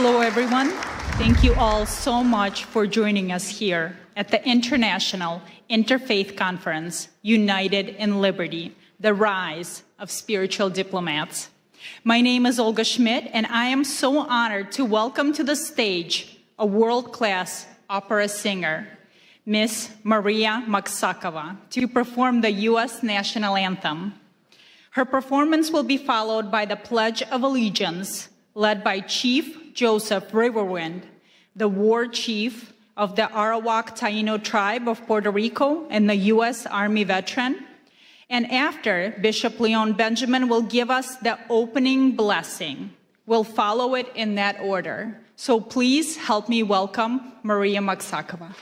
Hello, everyone. Thank you all so much for joining us here at the International Interfaith Conference, United in Liberty, the Rise of Spiritual Diplomats. My name is Olga Schmidt, and I am so honored to welcome to the stage a world-class opera singer, Miss Maria Maksakova, to perform the U.S. National Anthem. Her performance will be followed by the Pledge of Allegiance, led by Chief Joseph Riverwind, the war chief of the Arawak Taino tribe of Puerto Rico and the U.S. Army veteran. And after, Bishop Leon Benjamin will give us the opening blessing. We'll follow it in that order. So please help me welcome Maria Maksakova.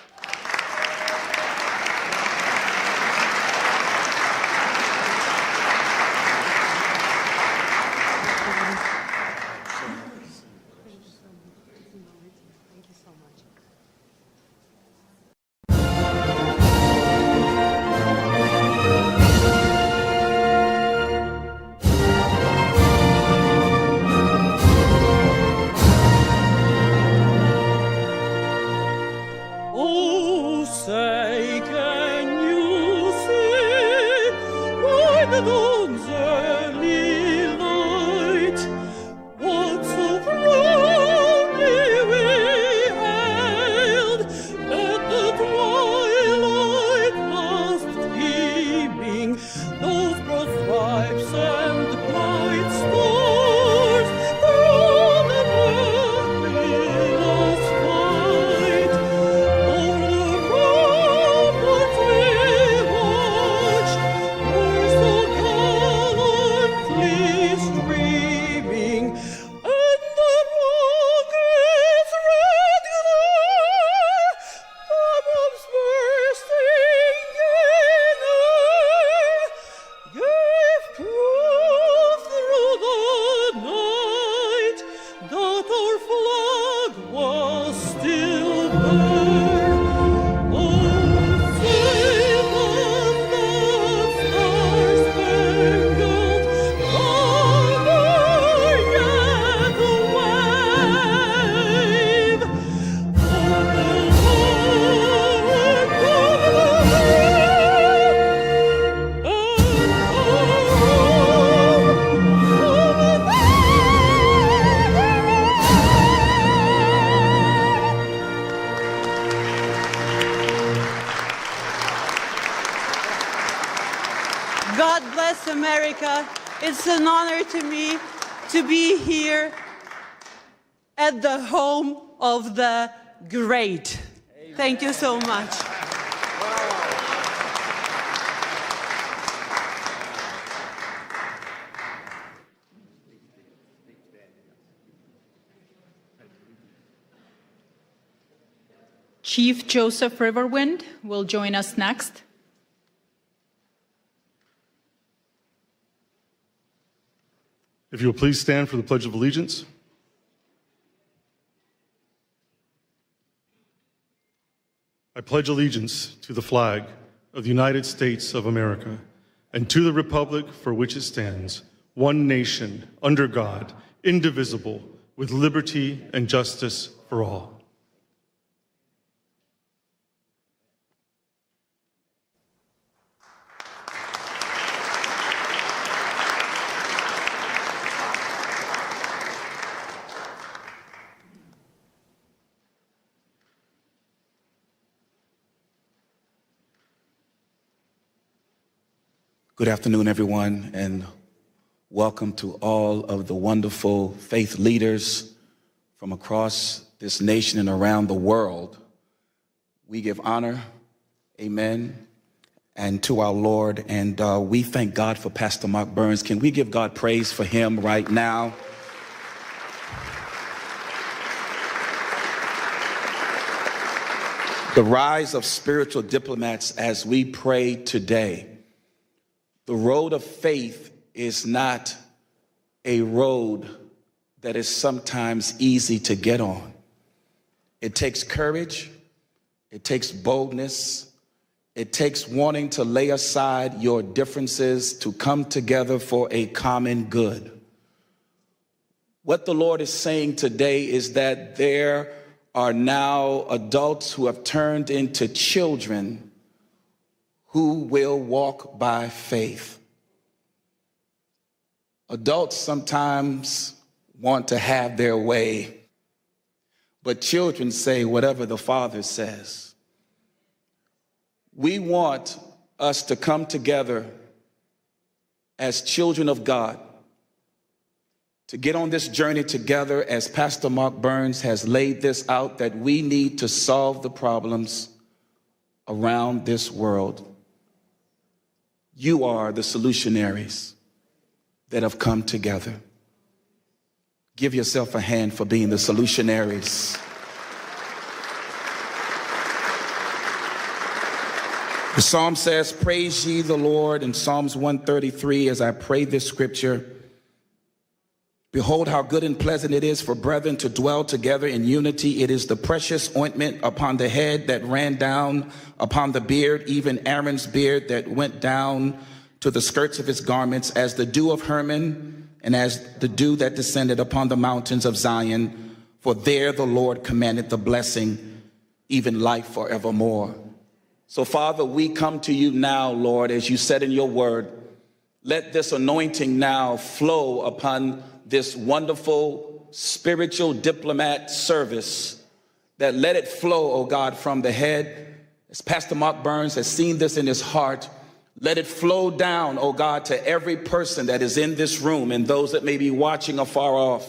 God bless America. It's an honor to me to be here at the home of the great. Amen. Thank you so much. Chief Joseph Riverwind will join us next. If you will please stand for the Pledge of Allegiance. I pledge allegiance to the flag of the United States of America and to the republic for which it stands, one nation, under God, indivisible, with liberty and justice for all. Good afternoon, everyone, and welcome to all of the wonderful faith leaders from across this nation and around the world. We give honor, amen, and to our Lord, and we thank God for Pastor Mark Burns. Can we give God praise for him right now? The rise of spiritual diplomats as we pray today. The road of faith is not a road that is sometimes easy to get on. It takes courage, it takes boldness, it takes wanting to lay aside your differences to come together for a common good. What the Lord is saying today is that there are now adults who have turned into children who will walk by faith. Adults sometimes want to have their way, but children say whatever the Father says. We want us to come together as children of God, to get on this journey together as Pastor Mark Burns has laid this out, that we need to solve the problems around this world. You are the solutionaries that have come together. Give yourself a hand for being the solutionaries. The psalm says, praise ye the Lord, in Psalms 133, as I pray this scripture. Behold, how good and pleasant it is for brethren to dwell together in unity. It is the precious ointment upon the head that ran down upon the beard, even Aaron's beard that went down to the skirts of his garments, as the dew of Hermon, and as the dew that descended upon the mountains of Zion. For there the Lord commanded the blessing, even life forevermore. So, Father, we come to you now, Lord, as you said in your word. Let this anointing now flow upon this wonderful spiritual diplomat service, that let it flow, oh God, from the head. As Pastor Mark Burns has seen this in his heart, let it flow down, oh God, to every person that is in this room and those that may be watching afar off.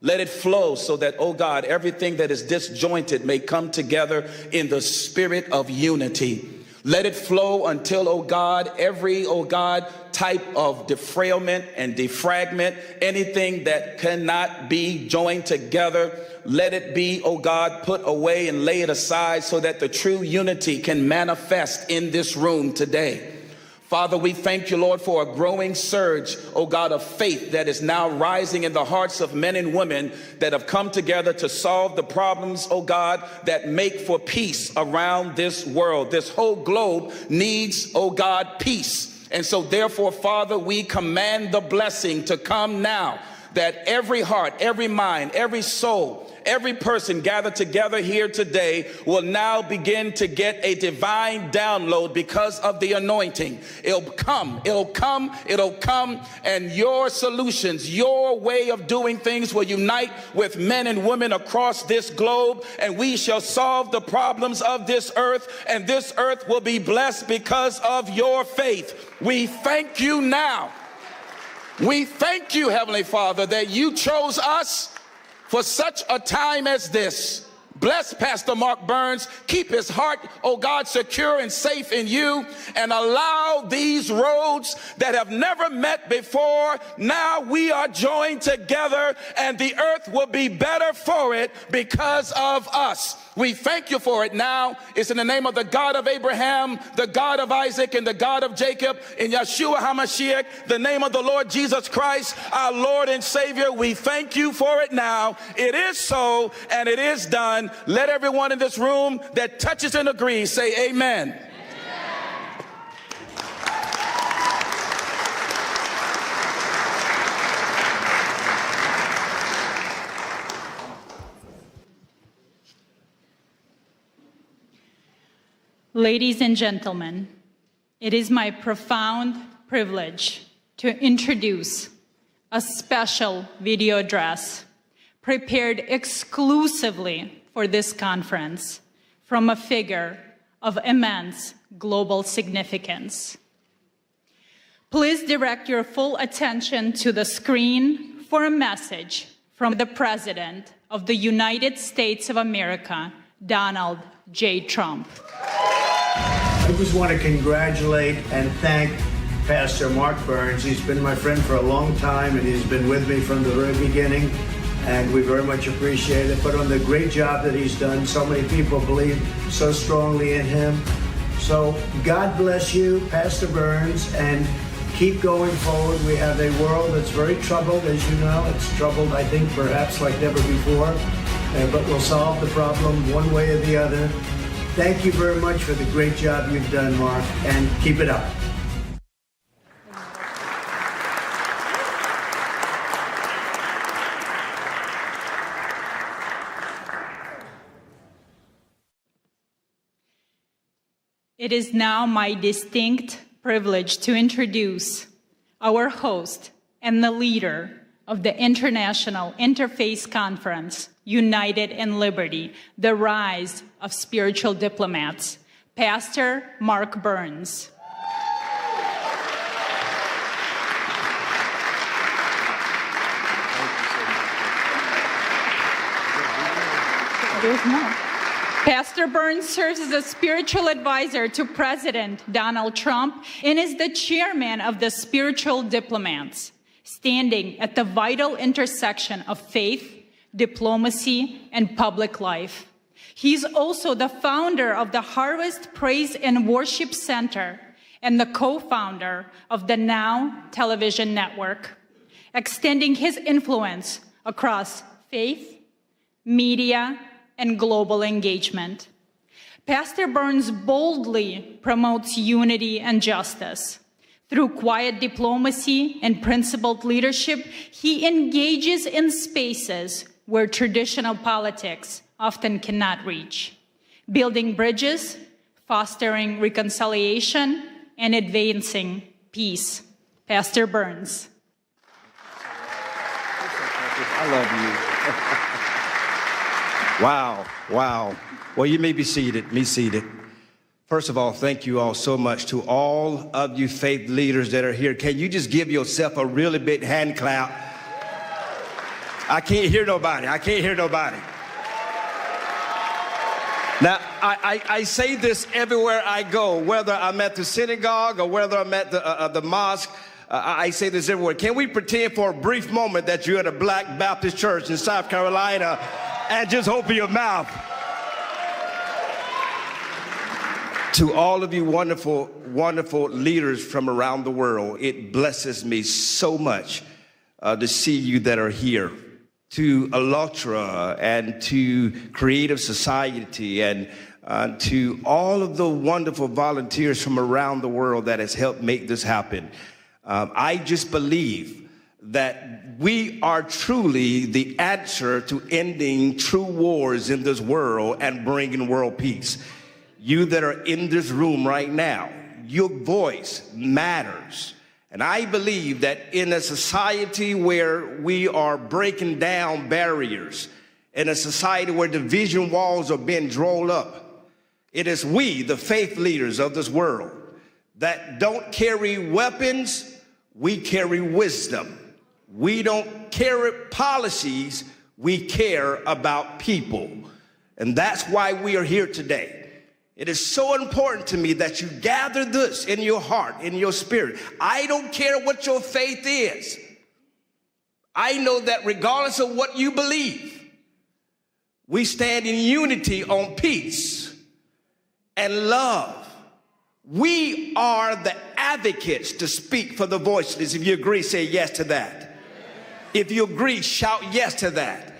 Let it flow so that, oh God, everything that is disjointed may come together in the spirit of unity. Let it flow until, oh God, every, oh God, type of defrailment and defragment, anything that cannot be joined together, let it be, oh God, put away and lay it aside so that the true unity can manifest in this room today. Father, we thank you, Lord, for a growing surge, oh God, of faith that is now rising in the hearts of men and women that have come together to solve the problems, oh God, that make for peace around this world. This whole globe needs, oh God, peace. And so therefore, Father, we command the blessing to come now, that every heart, every mind, every soul, every person gathered together here today will now begin to get a divine download because of the anointing. It'll come, and your solutions, your way of doing things will unite with men and women across this globe, and we shall solve the problems of this earth, and this earth will be blessed because of your faith. We thank you now. We thank you, Heavenly Father, that you chose us for such a time as this. Bless Pastor Mark Burns. Keep his heart, oh God, secure and safe in you, and allow these roads that have never met before. Now we are joined together, and the earth will be better for it because of us. We thank you for it now. It's in the name of the God of Abraham, the God of Isaac, and the God of Jacob, in Yeshua HaMashiach, the name of the Lord Jesus Christ, our Lord and Savior. We thank you for it now. It is so, and it is done. Let everyone in this room that touches and agrees say amen. Ladies and gentlemen, it is my profound privilege to introduce a special video address prepared exclusively for this conference from a figure of immense global significance. Please direct your full attention to the screen for a message from the President of the United States of America, Donald J. Trump. I just want to congratulate and thank Pastor Mark Burns. He's been my friend for a long time, and he's been with me from the very beginning, and we very much appreciate it. But on the great job that he's done, so many people believe so strongly in him. So God bless you, Pastor Burns, and keep going forward. We have a world that's very troubled, as you know. It's troubled, I think, perhaps like never before, but we'll solve the problem one way or the other. Thank you very much for the great job you've done, Mark, and keep it up. It is now my distinct privilege to introduce our host and the leader of the International Interfaith Conference, United in Liberty, the Rise of Spiritual Diplomats, Pastor Mark Burns. There's more. Pastor Burns serves as a spiritual advisor to President Donald Trump and is the chairman of the Spiritual Diplomats, standing at the vital intersection of faith, diplomacy, and public life. He's also the founder of the Harvest Praise and Worship Center and the co-founder of the Now television network, extending his influence across faith, media, and global engagement. Pastor Burns boldly promotes unity and justice. Through quiet diplomacy and principled leadership, he engages in spaces where traditional politics often cannot reach, building bridges, fostering reconciliation, and advancing peace. Pastor Burns. I love you. Wow, wow. Well, you may be seated, First of all, thank you all so much to all of you faith leaders that are here. Can you just give yourself a really big hand clap? I can't hear nobody. Now, I say this everywhere I go, whether I'm at the synagogue or whether I'm at the mosque. I say this everywhere. Can we pretend for a brief moment that you're at a Black Baptist church in South Carolina and just open your mouth? To all of you wonderful, wonderful leaders from around the world, it blesses me so much to see you that are here. To ALLATRA and to Creative Society and to all of the wonderful volunteers from around the world that has helped make this happen. I just believe that we are truly the answer to ending true wars in this world and bringing world peace. You that are in this room right now, your voice matters. And I believe that in a society where we are breaking down barriers, in a society where division walls are being drawn up, it is we, the faith leaders of this world, that don't carry weapons, we carry wisdom. We don't carry policies, we care about people. And that's why we are here today. It is so important to me that you gather this in your heart, in your spirit. I don't care what your faith is. I know that regardless of what you believe, we stand in unity on peace and love. We are the advocates to speak for the voiceless. If you agree, say yes to that. Yes. If you agree, shout yes to that.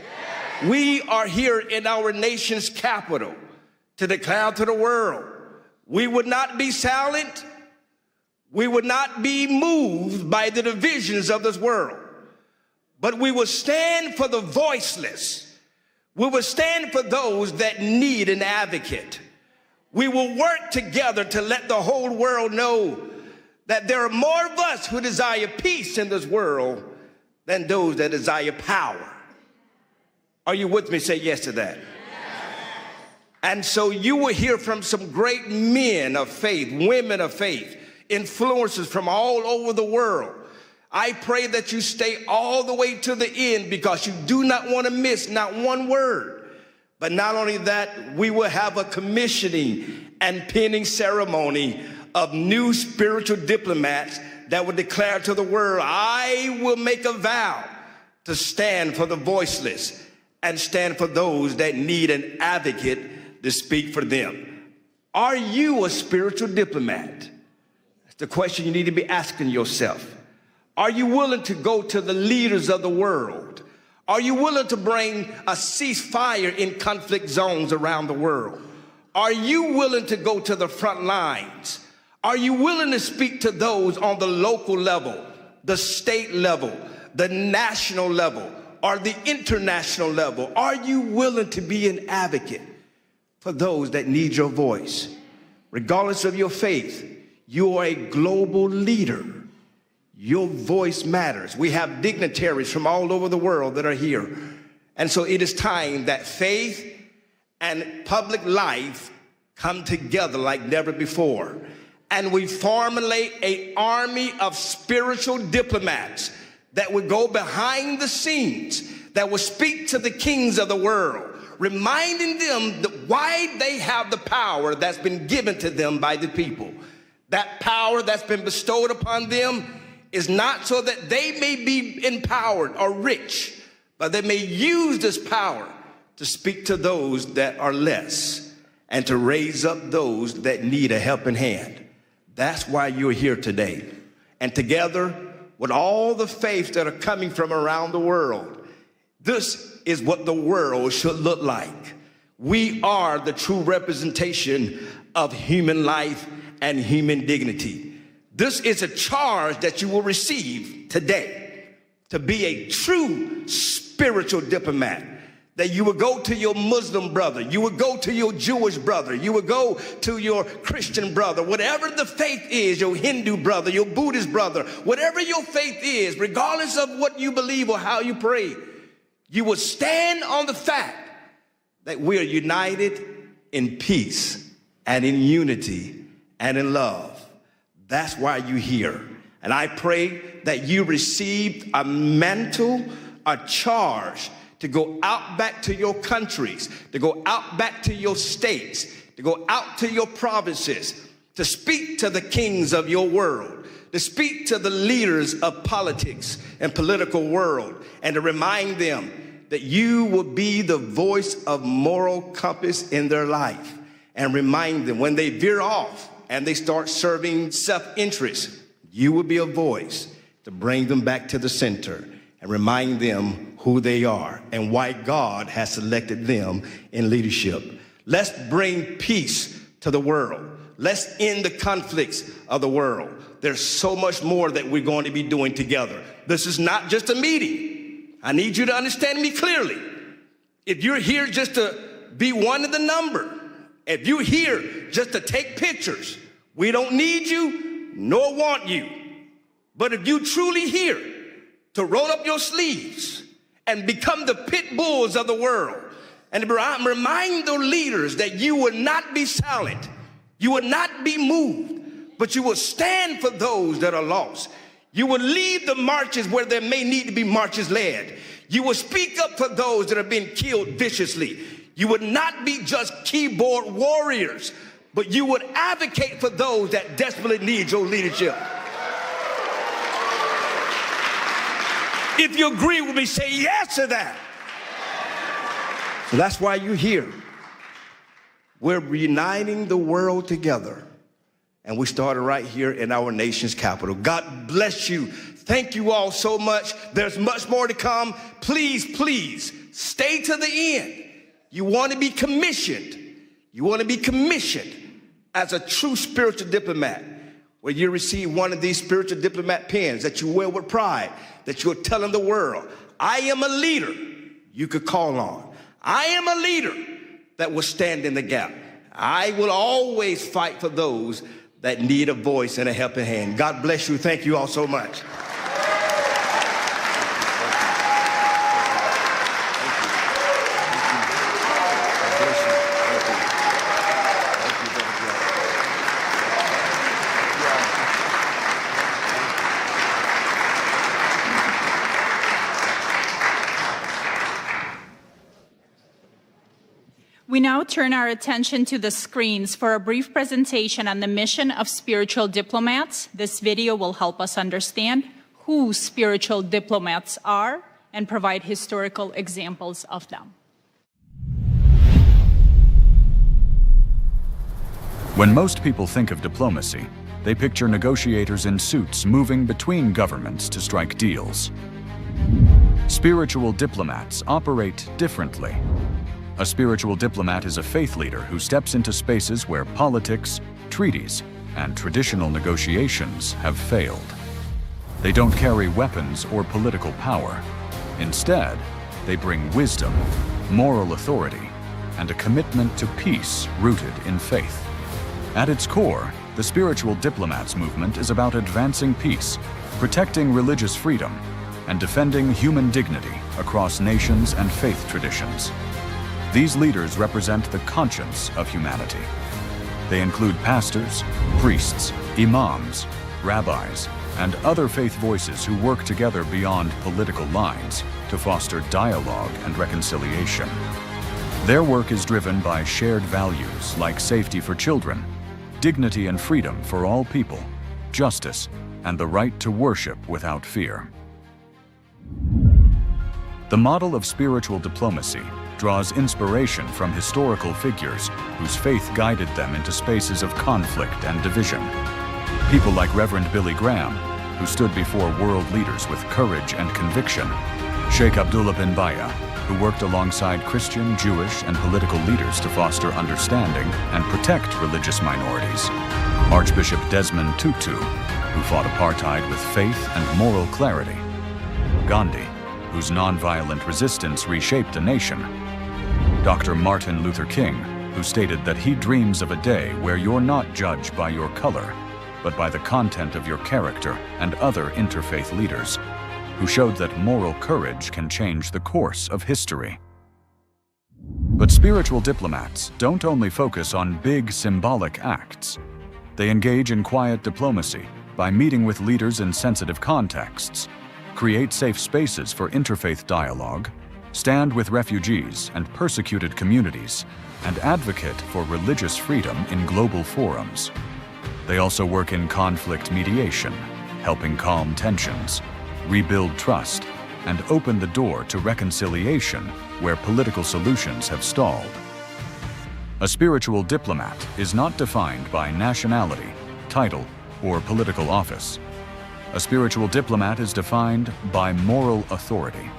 Yes. We are here in our nation's capital to declare to the world, we would not be silent, we would not be moved by the divisions of this world, but we will stand for the voiceless. We will stand for those that need an advocate. We will work together to let the whole world know that there are more of us who desire peace in this world than those that desire power. Are you with me? Say yes to that. And so you will hear from some great men of faith, women of faith, influencers from all over the world. I pray that you stay all the way to the end because you do not want to miss not one word. But not only that, we will have a commissioning and pinning ceremony of new spiritual diplomats that will declare to the world, I will make a vow to stand for the voiceless and stand for those that need an advocate to speak for them. Are you a spiritual diplomat? That's the question you need to be asking yourself. Are you willing to go to the leaders of the world? Are you willing to bring a ceasefire in conflict zones around the world? Are you willing to go to the front lines? Are you willing to speak to those on the local level, the state level, the national level, or the international level? Are you willing to be an advocate for those that need your voice? regardless of your faith, you are a global leader. Your voice matters. We have dignitaries from all over the world that are here. And so it is time that faith and public life come together like never before. And we formulate an army of spiritual diplomats that would go behind the scenes, that will speak to the kings of the world, reminding them that why they have the power that's been given to them by the people. That power that's been bestowed upon them is not so that they may be empowered or rich, but they may use this power to speak to those that are less and to raise up those that need a helping hand. That's why you're here today. And together with all the faiths that are coming from around the world, this is what the world should look like. We are the true representation of human life and human dignity. This is a charge that you will receive today, to be a true spiritual diplomat. That you would go to your Muslim brother, you would go to your Jewish brother, you would go to your Christian brother, whatever the faith is, your Hindu brother, your Buddhist brother, whatever your faith is, regardless of what you believe or how you pray, you would stand on the fact that we are united in peace and in unity and in love. That's why you're here. And I pray that you received a mantle, a charge to go out back to your countries, to go out back to your states, to go out to your provinces, to speak to the kings of your world, to speak to the leaders of politics and political world, and to remind them that you will be the voice of moral compass in their life, and remind them when they veer off and they start serving self-interest, you will be a voice to bring them back to the center and remind them who they are and why God has selected them in leadership. Let's bring peace to the world. Let's end the conflicts of the world. There's so much more that we're going to be doing together. This is not just a meeting. I need you to understand me clearly. If you're here just to be one of the number, if you're here just to take pictures, we don't need you nor want you. But if you truly here to roll up your sleeves and become the pit bulls of the world, and remind the leaders that you will not be silent, you will not be moved, but you will stand for those that are lost. You will lead the marches where there may need to be marches led. You will speak up for those that are being killed viciously. You would not be just keyboard warriors, but you would advocate for those that desperately need your leadership. If you agree with me, say yes to that. So that's why you're here. We're uniting the world together. And we started right here in our nation's capital. God bless you. Thank you all so much. There's much more to come. Please, please, stay to the end. You want to be commissioned. You want to be commissioned as a true spiritual diplomat, where you receive one of these spiritual diplomat pens that you wear with pride, that you're telling the world, I am a leader you could call on. I am a leader that will stand in the gap. I will always fight for those that need a voice and a helping hand. God bless you. Thank you all so much. We now turn our attention to the screens for a brief presentation on the mission of spiritual diplomats. This video will help us understand who spiritual diplomats are and provide historical examples of them. When most people think of diplomacy, they picture negotiators in suits moving between governments to strike deals. Spiritual diplomats operate differently. A spiritual diplomat is a faith leader who steps into spaces where politics, treaties, and traditional negotiations have failed. They don't carry weapons or political power. Instead, they bring wisdom, moral authority, and a commitment to peace rooted in faith. At its core, the Spiritual Diplomats movement is about advancing peace, protecting religious freedom, and defending human dignity across nations and faith traditions. These leaders represent the conscience of humanity. They include pastors, priests, imams, rabbis, and other faith voices who work together beyond political lines to foster dialogue and reconciliation. Their work is driven by shared values like safety for children, dignity and freedom for all people, justice, and the right to worship without fear. The model of spiritual diplomacy draws inspiration from historical figures whose faith guided them into spaces of conflict and division. People like Reverend Billy Graham, who stood before world leaders with courage and conviction, Sheikh Abdullah bin Baya, who worked alongside Christian, Jewish, and political leaders to foster understanding and protect religious minorities, Archbishop Desmond Tutu, who fought apartheid with faith and moral clarity, Gandhi, whose nonviolent resistance reshaped a nation, Dr. Martin Luther King, who stated that he dreams of a day where you're not judged by your color, but by the content of your character, and other interfaith leaders, who showed that moral courage can change the course of history. But spiritual diplomats don't only focus on big symbolic acts. They engage in quiet diplomacy by meeting with leaders in sensitive contexts, create safe spaces for interfaith dialogue, stand with refugees and persecuted communities, and advocate for religious freedom in global forums. They also work in conflict mediation, helping calm tensions, rebuild trust, and open the door to reconciliation where political solutions have stalled. A spiritual diplomat is not defined by nationality, title, or political office. A spiritual diplomat is defined by moral authority,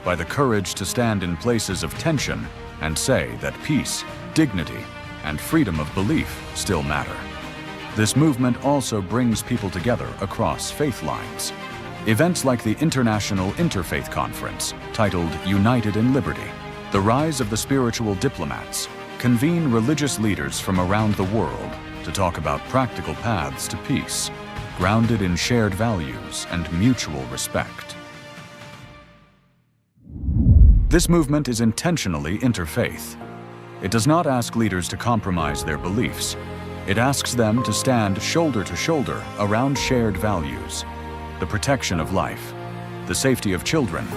by the courage to stand in places of tension and say that peace, dignity, and freedom of belief still matter. This movement also brings people together across faith lines. Events like the International Interfaith Conference, titled United in Liberty, the Rise of the Spiritual Diplomats, convene religious leaders from around the world to talk about practical paths to peace, grounded in shared values and mutual respect. This movement is intentionally interfaith. It does not ask leaders to compromise their beliefs. It asks them to stand shoulder to shoulder around shared values: the protection of life, the safety of children,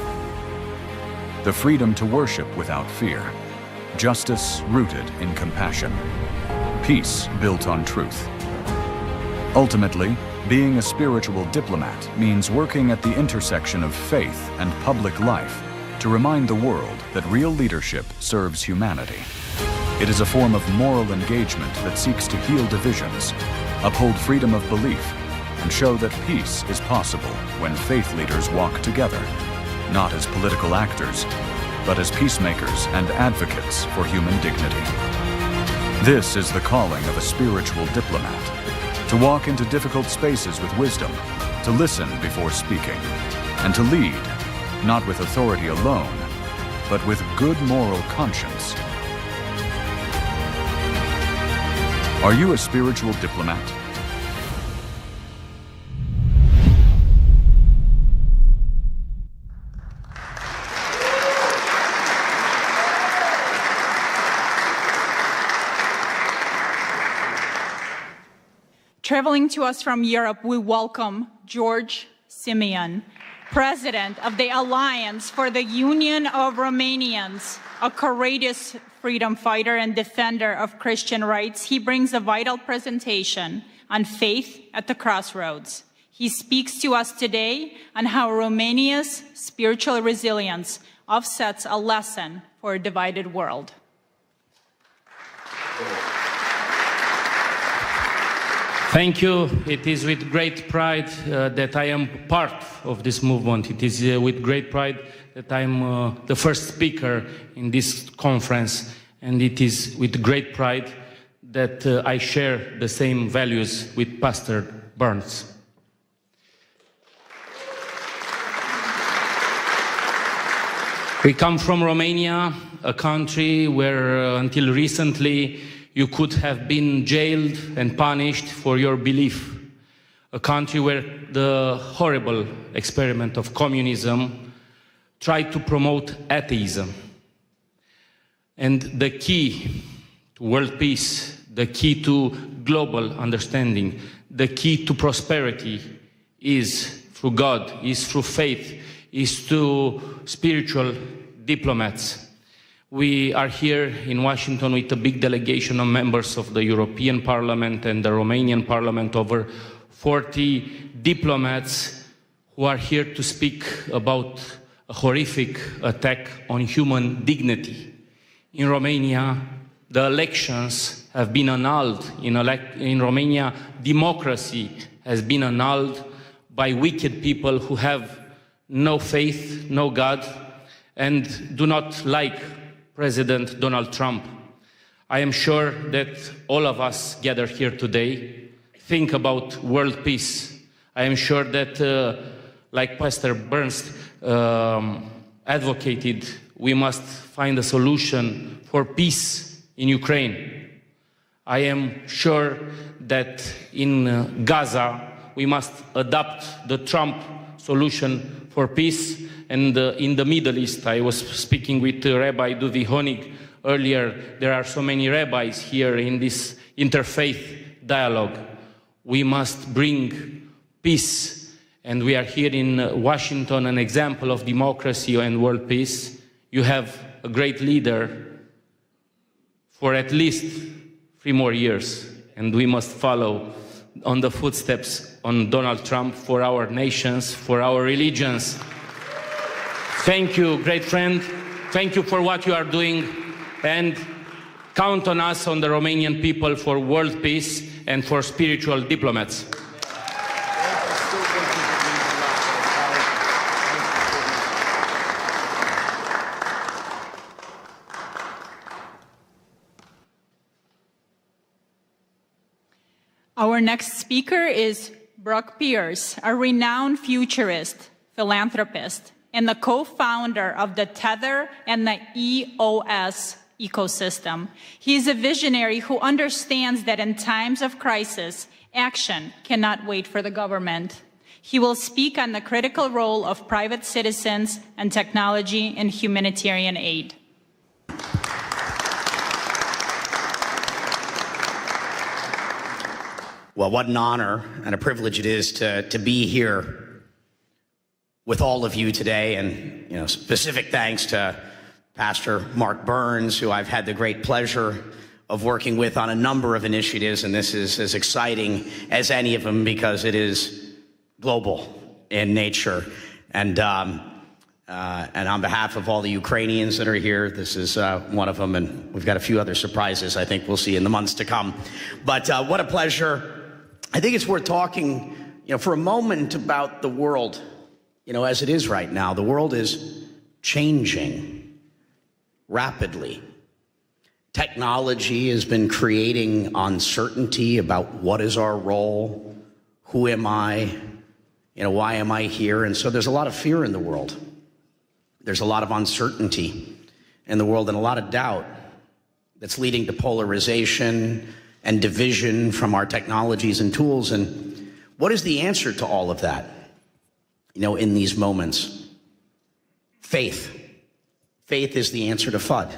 the freedom to worship without fear, justice rooted in compassion, peace built on truth. Ultimately, being a spiritual diplomat means working at the intersection of faith and public life to remind the world that real leadership serves humanity. It is a form of moral engagement that seeks to heal divisions, uphold freedom of belief, and show that peace is possible when faith leaders walk together, not as political actors, but as peacemakers and advocates for human dignity. This is the calling of a spiritual diplomat: to walk into difficult spaces with wisdom, to listen before speaking, and to lead, not with authority alone, but with good moral conscience. Are you a spiritual diplomat? Traveling to us from Europe, we welcome George Simeon, President of the Alliance for the Union of Romanians, a courageous freedom fighter and defender of Christian rights. He brings a vital presentation on faith at the crossroads. He speaks to us today on how Romania's spiritual resilience offsets a lesson for a divided world. Thank you. It is with great pride that I am part of this movement. It is with great pride that I am the first speaker in this conference. And it is with great pride that I share the same values with Pastor Burns. We come from Romania, a country where until recently you could have been jailed and punished for your belief. A country where the horrible experiment of communism tried to promote atheism. And the key to world peace, the key to global understanding, the key to prosperity is through God, is through faith, is through spiritual diplomats. We are here in Washington with a big delegation of members of the European Parliament and the Romanian Parliament, over 40 diplomats who are here to speak about a horrific attack on human dignity. In Romania, the elections have been annulled. In Romania, democracy has been annulled by wicked people who have no faith, no God, and do not like President Donald Trump. I am sure that all of us gathered here today think about world peace. I am sure that, like Pastor Burns advocated, we must find a solution for peace in Ukraine. I am sure that in Gaza, we must adopt the Trump solution for peace. And in the Middle East, I was speaking with Rabbi Duvi Honig earlier. There are so many rabbis here in this interfaith dialogue. We must bring peace. And we are here in Washington, an example of democracy and world peace. You have a great leader for at least 3 more years. And we must follow on the footsteps on Donald Trump for our nations, for our religions. Thank you, great friend. Thank you for what you are doing. And count on us, on the Romanian people, for world peace and for spiritual diplomats. Our next speaker is Brock Pierce, a renowned futurist, philanthropist, and the co-founder of the Tether and the EOS ecosystem. He is a visionary who understands that in times of crisis, action cannot wait for the government. He will speak on the critical role of private citizens and technology in humanitarian aid. Well, what an honor and a privilege it is to be here with all of you today. And, specific thanks to Pastor Mark Burns, who I've had the great pleasure of working with on a number of initiatives. And this is as exciting as any of them because it is global in nature. And on behalf of all the Ukrainians that are here, this is one of them. And we've got a few other surprises I think we'll see in the months to come. But what a pleasure. I think it's worth talking, for a moment about the world, as it is right now. The world is changing rapidly. Technology has been creating uncertainty about what is our role, who am I, why am I here? And so there's a lot of fear in the world. There's a lot of uncertainty in the world and a lot of doubt that's leading to polarization and division from our technologies and tools. And what is the answer to all of that, in these moments? Faith. Faith is the answer to FUD.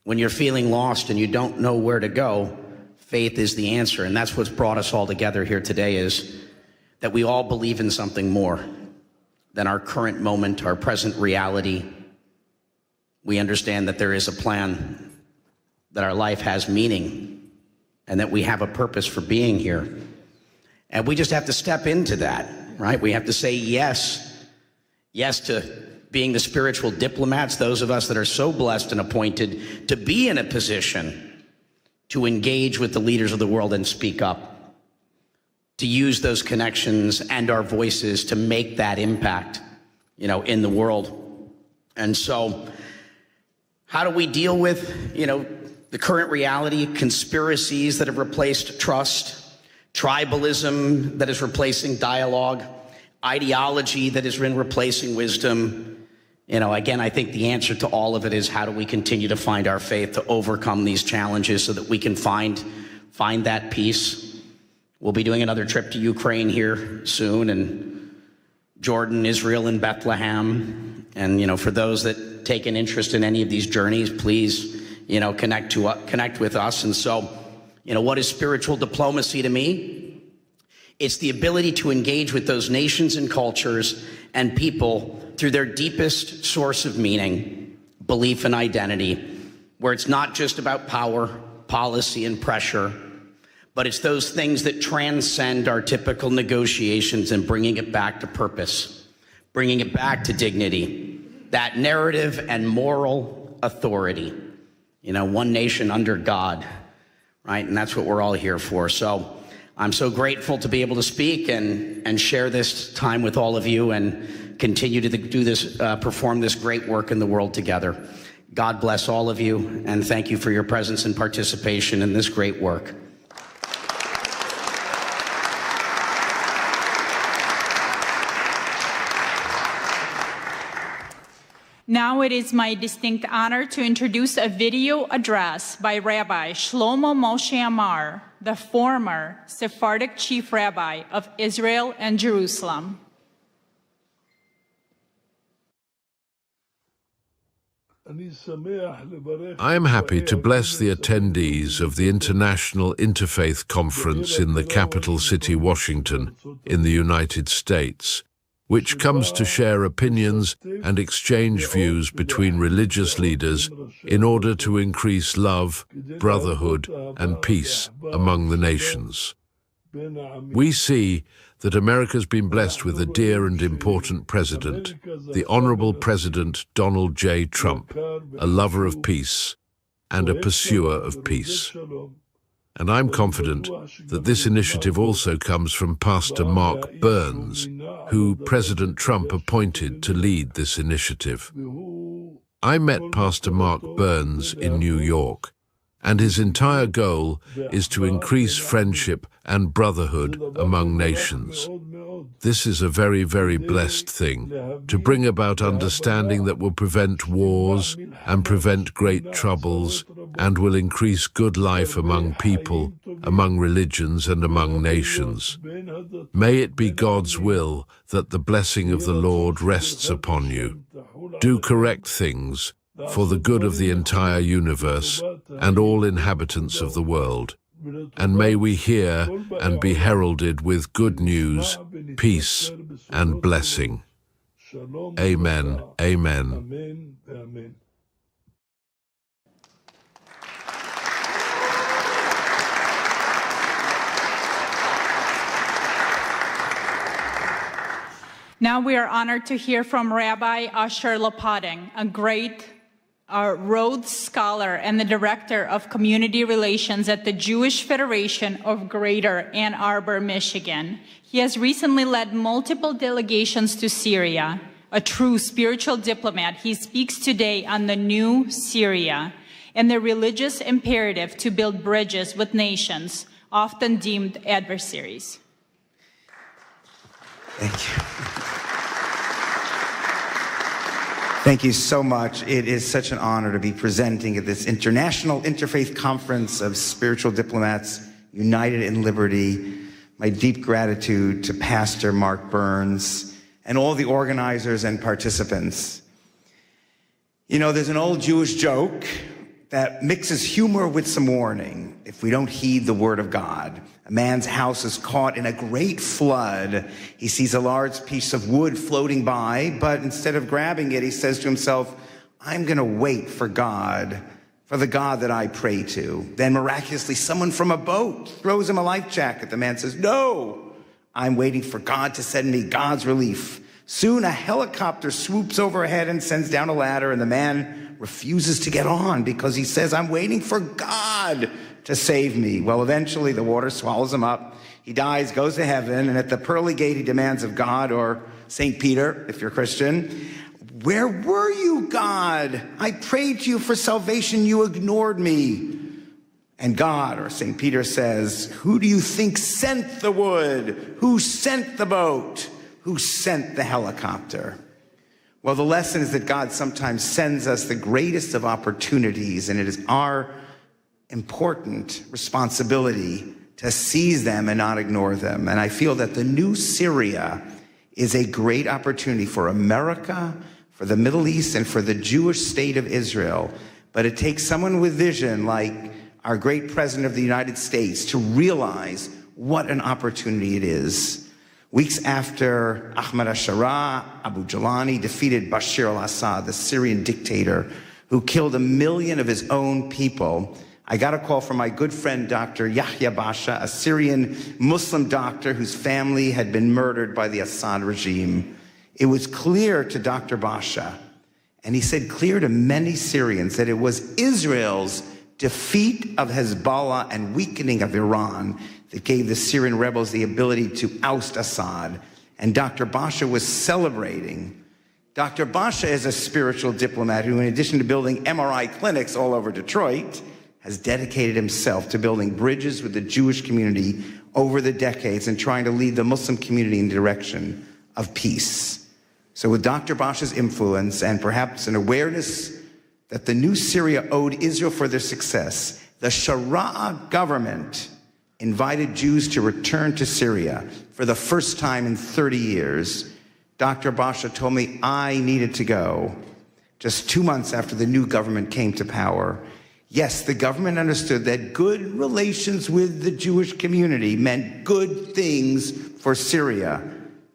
When you're feeling lost and you don't know where to go, faith is the answer. And that's what's brought us all together here today, is that we all believe in something more than our current moment, our present reality. We understand that there is a plan, that our life has meaning, and that we have a purpose for being here. And we just have to step into that, right? We have to say yes. Yes to being the spiritual diplomats, those of us that are so blessed and appointed to be in a position to engage with the leaders of the world and speak up, to use those connections and our voices to make that impact, in the world. And so how do we deal with, the current reality, conspiracies that have replaced trust, tribalism that is replacing dialogue, ideology that has been replacing wisdom, Again, I think the answer to all of it is how do we continue to find our faith to overcome these challenges so that we can find that peace. We'll be doing another trip to Ukraine here soon, and Jordan, Israel, and Bethlehem. And, for those that take an interest in any of these journeys, please, connect with us. And so, what is spiritual diplomacy to me? It's the ability to engage with those nations and cultures and people through their deepest source of meaning, belief, and identity, where it's not just about power, policy, and pressure, but it's those things that transcend our typical negotiations and bringing it back to purpose, bringing it back to dignity, that narrative and moral authority. One nation under God, right? And that's what we're all here for. So I'm so grateful to be able to speak and share this time with all of you and continue to do this, perform this great work in the world together. God bless all of you, and thank you for your presence and participation in this great work. Now it is my distinct honor to introduce a video address by Rabbi Shlomo Moshe Amar, the former Sephardic chief rabbi of Israel and Jerusalem. I am happy to bless the attendees of the International Interfaith Conference in the capital city, Washington, in the United States, which comes to share opinions and exchange views between religious leaders in order to increase love, brotherhood, and peace among the nations. We see that America's been blessed with a dear and important president, the Honorable President Donald J. Trump, a lover of peace and a pursuer of peace. And I'm confident that this initiative also comes from Pastor Mark Burns, who President Trump appointed to lead this initiative. I met Pastor Mark Burns in New York, and his entire goal is to increase friendship and brotherhood among nations. This is a very, very blessed thing, to bring about understanding that will prevent wars and prevent great troubles and will increase good life among people, among religions, and among nations. May it be God's will that the blessing of the Lord rests upon you. Do correct things for the good of the entire universe and all inhabitants of the world. And may we hear and be heralded with good news, peace, and blessing. Amen. Amen. Now we are honored to hear from Rabbi Asher Lopating, a great Rhodes Scholar and the Director of Community Relations at the Jewish Federation of Greater Ann Arbor, Michigan. He has recently led multiple delegations to Syria. A true spiritual diplomat, he speaks today on the new Syria and the religious imperative to build bridges with nations, often deemed adversaries. Thank you. Thank you so much. It is such an honor to be presenting at this International Interfaith Conference of Spiritual Diplomats, United in Liberty. My deep gratitude to Pastor Mark Burns and all the organizers and participants. There's an old Jewish joke that mixes humor with some warning if we don't heed the word of God. A man's house is caught in a great flood. He sees a large piece of wood floating by, but instead of grabbing it, he says to himself, I'm going to wait for God, for the God that I pray to. Then miraculously, someone from a boat throws him a life jacket. The man says, no, I'm waiting for God to send me God's relief. Soon a helicopter swoops overhead and sends down a ladder, and the man refuses to get on because he says, I'm waiting for God to save me. Well, eventually the water swallows him up. He dies, goes to heaven, and at the pearly gate he demands of God, or St. Peter, if you're Christian, where were you, God? I prayed to you for salvation, you ignored me. And God, or St. Peter, says, who do you think sent the wood? Who sent the boat? Who sent the helicopter? Well, the lesson is that God sometimes sends us the greatest of opportunities, and it is our important responsibility to seize them and not ignore them. And I feel that the new Syria is a great opportunity for America, for the Middle East, and for the Jewish state of Israel. But it takes someone with vision like our great President of the United States to realize what an opportunity it is. Weeks after Ahmad al-Sharaa, Abu Jalani defeated Bashar al-Assad, the Syrian dictator who killed 1 million of his own people, I got a call from my good friend, Dr. Yahya Basha, a Syrian Muslim doctor whose family had been murdered by the Assad regime. It was clear to Dr. Basha, and he said clear to many Syrians, that it was Israel's defeat of Hezbollah and weakening of Iran that gave the Syrian rebels the ability to oust Assad. And Dr. Basha was celebrating. Dr. Basha is a spiritual diplomat who, in addition to building MRI clinics all over Detroit, has dedicated himself to building bridges with the Jewish community over the decades and trying to lead the Muslim community in the direction of peace. So with Dr. Basha's influence and perhaps an awareness that the new Syria owed Israel for their success, the Sharaa government invited Jews to return to Syria for the first time in 30 years. Dr. Basha told me I needed to go just 2 months after the new government came to power. Yes, the government understood that good relations with the Jewish community meant good things for Syria.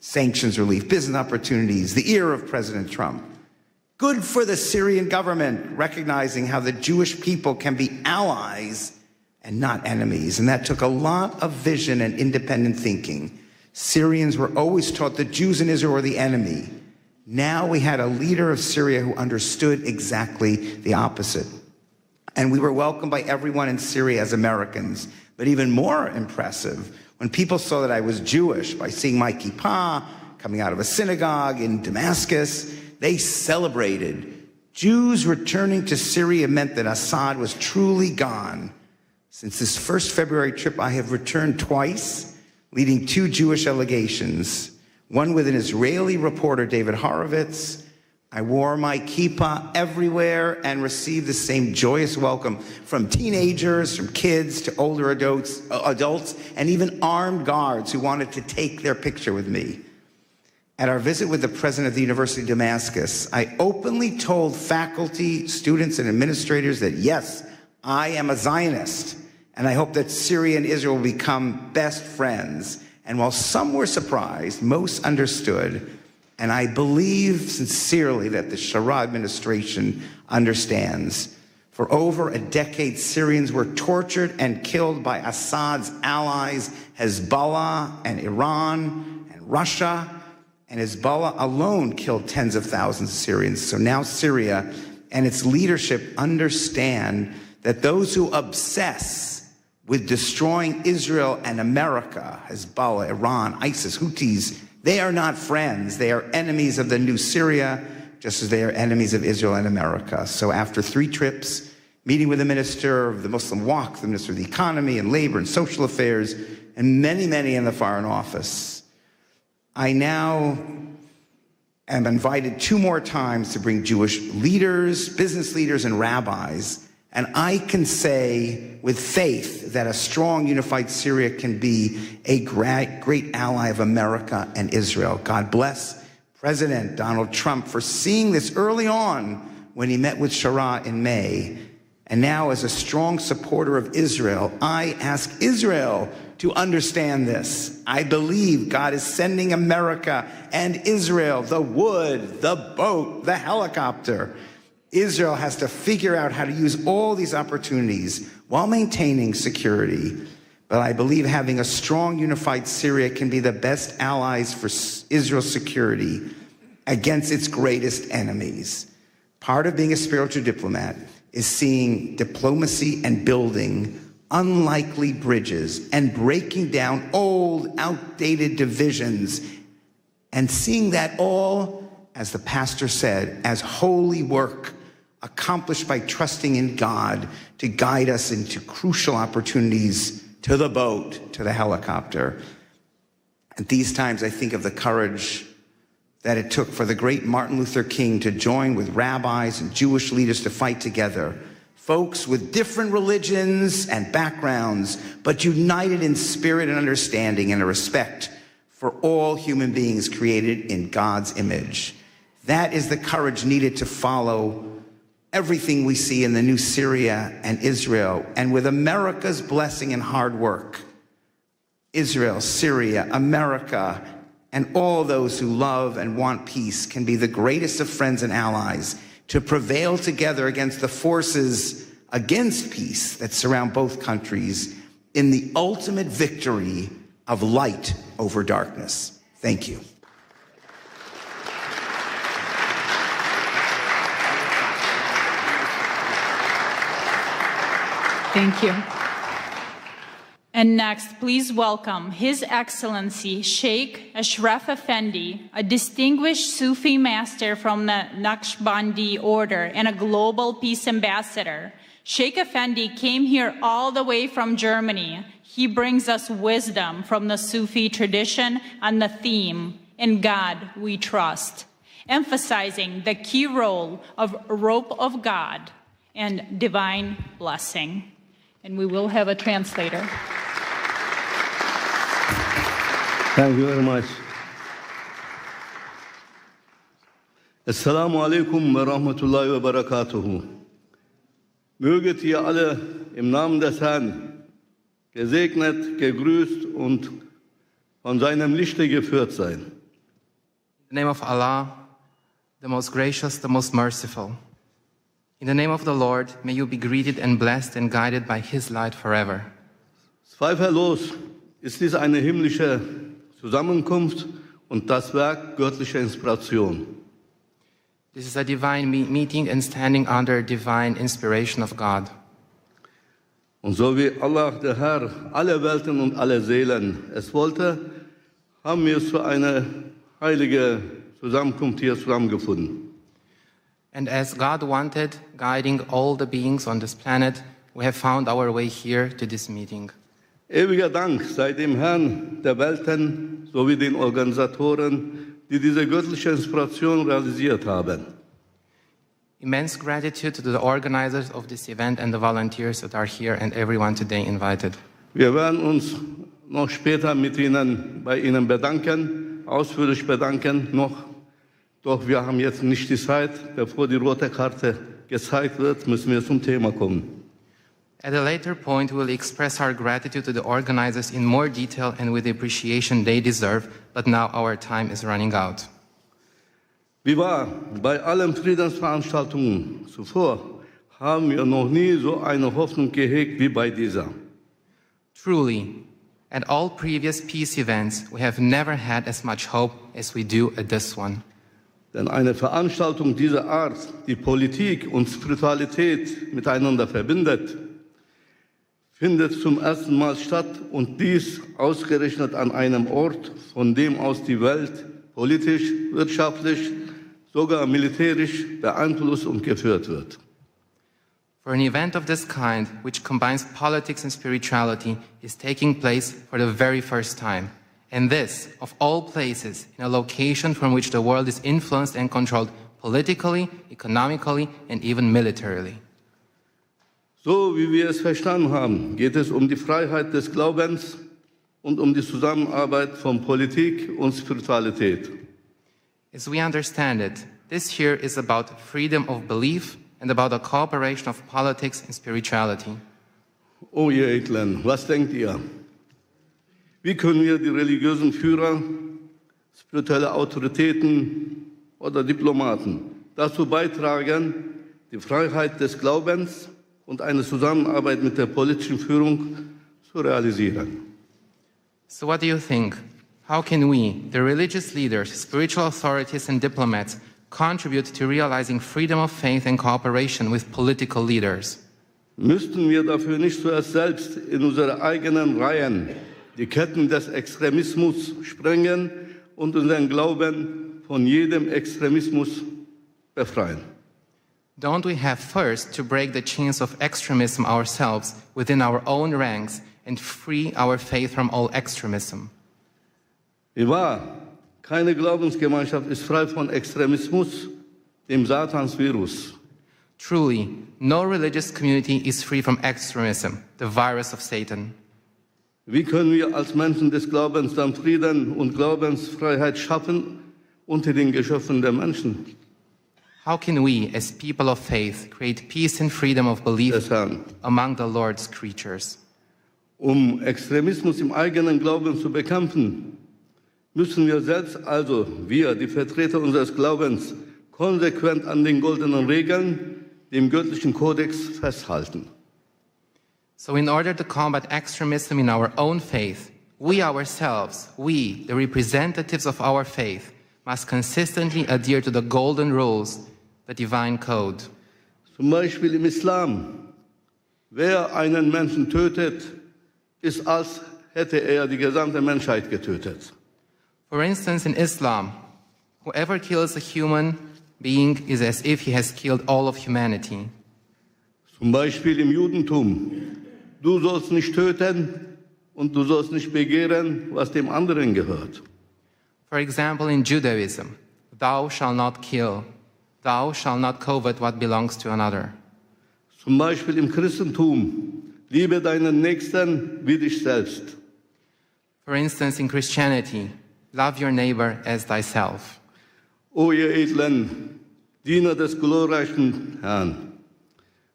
Sanctions relief, business opportunities, the era of President Trump. Good for the Syrian government, recognizing how the Jewish people can be allies and not enemies. And that took a lot of vision and independent thinking. Syrians were always taught the Jews in Israel were the enemy. Now we had a leader of Syria who understood exactly the opposite. And we were welcomed by everyone in Syria as Americans. But even more impressive, when people saw that I was Jewish by seeing my kippah coming out of a synagogue in Damascus, they celebrated. Jews returning to Syria meant that Assad was truly gone. Since this first February trip, I have returned twice, leading 2 Jewish delegations, one with an Israeli reporter, David Horowitz. I wore my kippah everywhere and received the same joyous welcome from teenagers, from kids to older adults, and even armed guards who wanted to take their picture with me. At our visit with the president of the University of Damascus, I openly told faculty, students, and administrators that yes, I am a Zionist, and I hope that Syria and Israel will become best friends. And while some were surprised, most understood. And I believe sincerely that the Sharaa administration understands. For over a decade, Syrians were tortured and killed by Assad's allies, Hezbollah and Iran and Russia. And Hezbollah alone killed tens of thousands of Syrians. So now Syria and its leadership understand that those who obsess with destroying Israel and America, Hezbollah, Iran, ISIS, Houthis, they are not friends. They are enemies of the new Syria, just as they are enemies of Israel and America. So after 3 trips, meeting with the Minister of the Muslim Waqf, the Minister of the Economy and Labor and Social Affairs, and many, many in the Foreign Office, I now am invited 2 more times to bring Jewish leaders, business leaders, and rabbis. And I can say with faith that a strong, unified Syria can be a great ally of America and Israel. God bless President Donald Trump for seeing this early on when he met with Sharaa in May. And now, as a strong supporter of Israel, I ask Israel to understand this. I believe God is sending America and Israel the wood, the boat, the helicopter. Israel has to figure out how to use all these opportunities while maintaining security. But I believe having a strong, unified Syria can be the best allies for Israel's security against its greatest enemies. Part of being a spiritual diplomat is seeing diplomacy and building unlikely bridges and breaking down old, outdated divisions and seeing that all, as the pastor said, as holy work accomplished by trusting in God to guide us into crucial opportunities, to the boat, to the helicopter. At these times, I think of the courage that it took for the great Martin Luther King to join with rabbis and Jewish leaders to fight together. Folks with different religions and backgrounds, but united in spirit and understanding and a respect for all human beings created in God's image. That is the courage needed to follow everything we see in the new Syria and Israel. And with America's blessing and hard work, Israel, Syria, America, and all those who love and want peace can be the greatest of friends and allies to prevail together against the forces against peace that surround both countries in the ultimate victory of light over darkness. Thank you. Thank you. And next, please welcome His Excellency Sheikh Ashraf Effendi, a distinguished Sufi master from the Naqshbandi order and a global peace ambassador. Sheikh Effendi came here all the way from Germany. He brings us wisdom from the Sufi tradition on the theme, "In God We Trust," emphasizing the key role of rope of God and divine blessing. And we will have a translator. Thank you very much. Assalamu alaikum wa rahmatullahi wa barakatuhu. Möget ihr alle im Namen des Herrn gesegnet, gegrüßt und von seinem Lichte geführt sein. In the name of Allah, the most gracious, the most merciful. In the name of the Lord, may you be greeted and blessed and guided by His light forever. Zweifellos ist dies eine himmlische Zusammenkunft und das Werk göttlicher Inspiration. This is a divine meeting and standing under divine inspiration of God. Und so wie Allah, der Herr, alle Welten und alle Seelen es wollte, haben wir so eine heilige Zusammenkunft hier zusammengefunden. And as God wanted, guiding all the beings on this planet, we have found our way here to this meeting. Ewiger Dank sei dem Herrn der Welten sowie den Organisatoren, die diese göttliche Inspiration realisiert haben. Immense gratitude to the organizers of this event and the volunteers that are here and everyone today invited. Wir werden uns noch später bei Ihnen bedanken, ausführlich bedanken noch. Doch wir haben jetzt nicht die Zeit. Bevor die rote Karte gezeigt wird, müssen wir zum Thema kommen. At a later point, we will express our gratitude to the organizers in more detail and with the appreciation they deserve, but now our time is running out. Wie wahr, bei allen Friedensveranstaltungen zuvor haben wir noch nie so eine Hoffnung gehegt wie bei dieser. Truly, at all previous peace events, we have never had as much hope as we do at this one. Denn eine Veranstaltung dieser Art, die Politik und Spiritualität miteinander verbindet, findet zum ersten Mal statt und dies ausgerechnet an einem Ort, von dem aus die Welt politisch, wirtschaftlich, sogar militärisch beeinflusst und geführt wird. For an event of this kind, which combines politics and spirituality, is taking place for the very first time. And this, of all places, in a location from which the world is influenced and controlled politically, economically, and even militarily. So wie wir es verstanden haben, geht es um die Freiheit des Glaubens und um die Zusammenarbeit von Politik und Spiritualität. As we understand it, this here is about freedom of belief and about the cooperation of politics and spirituality. Oh ihr Edlen, was denkt ihr? Wie können wir die religiösen Führer, spirituelle Autoritäten oder Diplomaten dazu beitragen, die Freiheit des Glaubens und eine Zusammenarbeit mit der politischen Führung zu realisieren? So what do you think? How can we, the religious leaders, spiritual authorities and diplomats, contribute to realizing freedom of faith and cooperation with political leaders? Müssten wir dafür nicht zuerst selbst in unsere eigenen Reihen die Ketten des Extremismus sprengen und unseren Glauben von jedem Extremismus befreien? Don't we have first to break the chains of extremism ourselves within our own ranks and free our faith from all extremism? Wie wahr, Keine Glaubensgemeinschaft ist frei von Extremismus, dem Satansvirus. Truly, no religious community is free from extremism, the virus of Satan. Wie können wir als Menschen des Glaubens dann Frieden und Glaubensfreiheit schaffen unter den Geschöpfen der Menschen? How can we, as people of faith, create peace and freedom of belief among the Lord's creatures? Um Extremismus im eigenen Glauben zu bekämpfen, müssen wir selbst, also wir, die Vertreter unseres Glaubens, konsequent an den goldenen Regeln, dem göttlichen Kodex festhalten. So in order to combat extremism in our own faith, we ourselves, we, the representatives of our faith, must consistently adhere to the golden rules, the divine code. Zum Beispiel im Islam. Wer einen Menschen tötet, ist, als hätte er die gesamte Menschheit getötet. For instance, in Islam, whoever kills a human being is as if he has killed all of humanity. Zum Beispiel im Judentum. Du sollst nicht töten und du sollst nicht begehren, was dem anderen gehört. For example, in Judaism, thou shalt not kill, thou shalt not covet what belongs to another. Zum Beispiel im Christentum. Liebe deinen Nächsten wie dich selbst. For instance, in Christianity, love your neighbor as thyself. O ihr edlen Diener des glorreichen Herrn,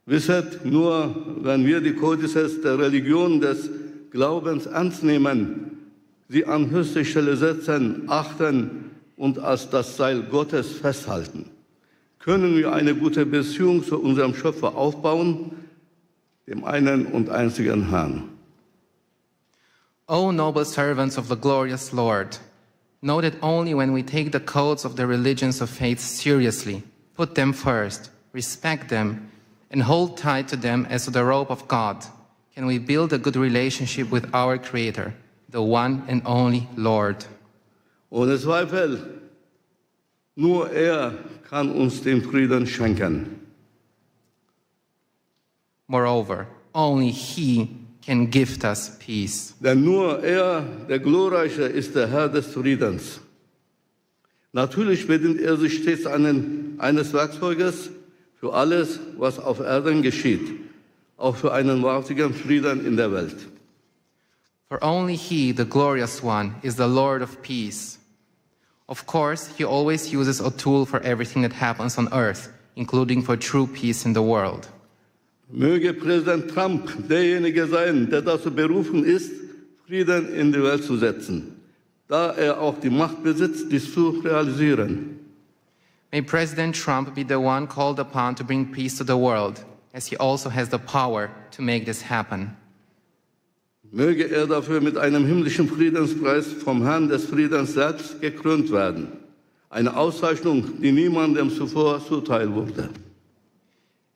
wisset, nur wenn wir die Kodizes der Religion des Glaubens ernst nehmen, sie an höchste Stelle setzen, achten und als das Seil Gottes festhalten, können wir eine gute Beziehung zu unserem Schöpfer aufbauen, dem einen und einzigen Herrn. O noble servants of the glorious Lord, know that only when we take the codes of the religions of faith seriously, put them first, respect them, and hold tight to them as to the rope of God, can we build a good relationship with our Creator, the one and only Lord. Ohne Zweifel, nur er kann uns den Frieden schenken. Moreover, only He can gift us peace. Denn nur er, der Glorreiche, ist der Herr des Friedens. Natürlich bedient er sich stets eines Werkzeuges für alles, was auf Erden geschieht, auch für einen wahrhaftigen Frieden in der Welt. For only He, the glorious one, is the Lord of peace. Of course, He always uses a tool for everything that happens on earth, including for true peace in the world. Möge Präsident Trump derjenige sein, der dazu berufen ist, Frieden in die Welt zu setzen, da er auch die Macht besitzt, dies zu realisieren. May President Trump be the one called upon to bring peace to the world, as he also has the power to make this happen. Möge er dafür mit einem himmlischen Friedenspreis vom Herrn des Friedens selbst gekrönt werden. Eine Auszeichnung, die niemandem zuvor zuteil wurde.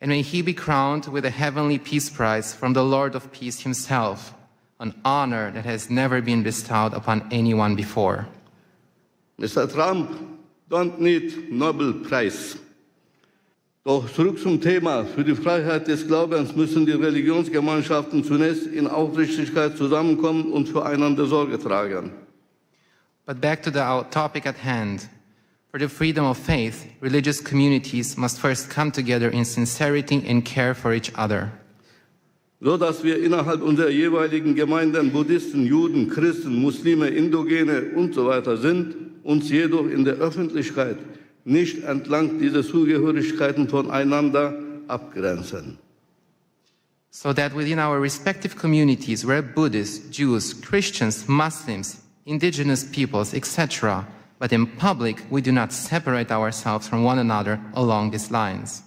And may he be crowned with a heavenly peace prize from the Lord of peace himself, an honor that has never been bestowed upon anyone before. Mr. Trump, don't need Nobel Prize. Doch zurück zum Thema. Für die Freiheit des Glaubens müssen die Religionsgemeinschaften zunächst in Aufrichtigkeit zusammenkommen und füreinander Sorge tragen. But back to the topic at hand. For the freedom of faith, religious communities must first come together in sincerity and care for each other. So dass wir innerhalb unserer jeweiligen Gemeinden Buddhisten, Juden, Christen, Muslime, Indogene und so weiter sind, uns jedoch in der Öffentlichkeit nicht entlang dieser Zugehörigkeiten voneinander abgrenzen. So that within our respective communities, we're Buddhists, Jews, Christians, Muslims, indigenous peoples, etc., but in public, we do not separate ourselves from one another along these lines.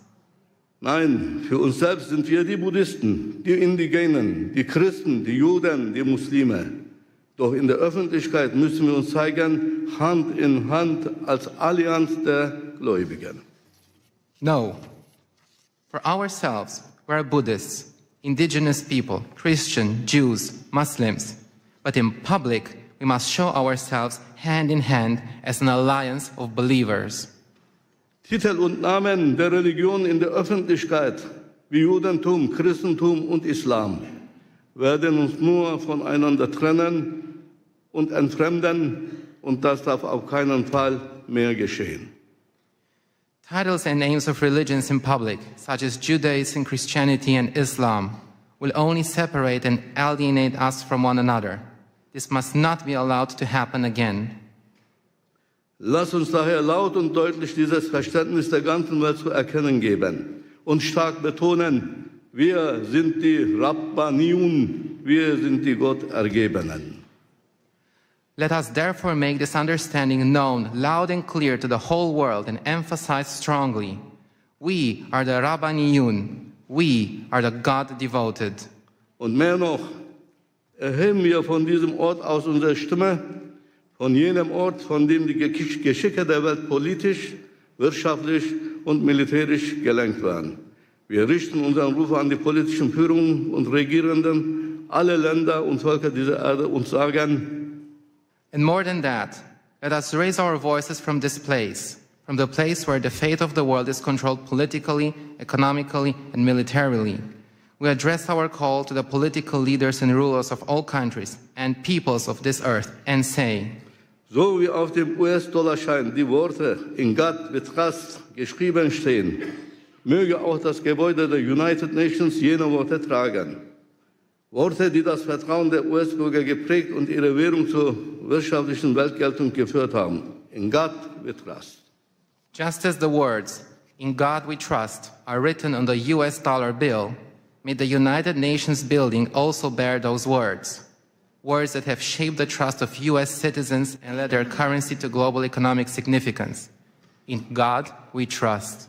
Nein, für uns selbst sind wir die Buddhisten, die Indigenen, die Christen, die Juden, die Muslime. Doch in der Öffentlichkeit müssen wir uns zeigen, Hand in Hand als Allianz der Gläubigen. No. For ourselves, we are Buddhists, indigenous people, Christian, Jews, Muslims. But in public, we must show ourselves hand in hand as an alliance of believers. Titel und Namen der Religion in der Öffentlichkeit, wie Judentum, Christentum und Islam, werden uns nur voneinander trennen und entfremden, und das darf auf keinen Fall mehr geschehen. Titles and names of religions in public, such as Judaism, Christianity, and Islam, will only separate and alienate us from one another. This must not be allowed to happen again. Lass uns daher laut und deutlich dieses Verständnis der ganzen Welt zu erkennen geben und stark betonen, wir sind die Rabbaniun, wir sind die Gottergebenen. Let us therefore make this understanding known loud and clear to the whole world and emphasize strongly, we are the Rabbaniyun, we are the God-devoted. Und mehr noch, erheben wir von diesem Ort aus unsere Stimme, von jenem Ort, von dem die Geschicke der Welt politisch, wirtschaftlich und militärisch gelenkt werden. Wir richten unseren Ruf an die politischen Führungen und Regierenden, alle Länder und Völker dieser Erde und sagen, and more than that, let us raise our voices from this place, from the place where the fate of the world is controlled politically, economically, and militarily. We address our call to the political leaders and rulers of all countries and peoples of this earth and say, so wie auf dem US-Dollarschein die Worte in God we trust geschrieben stehen, möge auch das Gebäude der United Nations jene Worte tragen. Worte, die das Vertrauen der US-Bürger geprägt und ihre Währung zur wirtschaftlichen Weltgeltung geführt haben. In God we trust. Just as the words, in God we trust, are written on the US dollar bill, may the United Nations building also bear those words. Words that have shaped the trust of US citizens and led their currency to global economic significance. In God we trust.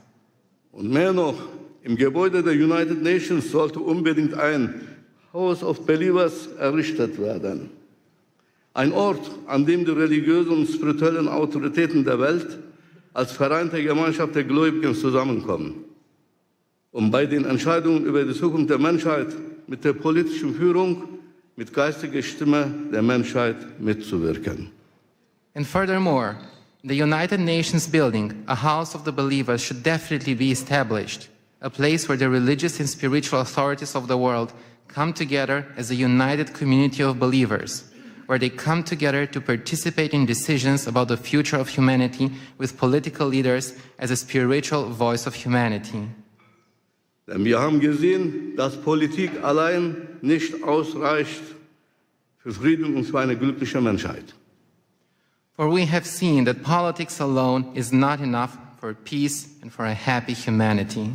Und mehr noch, im Gebäude der United Nations sollte unbedingt ein House of Believers errichtet werden. Ein Ort, an dem die religiösen und spirituellen Autoritäten der Welt als vereinte Gemeinschaft der Gläubigen zusammenkommen, um bei den Entscheidungen über die Zukunft der Menschheit mit der politischen Führung, mit geistiger Stimme der Menschheit mitzuwirken. And furthermore, in the United Nations building, a house of the believers should definitely be established, a place where the religious and spiritual authorities of the world come together as a united community of believers, where they come together to participate in decisions about the future of humanity with political leaders as a spiritual voice of humanity. Denn wir haben gesehen, dass Politik allein nicht ausreicht für Frieden und für eine glückliche Menschheit. For we have seen that politics alone is not enough for peace and for a happy humanity.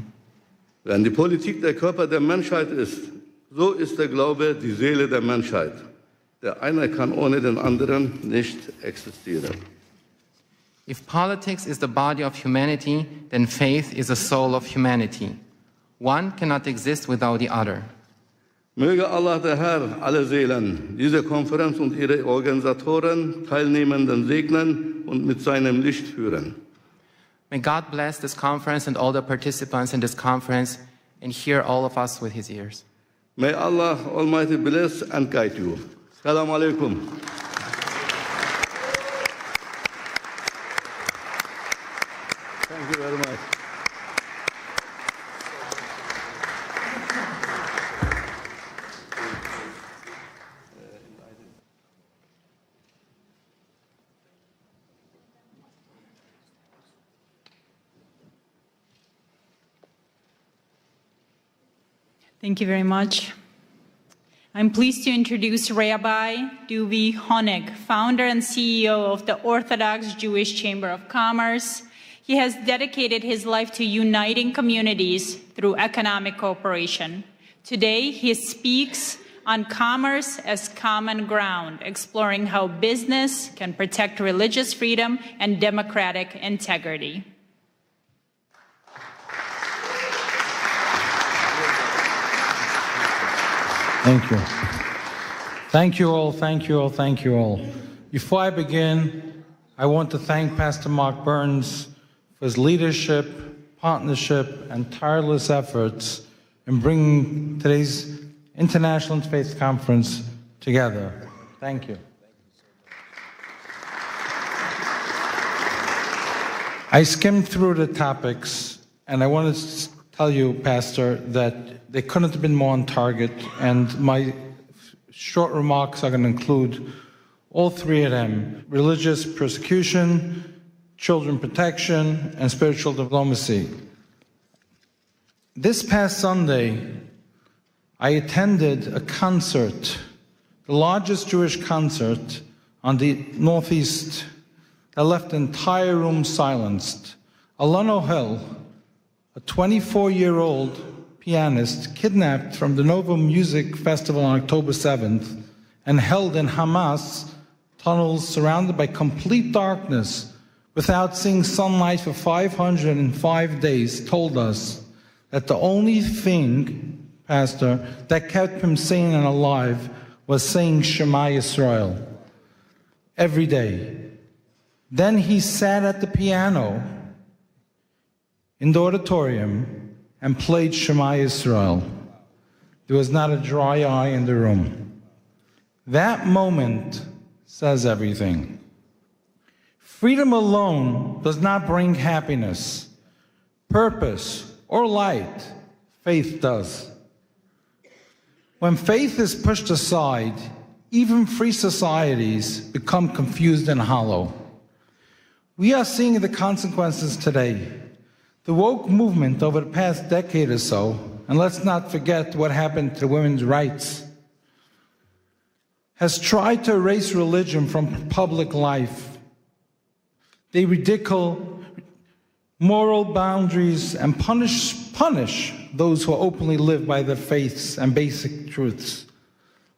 Wenn die Politik der Körper der Menschheit ist, so ist der Glaube die Seele der Menschheit. Der eine kann ohne den anderen nicht existieren. If politics is the body of humanity, then faith is the soul of humanity. One cannot exist without the other. Möge Allah der Herr alle Seelen, diese Konferenz und ihre Organisatoren, Teilnehmenden segnen und mit seinem Licht führen. May God bless this conference and all the participants in this conference and hear all of us with his ears. May Allah Almighty bless and guide you. Assalamu alaikum. Thank you very much. Thank you very much. I'm pleased to introduce Rabbi Duvi Honig, founder and CEO of the Orthodox Jewish Chamber of Commerce. He has dedicated his life to uniting communities through economic cooperation. Today, he speaks on commerce as common ground, exploring how business can protect religious freedom and democratic integrity. Thank you. Thank you all, thank you all, thank you all. Before I begin, I want to thank Pastor Mark Burns for his leadership, partnership, and tireless efforts in bringing today's International Interfaith Conference together. Thank you. I skimmed through the topics, and I want to tell you, Pastor, that they couldn't have been more on target, and my short remarks are going to include all three of them: religious persecution, children protection, and spiritual diplomacy. This past Sunday, I attended a concert, the largest Jewish concert on the Northeast, that left the entire room silenced. Alon Hill, a 24-year-old pianist kidnapped from the Nova Music Festival on October 7th and held in Hamas tunnels surrounded by complete darkness without seeing sunlight for 505 days, told us that the only thing, Pastor, that kept him sane and alive was saying Shema Yisrael every day. Then he sat at the piano in the auditorium and played Shema Yisrael. There was not a dry eye in the room. That moment says everything. Freedom alone does not bring happiness, purpose, or light. Faith does. When faith is pushed aside, even free societies become confused and hollow. We are seeing the consequences today. The woke movement over the past decade or so, and let's not forget what happened to women's rights, has tried to erase religion from public life. They ridicule moral boundaries and punish those who openly live by their faiths and basic truths,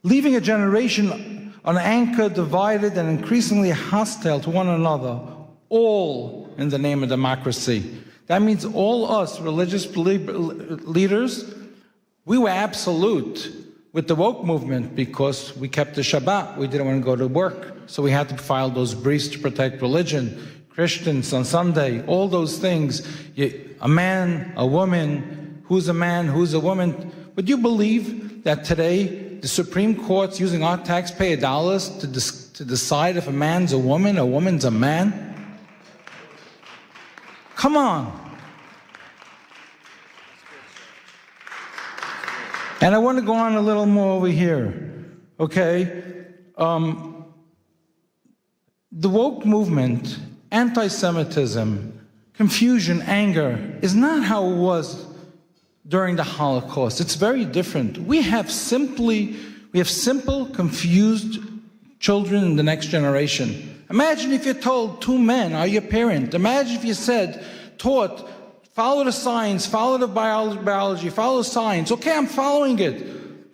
leaving a generation unanchored, divided, and increasingly hostile to one another, all in the name of democracy. That means all us religious leaders, we were absolute with the woke movement because we kept the Shabbat. We didn't want to go to work, so we had to file those briefs to protect religion. Christians on Sunday, all those things. A man, a woman, who's a man, who's a woman. Would you believe that today the Supreme Court's using our taxpayer dollars to decide if a man's a woman's a man? Come on. And I want to go on a little more over here, okay? The woke movement, anti-Semitism, confusion, anger, is not how it was during the Holocaust. It's very different. We have simple, confused children in the next generation. Imagine if you're told two men are your parent. Imagine if you taught, follow the science, follow the biology, follow science. Okay, I'm following it.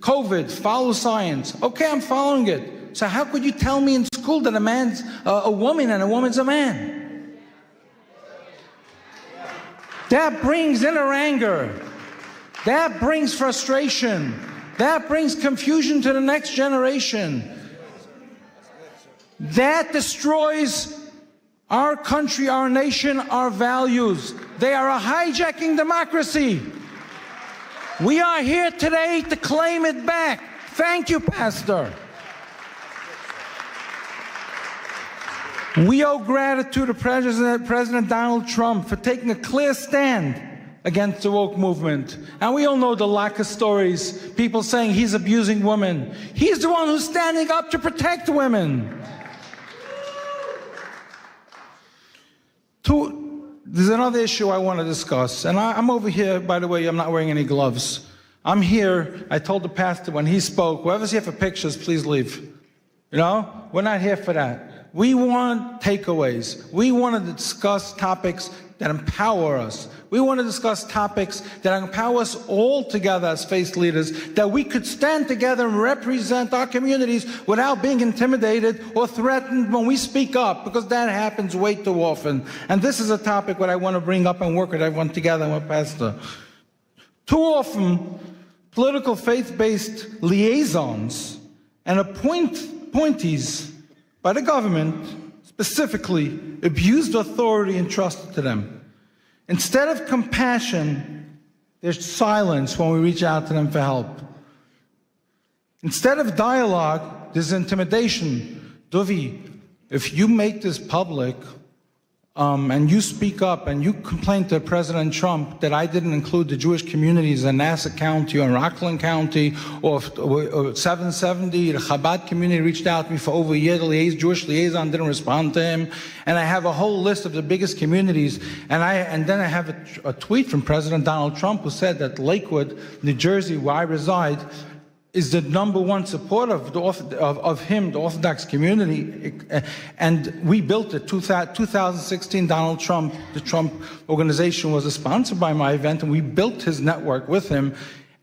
COVID, follow science. Okay, I'm following it. So how could you tell me in school that a man's a woman and a woman's a man? That brings inner anger. That brings frustration. That brings confusion to the next generation. That destroys our country, our nation, our values. They are a hijacking democracy. We are here today to claim it back. Thank you, Pastor. We owe gratitude to President Donald Trump for taking a clear stand against the woke movement. And we all know the lack of stories, people saying he's abusing women. He's the one who's standing up to protect women. There's another issue I want to discuss. And I'm over here, by the way, I'm not wearing any gloves. I'm here, I told the pastor when he spoke, whoever's here for pictures, please leave. You know, we're not here for that. We want takeaways. We want to discuss topics that empower us. We want to discuss topics that empower us all together as faith leaders, that we could stand together and represent our communities without being intimidated or threatened when we speak up, because that happens way too often. And this is a topic that I want to bring up and work with everyone together with Pastor. Too often, political faith-based liaisons and appointees by the government specifically abused authority entrusted to them. Instead of compassion, there's silence when we reach out to them for help. Instead of dialogue, there's intimidation. Duvi, if you make this public, and you speak up and you complain to President Trump that I didn't include the Jewish communities in Nassau County or Rockland County or 770, the Chabad community reached out to me for over a year. The Jewish liaison didn't respond to him. And I have a whole list of the biggest communities. And then I have a tweet from President Donald Trump who said that Lakewood, New Jersey, where I reside, is the #1 supporter of him, the Orthodox community. And we built it. 2016, Donald Trump, the Trump organization was a sponsor by my event, and we built his network with him.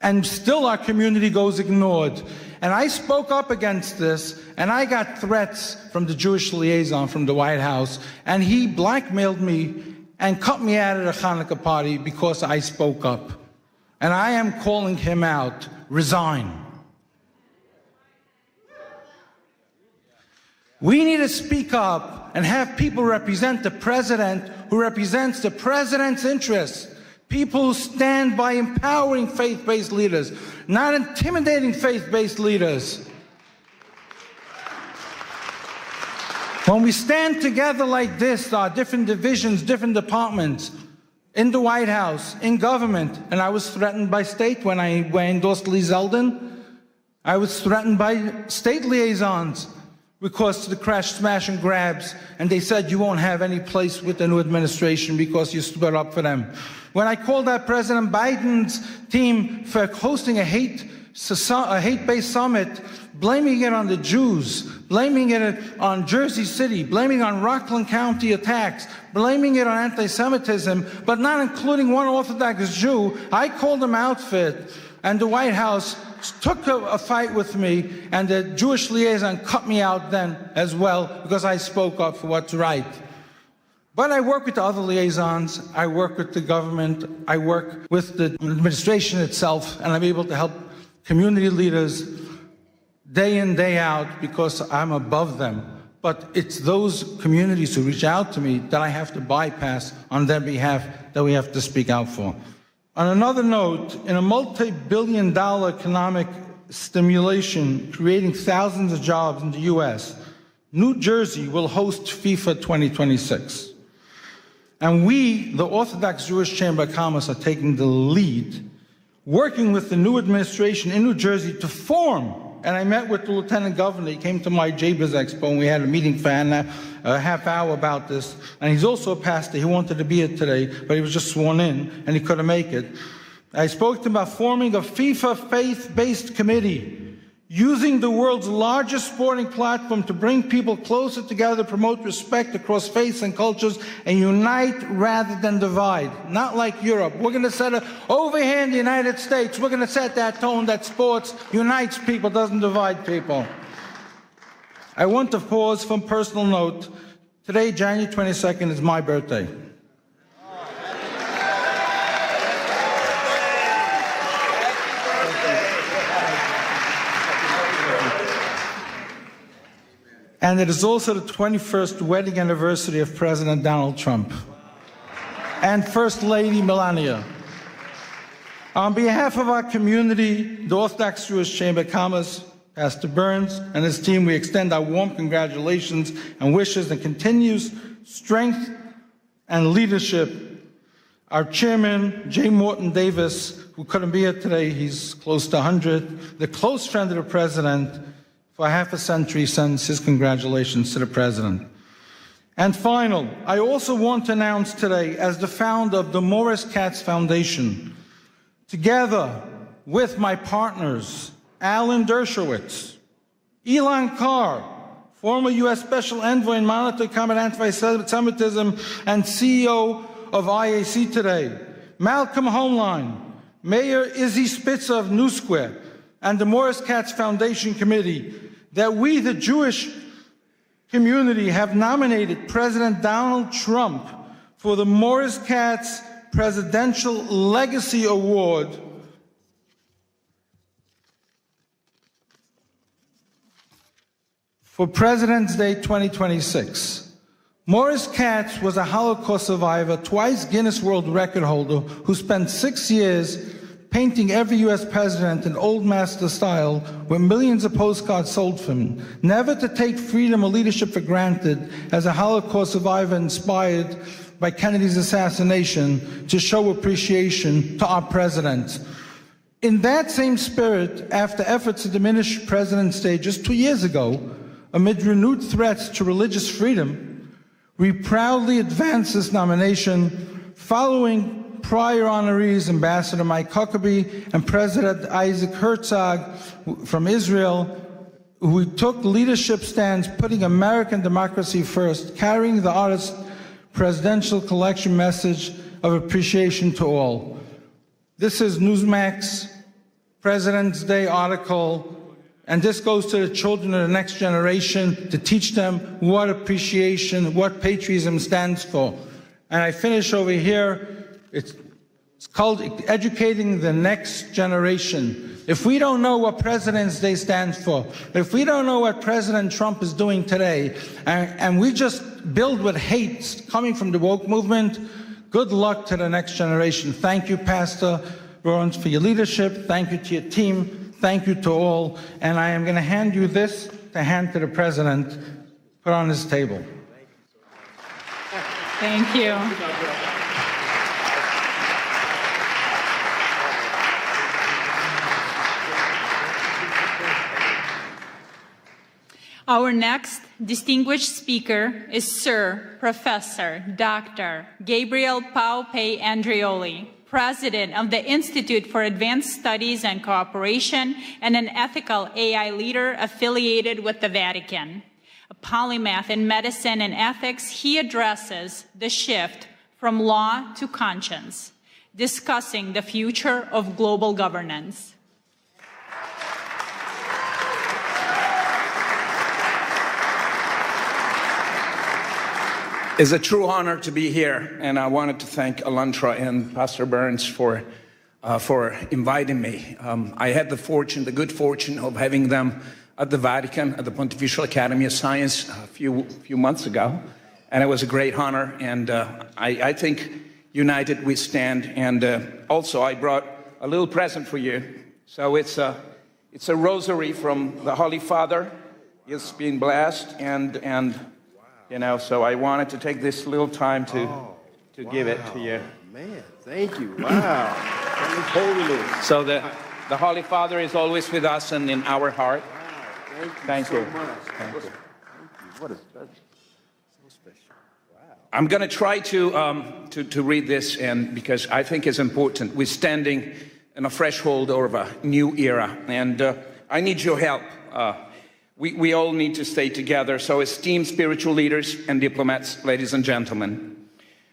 And still our community goes ignored. And I spoke up against this, and I got threats from the Jewish liaison from the White House, and he blackmailed me and cut me out of the Hanukkah party because I spoke up. And I am calling him out. Resign. We need to speak up and have people represent the president who represents the president's interests. People who stand by empowering faith-based leaders, not intimidating faith-based leaders. When we stand together like this, our different divisions, different departments, in the White House, in government, and I was threatened by state when I endorsed Lee Zeldin. I was threatened by state liaisons because of the crash, smash, and grabs, and they said you won't have any place with the new administration because you stood up for them. When I called out President Biden's team for hosting a hate-based summit, blaming it on the Jews, blaming it on Jersey City, blaming it on Rockland County attacks, blaming it on anti-Semitism, but not including one Orthodox Jew, I called them out for it, and the White House took a fight with me, and the Jewish liaison cut me out then as well because I spoke up for what's right. But I work with the other liaisons, I work with the government, I work with the administration itself, and I'm able to help community leaders day in, day out because I'm above them. But it's those communities who reach out to me that I have to bypass on their behalf that we have to speak out for. On another note, in a multi-billion-dollar economic stimulation creating thousands of jobs in the U.S., New Jersey will host FIFA 2026. And we, the Orthodox Jewish Chamber of Commerce, are taking the lead, working with the new administration in New Jersey to form. And I met with the Lieutenant Governor. He came to my JBIZ Expo, and we had a meeting for a half hour about this. And he's also a pastor. He wanted to be here today, but he was just sworn in, and he couldn't make it. I spoke to him about forming a FIFA faith-based committee, using the world's largest sporting platform to bring people closer together, promote respect across faiths and cultures, and unite rather than divide. Not like Europe. We're going to set over here in the United States, we're going to set that tone that sports unites people, doesn't divide people. I want to pause from personal note. Today, January 22nd, is my birthday. And it is also the 21st wedding anniversary of President Donald Trump and First Lady Melania. On behalf of our community, the Orthodox Jewish Chamber of Commerce, Pastor Burns and his team, we extend our warm congratulations and wishes and continues strength and leadership. Our chairman, J. Morton Davis, who couldn't be here today, he's close to 100, the close friend of the president, for half a century sends his congratulations to the president. And final, I also want to announce today, as the founder of the Morris Katz Foundation, together with my partners, Alan Dershowitz, Elon Carr, former U.S. Special Envoy and Monitor to Combat Anti-Semitism and CEO of IAC Today, Malcolm Homeline, Mayor Izzy Spitzer of New Square, and the Morris Katz Foundation Committee, that we, the Jewish community, have nominated President Donald Trump for the Morris Katz Presidential Legacy Award for President's Day 2026. Morris Katz was a Holocaust survivor, twice Guinness World Record holder, who spent 6 years painting every U.S. president in old master style with millions of postcards sold from him, never to take freedom or leadership for granted as a Holocaust survivor inspired by Kennedy's assassination to show appreciation to our president. In that same spirit, after efforts to diminish President's Day just 2 years ago, amid renewed threats to religious freedom, we proudly advance this nomination following prior honorees Ambassador Mike Huckabee and President Isaac Herzog from Israel, who took leadership stands putting American democracy first, carrying the artist's presidential collection message of appreciation to all. This is Newsmax President's Day article, and this goes to the children of the next generation to teach them what appreciation, what patriotism stands for. And I finish over here. It's called educating the next generation. If we don't know what President's Day stands for, if we don't know what President Trump is doing today, and we just build with hate coming from the woke movement, good luck to the next generation. Thank you, Pastor Burns, for your leadership. Thank you to your team. Thank you to all. And I am going to hand you this to hand to the President, put on his table. Thank you. Our next distinguished speaker is Sir Professor Dr. Gabriel Paupe Andreoli, President of the Institute for Advanced Studies and Cooperation and an ethical AI leader affiliated with the Vatican. A polymath in medicine and ethics, he addresses the shift from law to conscience, discussing the future of global governance. It's a true honor to be here, and I wanted to thank ALLATRA and Pastor Burns for inviting me. I had the good fortune of having them at the Vatican, at the Pontifical Academy of Science a few months ago, and it was a great honor, and I think united we stand. And also I brought a little present for you. So it's a rosary from the Holy Father. It's been blessed, and you know, so I wanted to take this little time to give it to you. Man, thank you. Wow. Holiness. So the Holy Father is always with us and in our heart. Wow. Thank you. So much. Thank you. What a special. So special. Wow. I'm going to try to read this, and because I think it's important. We're standing in a threshold of a new era, and I need your help. We all need to stay together. So esteemed spiritual leaders and diplomats, ladies and gentlemen,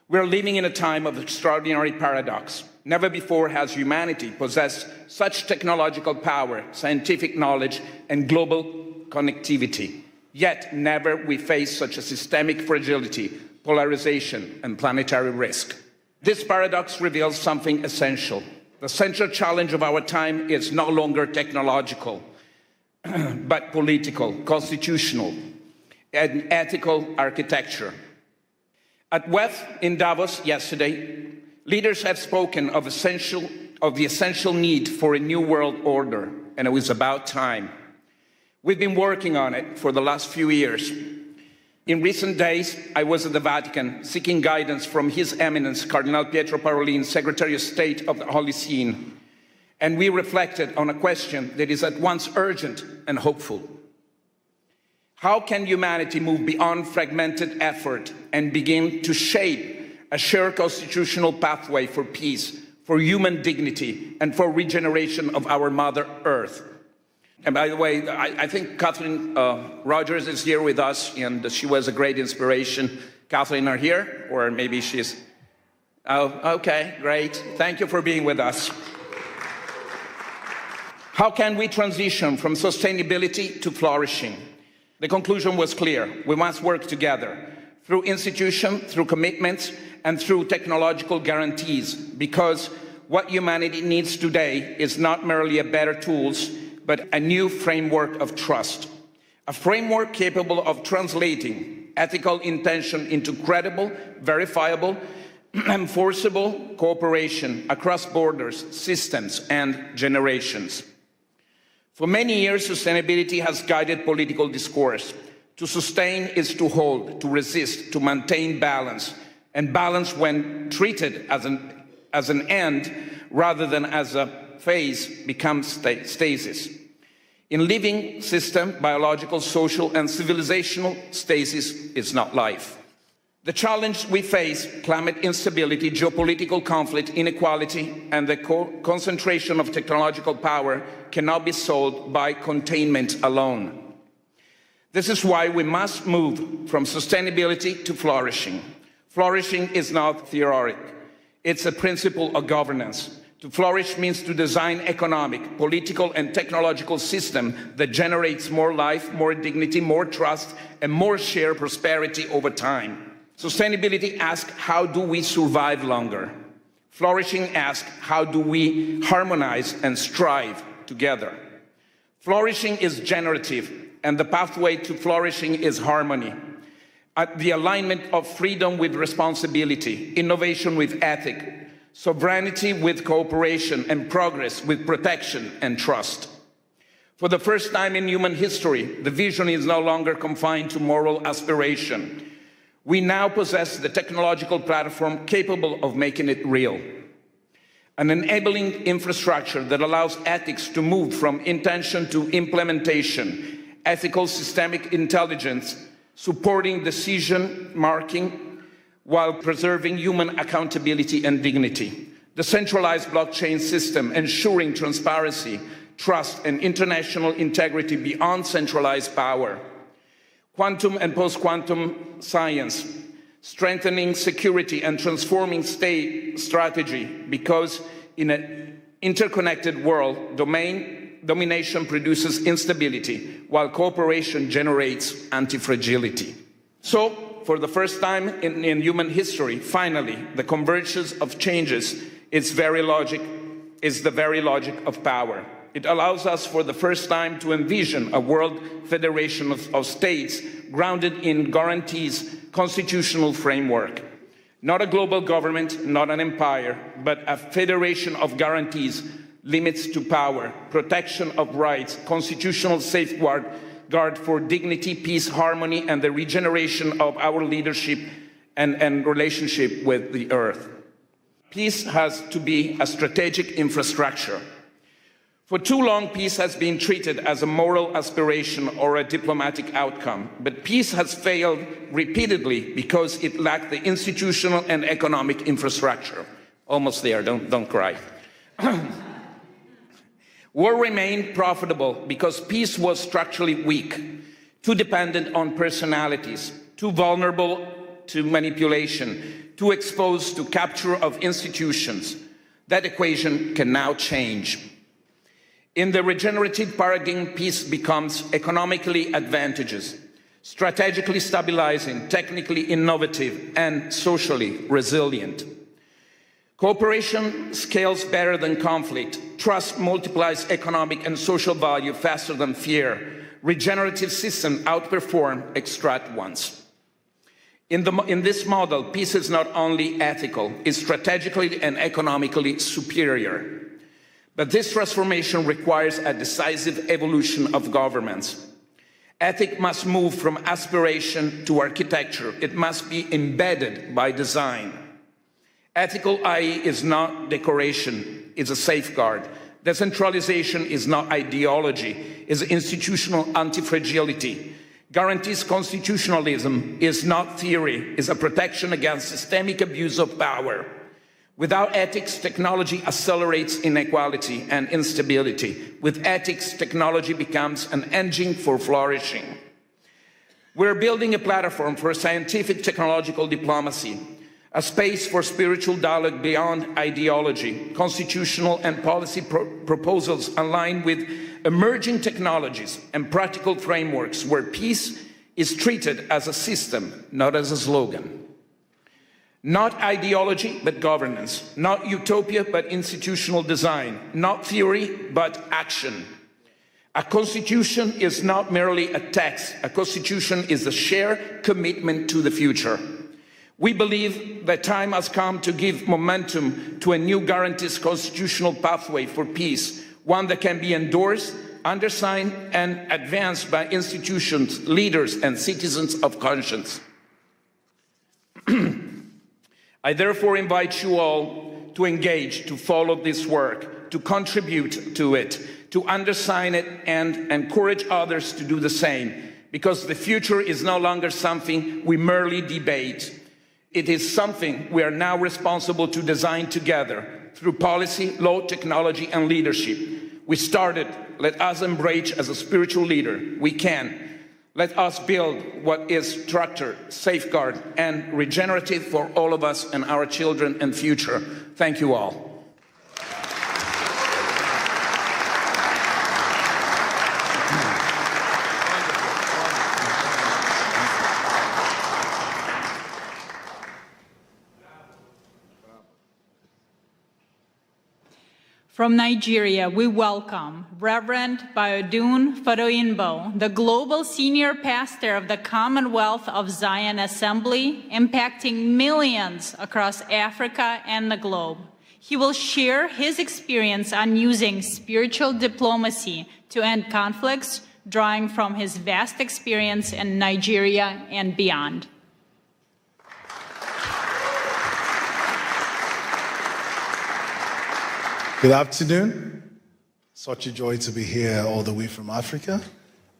we're living in a time of extraordinary paradox. Never before has humanity possessed such technological power, scientific knowledge, and global connectivity. Yet never we face such a systemic fragility, polarization, and planetary risk. This paradox reveals something essential. The central challenge of our time is no longer technological, but political, constitutional, and ethical architecture. At WEF in Davos yesterday, leaders have spoken of the essential need for a new world order, and it was about time. We've been working on it for the last few years. In recent days, I was at the Vatican seeking guidance from His Eminence Cardinal Pietro Parolin, Secretary of State of the Holy See, and we reflected on a question that is at once urgent and hopeful. How can humanity move beyond fragmented effort and begin to shape a shared constitutional pathway for peace, for human dignity, and for regeneration of our Mother Earth? And by the way, I think Kathleen Rogers is here with us, and she was a great inspiration. Kathleen, are here? Or maybe she's... Oh, okay, great. Thank you for being with us. How can we transition from sustainability to flourishing? The conclusion was clear. We must work together through institution, through commitments, and through technological guarantees, because what humanity needs today is not merely a better tools, but a new framework of trust. A framework capable of translating ethical intention into credible, verifiable, enforceable cooperation across borders, systems, and generations. For many years, sustainability has guided political discourse. To sustain is to hold, to resist, to maintain balance, and balance, when treated as an end rather than as a phase, becomes stasis. In living system, biological, social, and civilizational stasis is not life. The challenge we face, climate instability, geopolitical conflict, inequality, and the concentration of technological power, cannot be solved by containment alone. This is why we must move from sustainability to flourishing. Flourishing is not theoretic. It's a principle of governance. To flourish means to design economic, political, and technological system that generates more life, more dignity, more trust, and more shared prosperity over time. Sustainability asks, how do we survive longer? Flourishing asks, how do we harmonize and strive together? Flourishing is generative, and the pathway to flourishing is harmony. The alignment of freedom with responsibility, innovation with ethics, sovereignty with cooperation, and progress with protection and trust. For the first time in human history, the vision is no longer confined to moral aspiration. We now possess the technological platform capable of making it real. An enabling infrastructure that allows ethics to move from intention to implementation, ethical systemic intelligence, supporting decision making while preserving human accountability and dignity. The centralized blockchain system ensuring transparency, trust, and international integrity beyond centralized power. Quantum and post-quantum science, strengthening security and transforming state strategy, because in an interconnected world, domination produces instability, while cooperation generates anti-fragility. So, for the first time in human history, finally, the convergence of changes is the very logic of power. It allows us for the first time to envision a world federation of states grounded in guarantees, constitutional framework. Not a global government, not an empire, but a federation of guarantees, limits to power, protection of rights, constitutional safeguard for dignity, peace, harmony, and the regeneration of our leadership and relationship with the earth. Peace has to be a strategic infrastructure. For too long, peace has been treated as a moral aspiration or a diplomatic outcome, but peace has failed repeatedly because it lacked the institutional and economic infrastructure. Almost there, don't cry. War remained profitable because peace was structurally weak, too dependent on personalities, too vulnerable to manipulation, too exposed to capture of institutions. That equation can now change. In the regenerative paradigm, peace becomes economically advantageous, strategically stabilizing, technically innovative, and socially resilient. Cooperation scales better than conflict. Trust multiplies economic and social value faster than fear. Regenerative systems outperform extract ones. In this model, peace is not only ethical, it's strategically and economically superior. But this transformation requires a decisive evolution of governments. Ethics must move from aspiration to architecture. It must be embedded by design. Ethical IE is not decoration, it's a safeguard. Decentralization is not ideology, it's institutional anti-fragility. Guarantees constitutionalism is not theory, it's a protection against systemic abuse of power. Without ethics, technology accelerates inequality and instability. With ethics, technology becomes an engine for flourishing. We're building a platform for scientific technological diplomacy, a space for spiritual dialogue beyond ideology, constitutional and policy proposals aligned with emerging technologies and practical frameworks where peace is treated as a system, not as a slogan. Not ideology, but governance. Not utopia, but institutional design. Not theory, but action. A constitution is not merely a text. A constitution is a shared commitment to the future. We believe that time has come to give momentum to a new guarantees constitutional pathway for peace, one that can be endorsed, undersigned, and advanced by institutions, leaders, and citizens of conscience. I therefore invite you all to engage, to follow this work, to contribute to it, to undersign it, and encourage others to do the same, because the future is no longer something we merely debate. It is something we are now responsible to design together through policy, law, technology, and leadership. We started. Let us embrace as a spiritual leader. We can. Let us build what is structured, safeguard, and regenerative for all of us and our children and future. Thank you all. From Nigeria, we welcome Reverend Biodun Fadoyinbo, the Global Senior Pastor of the Commonwealth of Zion Assembly, impacting millions across Africa and the globe. He will share his experience on using spiritual diplomacy to end conflicts, drawing from his vast experience in Nigeria and beyond. Good afternoon. Such a joy to be here all the way from Africa.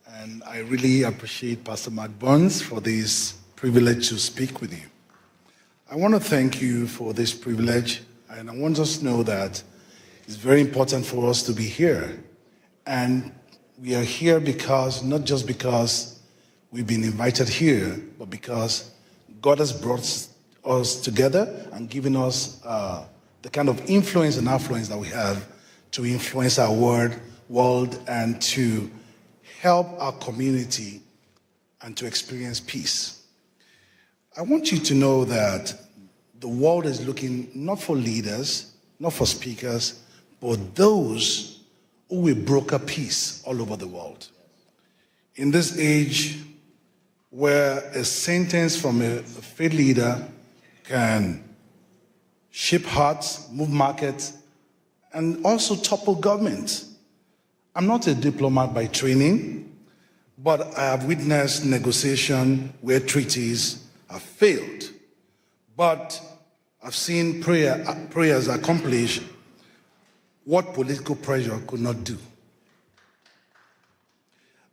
And I really appreciate Pastor Mark Burns for this privilege to speak with you. I want to thank you for this privilege, and I want us to know that it's very important for us to be here. And we are here because, not just because we've been invited here, but because God has brought us together and given us the kind of influence and affluence that we have to influence our world and to help our community and to experience peace. I want you to know that the world is looking not for leaders, not for speakers, but those who will broker peace all over the world. In this age where a sentence from a faith leader can shape hearts, move markets, and also topple government. I'm not a diplomat by training, but I have witnessed negotiation where treaties have failed. But I've seen prayers accomplish what political pressure could not do.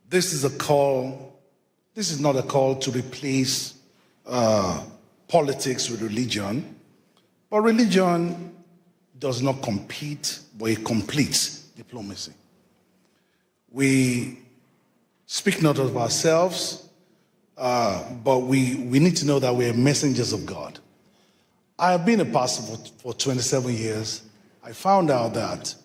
This is not a call to replace politics with religion. But religion does not compete, but it completes diplomacy. We speak not of ourselves, but we need to know that we are messengers of God. I have been a pastor for 27 years. I found out that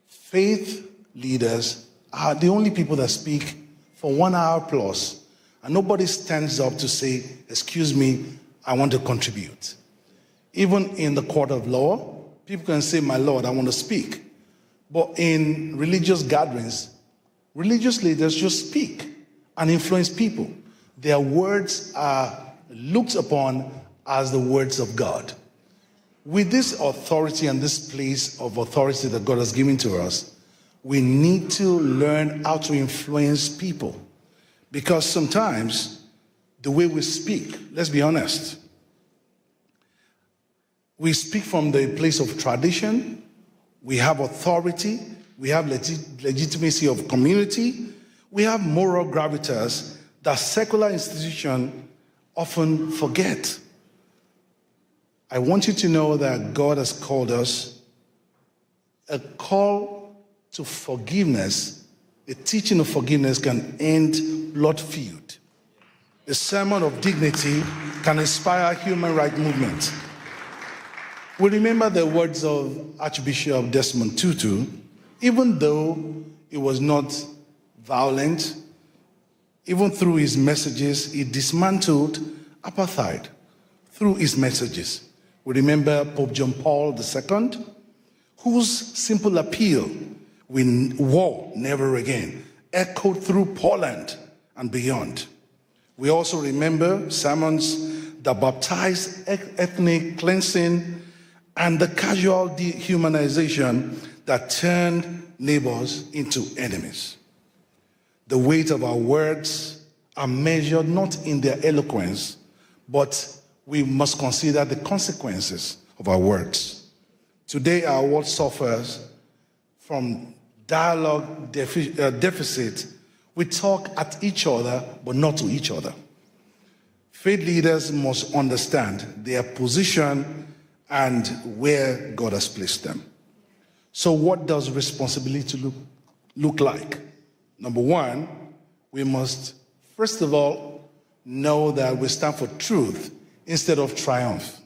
faith leaders are the only people that speak for 1 hour plus, and nobody stands up to say, excuse me, I want to contribute. Even in the court of law, people can say, my Lord, I want to speak. But in religious gatherings, religious leaders just speak and influence people. Their words are looked upon as the words of God. With this authority and this place of authority that God has given to us, we need to learn how to influence people. Because sometimes the way we speak, let's be honest, we speak from the place of tradition, we have authority, we have legitimacy of community, we have moral gravitas that secular institutions often forget. I want you to know that God has called us a call to forgiveness. A teaching of forgiveness can end blood feud. A sermon of dignity can inspire human rights movement. We remember the words of Archbishop Desmond Tutu. Even though he was not violent, even through his messages, he dismantled apartheid through his messages. We remember Pope John Paul II, whose simple appeal, war never again, echoed through Poland and beyond. We also remember sermons the baptized ethnic cleansing, and the casual dehumanization that turned neighbors into enemies. The weight of our words are measured not in their eloquence, but we must consider the consequences of our words. Today, our world suffers from dialogue deficit. We talk at each other, but not to each other. Faith leaders must understand their position and where God has placed them. So what does responsibility look like? Number one, we must, first of all, know that we stand for truth instead of triumph.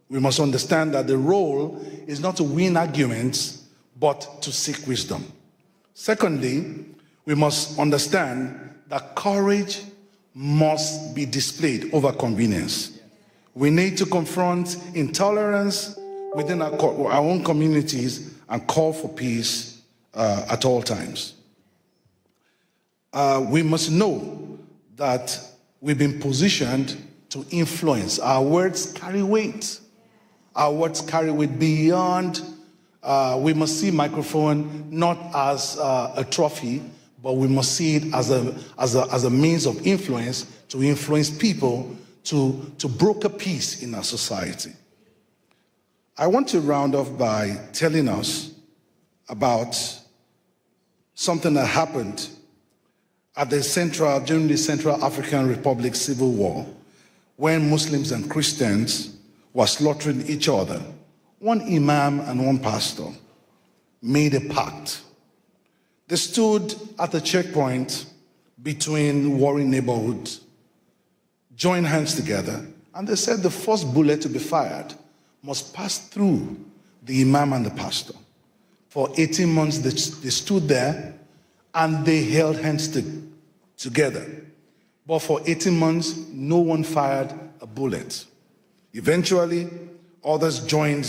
We must understand that the role is not to win arguments, but to seek wisdom. Secondly, we must understand that courage must be displayed over convenience. We need to confront intolerance within our own communities and call for peace at all times. We must know that we've been positioned to influence. Our words carry weight. Our words carry weight beyond. We must see microphone not as a trophy, but we must see it as a means of influence to influence people to broker peace in our society. I want to round off by telling us about something that happened during the Central African Republic Civil War, when Muslims and Christians were slaughtering each other. One imam and one pastor made a pact. They stood at the checkpoint between warring neighborhoods, joined hands together, and they said the first bullet to be fired must pass through the imam and the pastor. For 18 months, they stood there and they held hands together. But for 18 months, no one fired a bullet. Eventually, others joined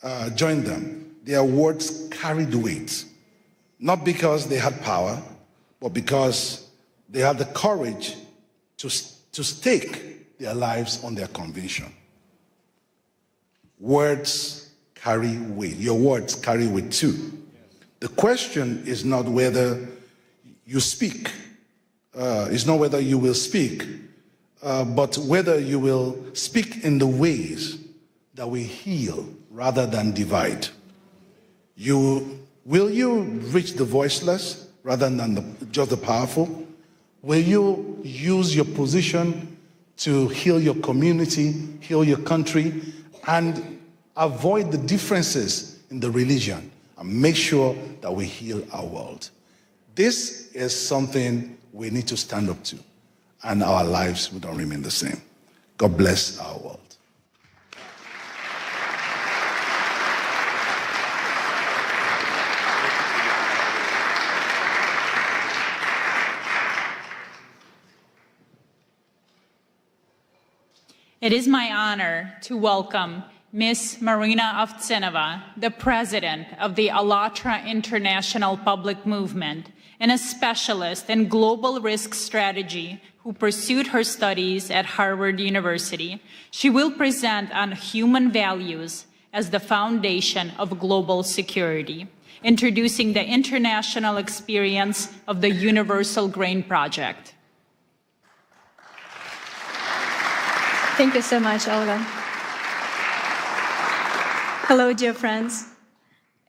them. Their words carried weight, not because they had power, but because they had the courage to stake their lives on their conviction. Words carry weight. Your words carry weight too. The question is not whether you speak, it's not whether you will speak, but whether you will speak in the ways that will heal rather than divide. Will you reach the voiceless rather than just the powerful? Will you use your position to heal your community, heal your country, and avoid the differences in the religion and make sure that we heal our world? This is something we need to stand up to, and our lives will not remain the same. God bless our world. It is my honor to welcome Ms. Marina Ovtsinova, the president of the ALLATRA International Public Movement and a specialist in global risk strategy who pursued her studies at Harvard University. She will present on human values as the foundation of global security, introducing the international experience of the Universal Grain Project. Thank you so much, Olga. Hello, dear friends.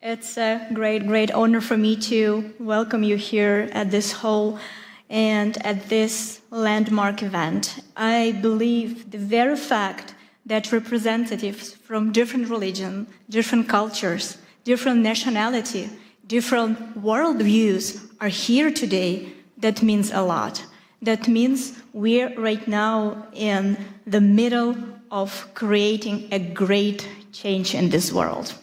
It's a great honor for me to welcome you here at this hall and at this landmark event. I believe the very fact that representatives from different religions, different cultures, different nationality, different worldviews are here today, that means a lot. That means we're right now in the middle of creating a great change in this world.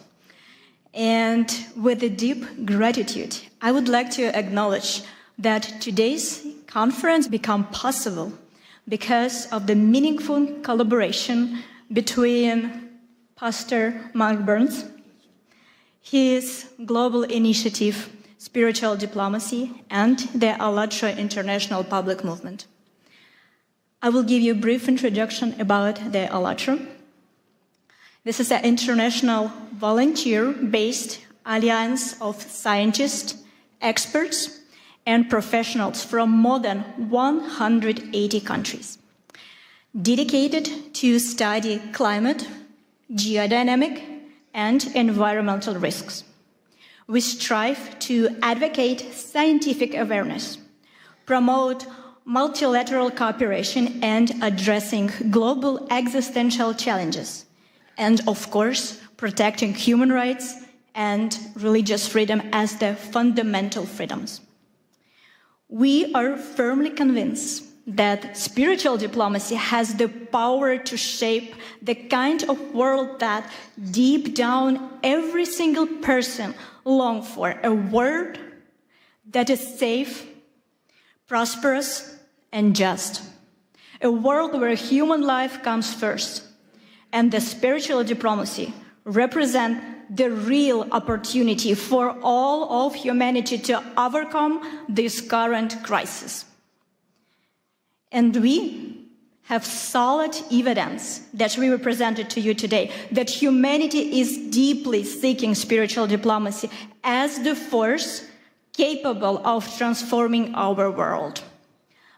And with a deep gratitude, I would like to acknowledge that today's conference became possible because of the meaningful collaboration between Pastor Mark Burns, his global initiative, Spiritual Diplomacy, and the ALLATRA International Public Movement. I will give you a brief introduction about the ALLATRA. This is an international volunteer-based alliance of scientists, experts, and professionals from more than 180 countries, dedicated to study climate, geodynamic, and environmental risks. We strive to advocate scientific awareness, promote multilateral cooperation, and addressing global existential challenges, and of course, protecting human rights and religious freedom as the fundamental freedoms. We are firmly convinced that spiritual diplomacy has the power to shape the kind of world that deep down every single person longs for, a world that is safe, prosperous, and just. A world where human life comes first, and the spiritual diplomacy represents the real opportunity for all of humanity to overcome this current crisis. And we have solid evidence that we presented to you today that humanity is deeply seeking spiritual diplomacy as the force capable of transforming our world.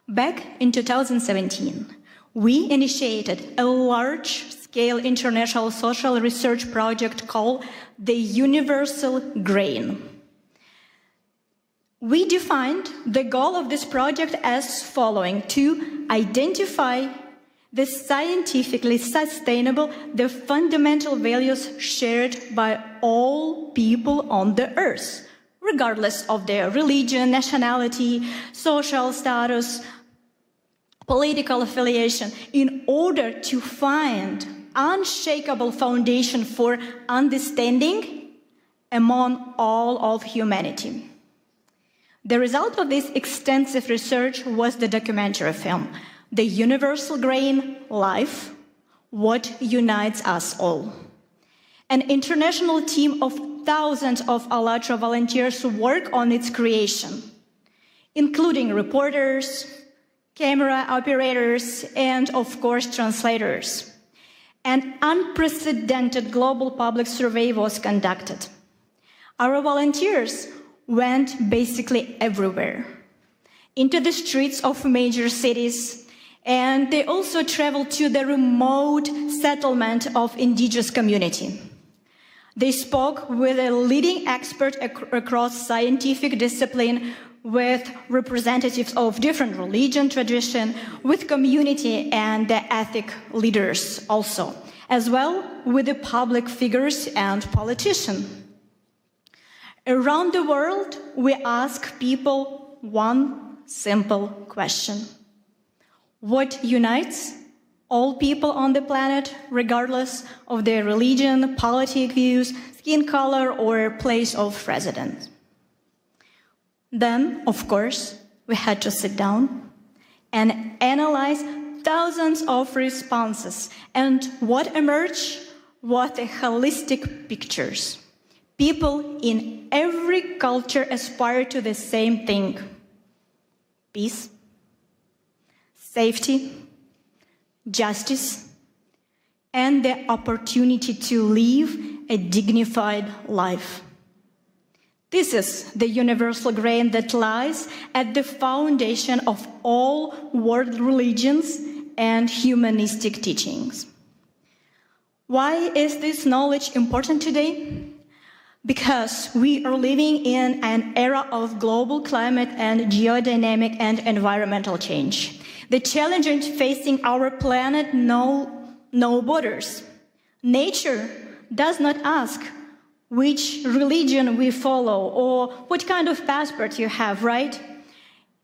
Back in 2017, we initiated a large-scale international social research project called the Universal Grain. We defined the goal of this project as following: to identify the scientifically sustainable, the fundamental values shared by all people on the earth, regardless of their religion, nationality, social status, political affiliation, in order to find unshakable foundation for understanding among all of humanity. The result of this extensive research was the documentary film, The Universal Grain: Life, What Unites Us All. An international team of thousands of ALLATRA volunteers work on its creation, including reporters, camera operators, and of course translators. An unprecedented global public survey was conducted. Our volunteers went basically everywhere, into the streets of major cities, and they also traveled to the remote settlement of indigenous community. They spoke with a leading expert across scientific discipline, with representatives of different religion tradition, with community and the ethnic leaders also, as well with the public figures and politicians. Around the world, we ask people one simple question: what unites all people on the planet, regardless of their religion, political views, skin color, or place of residence? Then, of course, we had to sit down and analyze thousands of responses. And what emerged was a holistic pictures. People in every culture aspire to the same thing: peace, safety, justice, and the opportunity to live a dignified life. This is the universal grain that lies at the foundation of all world religions and humanistic teachings. Why is this knowledge important today? Because we are living in an era of global climate and geodynamic and environmental change. The challenges facing our planet know no borders. Nature does not ask which religion we follow or what kind of passport you have, right?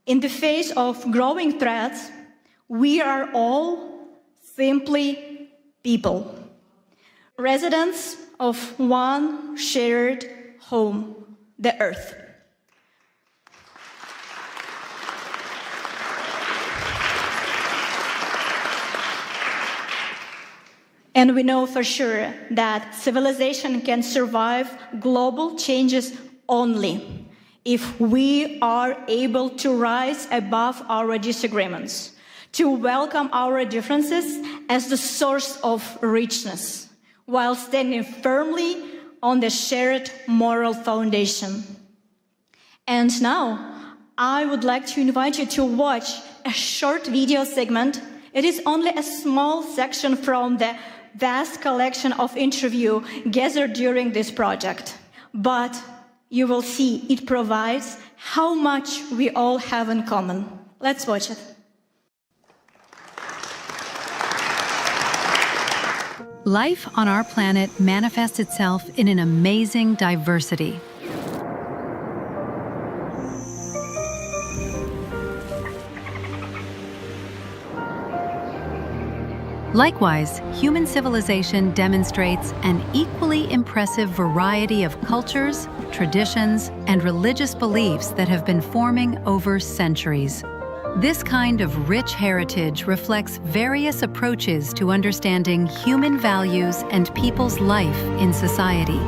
In the face of growing threats, we are all simply people, residents of one shared home, the Earth. And we know for sure that civilization can survive global changes only if we are able to rise above our disagreements, to welcome our differences as the source of richness, while standing firmly on the shared moral foundation. And now, I would like to invite you to watch a short video segment. It is only a small section from the vast collection of interviews gathered during this project. But you will see it provides how much we all have in common. Let's watch it. Life on our planet manifests itself in an amazing diversity. Likewise, human civilization demonstrates an equally impressive variety of cultures, traditions, and religious beliefs that have been forming over centuries. This kind of rich heritage reflects various approaches to understanding human values and people's life in society.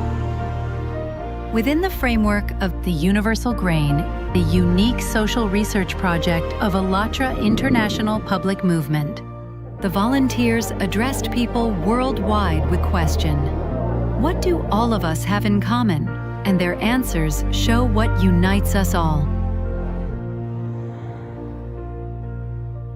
Within the framework of the Universal Grain, the unique social research project of ALLATRA International Public Movement, the volunteers addressed people worldwide with question, what do all of us have in common? And their answers show what unites us all.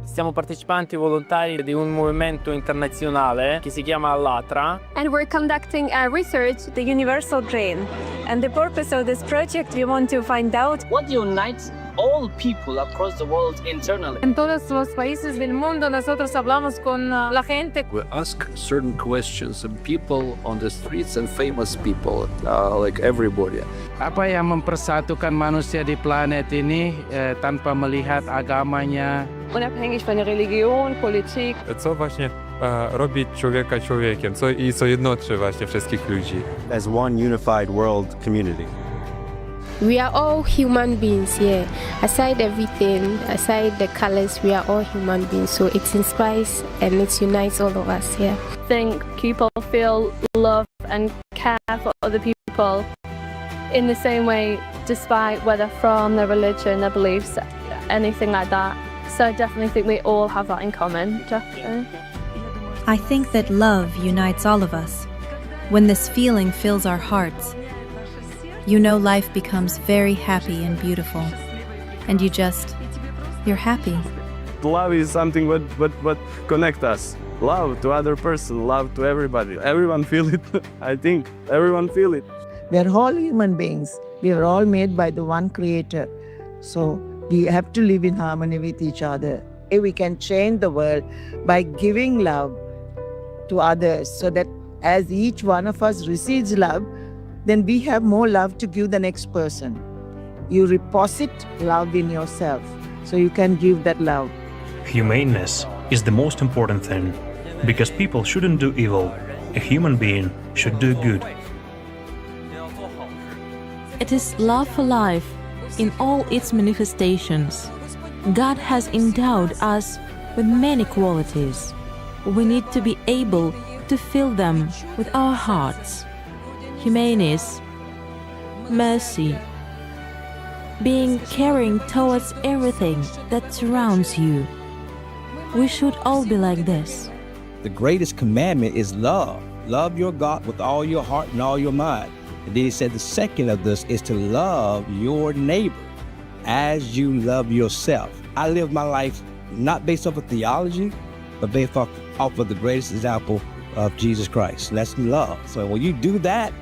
Siamo partecipanti volontari di un movimento internazionale che si chiama ALLATRA. And we're conducting a research, the Universal Grain. And the purpose of this project, we want to find out what unites all people across the world internally. En todos los países del mundo nosotros hablamos con la gente. We ask certain questions of people on the streets and famous people, like everybody. Apa yang mempersatukan manusia di planet ini tanpa melihat agamanya? Unabhängig von der Religion, Politik. Co właśnie robi człowieka człowiekiem, co jednoczy właśnie wszystkich ludzi. As one unified world community. We are all human beings here. Aside everything, aside the colors, we are all human beings. So it inspires and it unites all of us here. I think people feel love and care for other people in the same way, despite whether from their religion, their beliefs, anything like that. So I definitely think we all have that in common, definitely. I think that love unites all of us. When this feeling fills our hearts, you know life becomes very happy and beautiful. And you're happy. Love is something what connects us. Love to other person, love to everybody. Everyone feel it. I think everyone feel it. We are all human beings. We are all made by the one Creator. So we have to live in harmony with each other. We can change the world by giving love to others, so that as each one of us receives love, then we have more love to give the next person. You deposit love in yourself, so you can give that love. Humaneness is the most important thing, because people shouldn't do evil. A human being should do good. It is love for life in all its manifestations. God has endowed us with many qualities. We need to be able to fill them with our hearts. Humaneness, mercy, being caring towards everything that surrounds you. We should all be like this. The greatest commandment is love. Love your God with all your heart and all your mind. And then he said the second of this is to love your neighbor as you love yourself. I live my life not based off of theology, but based off of the greatest example of Jesus Christ. And that's love. So when you do that,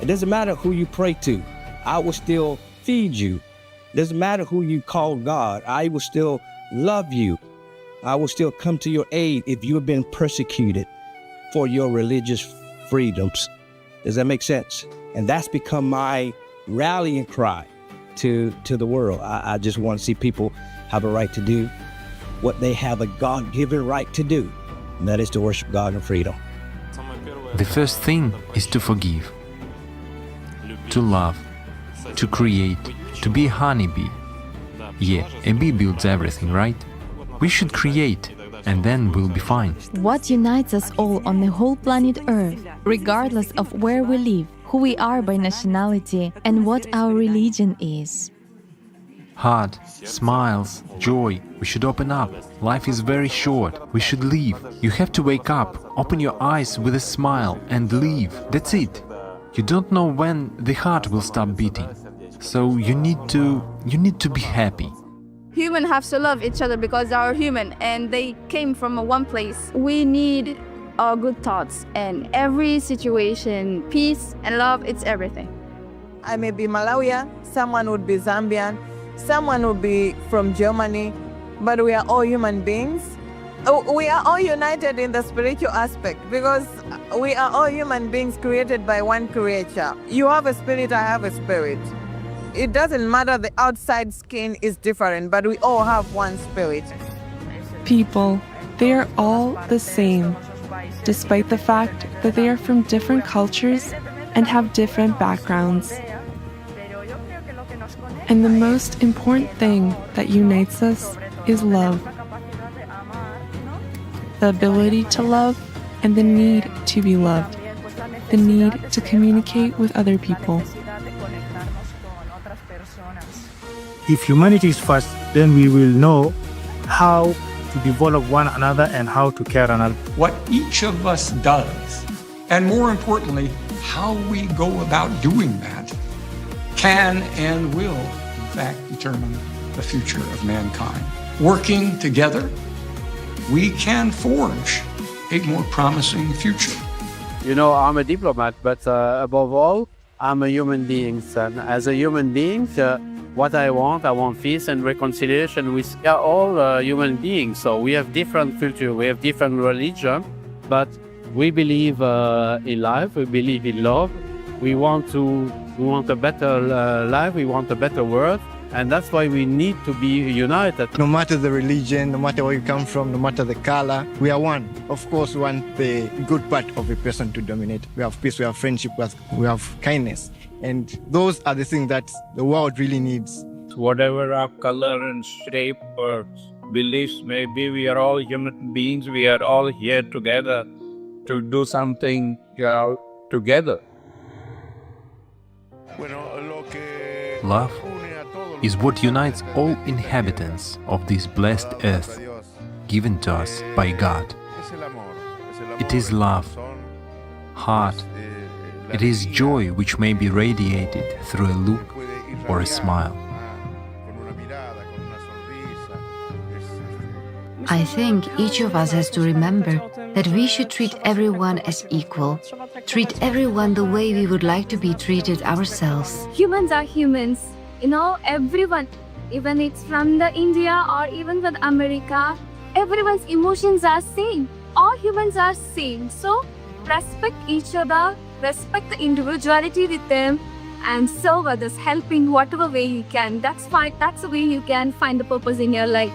it doesn't matter who you pray to. I will still feed you. It doesn't matter who you call God. I will still love you. I will still come to your aid if you have been persecuted for your religious freedoms. Does that make sense? And that's become my rallying cry to the world. I just want to see people have a right to do what they have a God-given right to do, and that is to worship God in freedom. The first thing is to forgive, to love, to create, to be a honeybee. Yeah, a bee builds everything, right? We should create, and then we'll be fine. What unites us all on the whole planet Earth, regardless of where we live, who we are by nationality, and what our religion is? heart, smiles, joy. We should open up. Life is very short. We should live. You have to wake up, open your eyes with a smile and live. That's it. You don't know when the heart will stop beating. So you need to be happy. Humans have to love each other because they are human and they came from one place. We need our good thoughts and every situation, peace and love, it's everything. I may be Malawian, someone would be Zambian, someone would be from Germany, but we are all human beings. We are all united in the spiritual aspect because we are all human beings created by one creator. You have a spirit, I have a spirit. It doesn't matter, the outside skin is different, but we all have one spirit. People, they are all the same, despite the fact that they are from different cultures and have different backgrounds. And the most important thing that unites us is love. The ability to love and the need to be loved. The need to communicate with other people. If humanity is first, then we will know how to develop one another and how to care another. What each of us does, and more importantly, how we go about doing that, can and will, in fact, determine the future of mankind. Working together, we can forge a more promising future. You know, I'm a diplomat, but above all, I'm a human being. And as a human being, what I want peace and reconciliation. We are all human beings, so we have different culture, we have different religion, but we believe in life, we believe in love. We want a better life, we want a better world, and that's why we need to be united. No matter the religion, no matter where you come from, no matter the color, we are one. Of course, we want the good part of a person to dominate. We have peace, we have friendship, we have kindness. And those are the things that the world really needs. Whatever our color and shape or beliefs may be, we are all human beings. We are all here together to do something together. Love is what unites all inhabitants of this blessed earth, given to us by God. It is love, heart. It is joy which may be radiated through a look or a smile. I think each of us has to remember that we should treat everyone as equal, treat everyone the way we would like to be treated ourselves. Humans are humans, everyone, even it's from the India or even from America, everyone's emotions are same. All humans are same, so respect each other, respect the individuality with them, and serve others, help in whatever way you can. That's fine. That's the way you can find the purpose in your life.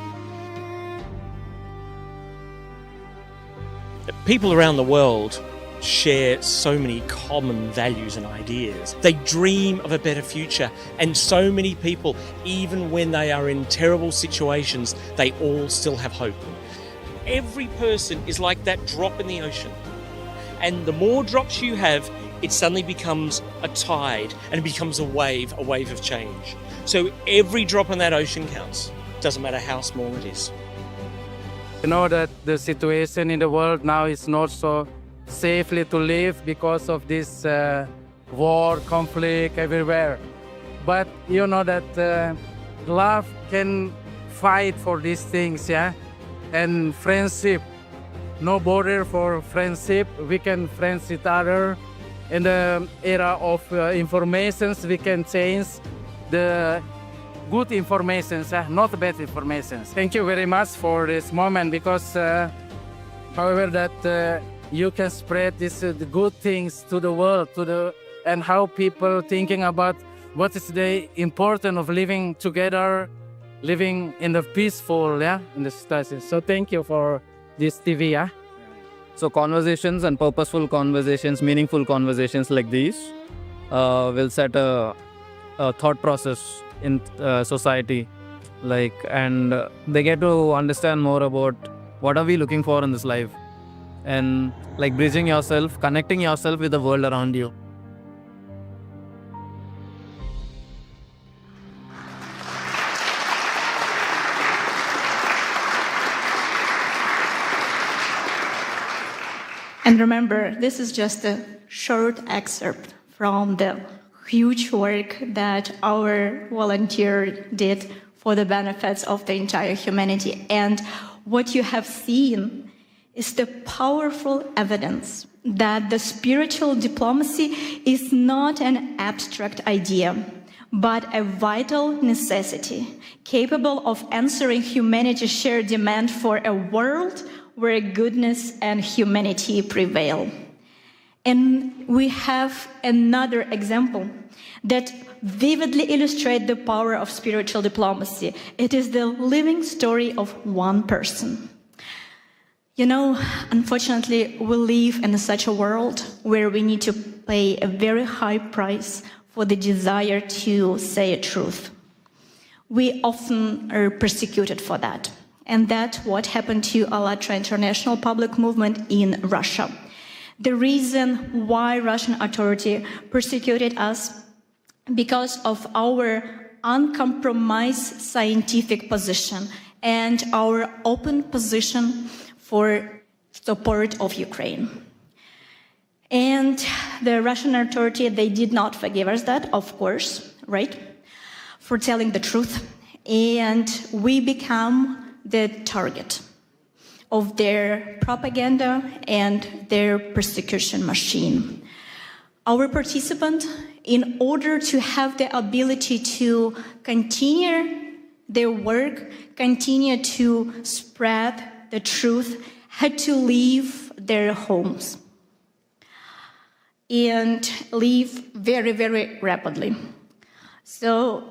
People around the world share so many common values and ideas. They dream of a better future, and so many people, even when they are in terrible situations, they all still have hope. Every person is like that drop in the ocean. And the more drops you have, it suddenly becomes a tide and it becomes a wave of change. So every drop in that ocean counts. Doesn't matter how small it is. You know that the situation in the world now is not so safely to live because of this war, conflict everywhere. But you know that love can fight for these things, yeah? And friendship. No border for friendship. We can friends each other. In the era of informations, we can change the good information, not bad information. Thank you very much for this moment because, however, that you can spread the good things to the world, and how people thinking about what is the importance of living together, living in the peaceful, in the society. So thank you for this TV, yeah. So conversations and purposeful conversations, meaningful conversations like these will set a thought process in society, and they get to understand more about what are we looking for in this life, and bridging yourself, connecting yourself with the world around you. And remember, this is just a short excerpt from the huge work that our volunteer did for the benefits of the entire humanity. And what you have seen is the powerful evidence that the spiritual diplomacy is not an abstract idea, but a vital necessity, capable of answering humanity's shared demand for a world where goodness and humanity prevail. And we have another example that vividly illustrates the power of spiritual diplomacy. It is the living story of one person. You know, unfortunately, we live in such a world where we need to pay a very high price for the desire to say a truth. We often are persecuted for that. And that's what happened to ALLATRA International Public Movement in Russia. The reason why Russian authority persecuted us because of our uncompromised scientific position and our open position for support of Ukraine. And the Russian authority, they did not forgive us that, of course, right? For telling the truth. And we become the target of their propaganda and their persecution machine. Our participant, in order to have the ability to continue their work, continue to spread the truth, had to leave their homes and leave very, very rapidly. So,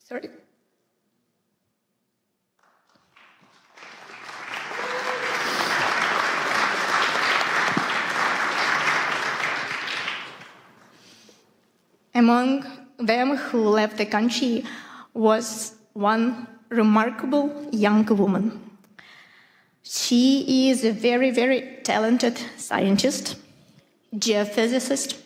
sorry. Among them who left the country was one remarkable young woman. She is a very, very talented scientist, geophysicist,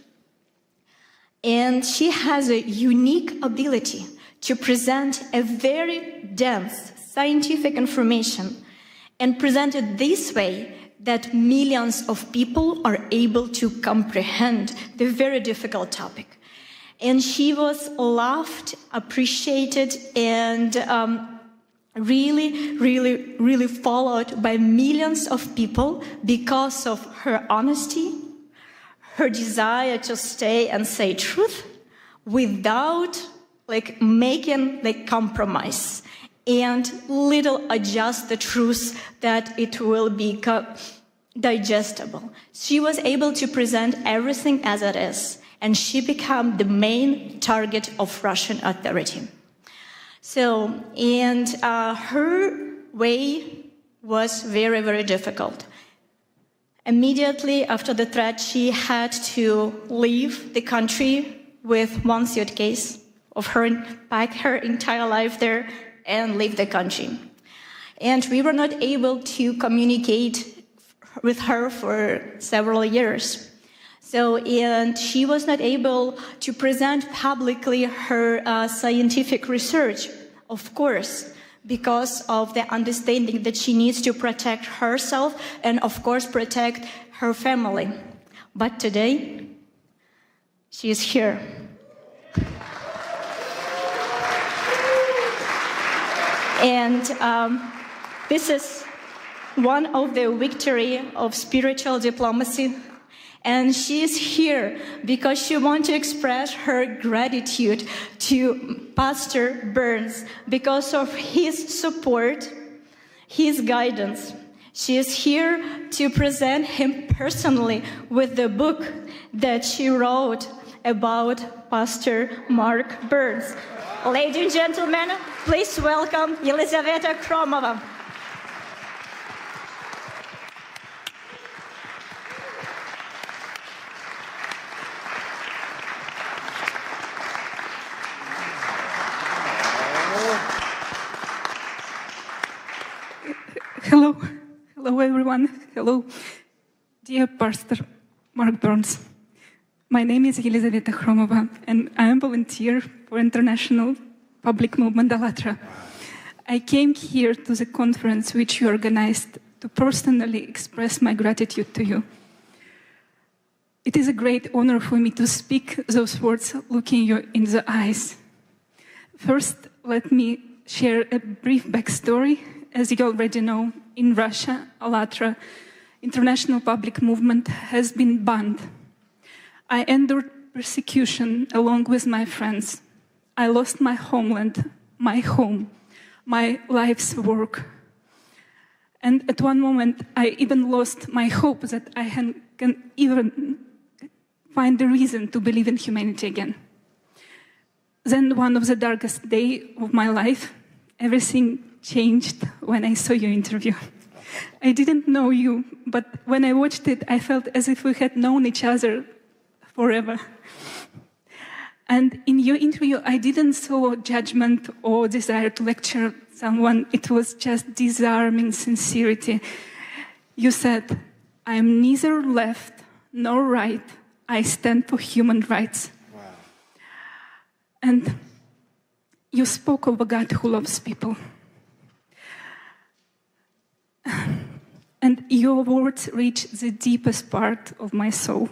and she has a unique ability to present a very dense scientific information and present it this way that millions of people are able to comprehend the very difficult topic. And she was loved, appreciated, and really followed by millions of people because of her honesty, her desire to stay and say truth without making compromise and little adjust the truth that it will be digestible. She was able to present everything as it is. And she became the main target of Russian authority. So, and her way was very, very difficult. Immediately after the threat, she had to leave the country with one suitcase of her, pack her entire life there, and leave the country. And we were not able to communicate with her for several years. So, and she was not able to present publicly her scientific research, of course, because of the understanding that she needs to protect herself and, of course, protect her family. But today, she is here. And this is one of the victory of spiritual diplomacy. And she is here because she wants to express her gratitude to Pastor Burns because of his support, his guidance. She is here to present him personally with the book that she wrote about Pastor Mark Burns. Ladies and gentlemen, please welcome Елизавета Кромова. Hello everyone. Hello, dear Pastor Mark Burns. My name is Елизавета Chromova, and I am a volunteer for International Public Movement ALLATRA. I came here to the conference which you organized to personally express my gratitude to you. It is a great honor for me to speak those words looking you in the eyes. First, let me share a brief backstory. As you already know, in Russia, ALLATRA International Public Movement has been banned. I endured persecution along with my friends. I lost my homeland, my home, my life's work. And at one moment, I even lost my hope that I can even find the reason to believe in humanity again. Then one of the darkest days of my life, everything changed when I saw your interview. I didn't know you, but when I watched it, I felt as if we had known each other forever. And in your interview, I didn't saw judgment or desire to lecture someone. It was just disarming sincerity. You said, "I am neither left nor right. I stand for human rights." Wow. And you spoke of a God who loves people. And your words reach the deepest part of my soul.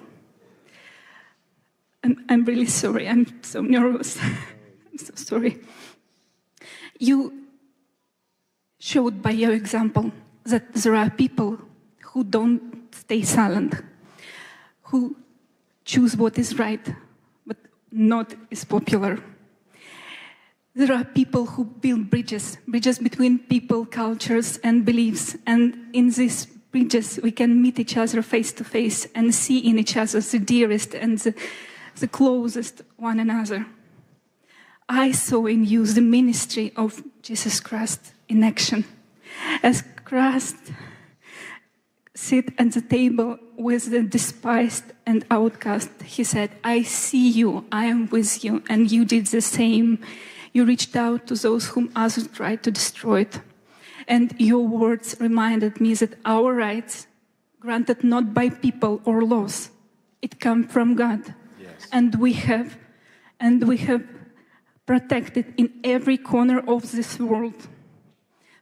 I'm really sorry. I'm so nervous. I'm so sorry. You showed by your example that there are people who don't stay silent, who choose what is right, but not is popular. There are people who build bridges between people, cultures, and beliefs. And in these bridges, we can meet each other face to face and see in each other the dearest and the closest one another. I saw in you the ministry of Jesus Christ in action. As Christ sit at the table with the despised and outcast, he said, "I see you, I am with you," and you did the same. You reached out to those whom others tried to destroy it. And your words reminded me that our rights, granted not by people or laws, it come from God. Yes. And we have protected in every corner of this world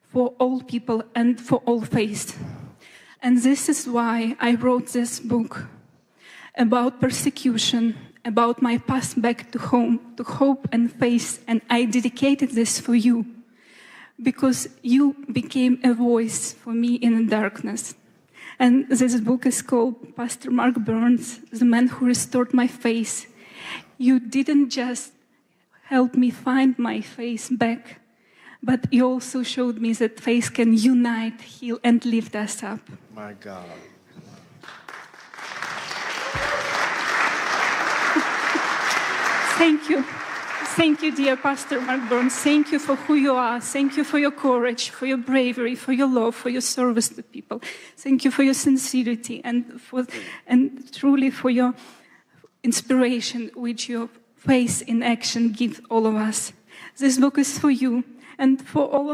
for all people and for all faiths. And this is why I wrote this book about persecution, about my path back to home, to hope and faith, and I dedicated this for you, because you became a voice for me in the darkness. And this book is called Pastor Mark Burns, The Man Who Restored My Faith. You didn't just help me find my faith back, but you also showed me that faith can unite, heal, and lift us up. My God. Thank you. Thank you, dear Pastor Mark Burns. Thank you for who you are. Thank you for your courage, for your bravery, for your love, for your service to people. Thank you for your sincerity and truly for your inspiration, which your faith in action gives all of us. This book is for you and for all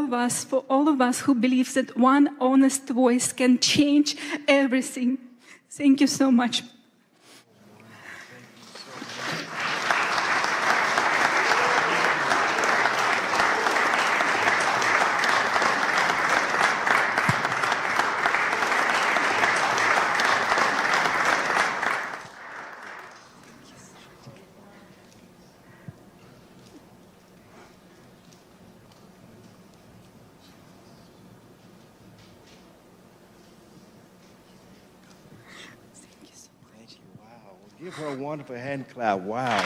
of us who believe that one honest voice can change everything. Thank you so much. Give her a wonderful hand clap. Wow.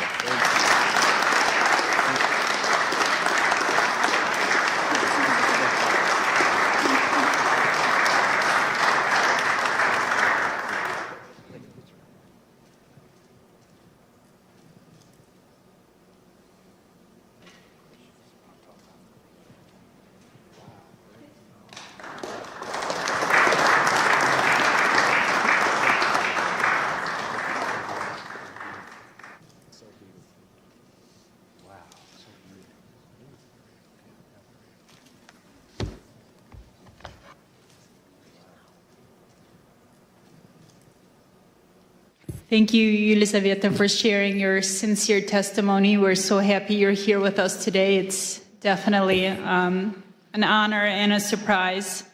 Thank you, Yelizaveta, for sharing your sincere testimony. We're so happy you're here with us today. It's definitely an honor and a surprise.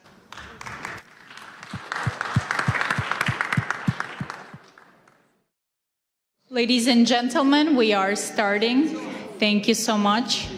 Ladies and gentlemen, we are starting. Thank you so much.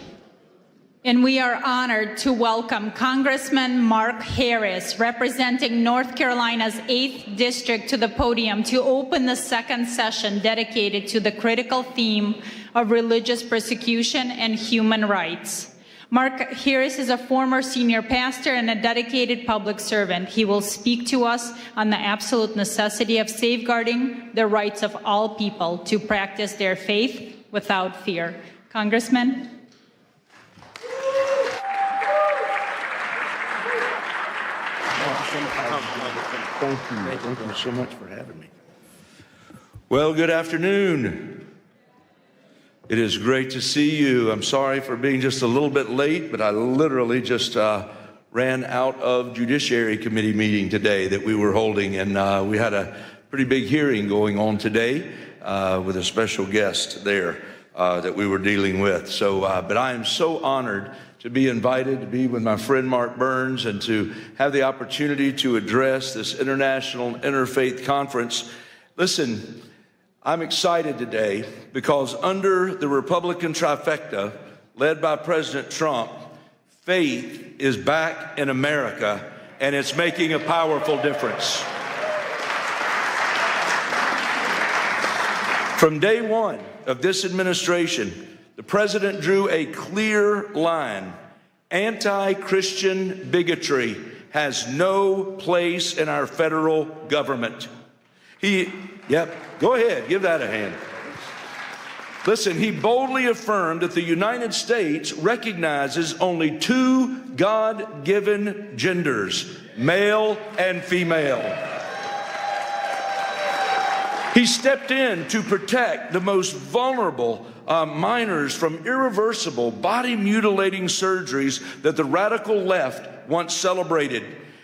And we are honored to welcome Congressman Mark Harris, representing North Carolina's 8th District, to the podium to open the second session dedicated to the critical theme of religious persecution and human rights. Mark Harris is a former senior pastor and a dedicated public servant. He will speak to us on the absolute necessity of safeguarding the rights of all people to practice their faith without fear. Congressman? Thank you so much for having me. Well, good afternoon. It is great to see you. I'm sorry for being just a little bit late, but I literally just ran out of Judiciary Committee meeting today that we were holding, and we had a pretty big hearing going on today with a special guest there that we were dealing with. So, but I am so honored to be invited to be with my friend Mark Burns and to have the opportunity to address this International Interfaith Conference. Listen, I'm excited today because under the Republican trifecta led by President Trump, faith is back in America and it's making a powerful difference. From day one of this administration, the president drew a clear line. Anti-Christian bigotry has no place in our federal government. Go ahead, give that a hand. Listen, he boldly affirmed that the United States recognizes only two God-given genders, male and female. He stepped in to protect the most vulnerable minors from irreversible body-mutilating surgeries that the radical left once celebrated.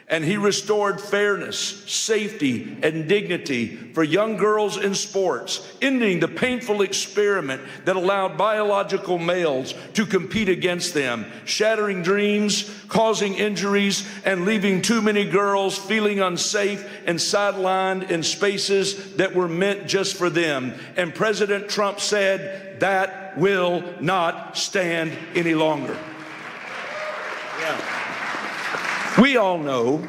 And he restored fairness, safety, and dignity for young girls in sports, ending the painful experiment that allowed biological males to compete against them, shattering dreams, causing injuries, and leaving too many girls feeling unsafe and sidelined in spaces that were meant just for them. And President Trump said, that will not stand any longer. We all know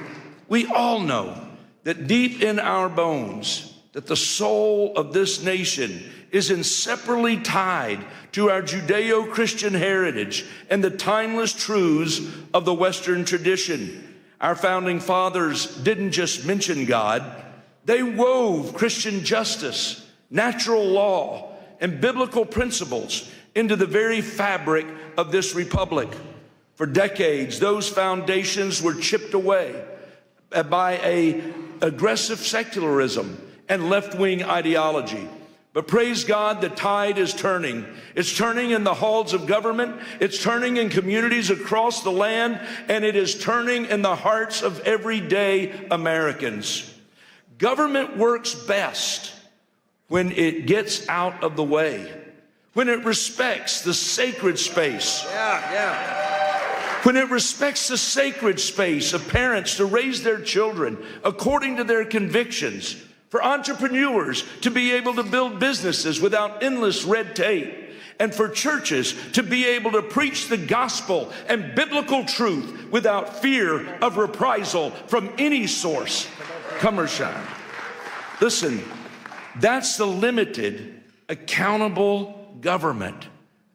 that deep in our bones, that the soul of this nation is inseparably tied to our Judeo-Christian heritage and the timeless truths of the Western tradition. Our founding fathers didn't just mention God, they wove Christian justice, natural law, and biblical principles into the very fabric of this republic. For decades, those foundations were chipped away by an aggressive secularism and left-wing ideology. But praise God, the tide is turning. It's turning in the halls of government, it's turning in communities across the land, and it is turning in the hearts of everyday Americans. Government works best when it gets out of the way, when it respects the sacred space. When it respects the sacred space of parents to raise their children according to their convictions, for entrepreneurs to be able to build businesses without endless red tape, and for churches to be able to preach the gospel and biblical truth without fear of reprisal from any source, come or shine. Listen, that's the limited, accountable government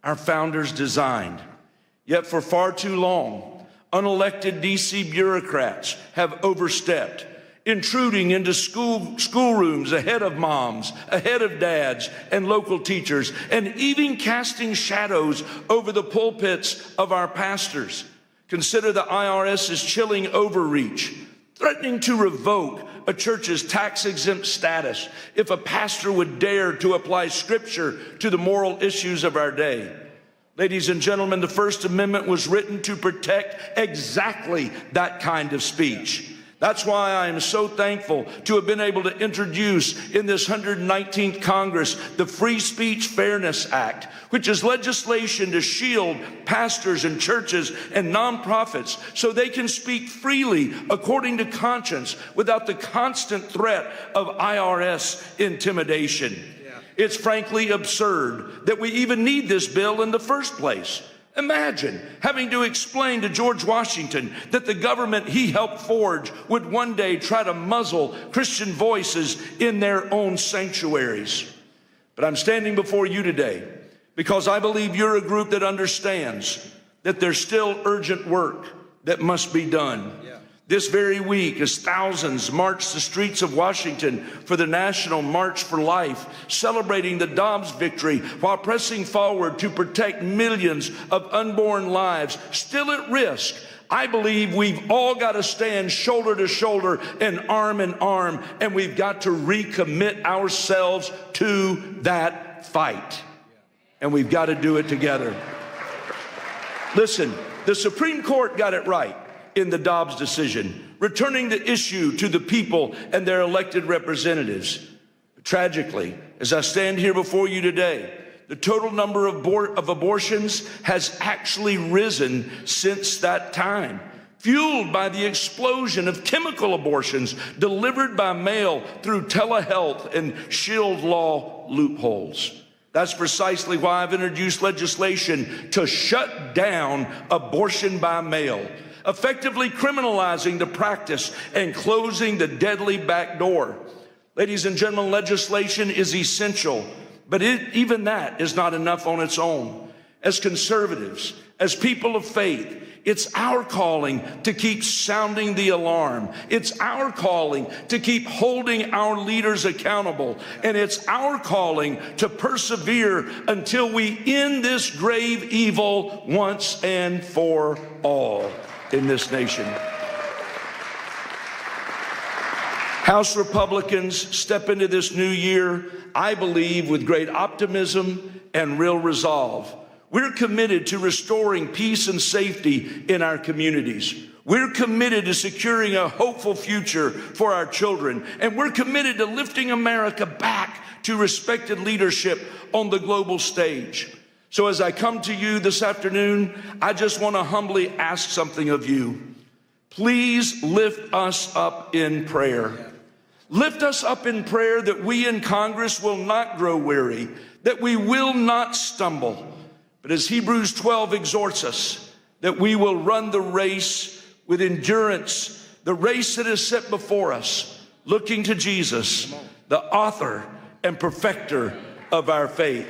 our founders designed. Yet for far too long, unelected DC bureaucrats have overstepped, intruding into schoolrooms ahead of moms, ahead of dads and local teachers, and even casting shadows over the pulpits of our pastors. Consider the IRS's chilling overreach, threatening to revoke a church's tax-exempt status if a pastor would dare to apply scripture to the moral issues of our day. Ladies and gentlemen, the First Amendment was written to protect exactly that kind of speech. That's why I am so thankful to have been able to introduce in this 119th Congress the Free Speech Fairness Act, which is legislation to shield pastors and churches and nonprofits so they can speak freely according to conscience without the constant threat of IRS intimidation. It's frankly absurd that we even need this bill in the first place. Imagine having to explain to George Washington that the government he helped forge would one day try to muzzle Christian voices in their own sanctuaries. But I'm standing before you today because I believe you're a group that understands that there's still urgent work that must be done. This very week, as thousands march the streets of Washington for the National March for Life, celebrating the Dobbs victory while pressing forward to protect millions of unborn lives still at risk, I believe we've all got to stand shoulder to shoulder and arm in arm, and we've got to recommit ourselves to that fight. And we've got to do it together. Listen, the Supreme Court got it right in the Dobbs decision, returning the issue to the people and their elected representatives. Tragically, as I stand here before you today, the total number of abortions has actually risen since that time, fueled by the explosion of chemical abortions delivered by mail through telehealth and shield law loopholes. That's precisely why I've introduced legislation to shut down abortion by mail, effectively criminalizing the practice and closing the deadly back door. Ladies and gentlemen, legislation is essential, but even that is not enough on its own. As conservatives, as people of faith, it's our calling to keep sounding the alarm. It's our calling to keep holding our leaders accountable. And it's our calling to persevere until we end this grave evil once and for all in this nation. House Republicans step into this new year, I believe, with great optimism and real resolve. We're committed to restoring peace and safety in our communities. We're committed to securing a hopeful future for our children. And we're committed to lifting America back to respected leadership on the global stage. So as I come to you this afternoon, I just want to humbly ask something of you. Please lift us up in prayer. Lift us up in prayer that we in Congress will not grow weary, that we will not stumble. But as Hebrews 12 exhorts us, that we will run the race with endurance, the race that is set before us, looking to Jesus, the author and perfecter of our faith.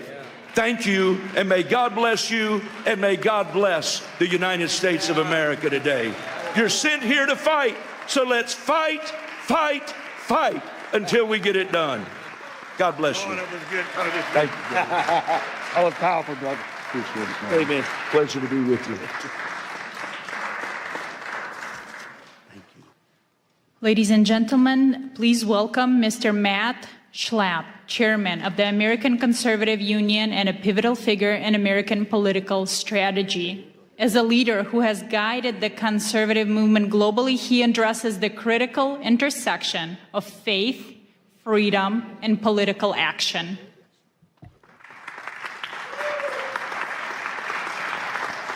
Thank you, and may God bless you, and may God bless the United States of America today. You're sent here to fight, so let's fight, fight, fight until we get it done. God bless you. That was good. Thank you. That was powerful, brother. Appreciate it, man. Amen. Pleasure to be with you. Ladies and gentlemen, please welcome Mr. Matt Schlapp, Chairman of the American Conservative Union and a pivotal figure in American political strategy. As a leader who has guided the conservative movement globally, he addresses the critical intersection of faith, freedom, and political action.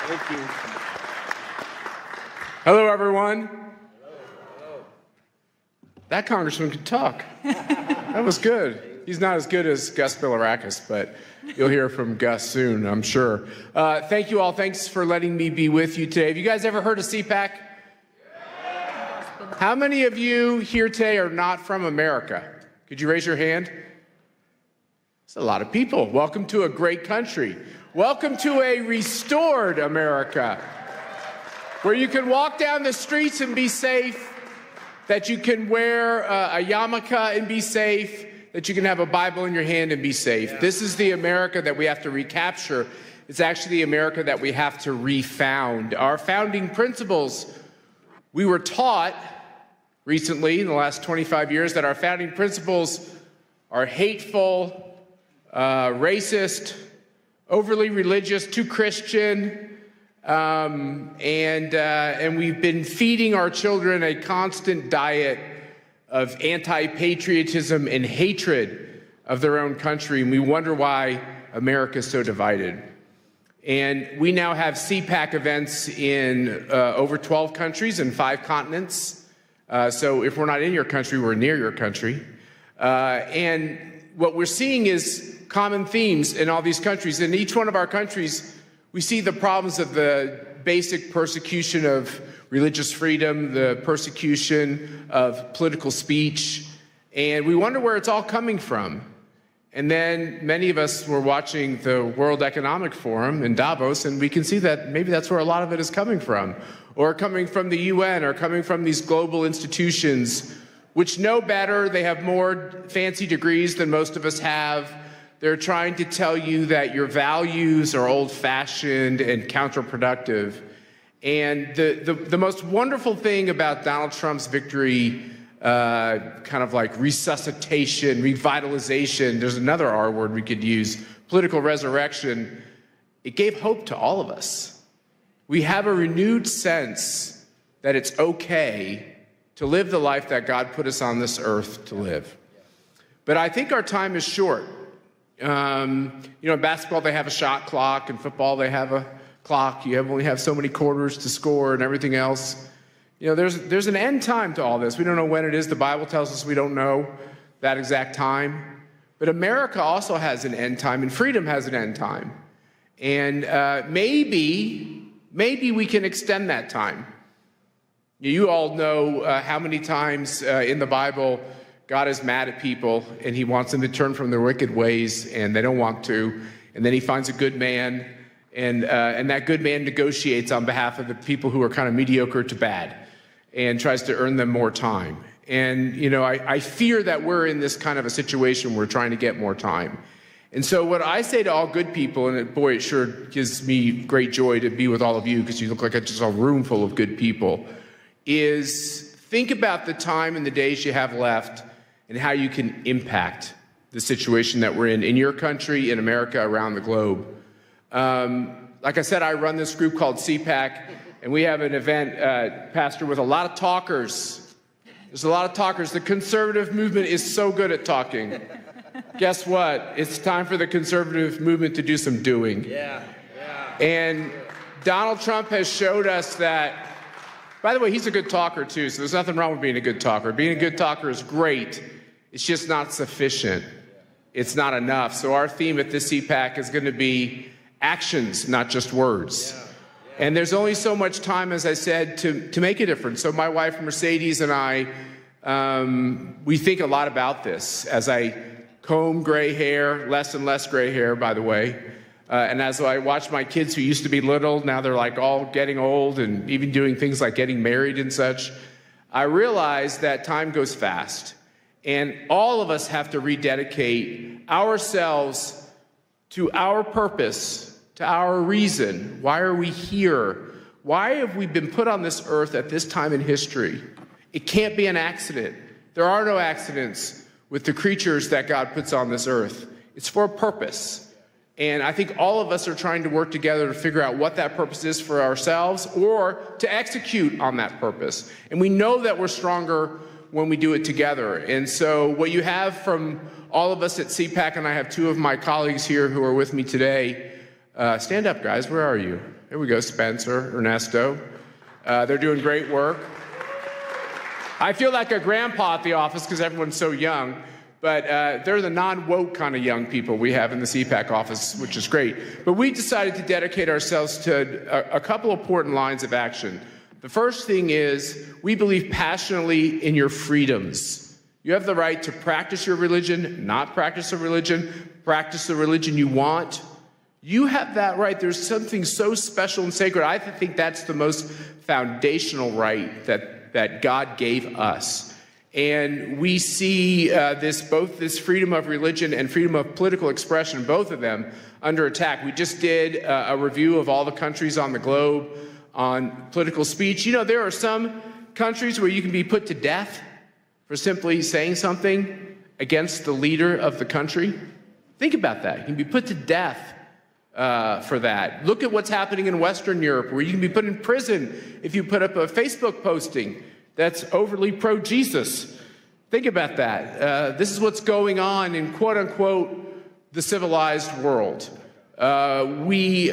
Thank you. Hello, everyone. That congressman could talk. That was good. He's not as good as Gus Bilirakis, but you'll hear from Gus soon, I'm sure. Thank you all. Thanks for letting me be with you today. Have you guys ever heard of CPAC? How many of you here today are not from America? Could you raise your hand? It's a lot of people. Welcome to a great country. Welcome to a restored America, where you can walk down the streets and be safe, that you can wear a yarmulke and be safe, that you can have a Bible in your hand and be safe. This is the America that we have to recapture. It's actually the America that we have to refound. Our founding principles, we were taught recently in the last 25 years that our founding principles are hateful, racist, overly religious, too Christian, and we've been feeding our children a constant diet of anti-patriotism and hatred of their own country, and we wonder why America is so divided. And we now have CPAC events in over 12 countries and 5 continents. So if we're not in your country, we're near your country. And what we're seeing is common themes in all these countries. In each one of our countries, we see the problems of the basic persecution of religious freedom, the persecution of political speech, and we wonder where it's all coming from. And then many of us were watching the World Economic Forum in Davos, and we can see that maybe that's where a lot of it is coming from, or coming from the UN, or coming from these global institutions, which know better. They have more fancy degrees than most of us have. They're trying to tell you that your values are old-fashioned and counterproductive. And the most wonderful thing about Donald Trump's victory, kind of like resuscitation, revitalization, there's another R word we could use, political resurrection, it gave hope to all of us. We have a renewed sense that it's okay to live the life that God put us on this earth to live. But I think our time is short. In basketball, they have a shot clock. In football, they have a clock. You only have so many quarters to score and everything else. There's an end time to all this. We don't know when it is. The Bible tells us we don't know that exact time. But America also has an end time, and freedom has an end time. And maybe we can extend that time. You all know how many times in the Bible God is mad at people, and he wants them to turn from their wicked ways, and they don't want to. And then he finds a good man, and that good man negotiates on behalf of the people who are kind of mediocre to bad and tries to earn them more time. And, I fear that we're in this kind of a situation where we're trying to get more time. And so what I say to all good people, and boy, it sure gives me great joy to be with all of you because you look like just a room full of good people, is think about the time and the days you have left and how you can impact the situation that we're in your country, in America, around the globe. Like I said, I run this group called CPAC, and we have an event, Pastor, with a lot of talkers. There's a lot of talkers. The conservative movement is so good at talking. Guess what? It's time for the conservative movement to do some doing. Yeah. And Donald Trump has showed us that, by the way, he's a good talker too, so there's nothing wrong with being a good talker. Being a good talker is great. It's just not sufficient. It's not enough. So our theme at this CPAC is going to be actions, not just words. And there's only so much time, as I said, to make a difference. So my wife, Mercedes, and I, we think a lot about this as I comb gray hair, less and less gray hair, by the way. And as I watch my kids who used to be little, now they're like all getting old and even doing things like getting married and such, I realize that time goes fast. And all of us have to rededicate ourselves to our purpose, to our reason. Why are we here? Why have we been put on this earth at this time in history? It can't be an accident. There are no accidents with the creatures that God puts on this earth. It's for a purpose. And I think all of us are trying to work together to figure out what that purpose is for ourselves or to execute on that purpose. And we know that we're stronger when we do it together. And so what you have from all of us at CPAC, and I have two of my colleagues here who are with me today. Stand up, guys. Where are you? There we go, Spencer, Ernesto. They're doing great work. I feel like a grandpa at the office because everyone's so young, but they're the non-woke kind of young people we have in the CPAC office, which is great. But we decided to dedicate ourselves to a couple of important lines of action. The first thing is we believe passionately in your freedoms. You have the right to practice your religion, not practice a religion, practice the religion you want. You have that right. There's something so special and sacred. I think that's the most foundational right that God gave us. And we see both this freedom of religion and freedom of political expression, both of them, under attack. We just did a review of all the countries on the globe on political speech. There are some countries where you can be put to death for simply saying something against the leader of the country. Think about that. You can be put to death for that. Look at what's happening in Western Europe, where you can be put in prison if you put up a Facebook posting that's overly pro-Jesus. Think about that. This is what's going on in quote-unquote the civilized world. We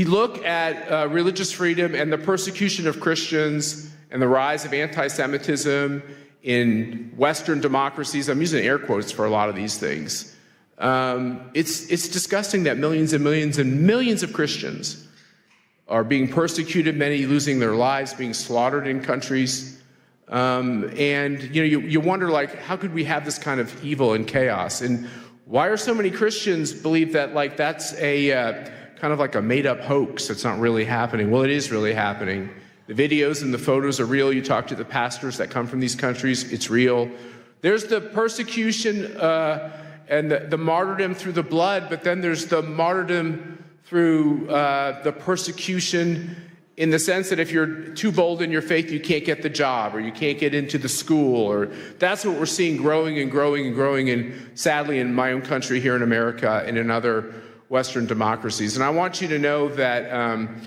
look at religious freedom and the persecution of Christians and the rise of anti-Semitism in Western democracies. I'm using air quotes for a lot of these things. It's disgusting that millions and millions and millions of Christians are being persecuted, many losing their lives, being slaughtered in countries. And you wonder, like, how could we have this kind of evil and chaos? And why are so many Christians believe that, like, that's a kind of like a made-up hoax that's not really happening? Well, it is really happening. The videos and the photos are real. You talk to the pastors that come from these countries, it's real. There's the persecution and the martyrdom through the blood, but then there's the martyrdom through the persecution in the sense that if you're too bold in your faith, you can't get the job, or you can't get into the school, or that's what we're seeing growing and growing and growing, and sadly in my own country here in America and in other Western democracies. And I want you to know that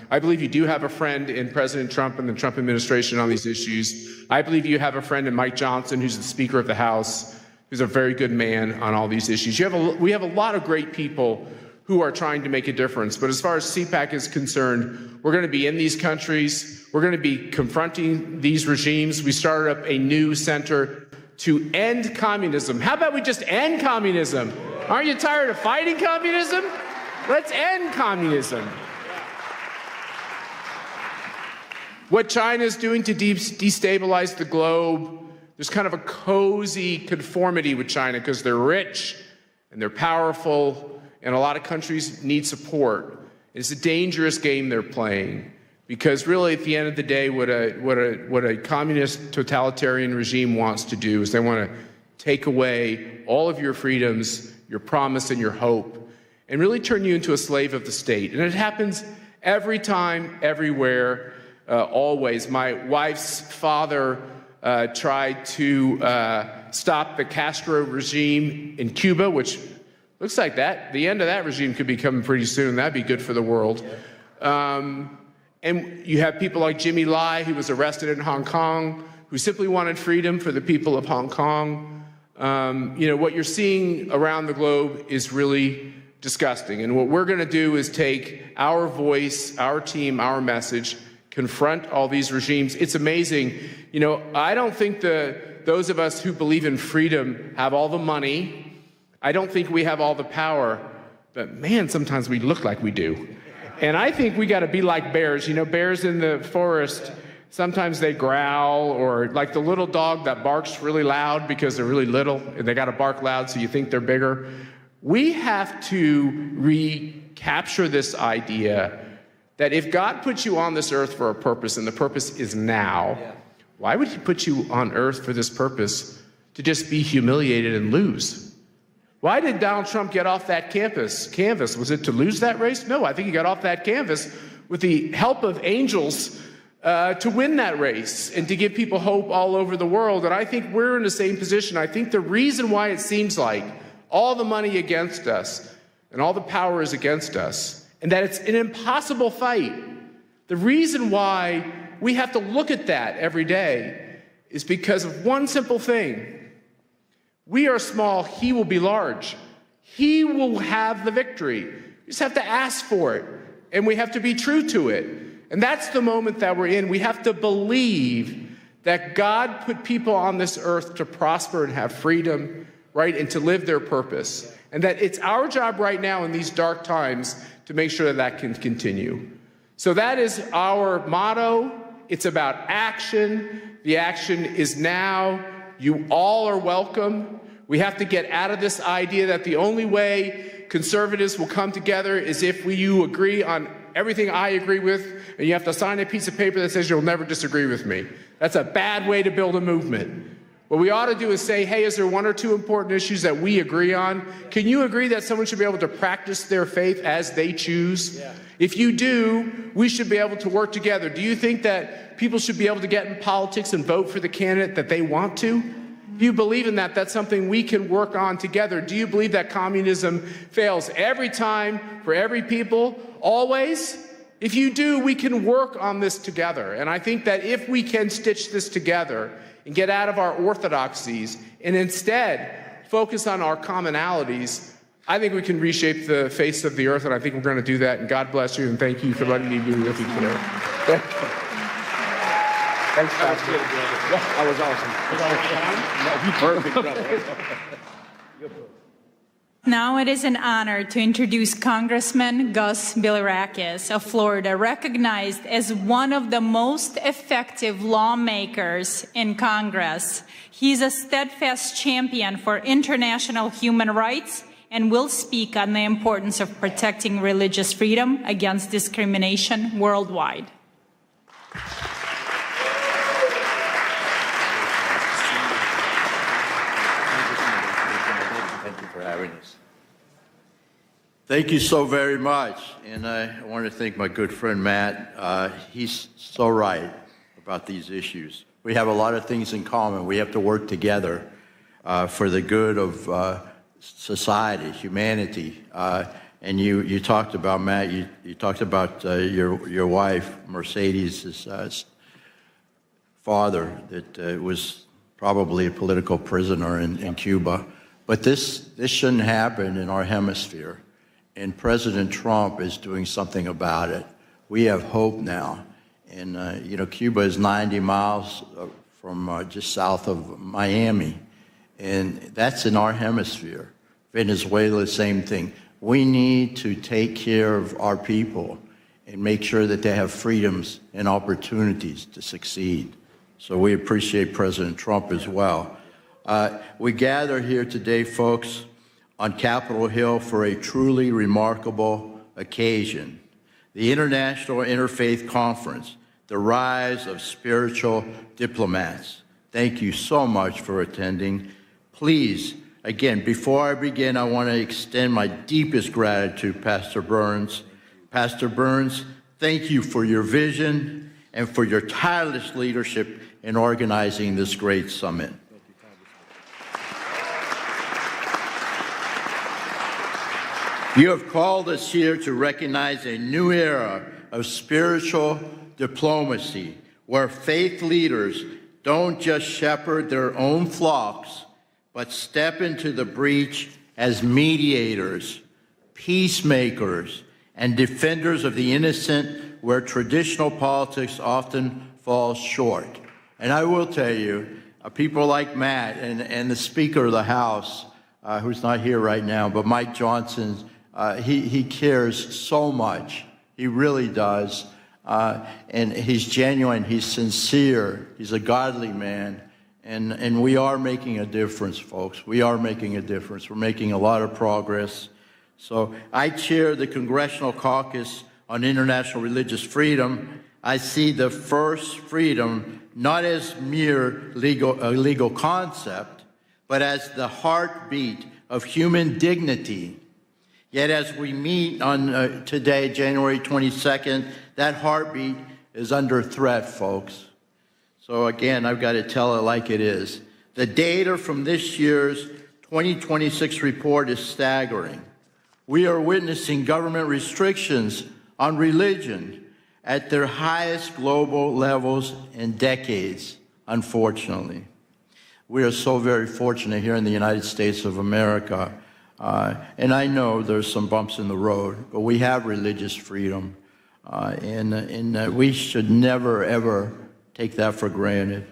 I believe you do have a friend in President Trump and the Trump administration on these issues. I believe you have a friend in Mike Johnson, who's the Speaker of the House, who's a very good man on all these issues. We have a lot of great people who are trying to make a difference. But as far as CPAC is concerned, we're going to be in these countries. We're going to be confronting these regimes. We started up a new center to end communism. How about we just end communism? Aren't you tired of fighting communism? Let's end communism. What China is doing to destabilize the globe, there's kind of a cozy conformity with China because they're rich and they're powerful, and a lot of countries need support. It's a dangerous game they're playing because really at the end of the day, what a communist totalitarian regime wants to do is they want to take away all of your freedoms, your promise and your hope, and really turn you into a slave of the state. And it happens every time, everywhere, always. My wife's father tried to stop the Castro regime in Cuba, which looks like the end of that regime could be coming pretty soon. That'd be good for the world. And you have people like Jimmy Lai, who was arrested in Hong Kong, who simply wanted freedom for the people of Hong Kong. What you're seeing around the globe is really disgusting. And what we're going to do is take our voice, our team, our message, confront all these regimes. It's amazing. I don't think those of us who believe in freedom have all the money. I don't think we have all the power, but man, sometimes we look like we do. And I think we got to be like bears. Bears in the forest, sometimes they growl, or like the little dog that barks really loud because they're really little and they got to bark loud so you think they're bigger. We have to recapture this idea that if God put you on this earth for a purpose, and the purpose is now, why would he put you on earth for this purpose to just be humiliated and lose? Why did Donald Trump get off that canvas? Was it to lose that race? No, I think he got off that canvas with the help of angels to win that race and to give people hope all over the world. And I think we're in the same position. I think the reason why it seems like all the money against us and all the power is against us, and that it's an impossible fight, the reason why we have to look at that every day is because of one simple thing. We are small, he will be large. He will have the victory. We just have to ask for it, and we have to be true to it. And that's the moment that we're in. We have to believe that God put people on this earth to prosper and have freedom, right, and to live their purpose. And that it's our job right now in these dark times to make sure that that can continue. So that is our motto. It's about action. The action is now. You all are welcome. We have to get out of this idea that the only way conservatives will come together is if you agree on everything I agree with, and you have to sign a piece of paper that says you'll never disagree with me. That's a bad way to build a movement. What we ought to do is say, hey, is there one or two important issues that we agree on? Can you agree that someone should be able to practice their faith as they choose? Yeah. If you do, we should be able to work together. Do you think that people should be able to get in politics and vote for the candidate that they want to? If you believe in that, that's something we can work on together. Do you believe that communism fails every time for every people, always? If you do, we can work on this together. And I think that if we can stitch this together and get out of our orthodoxies and instead focus on our commonalities, I think we can reshape the face of the earth, and I think we're going to do that. And God bless you, and thank you for letting me be with you today. Thanks, Pastor. That was awesome. Perfect, brother. Now it is an honor to introduce Congressman Gus Bilirakis of Florida, recognized as one of the most effective lawmakers in Congress. He's a steadfast champion for international human rights and will speak on the importance of protecting religious freedom against discrimination worldwide. Thank you for having us. Thank you so very much. And I want to thank my good friend Matt. He's so right about these issues. We have a lot of things in common. We have to work together for the good of society, humanity. And you talked about, Matt, you talked about your wife, Mercedes' father, that was probably a political prisoner in Cuba. But this shouldn't happen in our hemisphere. And President Trump is doing something about it. We have hope now. And, Cuba is 90 miles from just south of Miami. And that's in our hemisphere. Venezuela, same thing. We need to take care of our people and make sure that they have freedoms and opportunities to succeed. So we appreciate President Trump as well. We gather here today, folks, on Capitol Hill for a truly remarkable occasion. The International Interfaith Conference, the Rise of Spiritual Diplomats. Thank you so much for attending. Please, again, before I begin, I want to extend my deepest gratitude, Pastor Burns. Pastor Burns, thank you for your vision and for your tireless leadership in organizing this great summit. You have called us here to recognize a new era of spiritual diplomacy, where faith leaders don't just shepherd their own flocks, but step into the breach as mediators, peacemakers, and defenders of the innocent, where traditional politics often falls short. And I will tell you, people like Matt and the Speaker of the House, who's not here right now, but Mike Johnson, he cares so much. He really does. And he's genuine, he's sincere, he's a godly man. And we are making a difference, folks. We are making a difference. We're making a lot of progress. So I chair the Congressional Caucus on International Religious Freedom. I see the first freedom not as mere legal concept, but as the heartbeat of human dignity. Yet as we meet on today, January 22nd, that heartbeat is under threat, folks. So again, I've got to tell it like it is. The data from this year's 2026 report is staggering. We are witnessing government restrictions on religion at their highest global levels in decades, unfortunately. We are so very fortunate here in the United States of America. And I know there's some bumps in the road, but we have religious freedom. And we should never, ever take that for granted.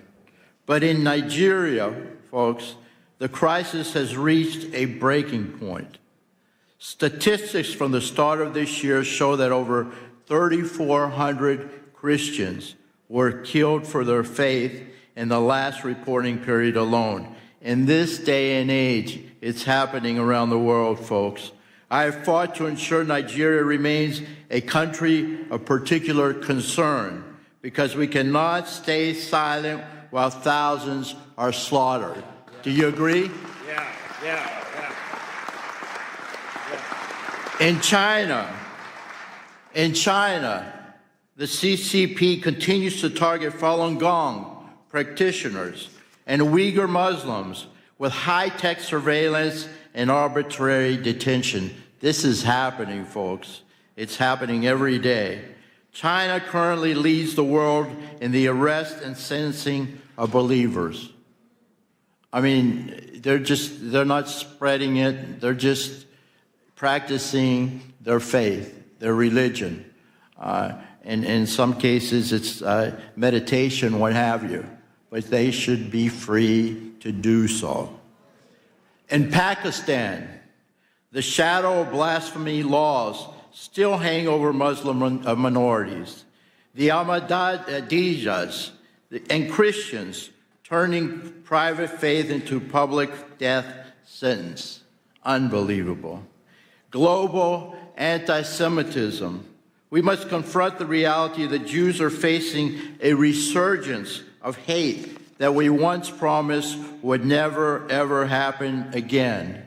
But in Nigeria, folks, the crisis has reached a breaking point. Statistics from the start of this year show that over 3,400 Christians were killed for their faith in the last reporting period alone. In this day and age, it's happening around the world, folks. I have fought to ensure Nigeria remains a country of particular concern, because we cannot stay silent while thousands are slaughtered. Do you agree? Yeah. In China, the CCP continues to target Falun Gong practitioners and Uyghur Muslims with high-tech surveillance and arbitrary detention. This is happening, folks. It's happening every day. China currently leads the world in the arrest and sentencing of believers. I mean, they're not spreading it. They're just practicing their faith, their religion. And in some cases, it's meditation, what have you. But they should be free to do so. In Pakistan, The shadow of blasphemy laws still hang over Muslim minorities. The Ahmadiyas and Christians turning private faith into public death sentence. Unbelievable. Global anti-Semitism. We must confront the reality that Jews are facing a resurgence of hate that we once promised would never, ever happen again.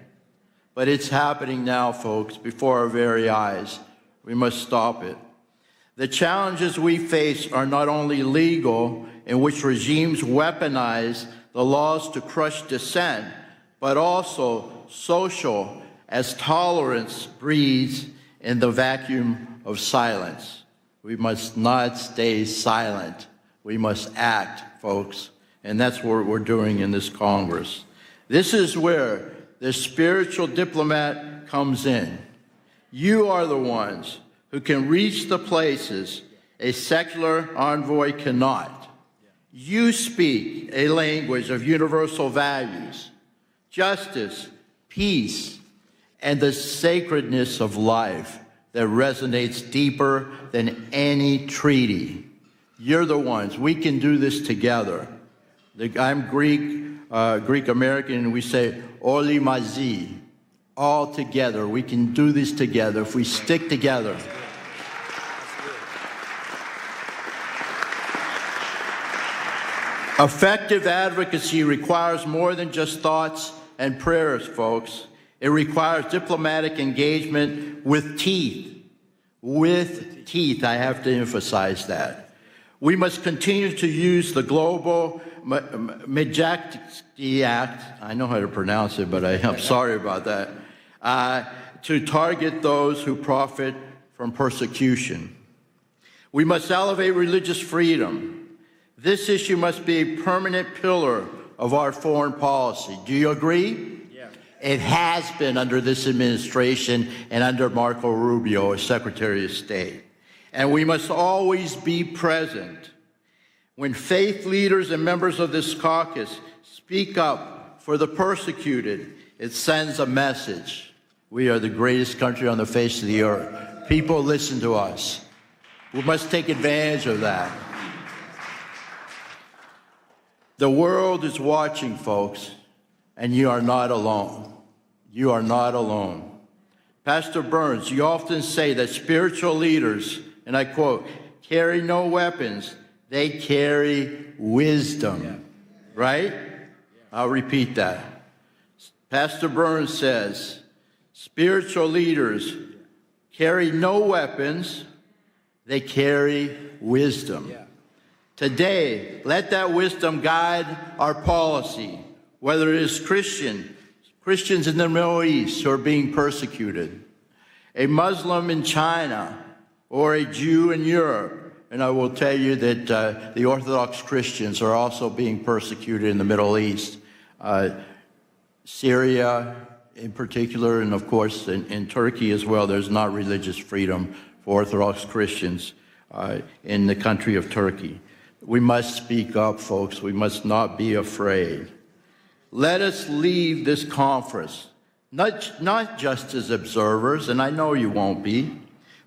But it's happening now, folks, before our very eyes. We must stop it. The challenges we face are not only legal, in which regimes weaponize the laws to crush dissent, but also social, as tolerance breeds in the vacuum of silence. We must not stay silent. We must act, folks. And that's what we're doing in this Congress. This is where the spiritual diplomat comes in. You are the ones who can reach the places a secular envoy cannot. You speak a language of universal values, justice, peace, and the sacredness of life that resonates deeper than any treaty. You're the ones. We can do this together. I'm Greek-American, and we say, Oli mazi, all together. We can do this together if we stick together. Effective advocacy requires more than just thoughts and prayers, folks. It requires diplomatic engagement with teeth. With teeth, I have to emphasize that. We must continue to use the global Majesty Act, I know how to pronounce it, but I'm sorry about that, to target those who profit from persecution. We must elevate religious freedom. This issue must be a permanent pillar of our foreign policy. Do you agree? Yeah. It has been under this administration and under Marco Rubio as Secretary of State. And we must always be present. When faith leaders and members of this caucus speak up for the persecuted, it sends a message. We are the greatest country on the face of the earth. People listen to us. We must take advantage of that. The world is watching, folks, and you are not alone. You are not alone. Pastor Burns, you often say that spiritual leaders, and I quote, carry no weapons, they carry wisdom, right? I'll repeat that. Pastor Burns says, spiritual leaders carry no weapons, they carry wisdom. Today, let that wisdom guide our policy, whether it is Christians in the Middle East who are being persecuted, a Muslim in China, or a Jew in Europe. And I will tell you that the Orthodox Christians are also being persecuted in the Middle East. Syria in particular, and of course in Turkey as well, there's not religious freedom for Orthodox Christians in the country of Turkey. We must speak up, folks. We must not be afraid. Let us leave this conference, not just as observers, and I know you won't be,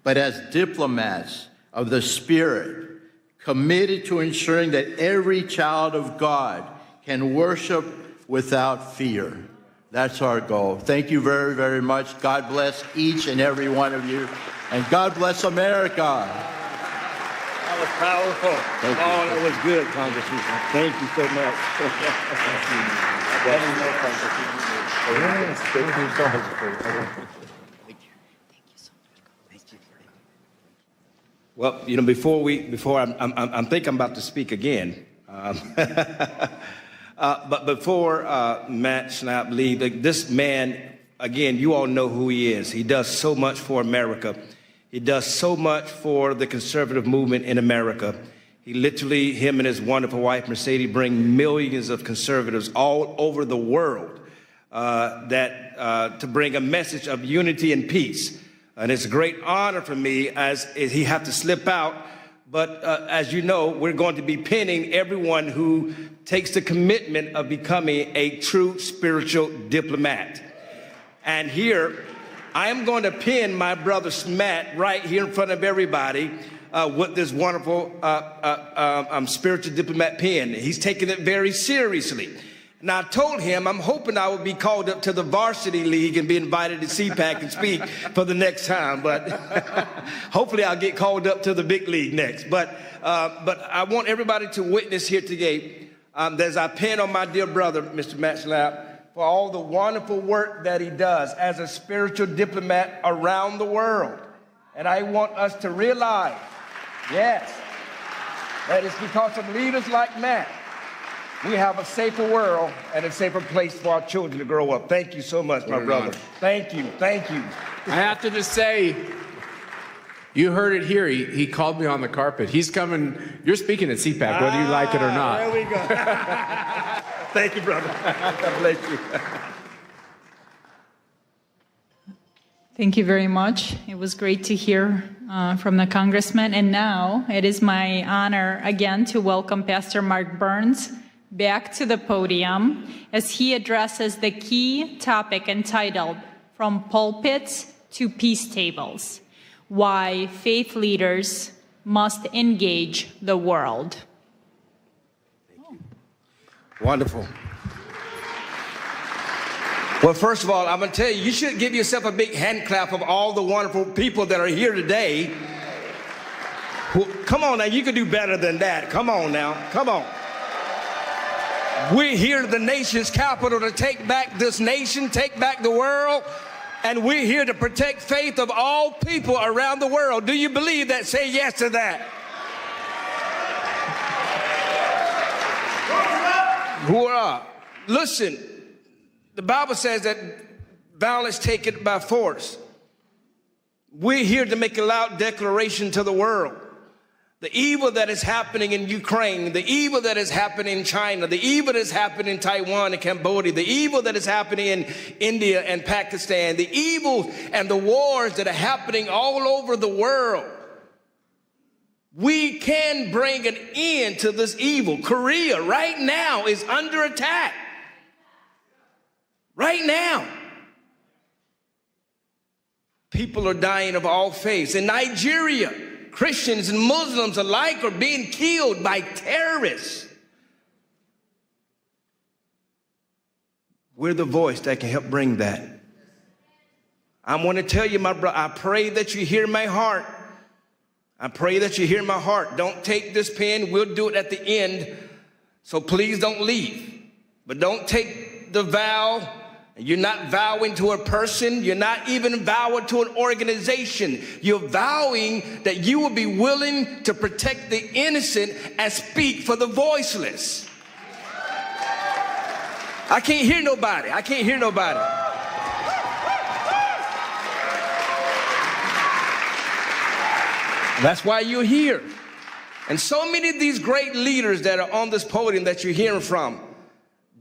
but as diplomats of the Spirit, committed to ensuring that every child of God can worship without fear. That's our goal. Thank you very, very much. God bless each and every one of you, and God bless America. That was powerful. Thank you. Oh, that was good, Congressman. Thank you so much. Well, you know, I think I'm about to speak again. But before Matt Schnapp leaves, this man, again, you all know who he is. He does so much for America. He does so much for the conservative movement in America. He literally, him and his wonderful wife, Mercedes, bring millions of conservatives all over the world to bring a message of unity and peace. And it's a great honor for me as he have to slip out. But as you know, we're going to be pinning everyone who takes the commitment of becoming a true spiritual diplomat. And here I am going to pin my brother Matt right here in front of everybody with this wonderful spiritual diplomat pin. He's taking it very seriously. Now, I told him I'm hoping I would be called up to the varsity league and be invited to CPAC and speak for the next time. But hopefully I'll get called up to the big league next. But I want everybody to witness here today as I pin on my dear brother, Mr. Matt Snap, for all the wonderful work that he does as a spiritual diplomat around the world. And I want us to realize, yes, that it's because of leaders like Matt we have a safer world and a safer place for our children to grow up. Thank you so much, my brother. Thank you, thank you. I have to just say, you heard it here. He called me on the carpet. He's coming. You're speaking at CPAC, whether you like it or not. There we go. Thank you, brother. God bless you. Thank you very much. It was great to hear from the congressman. And now it is my honor again to welcome Pastor Mark Burns back to the podium as he addresses the key topic entitled From Pulpits to Peace Tables: Why Faith Leaders Must Engage the World. Wonderful. Well, first of all, I'm going to tell you, you should give yourself a big hand clap of all the wonderful people that are here today. Come on now, you can do better than that. Come on now, come on. We're here at the nation's capital to take back this nation, take back the world, and we're here to protect faith of all people around the world. Do you believe that? Say yes to that. Hurrah. Listen, the Bible says that violence taken by force. We're here to make a loud declaration to the world. The evil that is happening in Ukraine, the evil that is happening in China, the evil that is happening in Taiwan and Cambodia, the evil that is happening in India and Pakistan, the evil and the wars that are happening all over the world. We can bring an end to this evil. Korea right now is under attack. Right now. People are dying of all faiths. In Nigeria, Christians and Muslims alike are being killed by terrorists. We're the voice that can help bring that. I want to tell you, my brother, I pray that you hear my heart. I pray that you hear my heart. Don't take this pen. We'll do it at the end. So please don't leave. But don't take the vow. You're not vowing to a person. You're not even vowing to an organization. You're vowing that you will be willing to protect the innocent and speak for the voiceless. I can't hear nobody. I can't hear nobody. That's why you're here. And so many of these great leaders that are on this podium that you're hearing from,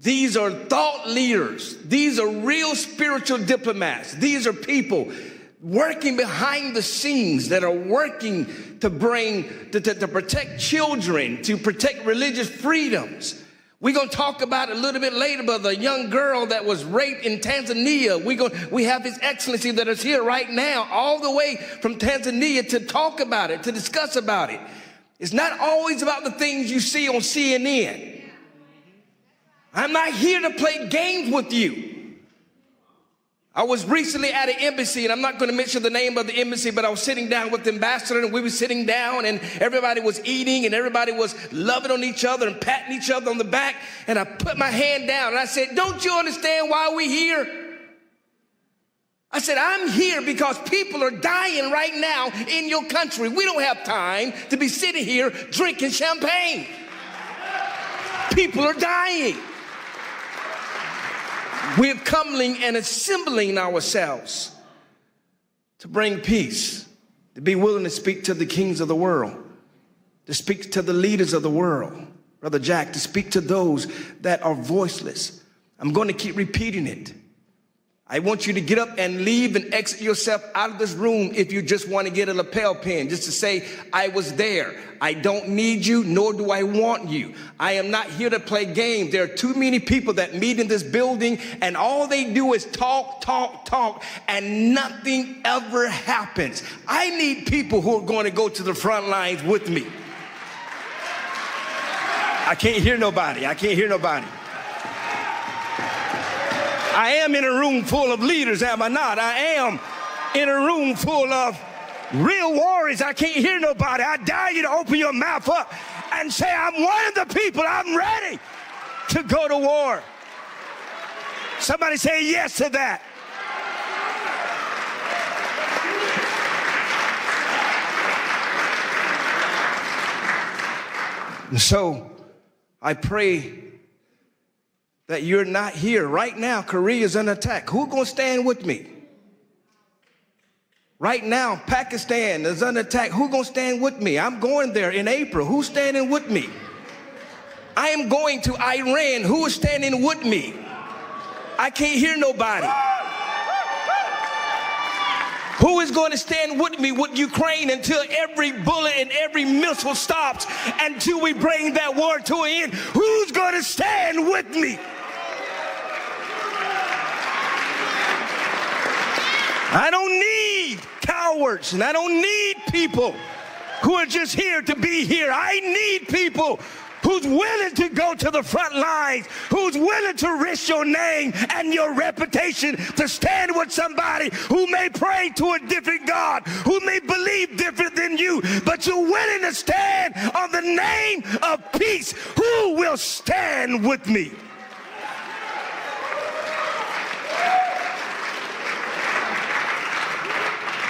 these are thought leaders. These are real spiritual diplomats. These are people working behind the scenes that are working to to protect children, to protect religious freedoms. We're going to talk about it a little bit later, but the young girl that was raped in Tanzania, we have His Excellency that is here right now, all the way from Tanzania to talk about it, to discuss about it. It's not always about the things you see on CNN. I'm not here to play games with you. I was recently at an embassy, and I'm not going to mention the name of the embassy, but I was sitting down with the ambassador, and we were sitting down, and everybody was eating, and everybody was loving on each other and patting each other on the back, and I put my hand down, and I said, "Don't you understand why we're here?" I said, "I'm here because people are dying right now in your country. We don't have time to be sitting here drinking champagne. People are dying. We're coming and assembling ourselves to bring peace, to be willing to speak to the kings of the world, to speak to the leaders of the world, Brother Jack, to speak to those that are voiceless." I'm going to keep repeating it. I want you to get up and leave and exit yourself out of this room if you just want to get a lapel pin, just to say, I was there. I don't need you, nor do I want you. I am not here to play games. There are too many people that meet in this building, and all they do is talk, talk, talk, and nothing ever happens. I need people who are going to go to the front lines with me. I can't hear nobody. I can't hear nobody. I am in a room full of leaders, am I not? I am in a room full of real warriors. I can't hear nobody. I dare you to open your mouth up and say, I'm one of the people. I'm ready to go to war. Somebody say yes to that. And so I pray that you're not here. Right now, Korea is under attack. Who's going to stand with me? Right now, Pakistan is under attack. Who's going to stand with me? I'm going there in April. Who's standing with me? I am going to Iran. Who is standing with me? I can't hear nobody. Who is going to stand with me with Ukraine until every bullet and every missile stops, until we bring that war to an end? Who's going to stand with me? I don't need cowards, and I don't need people who are just here to be here. I need people who's willing to go to the front lines, who's willing to risk your name and your reputation to stand with somebody who may pray to a different God, who may believe different than you, but you're willing to stand on the name of peace. Who will stand with me?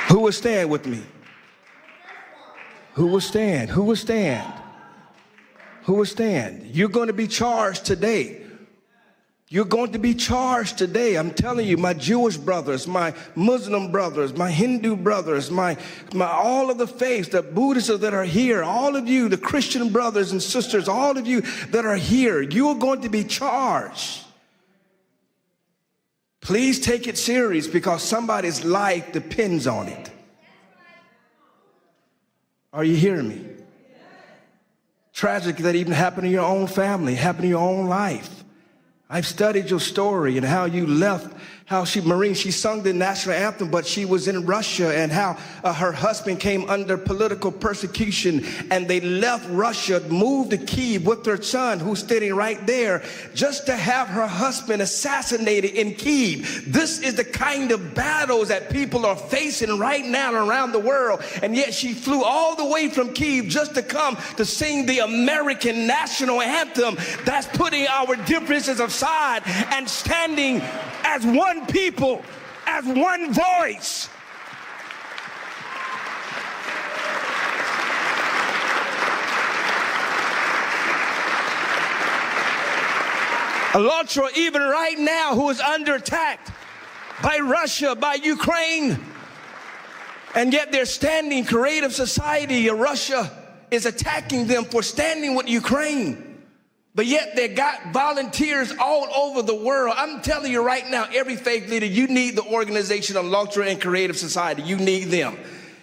Who will stand with me? Who will stand? Who will stand? Who will stand? You're going to be charged today. You're going to be charged today. I'm telling you, my Jewish brothers, my Muslim brothers, my Hindu brothers, my all of the faiths, the Buddhists that are here, all of you, the Christian brothers and sisters, all of you that are here, you're going to be charged. Please take it serious, because somebody's life depends on it. Are you hearing me? Tragic that even happened in your own family, happened in your own life. I've studied your story and how you left, how she sung the national anthem, but she was in Russia, and how her husband came under political persecution, and they left Russia, moved to Kyiv with her son, who's sitting right there, just to have her husband assassinated in Kyiv. This is the kind of battles that people are facing right now around the world, and yet she flew all the way from Kyiv just to come to sing the American national anthem. That's putting our differences aside and standing as one people, as one voice. ALLATRA, even right now, who is under attack by Russia, by Ukraine, and yet they're standing. Creative Society of Russia is attacking them for standing with Ukraine. But yet they got volunteers all over the world. I'm telling you right now, every faith leader, you need the organization of ALLATRA and Creative Society. You need them.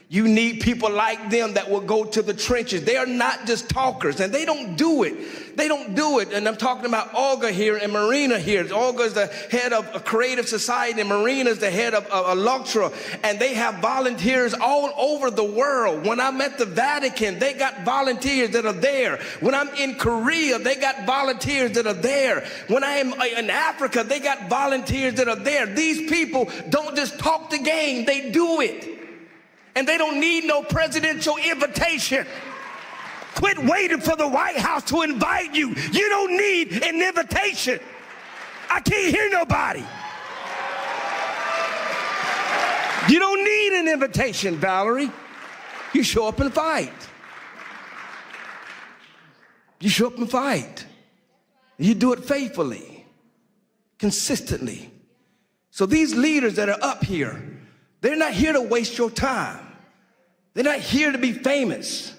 You need people like them that will go to the trenches. They are not just talkers, and they don't do it. They don't do it. And I'm talking about Olga here and Marina here. Olga is the head of a Creative Society, and Marina is the head of ALLATRA. And they have volunteers all over the world. When I'm at the Vatican, they got volunteers that are there. When I'm in Korea, they got volunteers that are there. When I am in Africa, they got volunteers that are there. These people don't just talk the game, they do it. And they don't need no presidential invitation. Quit waiting for the White House to invite you. You don't need an invitation. I can't hear nobody. You don't need an invitation, Valerie. You show up and fight. You show up and fight. You do it faithfully, consistently. So these leaders that are up here, they're not here to waste your time. They're not here to be famous.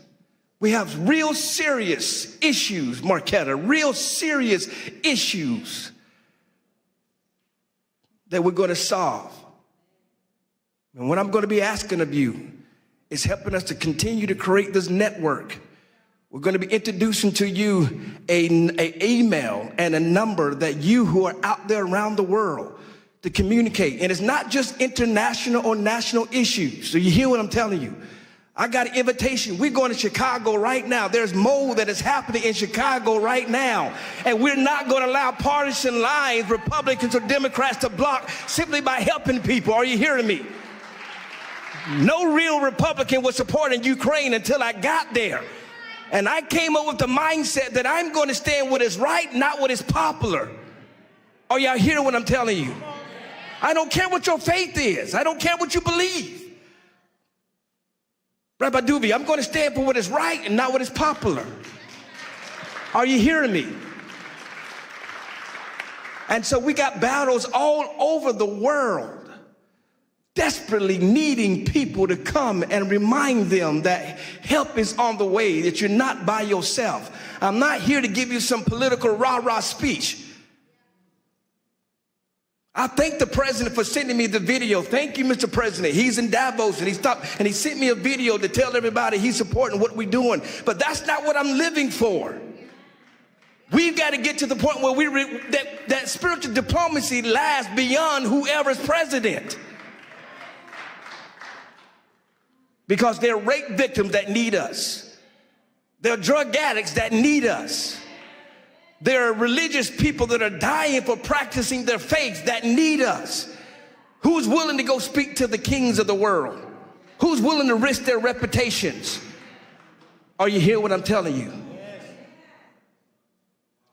We have real serious issues, Marquetta, real serious issues. that we're going to solve. And what I'm going to be asking of you is helping us to continue to create this network. We're going to be introducing to you an email and a number that you who are out there around the world to communicate. And it's not just international or national issues. So you hear what I'm telling you. I got an invitation. We're going to Chicago right now. There's mold that is happening in Chicago right now. And we're not going to allow partisan lines, Republicans or Democrats, to block simply by helping people. Are you hearing me? No real Republican was supporting Ukraine until I got there. And I came up with the mindset that I'm going to stand what is right, not what is popular. Are y'all hearing what I'm telling you? I don't care what your faith is. I don't care what you believe. Rabbi Duby, I'm going to stand for what is right and not what is popular. Are you hearing me? And so we got battles all over the world, desperately needing people to come and remind them that help is on the way, that you're not by yourself. I'm not here to give you some political rah-rah speech. I thank the president for sending me the video. Thank you, Mr. President. He's in Davos and he stopped and he sent me a video to tell everybody he's supporting what we're doing. But that's not what I'm living for. We've got to get to the point where that spiritual diplomacy lasts beyond whoever's president. Because there are rape victims that need us. There are drug addicts that need us. There are religious people that are dying for practicing their faith that need us. Who's willing to go speak to the kings of the world? Who's willing to risk their reputations? Are you hearing what I'm telling you?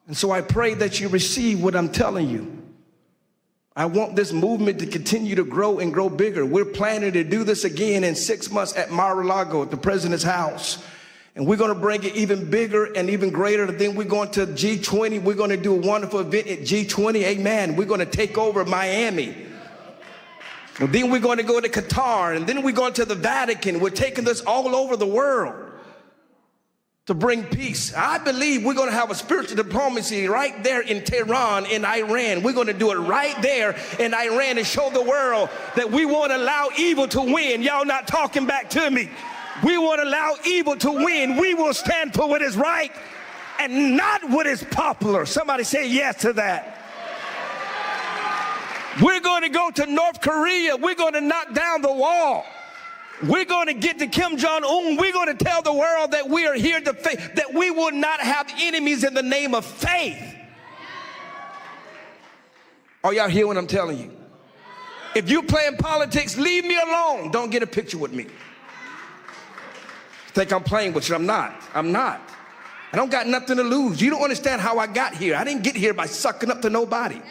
And so I pray that you receive what I'm telling you. I want this movement to continue to grow and grow bigger. We're planning to do this again in 6 months at Mar-a-Lago at the president's house. And we're going to bring it even bigger and even greater. Then we're going to G20. We're going to do a wonderful event at G20. Amen. We're going to take over Miami. And then we're going to go to Qatar. And then we're going to the Vatican. We're taking this all over the world to bring peace. I believe we're going to have a spiritual diplomacy right there in Tehran, in Iran. We're going to do it right there in Iran and show the world that we won't allow evil to win. Y'all not talking back to me. We won't allow evil to win. We will stand for what is right and not what is popular. Somebody say yes to that. We're going to go to North Korea. We're going to knock down the wall. We're going to get to Kim Jong-un. We're going to tell the world that we are here to faith, that we will not have enemies in the name of faith. Are y'all hear what I'm telling you? If you're playing politics, leave me alone. Don't get a picture with me. Think I'm playing with you. I'm not. I'm not. I don't got nothing to lose. You don't understand how I got here. I didn't get here by sucking up to nobody.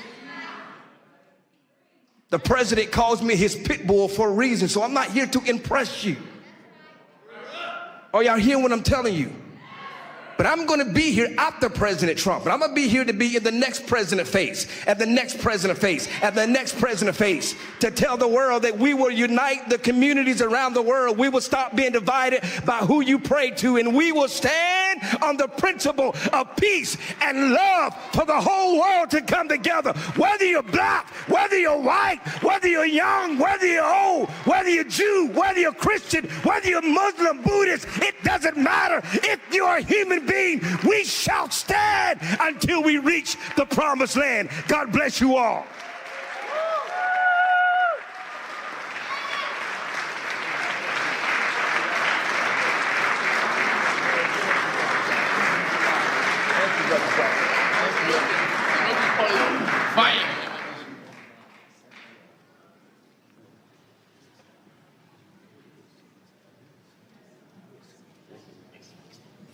The president calls me his pit bull for a reason, so I'm not here to impress you. Are y'all hearing what I'm telling you? But I'm going to be here after President Trump. But I'm going to be here to be in the next president face, and the next president face, and the next president face, to tell the world that we will unite the communities around the world. We will stop being divided by who you pray to, and we will stand on the principle of peace and love for the whole world to come together. Whether you're black, whether you're white, whether you're young, whether you're old, whether you're Jew, whether you're Christian, whether you're Muslim, Buddhist, it doesn't matter. If you're a human being, we shall stand until we reach the promised land. God bless you all.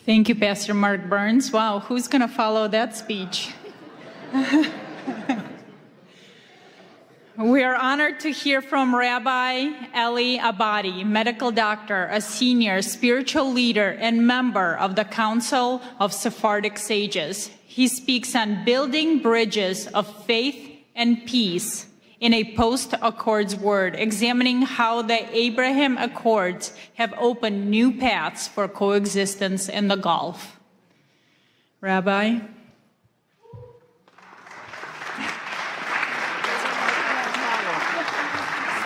Thank you, Pastor Mark Burns. Wow, who's going to follow that speech? We are honored to hear from Rabbi Eli Abadi, medical doctor, a senior spiritual leader and member of the Council of Sephardic Sages. He speaks on building bridges of faith and peace in a post-Accords world, examining how the Abraham Accords have opened new paths for coexistence in the Gulf. Rabbi?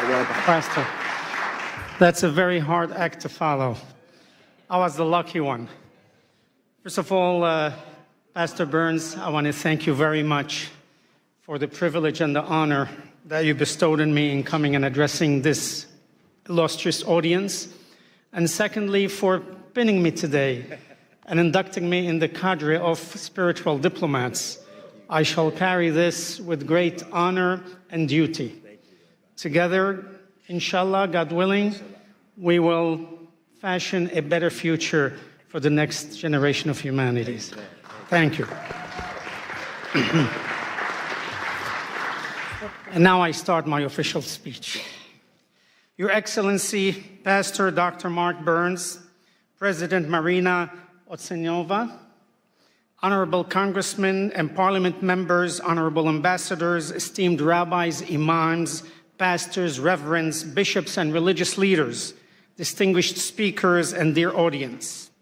Pastor, that's a very hard act to follow. I was the lucky one. First of all, Pastor Burns, I want to thank you very much for the privilege and the honor that you bestowed on me in coming and addressing this illustrious audience. And secondly, for pinning me today and inducting me in the cadre of spiritual diplomats. I shall carry this with great honor and duty. Together, inshallah, God willing, we will fashion a better future for the next generation of humanities. Thank you. And now I start my official speech. Your Excellency, Pastor Dr. Mark Burns, President Marina Otsenova, honorable congressmen and parliament members, honorable ambassadors, esteemed rabbis, imams, pastors, reverends, bishops, and religious leaders, distinguished speakers, and dear audience.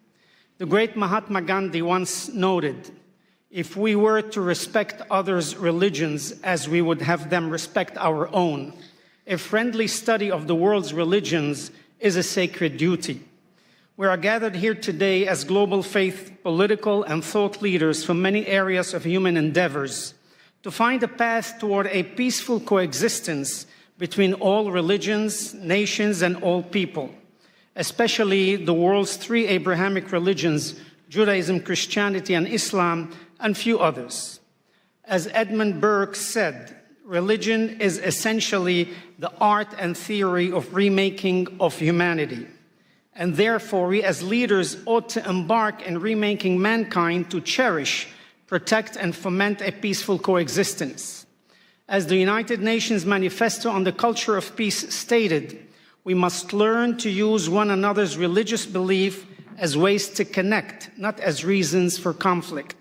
The great Mahatma Gandhi once noted, if we were to respect others' religions as we would have them respect our own, a friendly study of the world's religions is a sacred duty. We are gathered here today as global faith, political, and thought leaders from many areas of human endeavors to find a path toward a peaceful coexistence between all religions, nations, and all people, especially the world's three Abrahamic religions, Judaism, Christianity, and Islam, and few others. As Edmund Burke said, religion is essentially the art and theory of remaking of humanity. And therefore, we as leaders ought to embark in remaking mankind to cherish, protect, and foment a peaceful coexistence. As the United Nations Manifesto on the Culture of Peace stated, we must learn to use one another's religious belief as ways to connect, not as reasons for conflict.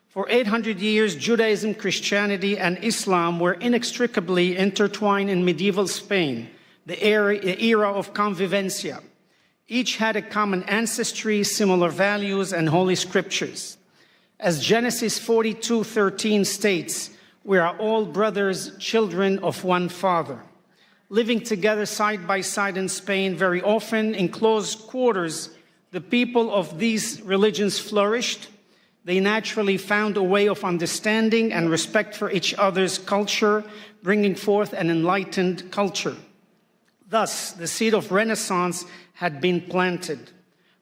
For 800 years, Judaism, Christianity, and Islam were inextricably intertwined in medieval Spain, the era of convivencia. Each had a common ancestry, similar values, and holy scriptures. As Genesis 42:13 states, we are all brothers, children of one Father. Living together side by side in Spain, very often in close quarters, the people of these religions flourished. They naturally found a way of understanding and respect for each other's culture, bringing forth an enlightened culture. Thus, the seed of Renaissance had been planted.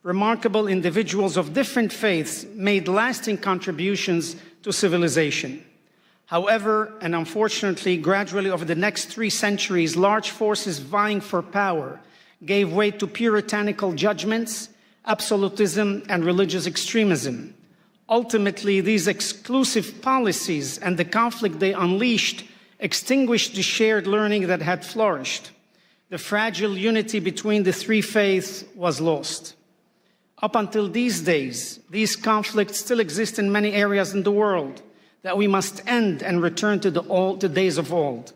Remarkable individuals of different faiths made lasting contributions to civilization. However, and unfortunately, gradually over the next 3 centuries, large forces vying for power gave way to puritanical judgments, absolutism, and religious extremism. Ultimately, these exclusive policies and the conflict they unleashed extinguished the shared learning that had flourished. The fragile unity between the 3 faiths was lost. Up until these days, these conflicts still exist in many areas in the world that we must end and return to the days of old.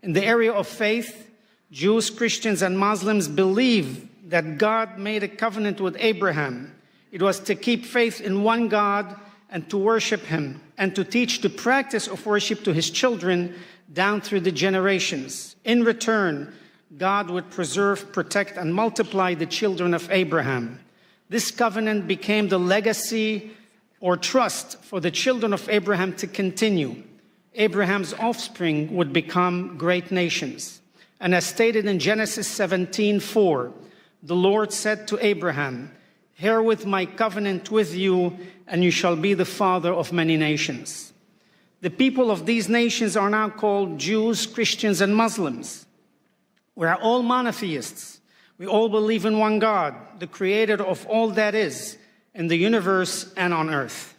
In the area of faith, Jews, Christians, and Muslims believe that God made a covenant with Abraham. It was to keep faith in one God and to worship him and to teach the practice of worship to his children down through the generations. In return, God would preserve, protect, and multiply the children of Abraham. This covenant became the legacy or trust for the children of Abraham to continue. Abraham's offspring would become great nations. And as stated in Genesis 17:4, the Lord said to Abraham, "Herewith my covenant with you, and you shall be the father of many nations." The people of these nations are now called Jews, Christians, and Muslims. We are all monotheists. We all believe in one God, the creator of all that is, in the universe and on earth.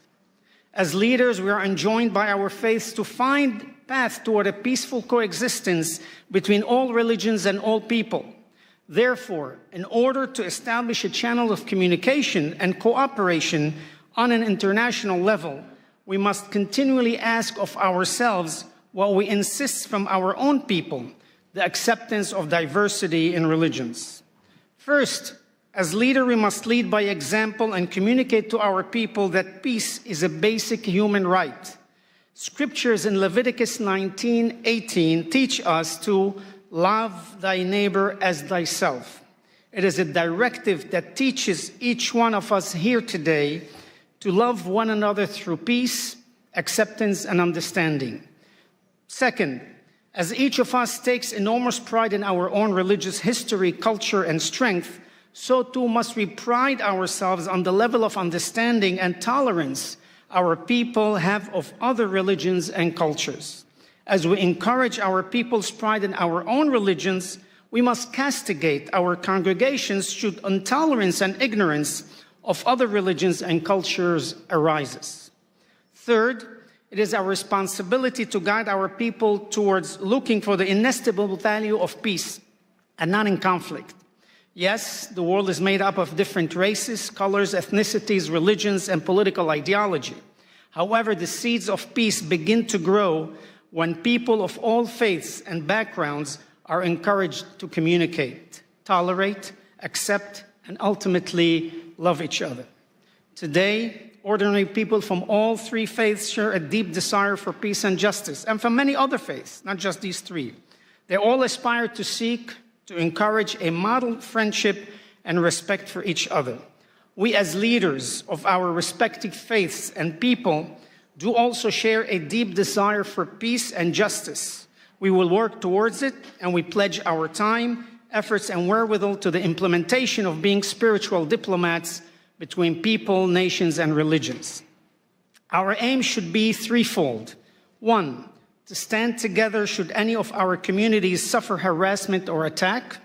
As leaders, we are enjoined by our faiths to find path toward a peaceful coexistence between all religions and all people. Therefore, in order to establish a channel of communication and cooperation on an international level, we must continually ask of ourselves what we insist from our own people, the acceptance of diversity in religions. First, as leader, we must lead by example and communicate to our people that peace is a basic human right. Scriptures in Leviticus 19:18 teach us to love thy neighbor as thyself. It is a directive that teaches each one of us here today to love one another through peace, acceptance, and understanding. Second, as each of us takes enormous pride in our own religious history, culture, and strength, so too must we pride ourselves on the level of understanding and tolerance our people have of other religions and cultures. As we encourage our people's pride in our own religions, we must castigate our congregations should intolerance and ignorance of other religions and cultures arises. Third, it is our responsibility to guide our people towards looking for the inestimable value of peace and not in conflict. Yes, the world is made up of different races, colors, ethnicities, religions, and political ideology. However, the seeds of peace begin to grow when people of all faiths and backgrounds are encouraged to communicate, tolerate, accept, and ultimately love each other. Today, ordinary people from all three faiths share a deep desire for peace and justice, and from many other faiths, not just these three. They all aspire to seek to encourage a model friendship and respect for each other. We as leaders of our respective faiths and people do also share a deep desire for peace and justice. We will work towards it, and we pledge our time, efforts, and wherewithal to the implementation of being spiritual diplomats between people, nations, and religions. Our aim should be threefold. One, to stand together should any of our communities suffer harassment or attack.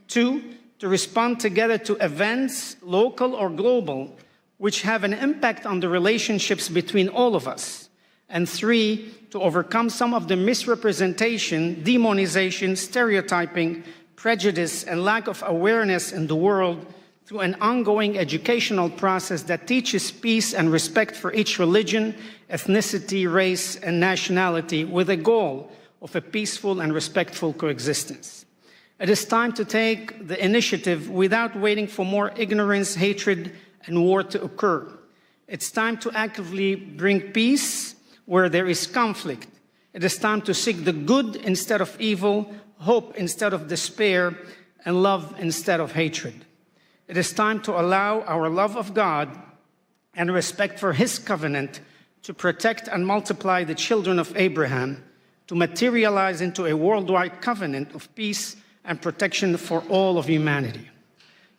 Two, to respond together to events, local or global, which have an impact on the relationships between all of us. And three, to overcome some of the misrepresentation, demonization, stereotyping, prejudice, and lack of awareness in the world through an ongoing educational process that teaches peace and respect for each religion, ethnicity, race, and nationality with a goal of a peaceful and respectful coexistence. It is time to take the initiative without waiting for more ignorance, hatred, and war to occur. It's time to actively bring peace where there is conflict. It is time to seek the good instead of evil, hope instead of despair, and love instead of hatred. It is time to allow our love of God and respect for His covenant to protect and multiply the children of Abraham, to materialize into a worldwide covenant of peace and protection for all of humanity.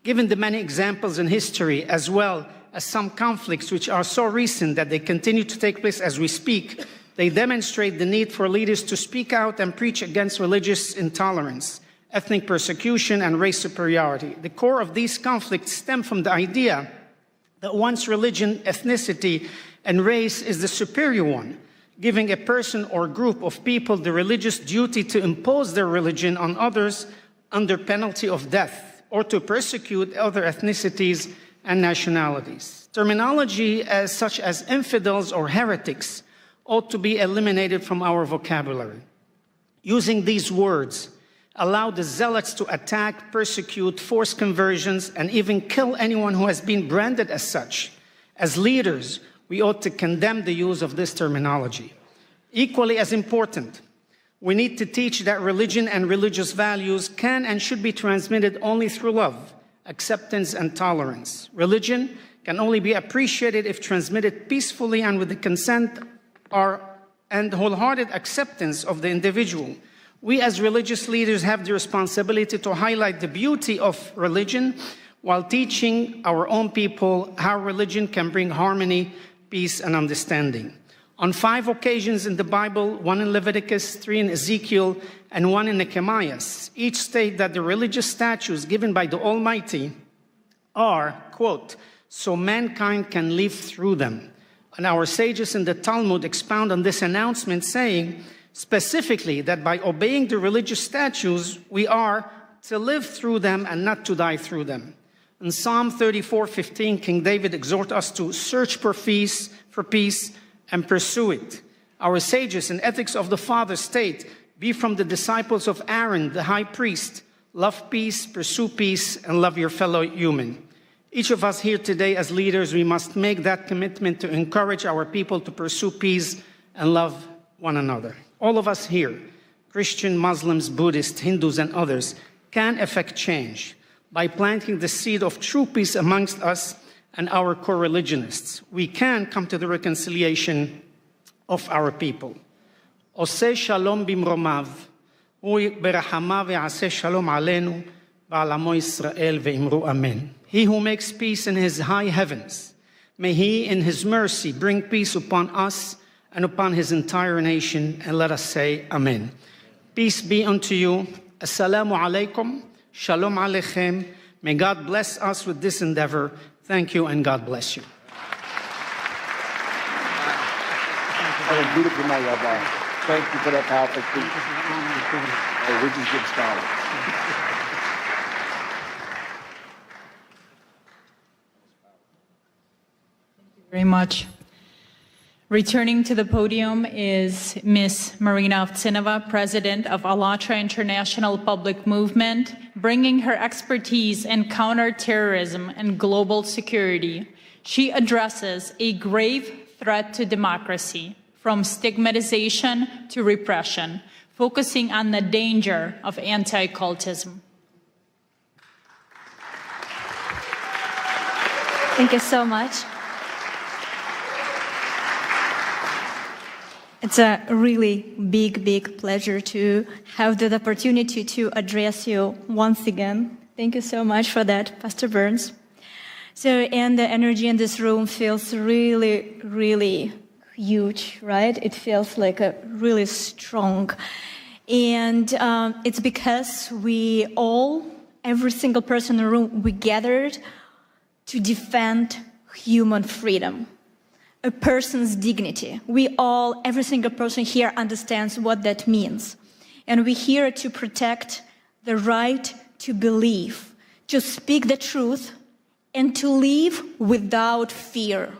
Given the many examples in history, as well as some conflicts which are so recent that they continue to take place as we speak, they demonstrate the need for leaders to speak out and preach against religious intolerance, ethnic persecution, and race superiority. The core of these conflicts stem from the idea that one's religion, ethnicity, and race is the superior one, giving a person or group of people the religious duty to impose their religion on others under penalty of death, or to persecute other ethnicities and nationalities. Terminology such as infidels or heretics ought to be eliminated from our vocabulary. Using these words allow the zealots to attack, persecute, force conversions, and even kill anyone who has been branded as such. As leaders, we ought to condemn the use of this terminology. Equally as important, we need to teach that religion and religious values can and should be transmitted only through love, acceptance, and tolerance. Religion can only be appreciated if transmitted peacefully and with the consent and wholehearted acceptance of the individual. We as religious leaders have the responsibility to highlight the beauty of religion while teaching our own people how religion can bring harmony, peace, and understanding. On 5 occasions in the Bible, 1 in Leviticus, 3 in Ezekiel, and 1 in Nehemiah, each state that the religious statutes given by the Almighty are, quote, so mankind can live through them. And our sages in the Talmud expound on this announcement, saying specifically that by obeying the religious statutes, we are to live through them and not to die through them. In Psalm 34:15, King David exhorts us to search for peace, and pursue it. Our sages in Ethics of the Father state, be from the disciples of Aaron, the high priest, love peace, pursue peace, and love your fellow human. Each of us here today as leaders, we must make that commitment to encourage our people to pursue peace and love one another. All of us here, Christian, Muslims, Buddhists, Hindus, and others, can effect change by planting the seed of true peace amongst us and our co-religionists. We can come to the reconciliation of our people. Oseh shalom bimromav, hu berachamav ve'aseh shalom aleinu, v'al amo Yisrael ve'imru amen. He who makes peace in his high heavens, may he in his mercy bring peace upon us and upon his entire nation, and let us say amen. Peace be unto you. Assalamu alaikum. Shalom aleichem. May God bless us with this endeavor. Thank you, and God bless you. Beautiful night, Rabbi. Thank you for that powerful speech. We just get started. Very much. Returning to the podium is Ms. Marina Ovtsinova, President of ALLATRA International Public Movement, bringing her expertise in counterterrorism and global security. She addresses a grave threat to democracy, from stigmatization to repression, focusing on the danger of anti-cultism. Thank you so much. It's a really big pleasure to have the opportunity to address you once again. Thank you so much for that, Pastor Burns. And the energy in this room feels really huge, right? It feels like a really strong. And it's because we all, every single person in the room, we gathered to defend human freedom. A person's dignity. We all, every single person here understands what that means. And we're here to protect the right to believe, to speak the truth, and to live without fear.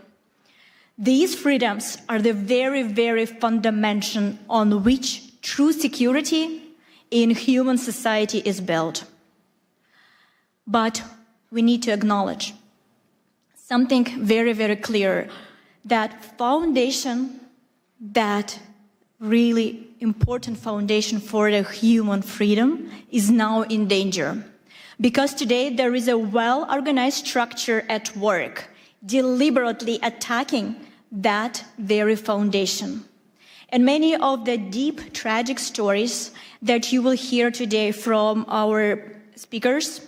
These freedoms are the very fundamental on which true security in human society is built. But we need to acknowledge something very clear. That foundation, that really important foundation for the human freedom is now in danger. Because today there is a well-organized structure at work, deliberately attacking that very foundation. And many of the deep, tragic stories that you will hear today from our speakers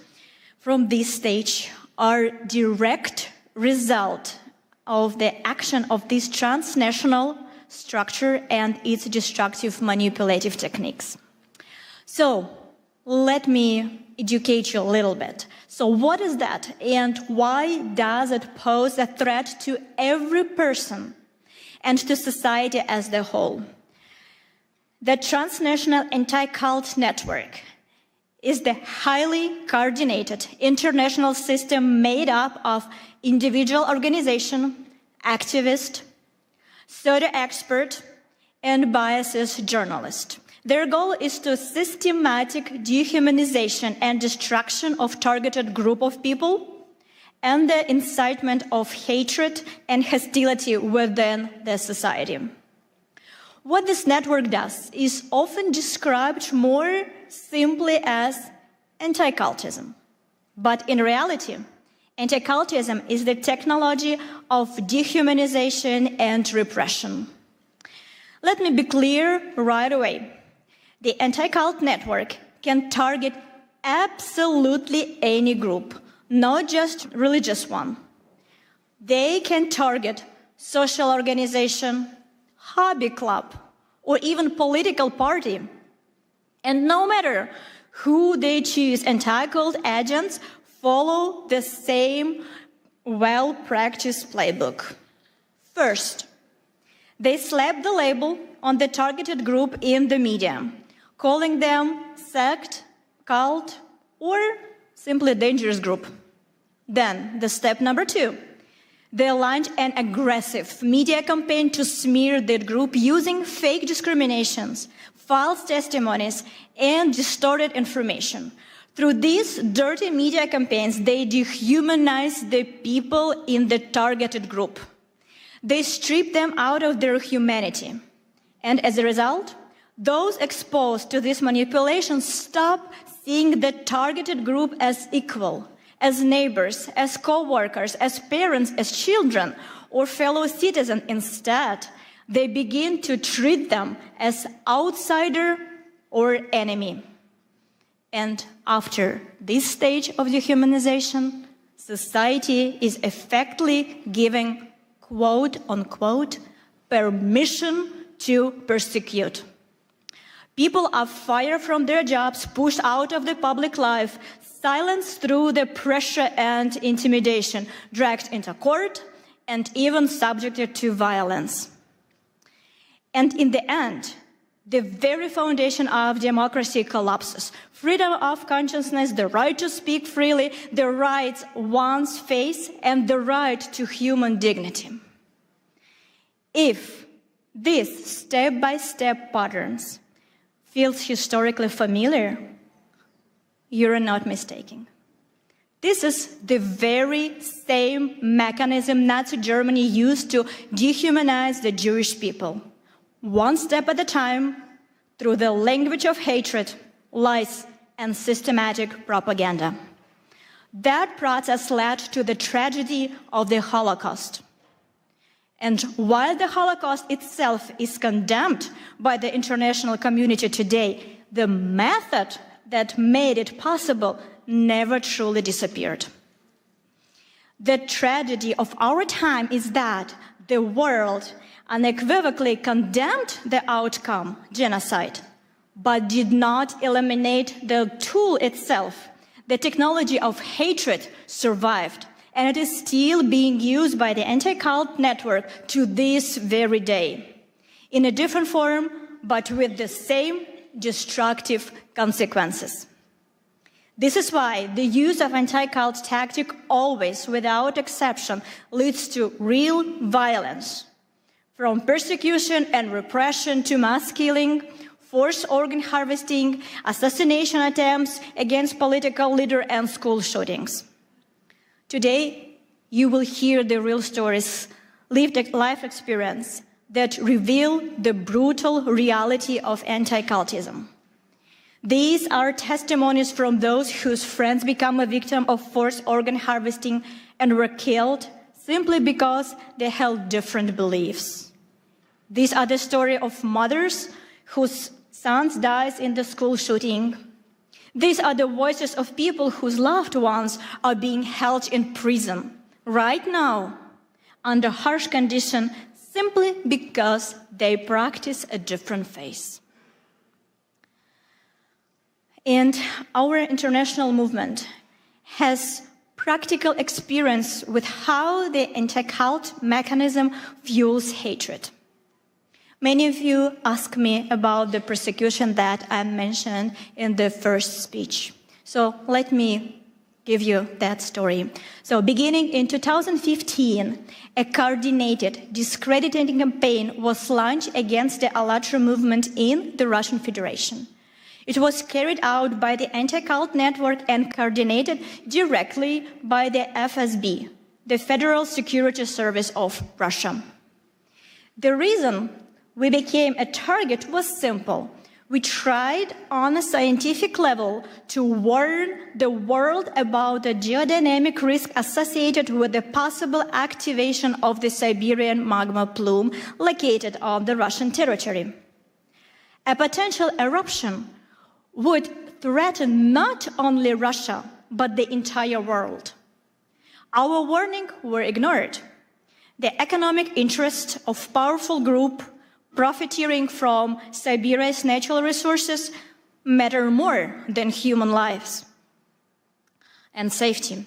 from this stage are direct result of the action of this transnational structure and its destructive manipulative techniques. So let me educate you a little bit. So what is that, and why does it pose a threat to every person and to society as a whole? The transnational anti-cult network is the highly coordinated international system made up of individual organization, activist, pseudo expert, and biased journalist. Their goal is to systematic dehumanization and destruction of targeted group of people and the incitement of hatred and hostility within the society. What this network does is often described more simply as anti-cultism. But in reality, anti-cultism is the technology of dehumanization and repression. Let me be clear right away. The anti-cult network can target absolutely any group, not just religious one. They can target social organization, hobby club, or even political party. And no matter who they choose, anti-cult agents follow the same well-practiced playbook. First, they slap the label on the targeted group in the media, calling them sect, cult, or simply dangerous group. Then, the step number 2, they launched an aggressive media campaign to smear that group using fake discriminations, false testimonies, and distorted information. Through these dirty media campaigns, they dehumanize the people in the targeted group. They strip them out of their humanity. And as a result, Those exposed to this manipulation stop seeing the targeted group as equal, as neighbors, as co-workers, as parents, as children, or fellow citizens. Instead, they begin to treat them as outsider or enemy. And after this stage of dehumanization, society is effectively giving, quote unquote, permission to persecute. People are fired from their jobs, pushed out of the public life, silenced through the pressure and intimidation, dragged into court, and even subjected to violence. And in the end, the very foundation of democracy collapses. Freedom of consciousness, the right to speak freely, the rights one's face, and the right to human dignity. If these step-by-step patterns feels historically familiar, you're not mistaken. This is the very same mechanism Nazi Germany used to dehumanize the Jewish people, one step at a time, through the language of hatred, lies, and systematic propaganda. That process led to the tragedy of the Holocaust. And while the Holocaust itself is condemned by the international community today, the method that made it possible never truly disappeared. The tragedy of our time is that the world unequivocally condemned the outcome, genocide, but did not eliminate the tool itself. The technology of hatred survived, and it is still being used by the anti-cult network to this very day, in a different form, but with the same destructive consequences. This is why the use of anti-cult tactic always, without exception, leads to real violence, from persecution and repression to mass killing, forced organ harvesting, assassination attempts against political leaders, and school shootings. Today, you will hear the real stories, lived life experience that reveal the brutal reality of anti-cultism. These are testimonies from those whose friends become a victim of forced organ harvesting and were killed simply because they held different beliefs. These are the story of mothers whose sons died in the school shooting. These are the voices of people whose loved ones are being held in prison right now under harsh conditions simply because they practice a different faith. And our international movement has practical experience with how the anti-cult mechanism fuels hatred. Many of you ask me about the persecution that I mentioned in the first speech. So let me give you that story. So beginning in 2015, a coordinated, discrediting campaign was launched against the ALLATRA movement in the Russian Federation. It was carried out by the anti-cult network and coordinated directly by the FSB, the Federal Security Service of Russia. The reason we became a target was simple. We tried on a scientific level to warn the world about the geodynamic risk associated with the possible activation of the Siberian magma plume located on the Russian territory. A potential eruption would threaten not only Russia, but the entire world. Our warnings were ignored. The economic interests of powerful groups profiteering from Siberia's natural resources matter more than human lives and safety.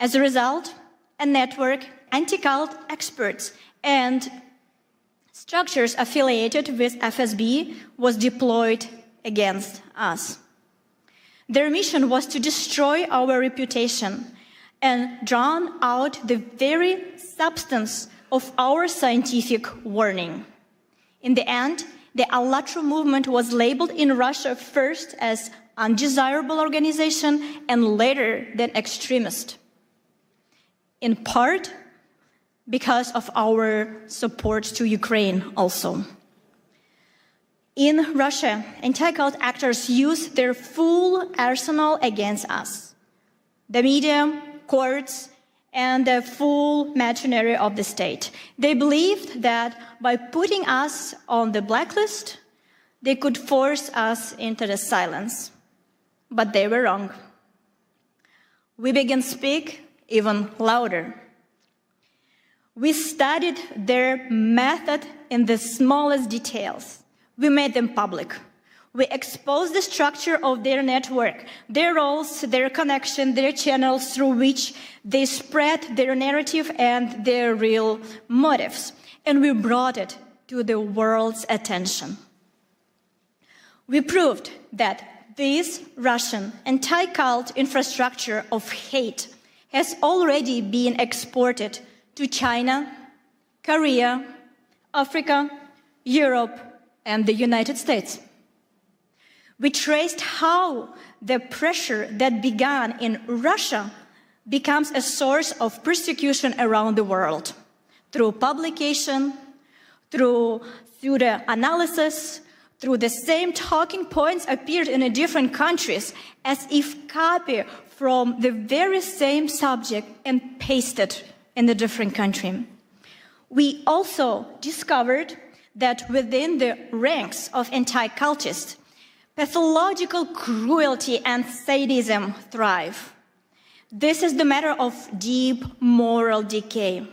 As a result, a network, anti-cult experts, and structures affiliated with FSB was deployed against us. Their mission was to destroy our reputation and drown out the very substance of our scientific warning. In the end, the ALLATRA movement was labeled in Russia first as undesirable organization and later than extremist, in part because of our support to Ukraine also. In Russia, anti-cult actors use their full arsenal against us. The media, courts, and the full machinery of the state. They believed that by putting us on the blacklist, they could force us into the silence. But they were wrong. We began to speak even louder. We studied their method in the smallest details. We made them public. We exposed the structure of their network, their roles, their connection, their channels through which they spread their narrative and their real motives. And we brought it to the world's attention. We proved that this Russian anti-cult infrastructure of hate has already been exported to China, Korea, Africa, Europe, and the United States. We traced how the pressure that began in Russia becomes a source of persecution around the world through publication, through the analysis, through the same talking points appeared in different countries as if copied from the very same subject and pasted in a different country. We also discovered that within the ranks of anti-cultists, pathological cruelty and sadism thrive. This is the matter of deep moral decay.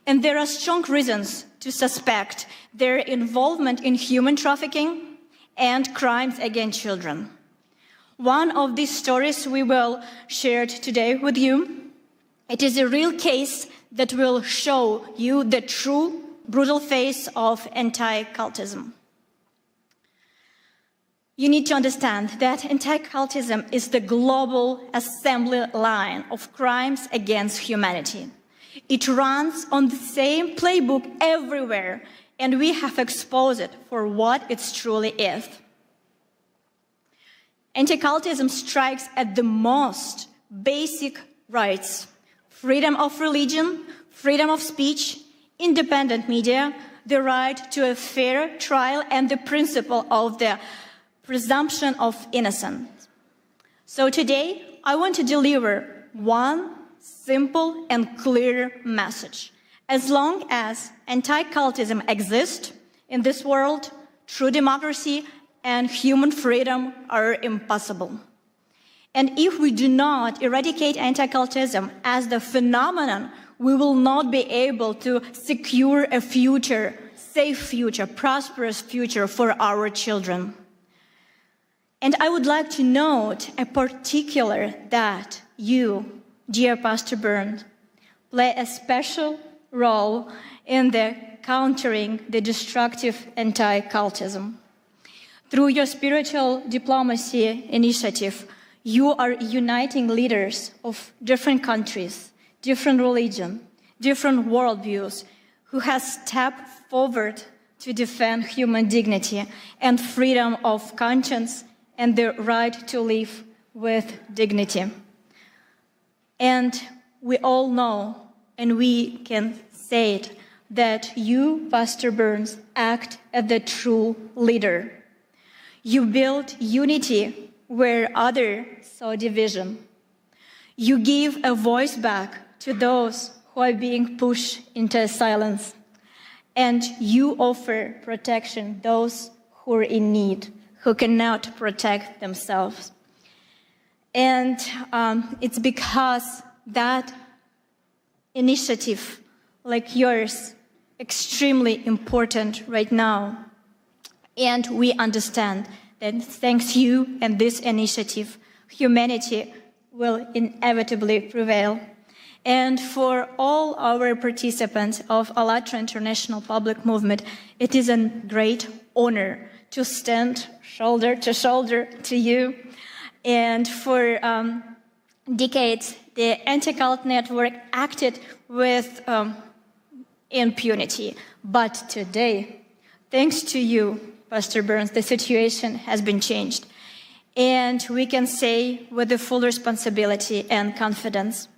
And there are strong reasons to suspect their involvement in human trafficking and crimes against children. One of these stories we will share today with you. It is a real case that will show you the true brutal face of anti-cultism. You need to understand that anti-cultism is the global assembly line of crimes against humanity. It runs on the same playbook everywhere, and we have exposed it for what it truly is. Anti-cultism strikes at the most basic rights: freedom of religion, freedom of speech, independent media, the right to a fair trial, and the principle of the presumption of innocence. So today, I want to deliver one simple and clear message. As long as anti-cultism exists in this world, true democracy and human freedom are impossible. And if we do not eradicate anti-cultism as the phenomenon, we will not be able to secure a future, safe future, prosperous future for our children. And I would like to note a particular that you, dear Pastor Burns, play a special role in the countering the destructive anti-cultism. Through your spiritual diplomacy initiative, you are uniting leaders of different countries, different religions, different worldviews, who have stepped forward to defend human dignity and freedom of conscience and the right to live with dignity. And we all know, and we can say it, that you, Pastor Burns, act as the true leader. You build unity where others saw division. You give a voice back to those who are being pushed into silence. And you offer protection to those who are in need, who cannot protect themselves. And it's because that initiative, like yours, extremely important right now. And we understand that thanks to you and this initiative, humanity will inevitably prevail. And for all our participants of ALLATRA International Public Movement, it is a great honor to stand shoulder to shoulder to you. And for decades, the anti-cult network acted with impunity. But today, thanks to you, Pastor Burns, the situation has been changed. And we can say with the full responsibility and confidence,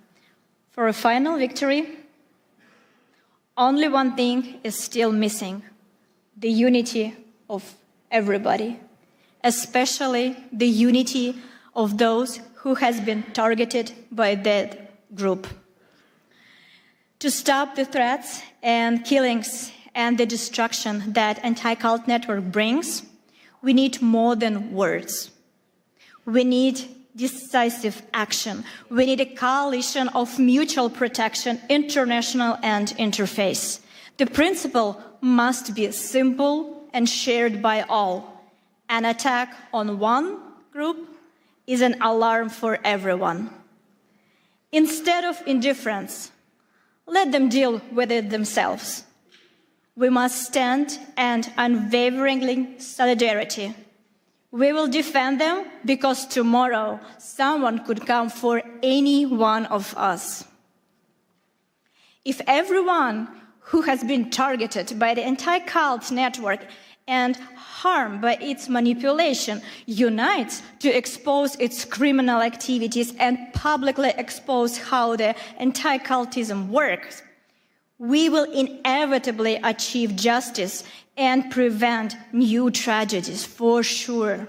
for a final victory, only one thing is still missing: the unity of everybody, especially the unity of those who has been targeted by that group. To stop the threats and killings and the destruction that anti-cult network brings, we need more than words. We need decisive action. We need a coalition of mutual protection, international and interfaith. The principle must be simple and shared by all. An attack on one group is an alarm for everyone. Instead of indifference, let them deal with it themselves. We must stand and unwaveringly solidarity. We will defend them because tomorrow someone could come for any one of us. If everyone who has been targeted by the anti-cult network and harmed by its manipulation unites to expose its criminal activities and publicly expose how the anti-cultism works, we will inevitably achieve justice and prevent new tragedies for sure.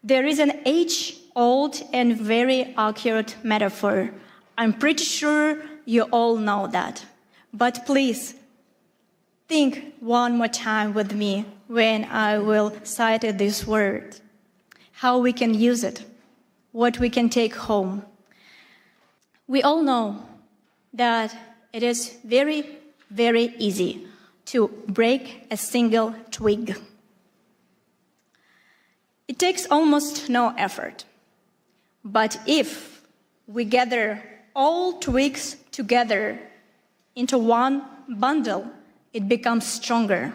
There is an age-old and very accurate metaphor. I'm pretty sure you all know that. But please, think one more time with me when I will cite this word, how we can use it, what we can take home. We all know that it is very, very easy to break a single twig. It takes almost no effort. But if we gather all twigs together into one bundle, it becomes stronger.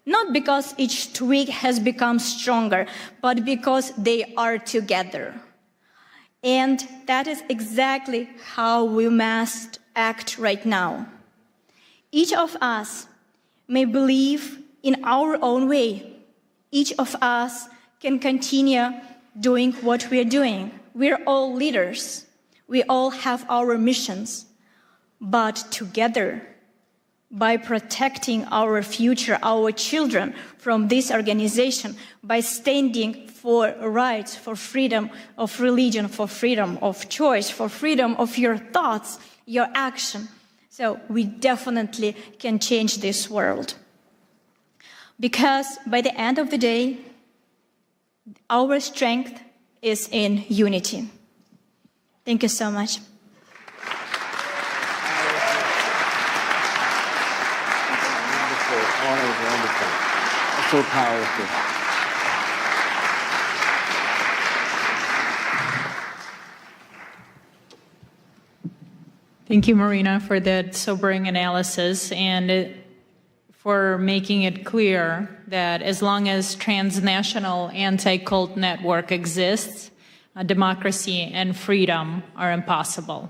Not because each twig has become stronger, but because they are together. And that is exactly how we must act right now. Each of us may believe in our own way. Each of us can continue doing what we're doing. We're all leaders. We all have our missions. But together, by protecting our future, our children from this organization, by standing for rights, for freedom of religion, for freedom of choice, for freedom of your thoughts, your action. So we definitely can change this world. Because by the end of the day, our strength is in unity. Thank you so much. Wonderful. That's so powerful. Thank you, Marina, for that sobering analysis and for making it clear that as long as transnational anti-cult network exists, democracy and freedom are impossible.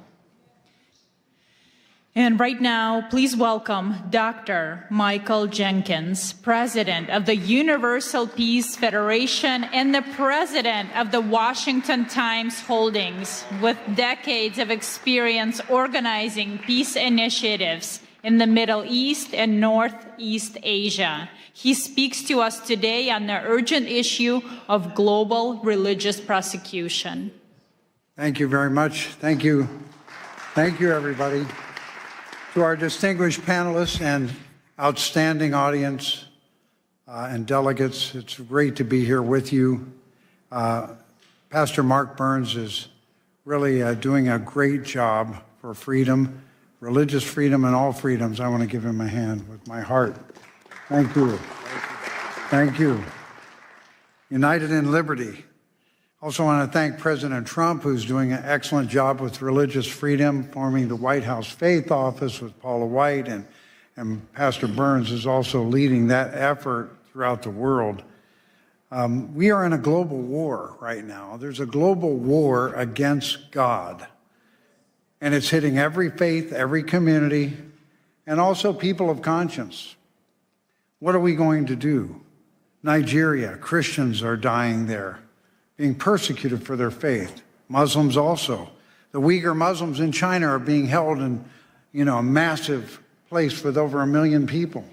And right now, please welcome Dr. Michael Jenkins, President of the Universal Peace Federation and the President of the Washington Times Holdings, with decades of experience organizing peace initiatives in the Middle East and Northeast Asia. He speaks to us today on the urgent issue of global religious persecution. Thank you very much. Thank you. Thank you, everybody. To our distinguished panelists and outstanding audience and delegates, it's great to be here with you. Pastor Mark Burns is really doing a great job for freedom, religious freedom and all freedoms. I want to give him a hand with my heart. Thank you. Thank you. United in Liberty. Also want to thank President Trump, who's doing an excellent job with religious freedom, forming the White House Faith Office with Paula White, and Pastor Burns is also leading that effort throughout the world. We are in a global war right now. There's a global war against God, and it's hitting every faith, every community, and also people of conscience. What are we going to do? Nigeria, Christians are dying there, being persecuted for their faith. Muslims also. The Uyghur Muslims in China are being held in, a massive place with over 1 million people.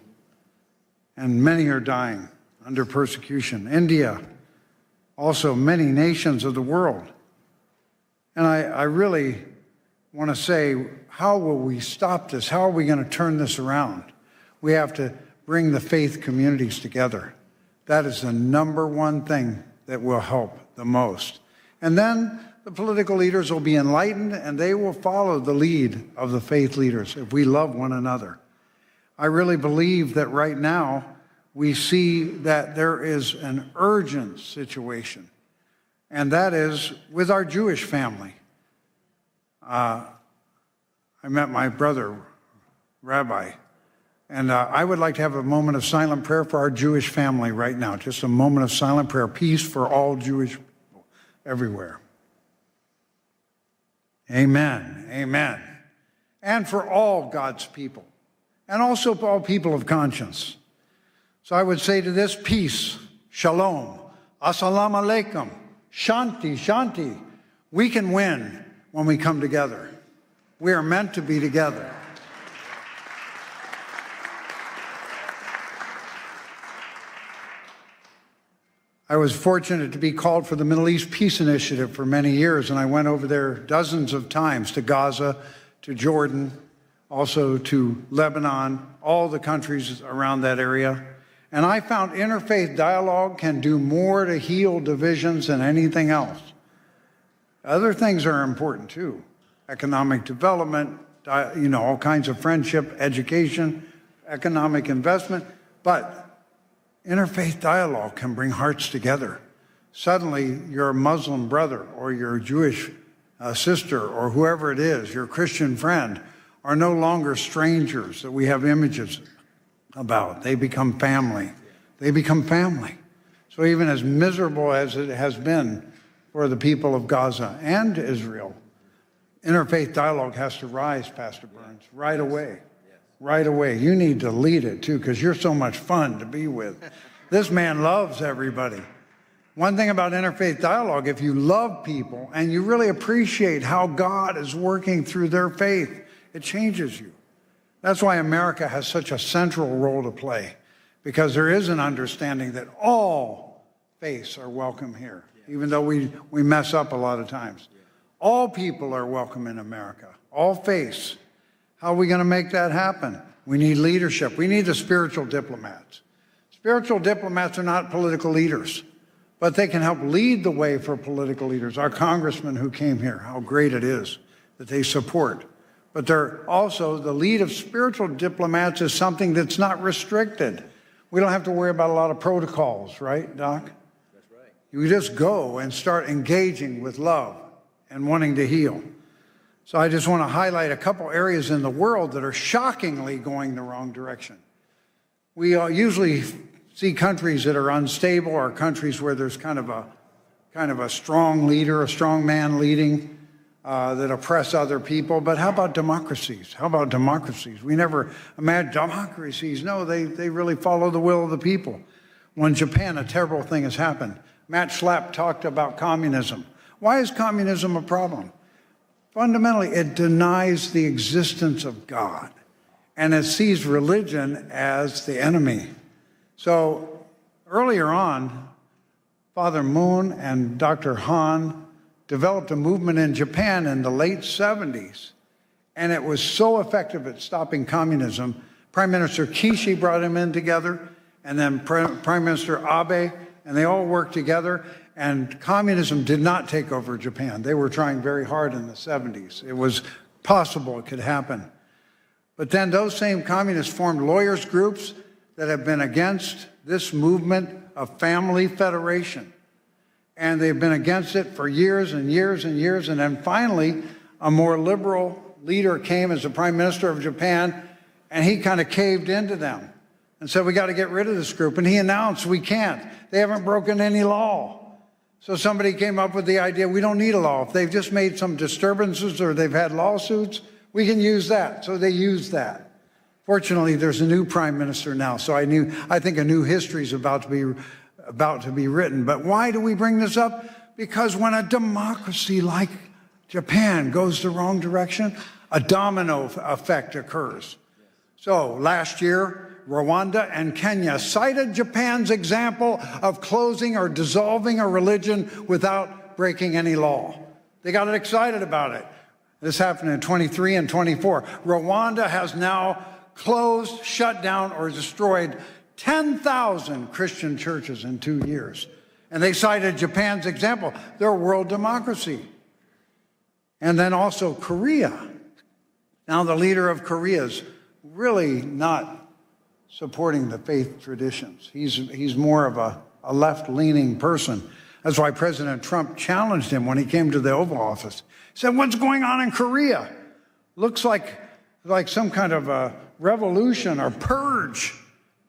And many are dying. under persecution. India, also many nations of the world. And I really want to say, how will we stop this? How are we going to turn this around? We have to bring the faith communities together. That is the number one thing that will help the most. And then the political leaders will be enlightened and they will follow the lead of the faith leaders if we love one another. I really believe that right now we see that there is an urgent situation, and that is with our Jewish family. I met my brother, Rabbi, and I would like to have a moment of silent prayer for our Jewish family right now, just a moment of silent prayer, peace for all Jewish people everywhere. Amen, amen. And for all God's people, and also for all people of conscience. So I would say to this, peace, shalom, assalamu alaikum, shanti, shanti. We can win when we come together. We are meant to be together. I was fortunate to be called for the Middle East Peace Initiative for many years, and I went over there dozens of times to Gaza, to Jordan, also to Lebanon, all the countries around that area. And I found interfaith dialogue can do more to heal divisions than anything else. Other things are important too. Economic development, all kinds of friendship, education, economic investment, but interfaith dialogue can bring hearts together. Suddenly, your Muslim brother or your Jewish sister or whoever it is, your Christian friend, are no longer strangers that we have images about. They become family. They become family. So even as miserable as it has been for the people of Gaza and Israel, interfaith dialogue has to rise, Pastor Burns, right away. Right away. You need to lead it too, because you're so much fun to be with. This man loves everybody. One thing about interfaith dialogue, if you love people and you really appreciate how God is working through their faith, it changes you. That's why America has such a central role to play, because there is an understanding that all faiths are welcome here, even though we mess up a lot of times. All people are welcome in America, all faiths. How are we going to make that happen? We need leadership. We need the spiritual diplomats. Spiritual diplomats are not political leaders, but they can help lead the way for political leaders. Our congressman who came here, how great it is that they support. But they're also, the lead of spiritual diplomats is something that's not restricted. We don't have to worry about a lot of protocols, right, Doc? That's right. You just go and start engaging with love and wanting to heal. So I just want to highlight a couple areas in the world that are shockingly going the wrong direction. We usually see countries that are unstable or countries where there's kind of a strong leader, a strong man leading that oppress other people. But how about democracies? How about democracies? We never imagine democracies. No, they really follow the will of the people. Well, in Japan, a terrible thing has happened. Matt Schlapp talked about communism. Why is communism a problem? Fundamentally, it denies the existence of God, and it sees religion as the enemy. So earlier on, Father Moon and Dr. Han developed a movement in Japan in the late 70s, and it was so effective at stopping communism. Prime Minister Kishi brought him in together, and then Prime Minister Abe, and they all worked together. And communism did not take over Japan. They were trying very hard in the 70s. It was possible it could happen. But then those same communists formed lawyers groups that have been against this movement of family federation. And they've been against it for years and years and years. And then finally, a more liberal leader came as the Prime Minister of Japan, and he kind of caved into them and said, we got to get rid of this group. And he announced, we can't. They haven't broken any law. So somebody came up with the idea, we don't need a law. If they've just made some disturbances or they've had lawsuits, we can use that. So they used that. Fortunately, there's a new prime minister now, so I think a new history is about to be written. But why do we bring this up? Because when a democracy like Japan goes the wrong direction, a domino effect occurs. So last year, Rwanda, and Kenya cited Japan's example of closing or dissolving a religion without breaking any law. They got excited about it. This happened in 23 and 24. Rwanda has now closed, shut down, or destroyed 10,000 Christian churches in 2 years. And they cited Japan's example. They're a world democracy. And then also Korea. Now the leader of Korea is really not supporting the faith traditions. He's more of a left-leaning person. That's why President Trump challenged him when he came to the Oval Office. He said, what's going on in Korea? Looks like some kind of a revolution or purge.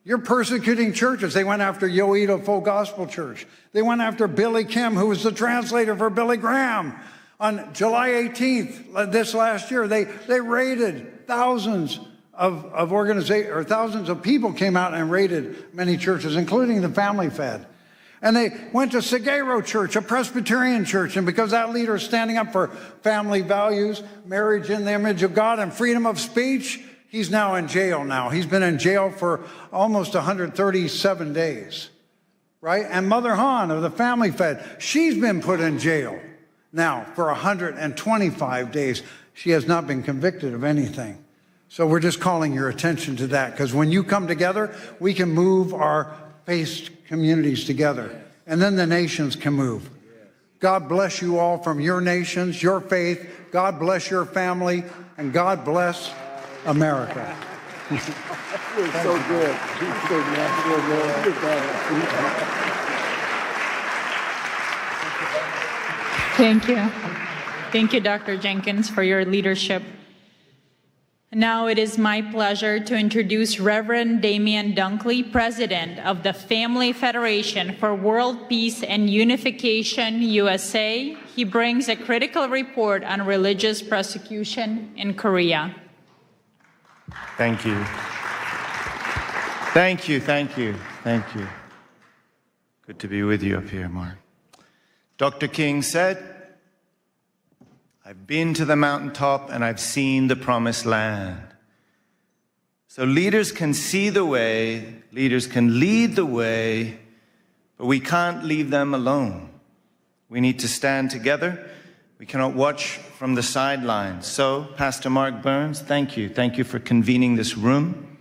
You're persecuting churches. They went after Yoido Full Gospel Church. They went after Billy Kim, who was the translator for Billy Graham. On July 18th, this last year, they raided thousands of organizations, or thousands of people came out and raided many churches, including the Family Fed. And they went to Sagero Church, a Presbyterian church, and because that leader is standing up for family values, marriage in the image of God, and freedom of speech, he's now in jail now. He's been in jail for almost 137 days, right? And Mother Han of the Family Fed, she's been put in jail now for 125 days. She has not been convicted of anything. So we're just calling your attention to that, because when you come together, we can move our faith communities together, and then the nations can move. God bless you all from your nations, your faith. God bless your family, and God bless America. You're so good. Thank you. Thank you, Dr. Jenkins, for your leadership. Now it is my pleasure to introduce Reverend Damian Dunkley, President of the Family Federation for World Peace and Unification, USA. He brings a critical report on religious persecution in Korea. Thank you. Thank you, thank you, thank you. Good to be with you up here, Mark. Dr. King said, I've been to the mountaintop and I've seen the promised land. So leaders can see the way, leaders can lead the way, but we can't leave them alone. We need to stand together. We cannot watch from the sidelines. So, Pastor Mark Burns, thank you. Thank you for convening this room.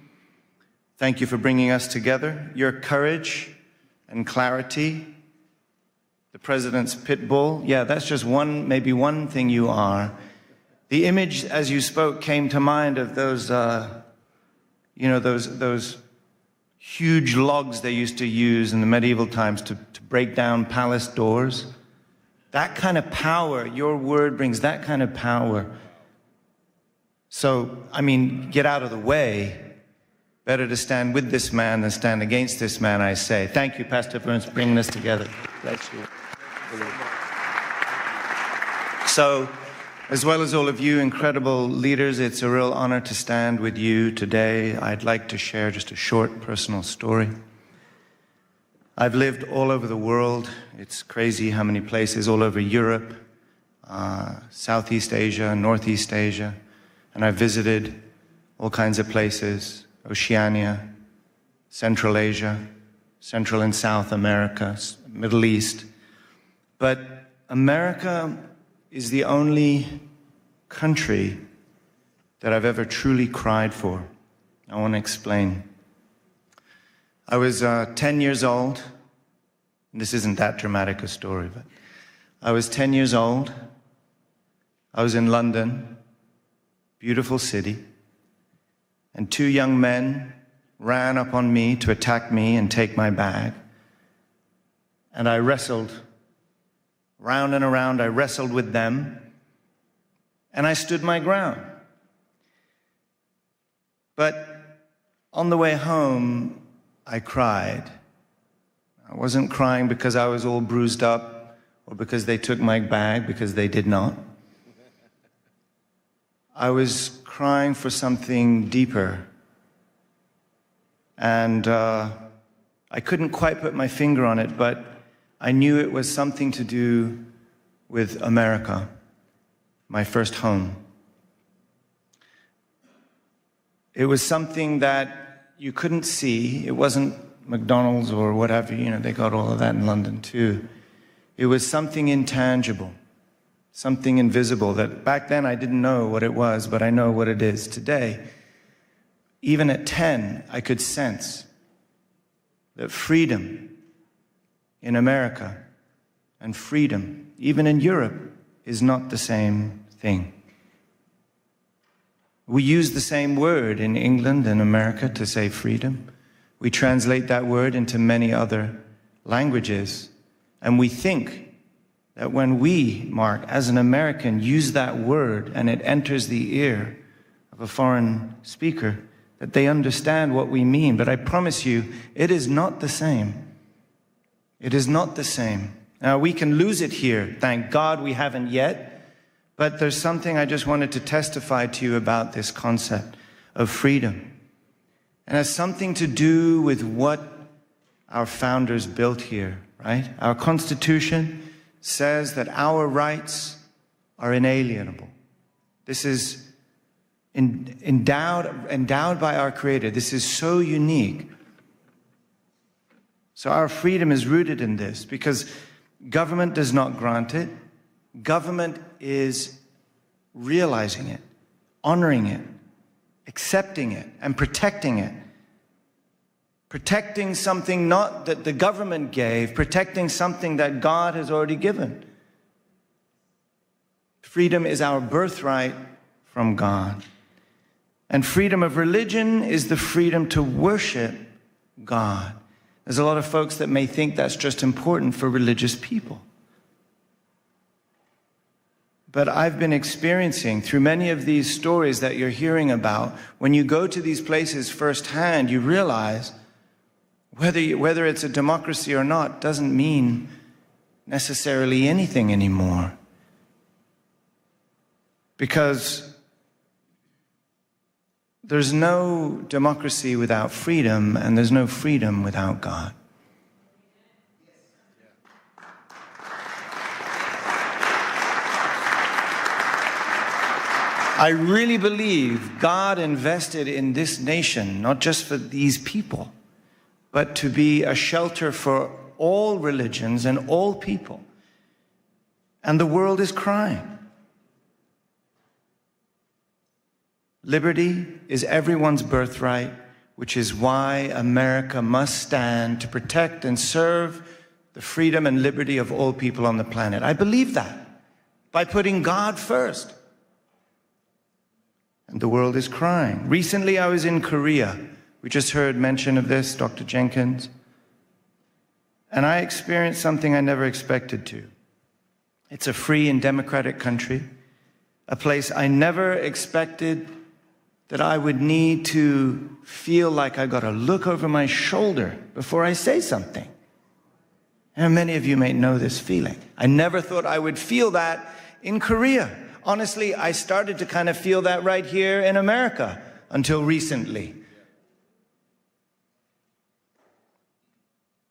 Thank you for bringing us together. Your courage and clarity, the president's pit bull, yeah, that's just maybe one thing you are. The image, as you spoke, came to mind of those, those huge logs they used to use in the medieval times to break down palace doors. That kind of power, your word brings that kind of power. So, I mean, get out of the way. Better to stand with this man than stand against this man, I say. Thank you, Pastor Burns, for bringing us together. Bless you. So, as well as all of you incredible leaders, it's a real honor to stand with you today. I'd like to share just a short personal story. I've lived all over the world. It's crazy how many places, all over Europe, Southeast Asia, Northeast Asia, and I've visited all kinds of places, Oceania, Central Asia, Central and South America, Middle East. But America is the only country that I've ever truly cried for. I want to explain. I was 10 years old. This isn't that dramatic a story, but I was 10 years old. I was in London, beautiful city, and two young men ran up on me to attack me and take my bag. And I wrestled round and around. I wrestled with them, and I stood my ground. But on the way home, I cried. I wasn't crying because I was all bruised up or because they took my bag, because they did not. I was crying for something deeper. And I couldn't quite put my finger on it, but I knew it was something to do with America, my first home. It was something that you couldn't see. It wasn't McDonald's or whatever, they got all of that in London too. It was something intangible, something invisible that back then I didn't know what it was, but I know what it is today. Even at 10, I could sense that freedom in America and freedom, even in Europe, is not the same thing. We use the same word in England and America to say freedom. We translate that word into many other languages. And we think that when we, Mark, as an American, use that word and it enters the ear of a foreign speaker, that they understand what we mean. But I promise you, it is not the same. It is not the same. Now, we can lose it here. Thank God we haven't yet. But there's something I just wanted to testify to you about this concept of freedom. And it has something to do with what our founders built here, right? Our Constitution says that our rights are inalienable. This is endowed by our Creator. This is so unique. So our freedom is rooted in this because government does not grant it. Government is realizing it, honoring it, accepting it, and protecting it. Protecting something not that the government gave, protecting something that God has already given. Freedom is our birthright from God. And freedom of religion is the freedom to worship God. There's a lot of folks that may think that's just important for religious people. But I've been experiencing through many of these stories that you're hearing about, when you go to these places firsthand, you realize whether it's a democracy or not doesn't mean necessarily anything anymore. Because there's no democracy without freedom, and there's no freedom without God. I really believe God invested in this nation, not just for these people, but to be a shelter for all religions and all people. And the world is crying. Liberty is everyone's birthright, which is why America must stand to protect and serve the freedom and liberty of all people on the planet. I believe that by putting God first. And the world is crying. Recently, I was in Korea. We just heard mention of this, Dr. Jenkins. And I experienced something I never expected to. It's a free and democratic country, a place I never expected that I would need to feel like I got to look over my shoulder before I say something. And many of you may know this feeling. I never thought I would feel that in Korea. Honestly, I started to kind of feel that right here in America until recently.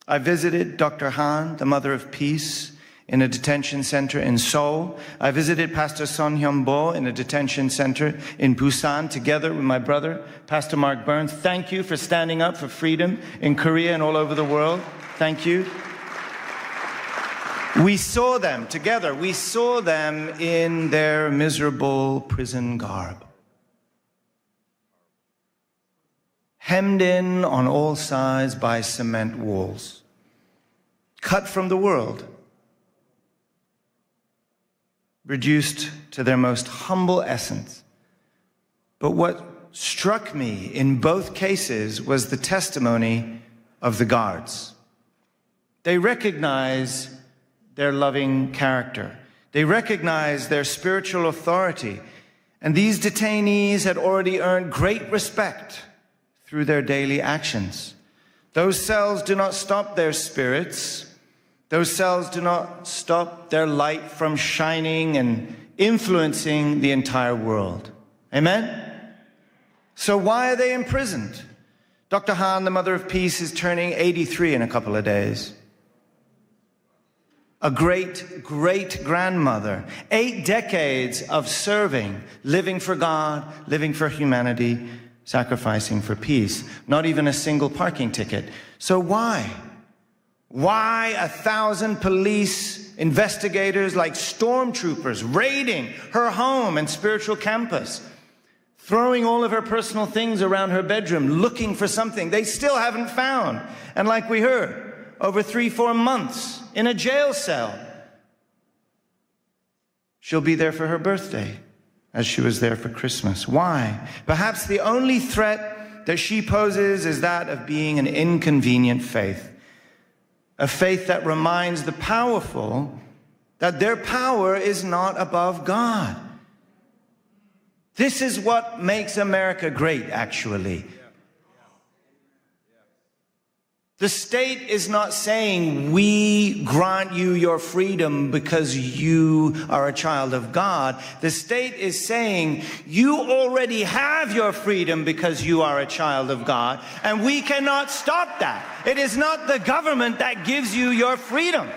I visited Dr. Han, the Mother of Peace, in a detention center in Seoul. I visited Pastor Son Hyun-bo in a detention center in Busan together with my brother, Pastor Mark Burns. Thank you for standing up for freedom in Korea and all over the world. Thank you. We saw them together. We saw them in their miserable prison garb. Hemmed in on all sides by cement walls. Cut from the world. Reduced to their most humble essence. But what struck me in both cases was the testimony of the guards. They recognize their loving character. They recognize their spiritual authority. And these detainees had already earned great respect through their daily actions. Those cells do not stop their spirits. Those cells do not stop their light from shining and influencing the entire world. Amen? So why are they imprisoned? Dr. Han, the Mother of Peace, is turning 83 in a couple of days. A great-great-grandmother. 8 decades of serving, living for God, living for humanity, sacrificing for peace, not even a single parking ticket. So why? Why 1,000 police investigators like stormtroopers raiding her home and spiritual campus, throwing all of her personal things around her bedroom, looking for something they still haven't found? And like we heard, over 3-4 months in a jail cell. She'll be there for her birthday, as she was there for Christmas. Why? Perhaps the only threat that she poses is that of being an inconvenient faith. A faith that reminds the powerful that their power is not above God. This is what makes America great, actually. The state is not saying, we grant you your freedom because you are a child of God. The state is saying, you already have your freedom because you are a child of God, and we cannot stop that. It is not the government that gives you your freedom.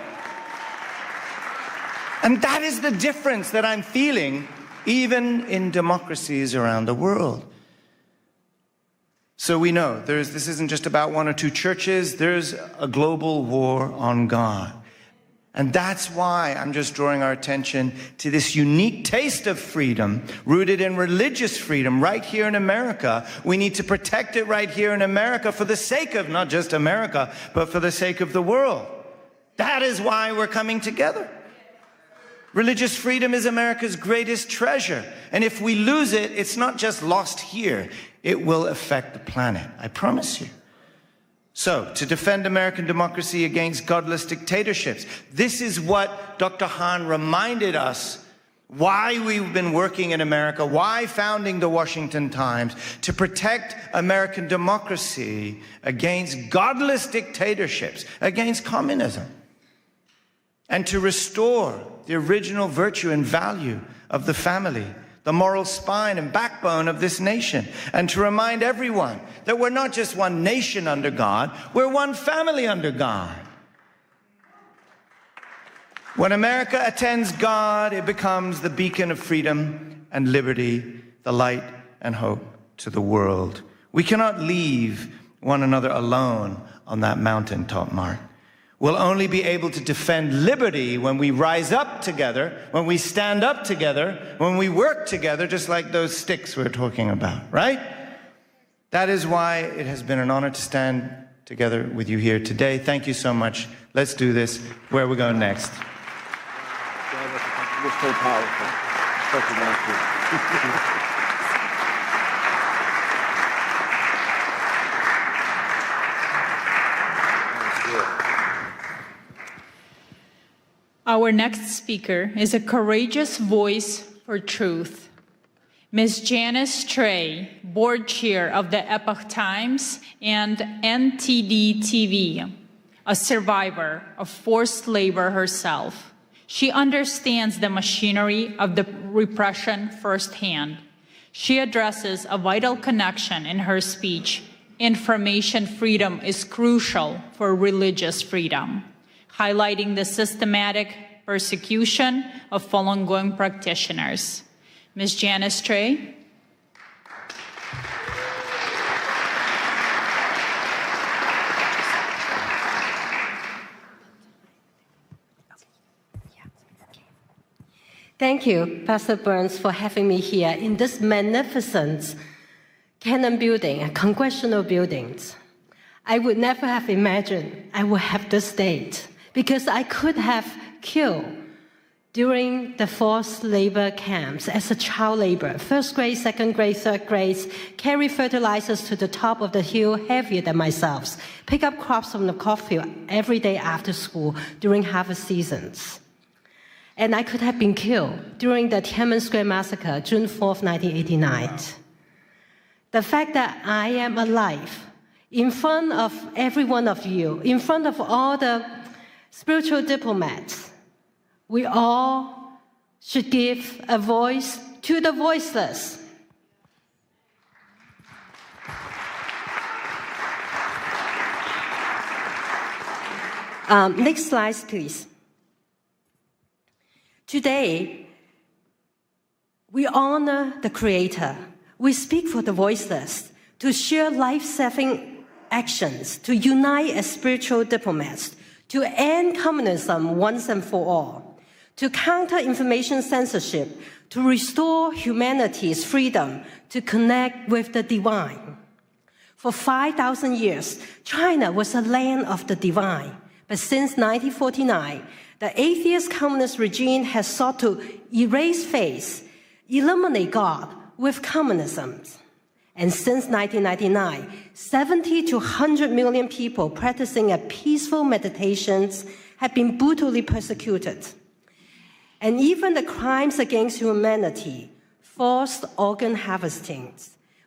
And that is the difference that I'm feeling even in democracies around the world. So we know this isn't just about 1 or 2 churches. There's a global war on God. And that's why I'm just drawing our attention to this unique taste of freedom rooted in religious freedom right here in America. We need to protect it right here in America for the sake of not just America, but for the sake of the world. That is why we're coming together. Religious freedom is America's greatest treasure. And if we lose it, it's not just lost here. It will affect the planet, I promise you. So, to defend American democracy against godless dictatorships, this is what Dr. Han reminded us why we've been working in America, why founding the Washington Times, to protect American democracy against godless dictatorships, against communism, and to restore the original virtue and value of the family, the moral spine and backbone of this nation, and to remind everyone that we're not just one nation under God, we're one family under God. When America attends God, it becomes the beacon of freedom and liberty, the light and hope to the world. We cannot leave one another alone on that mountaintop, Mark. We'll only be able to defend liberty when we rise up together, when we stand up together, when we work together, just like those sticks we're talking about, right? That is why it has been an honor to stand together with you here today. Thank you so much. Let's do this. Where are we going next? You're so powerful. Such a master. Our next speaker is a courageous voice for truth. Ms. Janice Trey, board chair of the Epoch Times and NTD TV, a survivor of forced labor herself. She understands the machinery of the repression firsthand. She addresses a vital connection in her speech. Information freedom is crucial for religious freedom, highlighting the systematic persecution of Falun Gong practitioners. Ms. Janice Trey. Thank you, Pastor Burns, for having me here in this magnificent Canon building, congressional buildings. I would never have imagined I would have this date, because I could have killed during the forced labor camps as a child laborer, first grade, second grade, third grade, carry fertilizers to the top of the hill heavier than myself, pick up crops from the cornfield every day after school during harvest seasons. And I could have been killed during the Tiananmen Square massacre, June 4th, 1989. The fact that I am alive in front of every one of you, in front of all the spiritual diplomats, we all should give a voice to the voiceless. Next slide, please. Today, we honor the Creator. We speak for the voiceless. to share life-saving actions, to unite as spiritual diplomats, to end communism once and for all, to counter information censorship, to restore humanity's freedom to connect with the divine. For 5,000 years, China was a land of the divine. But since 1949, the atheist communist regime has sought to erase faith, eliminate God with communism. And since 1999, 70 to 100 million people practicing a peaceful meditations have been brutally persecuted. And even the crimes against humanity, forced organ harvesting,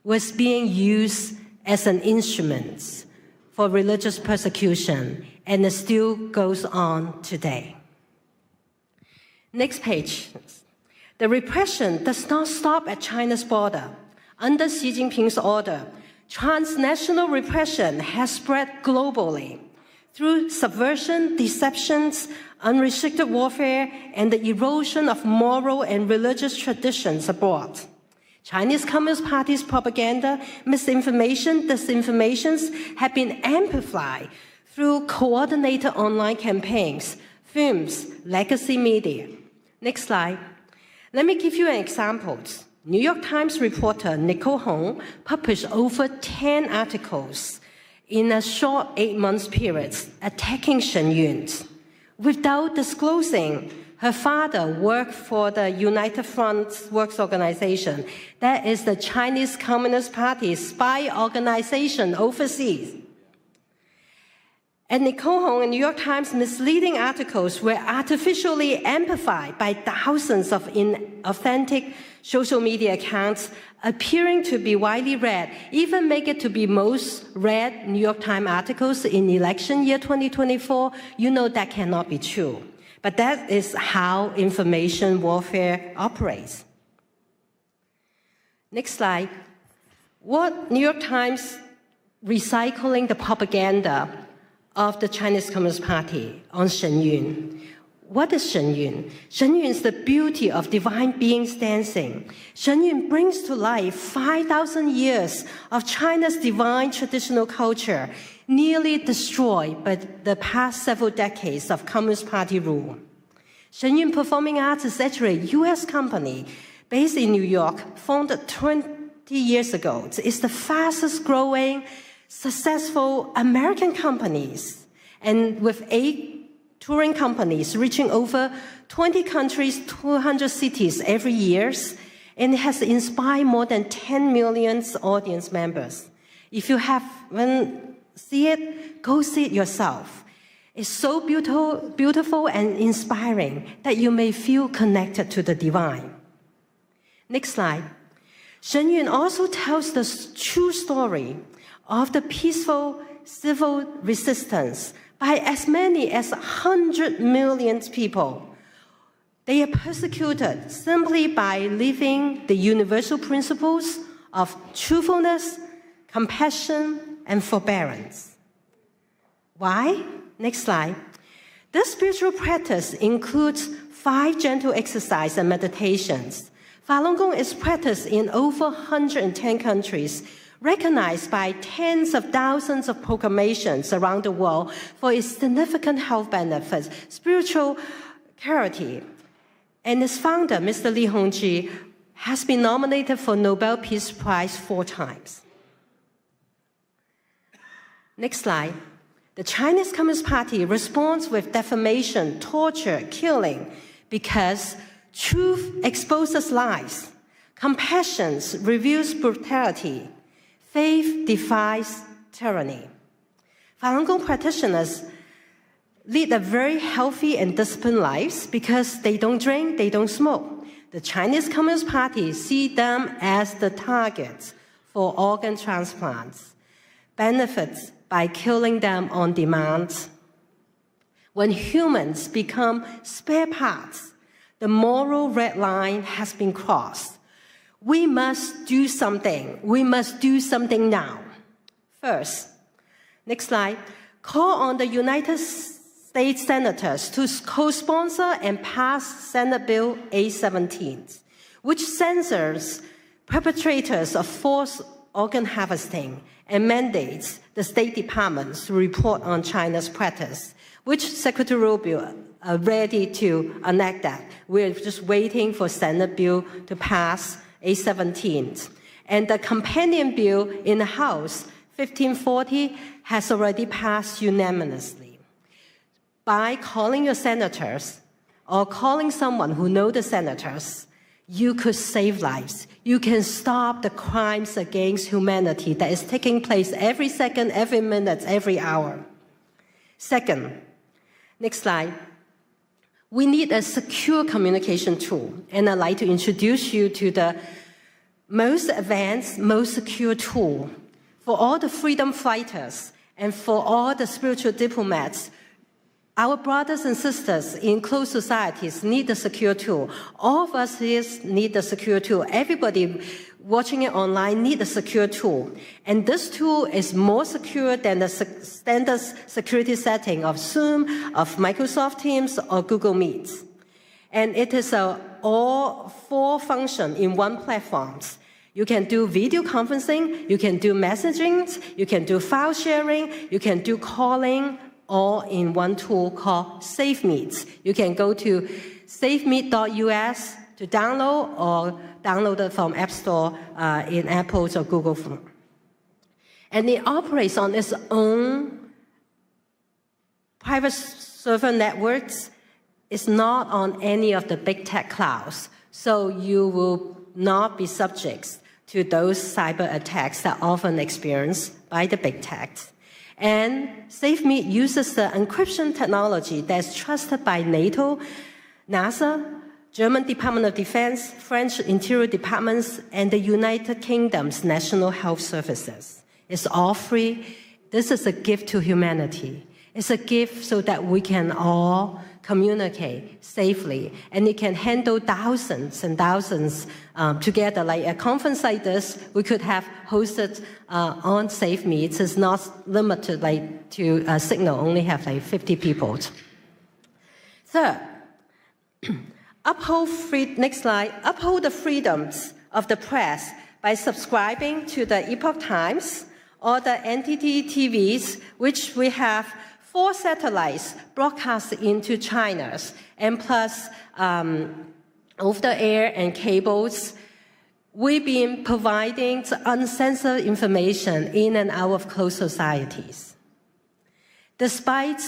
was being used as an instrument for religious persecution, and it still goes on today. Next page. The repression does not stop at China's border. Under Xi Jinping's order, transnational repression has spread globally through subversion, deceptions, unrestricted warfare, and the erosion of moral and religious traditions abroad. Chinese Communist Party's propaganda, misinformation, disinformations have been amplified through coordinated online campaigns, films, legacy media. Next slide. Let me give you an example. New York Times reporter Nicole Hong published over 10 articles in a short 8-month period attacking Shen Yun without disclosing her father worked for the United Front Works Organization. That is the Chinese Communist Party's spy organization overseas. And Nicole Hong and New York Times misleading articles were artificially amplified by thousands of inauthentic social media accounts appearing to be widely read, even make it to be most read New York Times articles in election year 2024. You know that cannot be true. But that is how information warfare operates. Next slide. What New York Times recycling the propaganda of the Chinese Communist Party on Shen Yun. What is Shen Yun? Shen Yun is the beauty of divine beings dancing. Shen Yun brings to life 5,000 years of China's divine traditional culture, nearly destroyed by the past several decades of Communist Party rule. Shen Yun Performing Arts is actually a U.S. company based in New York, founded 20 years ago. It's the fastest growing, successful American companies, and with 8 touring companies reaching over 20 countries, 200 cities every year, and it has inspired more than 10 million audience members. If you haven't seen it, go see it yourself. It's so beautiful and inspiring that you may feel connected to the divine. Next slide. Shen Yun also tells the true story of the peaceful civil resistance by as many as 100 million people. They are persecuted simply by living the universal principles of truthfulness, compassion, and forbearance. Why? Next slide. This spiritual practice includes 5 gentle exercises and meditations. Falun Gong is practiced in over 110 countries, recognized by tens of thousands of proclamations around the world for its significant health benefits, spiritual clarity. And its founder, Mr. Li Hongzhi, has been nominated for Nobel Peace Prize 4 times. Next slide. The Chinese Communist Party responds with defamation, torture, killing, because truth exposes lies, compassion reveals brutality, faith defies tyranny. Falun Gong practitioners lead a very healthy and disciplined lives because they don't drink, they don't smoke. The Chinese Communist Party see them as the targets for organ transplants, benefits by killing them on demand. When humans become spare parts, the moral red line has been crossed. We must do something. We must do something now. First, next slide, call on the United States senators to co-sponsor and pass Senate Bill 817, which censors perpetrators of forced organ harvesting and mandates the State Departments to report on China's practice, which Secretary Rubio are ready to enact that. We're just waiting for Senate bill to pass A17. And the companion bill in the House, 1540, has already passed unanimously. By calling your senators or calling someone who knows the senators, you could save lives. You can stop the crimes against humanity that is taking place every second, every minute, every hour. Second, next slide. We need a secure communication tool, and I'd like to introduce you to the most advanced, most secure tool for all the freedom fighters and for all the spiritual diplomats. Our brothers and sisters in closed societies need the secure tool. All of us here need the secure tool. Everybody watching it online need a secure tool. And this tool is more secure than the standard security setting of Zoom, of Microsoft Teams, or Google Meet. And it is all 4 functions in one platform. You can do video conferencing, you can do messaging, you can do file sharing, you can do calling, all in one tool called SafeMeet. You can go to safemeet.us to download or download it from App Store in Apple or Google phone. And it operates on its own private server networks. It's not on any of the big tech clouds. So you will not be subject to those cyber attacks that are often experienced by the big tech. And SafeMeet uses the encryption technology that's trusted by NATO, NASA, German Department of Defense, French Interior Departments, and the United Kingdom's National Health Services. It's all free. This is a gift to humanity. It's a gift so that we can all communicate safely, and it can handle thousands and thousands together. Like a conference like this, we could have hosted on SafeMeet. It's not limited to a Signal, only have 50 people. Third, next slide, uphold the freedoms of the press by subscribing to the Epoch Times or the NTT TVs, which we have 4 satellites broadcast into China, and plus over-the-air and cables. We've been providing uncensored information in and out of closed societies. Despite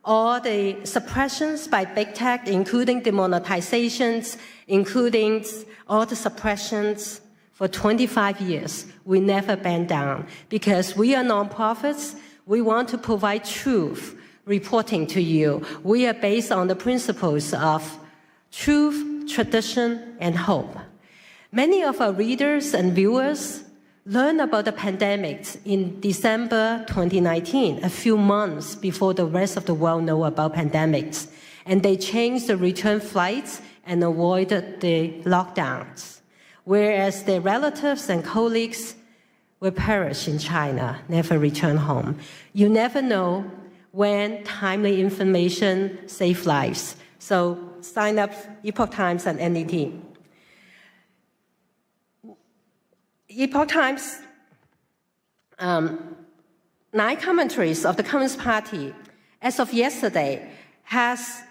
all the suppressions by big tech, including demonetizations, including all the suppressions, for 25 years, we never bend down because we are nonprofits. We want to provide truth reporting to you. We are based on the principles of truth, tradition, and hope. Many of our readers and viewers learned about the pandemic in December 2019, a few months before the rest of the world know about pandemics. And they changed the return flights and avoided the lockdowns, whereas their relatives and colleagues will perish in China, never return home. You never know when timely information saves lives. So sign up Epoch Times and NDT. Epoch Times, 9 commentaries of the Communist Party, as of yesterday, has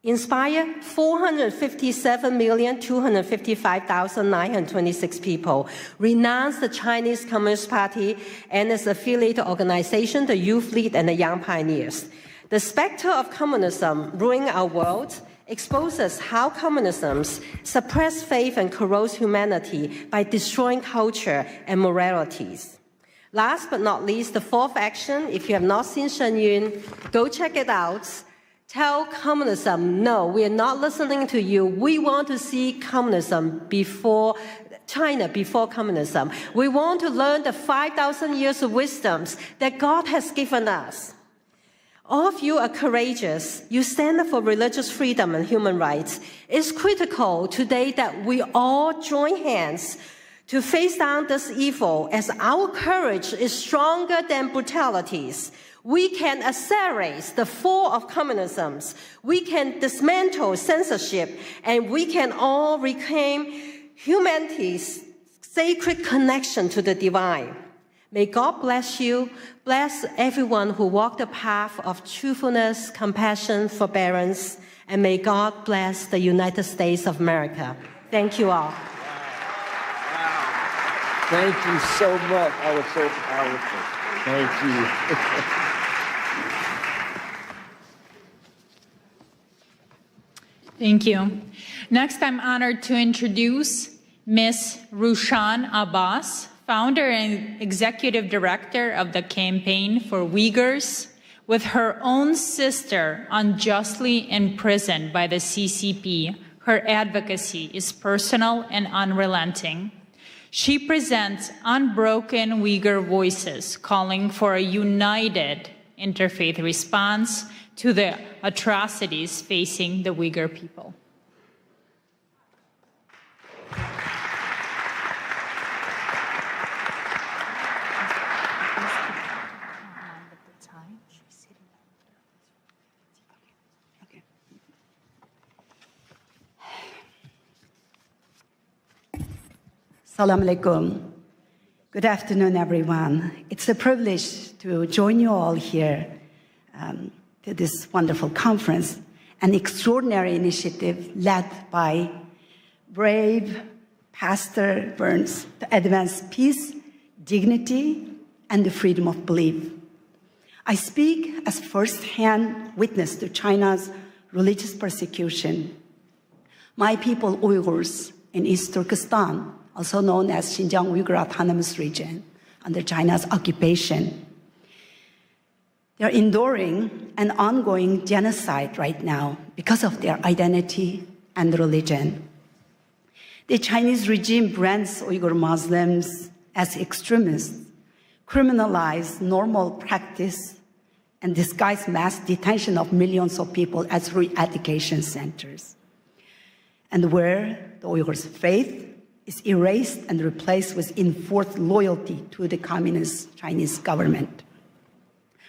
inspired 457,255,926 people, renounce the Chinese Communist Party and its affiliated organization, the Youth League and the Young Pioneers. The specter of communism ruining our world exposes how communism suppresses faith and corrodes humanity by destroying culture and moralities. Last but not least, the 4th action, if you have not seen Shen Yun, go check it out. Tell communism, no, we are not listening to you. We want to see communism before China, before communism. We want to learn the 5,000 years of wisdoms that God has given us. All of you are courageous. You stand up for religious freedom and human rights. It's critical today that we all join hands to face down this evil, as our courage is stronger than brutalities. We can accelerate the fall of communism. We can dismantle censorship, and we can all reclaim humanity's sacred connection to the divine. May God bless you, bless everyone who walked the path of truthfulness, compassion, forbearance, and may God bless the United States of America. Thank you all. Thank you so much. That was so powerful. Thank you. Thank you. Next, I'm honored to introduce Ms. Rushan Abbas, founder and executive director of the Campaign for Uyghurs, with her own sister unjustly imprisoned by the CCP. Her advocacy is personal and unrelenting. She presents unbroken Uyghur voices calling for a united interfaith response to the atrocities facing the Uyghur people. Assalamu alaikum. Good afternoon, everyone. It's a privilege to join you all here to this wonderful conference, an extraordinary initiative led by brave Pastor Burns to advance peace, dignity, and the freedom of belief. I speak as first-hand witness to China's religious persecution. My people, Uyghurs, in East Turkestan, also known as Xinjiang Uyghur Autonomous Region, under China's occupation. They're enduring an ongoing genocide right now because of their identity and religion. The Chinese regime brands Uyghur Muslims as extremists, criminalize normal practice, and disguise mass detention of millions of people as re-education centers. And where the Uyghurs' faith is erased and replaced with enforced loyalty to the communist Chinese government.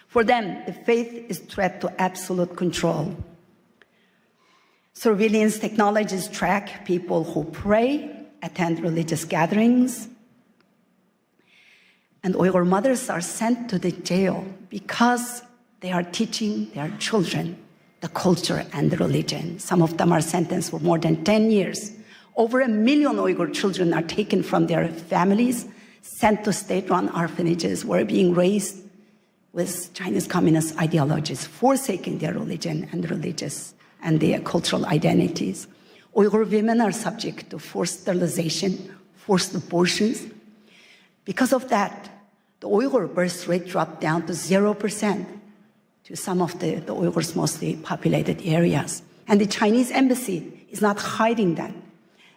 For them, the faith is a threat to absolute control. Surveillance technologies track people who pray, attend religious gatherings, and Uyghur mothers are sent to the jail because they are teaching their children the culture and the religion. Some of them are sentenced for more than 10 years. Over 1 million Uyghur children are taken from their families, sent to state-run orphanages, where being raised with Chinese communist ideologies, forsaking their religion and religious and their cultural identities. Uyghur women are subject to forced sterilization, forced abortions. Because of that, the Uyghur birth rate dropped down to 0% to some of the Uyghurs' mostly populated areas. And the Chinese embassy is not hiding that.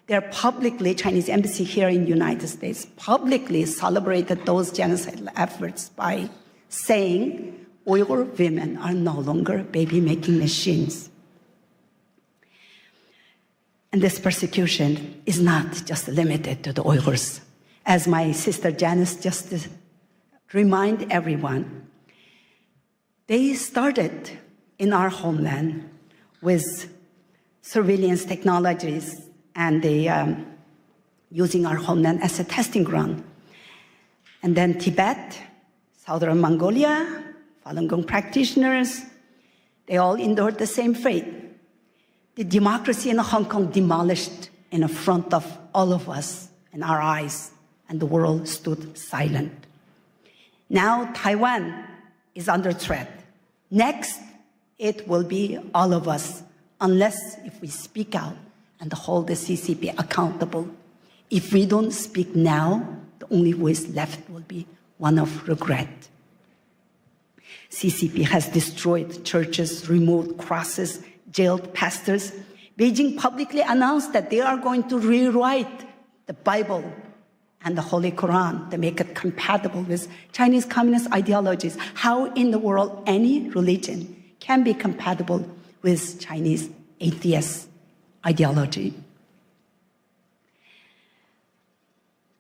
They're publicly, Chinese embassy here in the United States, publicly celebrated those genocidal efforts by saying Uyghur women are no longer baby-making machines. And this persecution is not just limited to the Uyghurs. As my sister Janice just remind everyone, they started in our homeland with surveillance technologies and they using our homeland as a testing ground. And then Tibet, Southern Mongolia, Falun Gong practitioners, they all endured the same fate. The democracy in Hong Kong demolished in front of all of us in our eyes, and the world stood silent. Now Taiwan is under threat. Next, it will be all of us, unless if we speak out and hold the CCP accountable. If we don't speak now, the only voice left will be one of regret. CCP has destroyed churches, removed crosses, jailed pastors. Beijing publicly announced that they are going to rewrite the Bible and the Holy Quran to make it compatible with Chinese communist ideologies. How in the world any religion can be compatible with Chinese atheist ideology?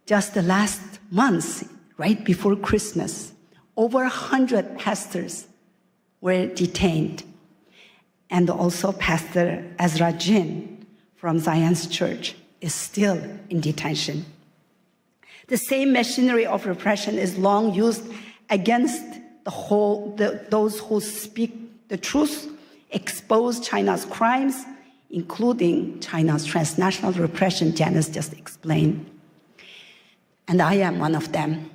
Just the last month, right before Christmas, over 100 pastors were detained. And also Pastor Ezra Jin from Zion's Church is still in detention. The same machinery of repression is long used against those who speak the truth, expose China's crimes, including China's transnational repression Janice just explained. And I am one of them.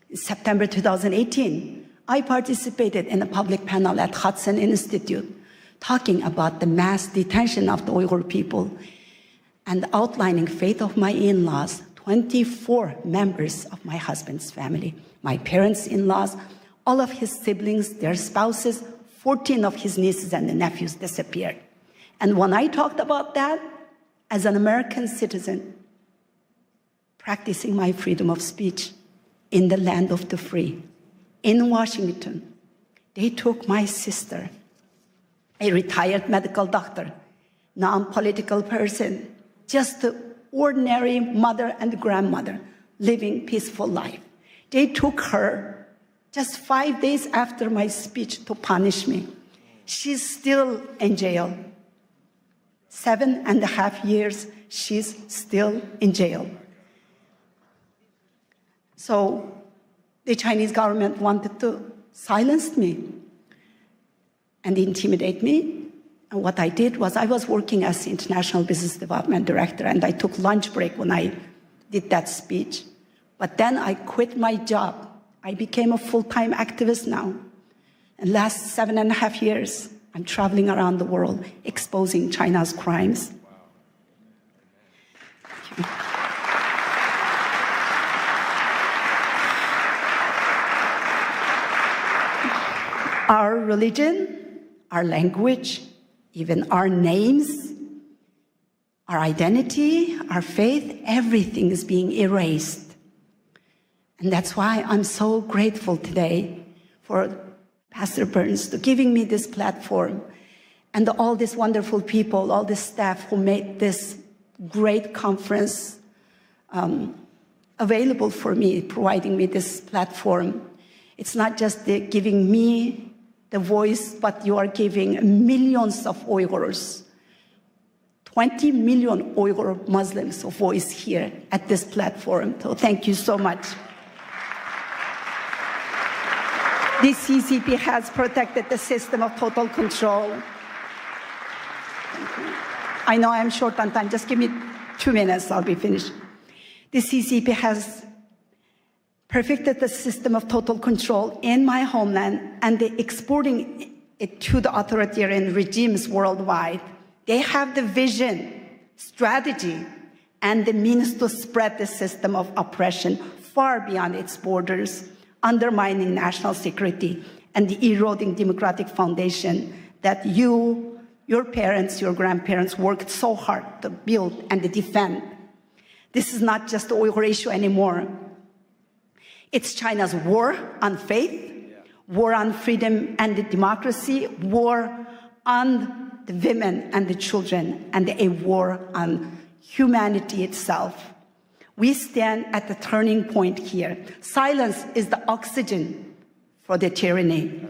In September 2018, I participated in a public panel at Hudson Institute talking about the mass detention of the Uyghur people and outlining fate of my in-laws, 24 members of my husband's family, my parents-in-laws, all of his siblings, their spouses, 14 of his nieces and nephews disappeared. And when I talked about that, as an American citizen, practicing my freedom of speech in the land of the free, in Washington, they took my sister, a retired medical doctor, non-political person, just an ordinary mother and grandmother living peaceful life. They took her just 5 days after my speech to punish me. She's still in jail. 7.5 years, she's still in jail. So the Chinese government wanted to silence me and intimidate me. And what I did was I was working as the International Business Development Director, and I took lunch break when I did that speech. But then I quit my job. I became a full-time activist now. And last 7.5 years, I'm traveling around the world exposing China's crimes. Thank you. Our religion, our language, even our names, our identity, our faith, everything is being erased. And that's why I'm so grateful today for Pastor Burns to giving me this platform and all these wonderful people, all the staff who made this great conference available for me, providing me this platform. It's not just giving me the voice, but you are giving millions of Uyghurs, 20 million Uyghur Muslims a voice here at this platform. So thank you so much. The CCP has protected the system of total control. I know I'm short on time. Just give me 2 minutes, I'll be finished. The CCP has perfected the system of total control in my homeland, and they're exporting it to the authoritarian regimes worldwide. They have the vision, strategy, and the means to spread the system of oppression far beyond its borders, undermining national security and eroding democratic foundation that your parents, your grandparents worked so hard to build and to defend. This is not just the Uyghur issue anymore. It's China's war on faith, war on freedom and the democracy, war on the women and the children, and a war on humanity itself. We stand at the turning point here. Silence is the oxygen for the tyranny.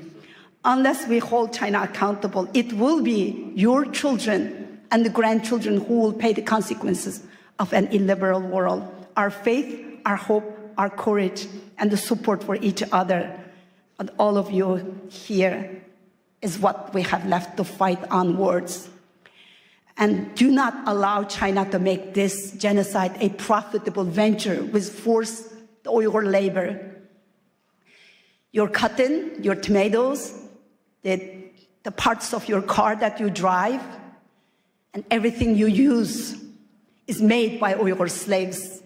Unless we hold China accountable, it will be your children and the grandchildren who will pay the consequences of an illiberal world. Our faith, our hope, our courage, and the support for each other, and all of you here, is what we have left to fight onwards. And do not allow China to make this genocide a profitable venture with forced Uyghur labor. Your cotton, your tomatoes, the parts of your car that you drive, and everything you use is made by Uyghur slaves.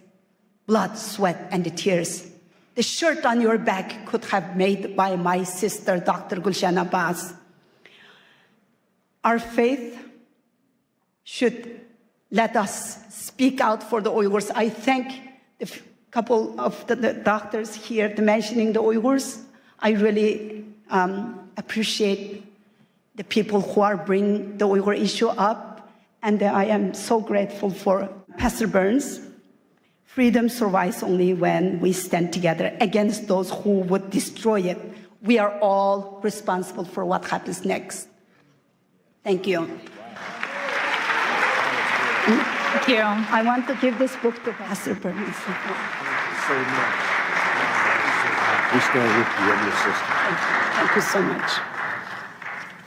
Blood, sweat, and the tears. The shirt on your back could have made by my sister, Dr. Gulshan Abbas. Our faith should let us speak out for the Uyghurs. I thank a couple of the doctors here mentioning the Uyghurs. I really appreciate the people who are bringing the Uyghur issue up, and I am so grateful for Pastor Burns. Freedom survives only when we stand together against those who would destroy it. We are all responsible for what happens next. Thank you. Thank you. I want to give this book to Pastor Burns. so much. We stand with you and your sister. Thank you so much.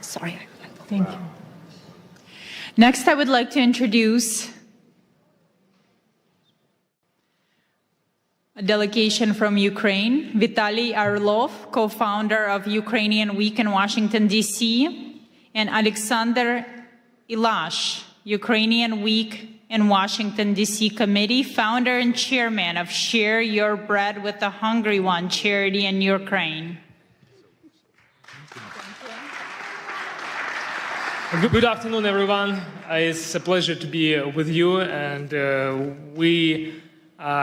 Sorry. Thank you. Next, I would like to introduce a delegation from Ukraine, Vitaly Arlov, co-founder of Ukrainian Week in Washington, D.C., and Alexander Ilash, Ukrainian Week in Washington, D.C. Committee, founder and chairman of Share Your Bread with the Hungry One charity in Ukraine. Good afternoon, everyone. It's a pleasure to be with you, and we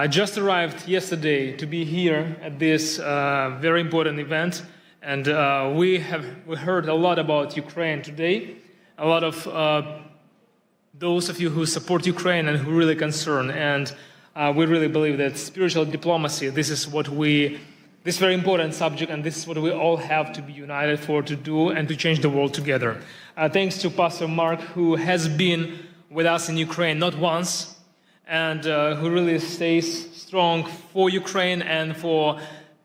just arrived yesterday to be here at this very important event, and we heard a lot about Ukraine today. A lot of those of you who support Ukraine and who really concerned, and we really believe that spiritual diplomacy, this very important subject, and this is what we all have to be united for, to do and to change the world together. Thanks to Pastor Mark, who has been with us in Ukraine not once, and who really stays strong for Ukraine and for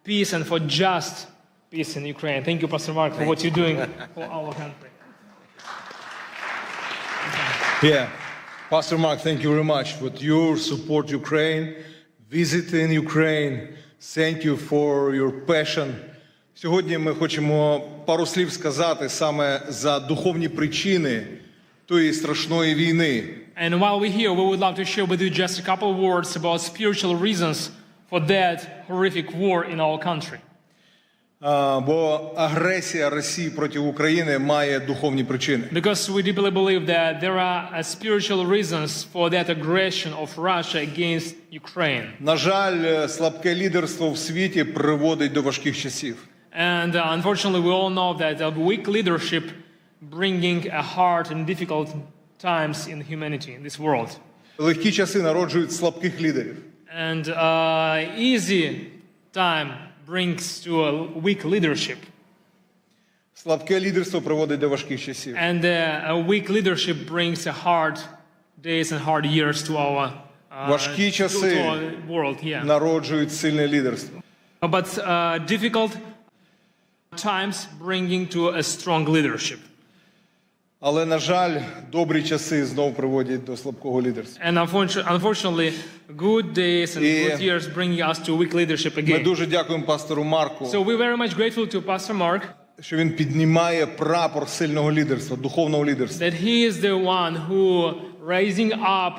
peace and for just peace in Ukraine. Thank you, Pastor Mark, for what you're doing for our country. Yeah, Pastor Mark, thank you very much for your support Ukraine, visiting Ukraine. Thank you for your passion. Сьогодні ми хочемо пару слів сказати саме за духовні причини тої страшної війни. And while we're here, we would love to share with you just a couple of words about spiritual reasons for that horrific war in our country. Бо агресія Росії проти України має духовні причини. Because we deeply believe that there are spiritual reasons for that aggression of Russia against Ukraine. На жаль, слабке лідерство в світі приводить до важких часів. And unfortunately, we all know that a weak leadership bringing a hard and difficult times in humanity, in this world. Легкі часи народжують слабких лідерів. And easy time brings to a weak leadership. Слабке лідерство приводить до важких часів. And a weak leadership brings a hard days and hard years to our важкі часи world. Yeah. Народжують сильне лідерство. But difficult times bringing to a strong leadership. Але, на жаль, добрі часи знов приводять до слабкого лідерства. And unfortunately, good days and good years bring us to weak leadership again. Ми дуже дякуємо пастору Марку. So we're very much grateful to Pastor Mark. Що він піднімає прапор сильного лідерства, духовного лідерства. That he is the one who raising up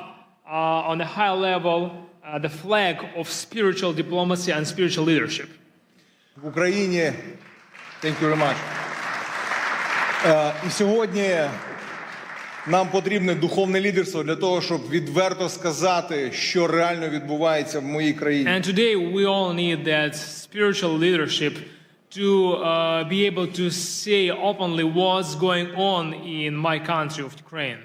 on a high level the flag of spiritual diplomacy and spiritual leadership. В Україні, thank you very much. І сьогодні нам потрібне духовне лідерство для того, щоб відверто сказати, що реально відбувається в моїй країні. And today we all need that spiritual leadership to be able to say openly what's going on in my country of Ukraine.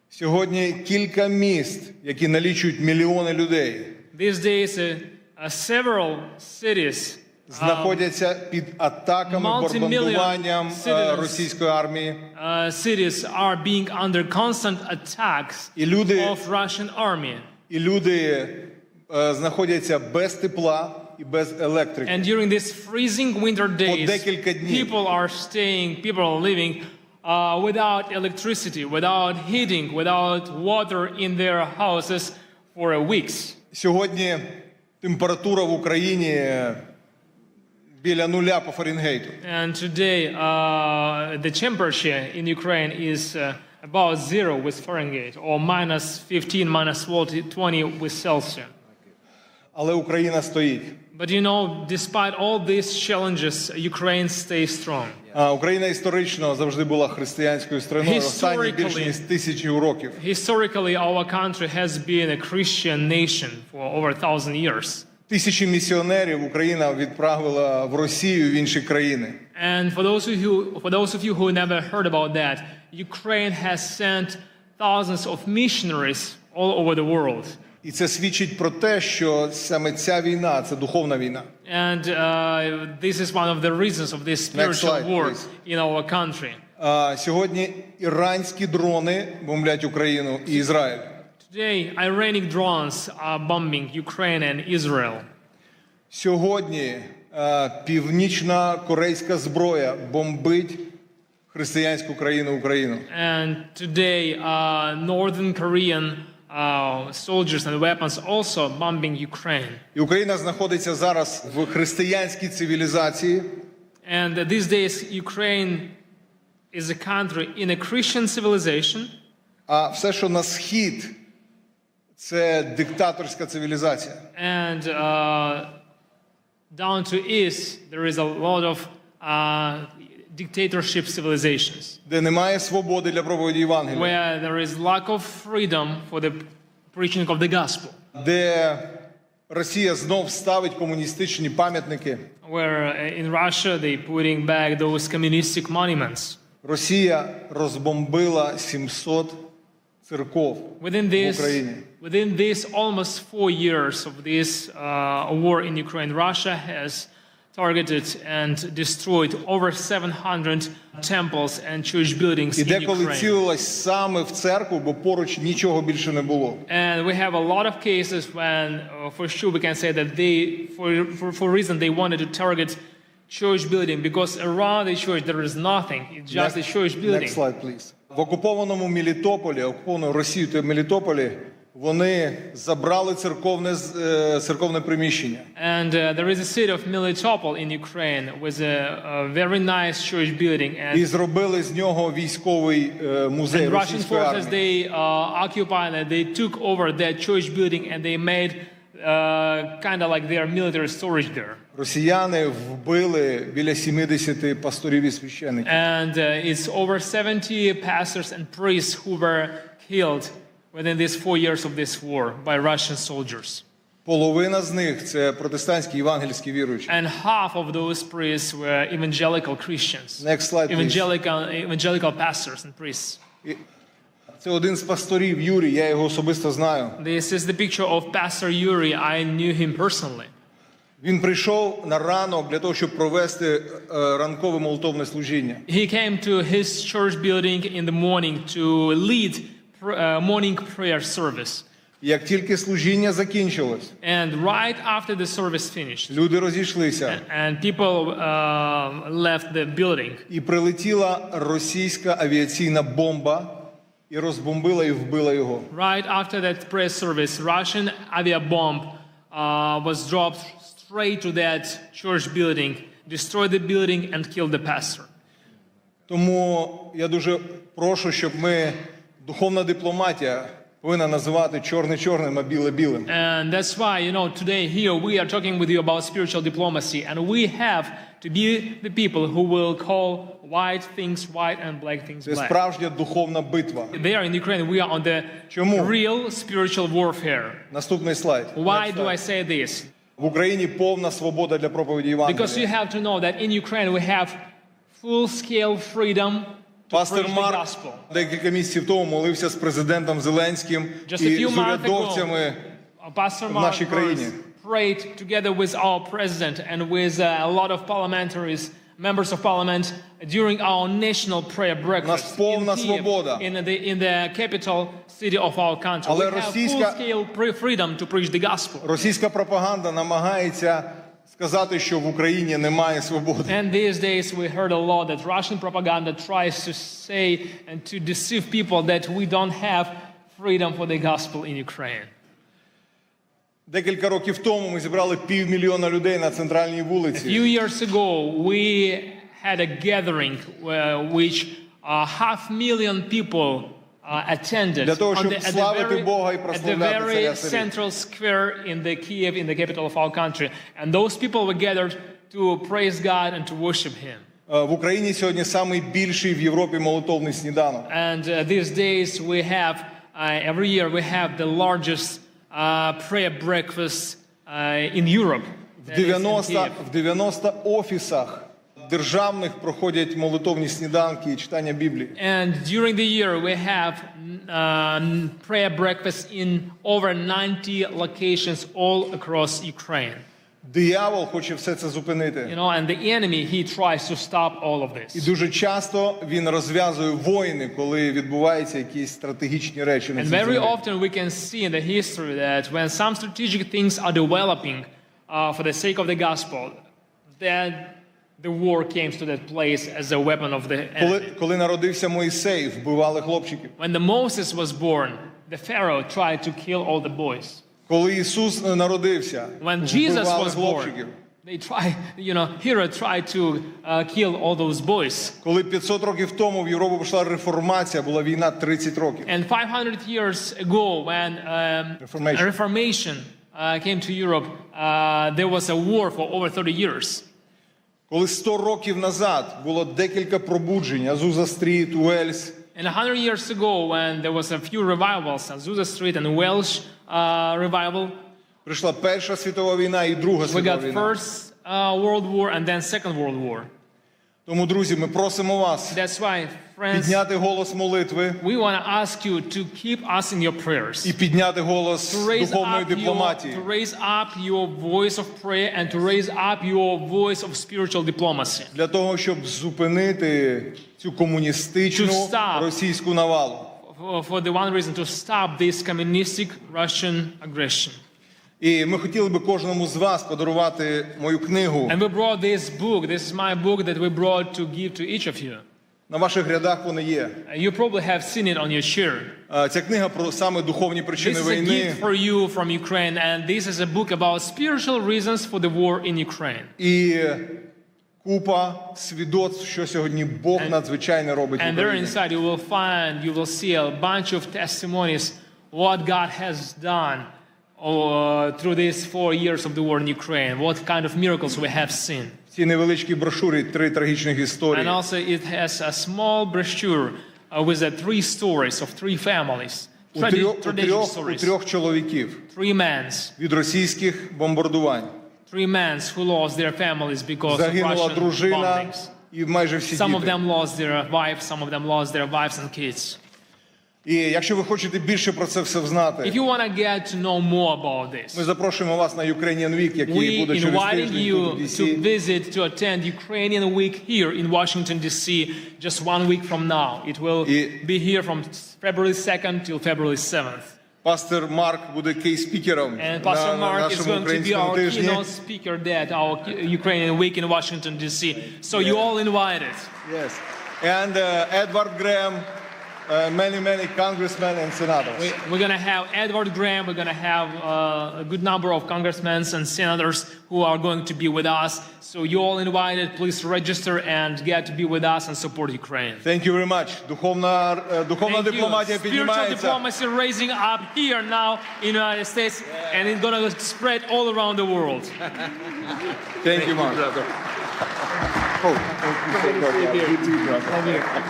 Сьогодні кілька міст, які налічують мільйони людей. These days several cities знаходяться під атаками, бомбардуванням російської армії. Cities are being under constant attacks of Russian army. І люди знаходяться без тепла і без електрики. And during these freezing winter days, people are living without electricity, without heating, without water in their houses for weeks. Сьогодні температура в Україні біля нуля по Фаренгейту. And today the temperature in Ukraine is about 0 with Fahrenheit, or minus 15, minus 20 with Celsius. Але Україна стоїть. But you know, despite all these challenges, Ukraine stays strong. Україна історично завжди була християнською країною останні більше ніж 1000 років. Historically, our country has been a Christian nation for over 1000 years. Тисячі місіонерів Україна відправила в Росію, в інші країни. And for those of you who never heard about that, Ukraine has sent thousands of missionaries all over the world. І це свідчить про те, що саме ця війна – це духовна війна. And this is one of the reasons of this spiritual war in our country. Сьогодні іранські дрони бомблять Україну і Ізраїль. Today, Iranian drones are bombing Ukraine and Israel. Сьогодні північна корейська зброя бомбить християнську країну Україну. And today, Northern Korean soldiers and weapons also bombing Ukraine. І Україна знаходиться зараз в християнській цивілізації. And these days, Ukraine is a country in a Christian civilization. А все, що на схід, це диктаторська цивілізація. And down to east, there is a lot of dictatorship civilizations. Де немає свободи для проповіді Євангелія. Where there is lack of freedom for the preaching of the gospel. Де Росія знов ставить комуністичні пам'ятники. Where in Russia they putting back those communistic monuments. Росія розбомбила 700 церков в Україні. Within this almost 4 years of this war in Ukraine, Russia has targeted and destroyed over 700 temples and church buildings І in деколи Ukraine. цілилась саме в церкву, бо поруч нічого більше не було. And we have a lot of cases when, for sure, we can say that they, for reason, they wanted to target church building because around the church there is nothing. It's just a church building. Next slide, please. В окупованому Мелітополі, окупованому Росією та Мелітополі, вони забрали церковне приміщення. And there is a city of Melitopol in Ukraine with a very nice church building. І зробили з нього військовий музей російської армії. And Russian forces, they occupied it, they took over that church building and they made kind of like their military storage there. Росіяни вбили біля 70 пасторів і священиків. And it's over 70 pastors and priests who were killed within these 4 years of this war by Russian soldiers. Половина з них це протестантські євангельські віруючі. And half of those priests were evangelical Christians. Next slide, please. Evangelical pastors and priests. Це один з пасторів, Юрій, я його особисто знаю. This is the picture of Pastor Yuri. I knew him personally. Він прийшов на ранок для того, щоб провести ранкове молитовне служіння. He came to his church building in the morning to lead morning prayer service. Як тільки служіння закінчилось, and right after the service finished, люди розійшлися. And people left the building. І прилетіла російська авіаційна бомба і розбомбила і вбила його. Right after that prayer service, Russian aviabomb was dropped straight to that church building, destroyed the building and killed the pastor. Тому я дуже прошу, щоб ми духовна дипломатія повинна називати чорне чорним, а біле білим. And that's why, today here we are talking with you about spiritual diplomacy, and we have to be the people who will call white things white and black things Це black. справжня духовна битва. There in Ukraine we are on the real spiritual warfare. Наступний слайд. Why do I say this? В Україні повна свобода для проповіді Євангелія. Because you have to know that in Ukraine we have full-scale freedom to preach the gospel. Декілька місяців тому молився з президентом Зеленським і з урядовцями в нашій країні. Prayed together with our president and with a lot of parliamentaries, members of parliament, during our national prayer breakfast in the capital city of our country. We have full-scale freedom to preach the gospel. Російська пропаганда намагається сказати, що в Україні немає свободи. And these days we heard a lot that Russian propaganda tries to say and to deceive people that we don't have freedom for the gospel in Ukraine. Декілька років тому ми зібрали 500 000 людей на центральній вулиці. A few years ago we had a gathering which 500,000 people attended для того, щоб славити Бога і at the прославляти very царя царів. central square in the Kiev, in the capital of our country. And those people were gathered to praise God and to worship Him. В Україні сьогодні самий більший в Європі молитовний сніданок. And these days we have, every year we have the largest prayer breakfast in Europe. В 90 офісах державних проходять молитовні сніданки і читання Біблії. And during the year we have prayer breakfast in over 90 locations all across Ukraine. Диявол хоче все це зупинити. And the enemy, he tries to stop all of this. І дуже часто він розв'язує війни, коли відбуваються якісь стратегічні речі на And цій very землі. often we can see in the history that when some strategic things are developing for the sake of the gospel, then the war came to that place as a weapon of the enemy. Коли народився Мойсей, вбивали хлопчиків. When the Moses was born, the Pharaoh tried to kill all the boys. Коли Ісус народився, When Jesus вбивали was born, хлопчиків. they tried, Herod tried to kill all those boys. Коли 500 років тому в Європу пішла реформація, була війна 30 років. And 500 years ago, when Reformation came to Europe, there was a war for over 30 years. Коли 100 років назад було декілька пробуджень, Азуза Стріт, Уельс. And 100 years ago, when there was a few revivals, Azusa Street and Welsh revival, прийшла Перша світова війна і Друга світова we got війна. First World War and then Second World War. Тому, друзі, ми просимо вас That's why, friends, підняти голос молитви we want to ask you to keep us in your prayers. і підняти голос духовної дипломатії. To raise up your voice of prayer and to raise up your voice of spiritual diplomacy. Для того, щоб зупинити цю комуністичну російську навалу. For the one reason, to stop this communistic Russian aggression. І ми хотіли би кожному з вас подарувати мою книгу. And we brought this book. This is my book that we brought to give to each of you. На ваших рядах вони є. You probably have seen it on your chair. Ця книга про саме духовні причини війни. This is a війни. gift for you from Ukraine, and this is a book about spiritual reasons for the war in Ukraine. І купа свідоцтв, що сьогодні Бог надзвичайно робить в And there Україні. inside you will see a bunch of testimonies what God has done through these 4 years of the war in Ukraine, what kind of miracles we have seen. В цій невеличкій брошурі 3 трагічних історії. And also it has a small brochure with the 3 stories of 3 families. У трьох чоловіків 3 men від російських бомбардувань. 3 men who lost their families because of Загинула Russian дружина bombings. і майже всі Some of діти. them lost their wives, some of them lost their wives and kids. І якщо ви хочете більше про це все знати, If you want to get to know more about this, ми запрошуємо вас на Ukrainian Week, який we буде через invited тиждень you тут в to DC. visit, to attend Ukrainian Week here in Washington, D.C. just 1 week from now. It will be here from February 2nd till February 7th. Пастор Марк буде кей-спікером And Pastor на Mark is нашому going to be українському our тижні. keynote speaker at our Ukrainian Week in Washington, D.C. So you all invited. Yes. And Edward Graham, many congressmen and senators. We're going to have Edward Graham, we're going to have a good number of congressmen and senators who are going to be with us. So you all invited, please register and get to be with us and support Ukraine. Thank you very much. Духовна дипломатія Spiritual піднімається. diplomacy raising up here now in the United States, and it's going to spread all around the world. Thank you, Mark.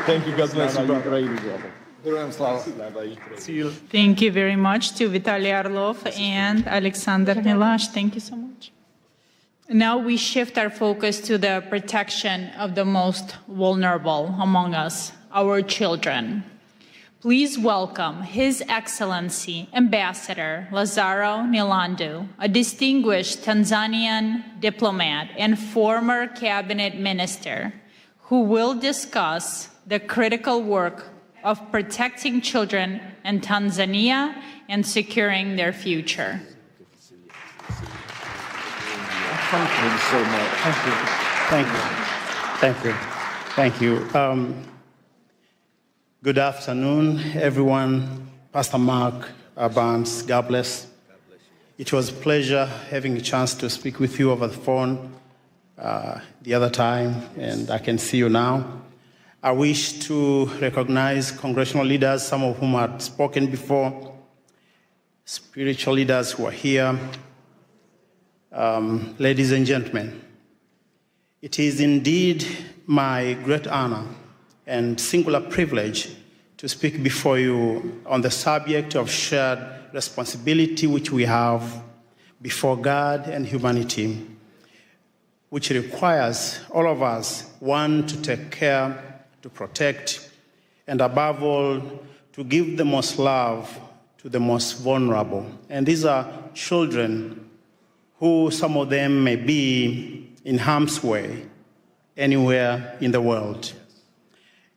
Thank you, God bless you, brother. Героям слава. Thank you very much to Vitaly Orlov and Alexander Milash. Thank you so much. Now we shift our focus to the protection of the most vulnerable among us, our children. Please welcome His Excellency Ambassador Lazaro Nilandu, a distinguished Tanzanian diplomat and former cabinet minister, who will discuss the critical work of protecting children in Tanzania and securing their future. Thank you so much. Thank you. Thank you. Thank you. Good afternoon, everyone. Pastor Mark Barnes, God bless. It was a pleasure having a chance to speak with you over the phone the other time, and I can see you now. I wish to recognize congressional leaders, some of whom had spoken before, spiritual leaders who are here. Ladies and gentlemen, it is indeed my great honor and singular privilege to speak before you on the subject of shared responsibility which we have before God and humanity, which requires all of us, one, to take care, to protect, and above all, to give the most love to the most vulnerable. And these are children who, some of them may be in harm's way anywhere in the world.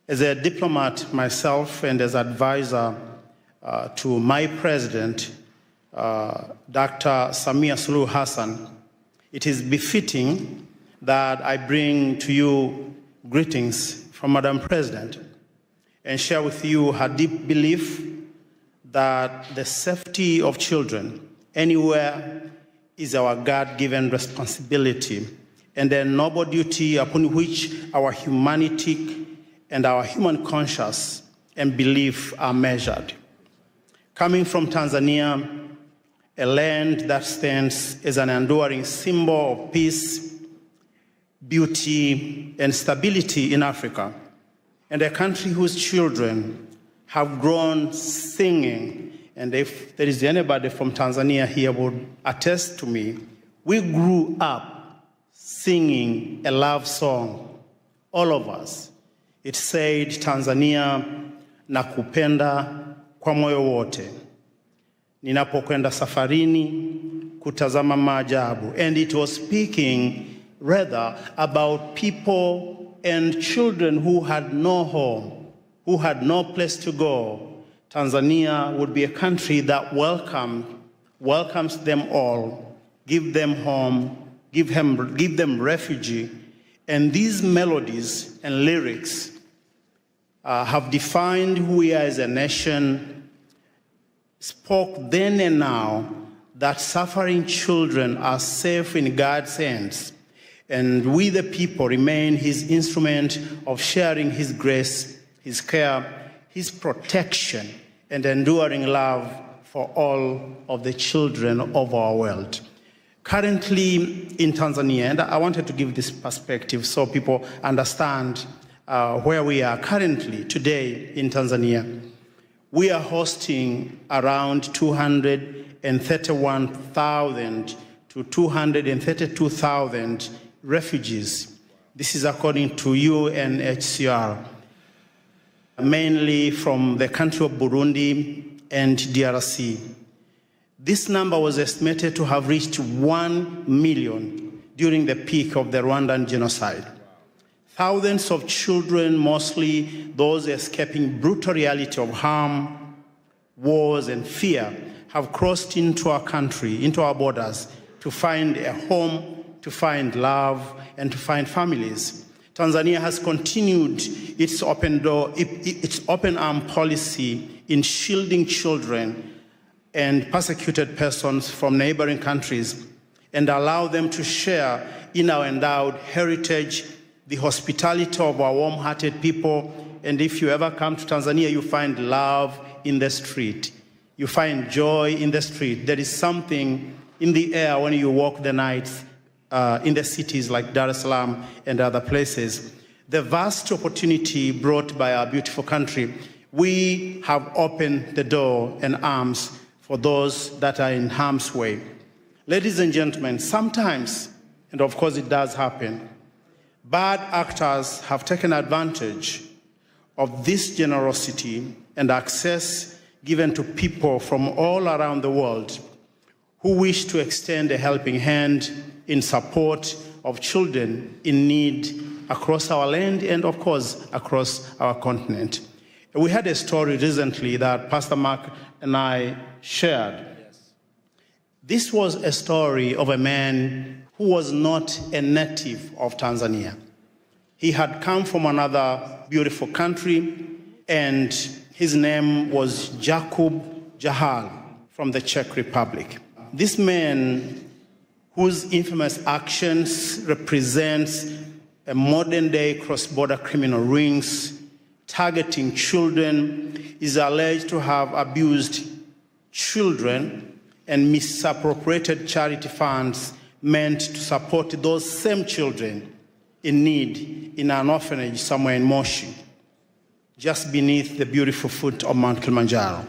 As a diplomat myself and as advisor to my president, Dr. Samia Suluhu Hassan, it is befitting that I bring to you greetings from Madam President and share with you her deep belief that the safety of children anywhere is our God-given responsibility and a noble duty upon which our humanity and our human conscience and belief are measured. Coming from Tanzania, a land that stands as an enduring symbol of peace, beauty, and stability in Africa, and a country whose children have grown singing, and if there is anybody from Tanzania here would attest to me, we grew up singing a love song, all of us. It said, Tanzania, nakupenda kwa moyo wote, ninapokwenda safarini kutazama maajabu. And it was speaking rather about people and children who had no home, who had no place to go. Tanzania would be a country that welcomes them all, give them home, give them refuge. And these melodies and lyrics have defined who we are as a nation, spoke then and now that suffering children are safe in God's hands, and we the people remain his instrument of sharing his grace, his care, his protection, and enduring love for all of the children of our world. Currently in Tanzania, and I wanted to give this perspective so people understand where we are currently today in Tanzania. We are hosting around 231,000 to 232,000 refugees. This is according to UNHCR, mainly from the country of Burundi and DRC. This number was estimated to have reached 1 million during the peak of the Rwandan genocide. Thousands of children, mostly those escaping brutal reality of harm, wars, and fear, have crossed into our country, into our borders, to find a home, to find love, and to find families. Tanzania has continued its open arm policy in shielding children and persecuted persons from neighboring countries and allow them to share in our endowed heritage, the hospitality of our warm-hearted people. And if you ever come to Tanzania, you find love in the street. You find joy in the street. There is something in the air when you walk the nights in the cities like Dar es Salaam and other places. The vast opportunity brought by our beautiful country, we have opened the door and arms for those that are in harm's way. Ladies and gentlemen, sometimes, and of course it does happen, bad actors have taken advantage of this generosity and access given to people from all around the world who wish to extend a helping hand in support of children in need across our land and, of course, across our continent. We had a story recently that Pastor Mark and I shared. Yes. This was a story of a man who was not a native of Tanzania. He had come from another beautiful country, and his name was Jakub Jahal from the Czech Republic. This man, whose infamous actions represents a modern-day cross-border criminal rings targeting children, is alleged to have abused children and misappropriated charity funds meant to support those same children in need in an orphanage somewhere in Moshi, just beneath the beautiful foot of Mount Kilimanjaro.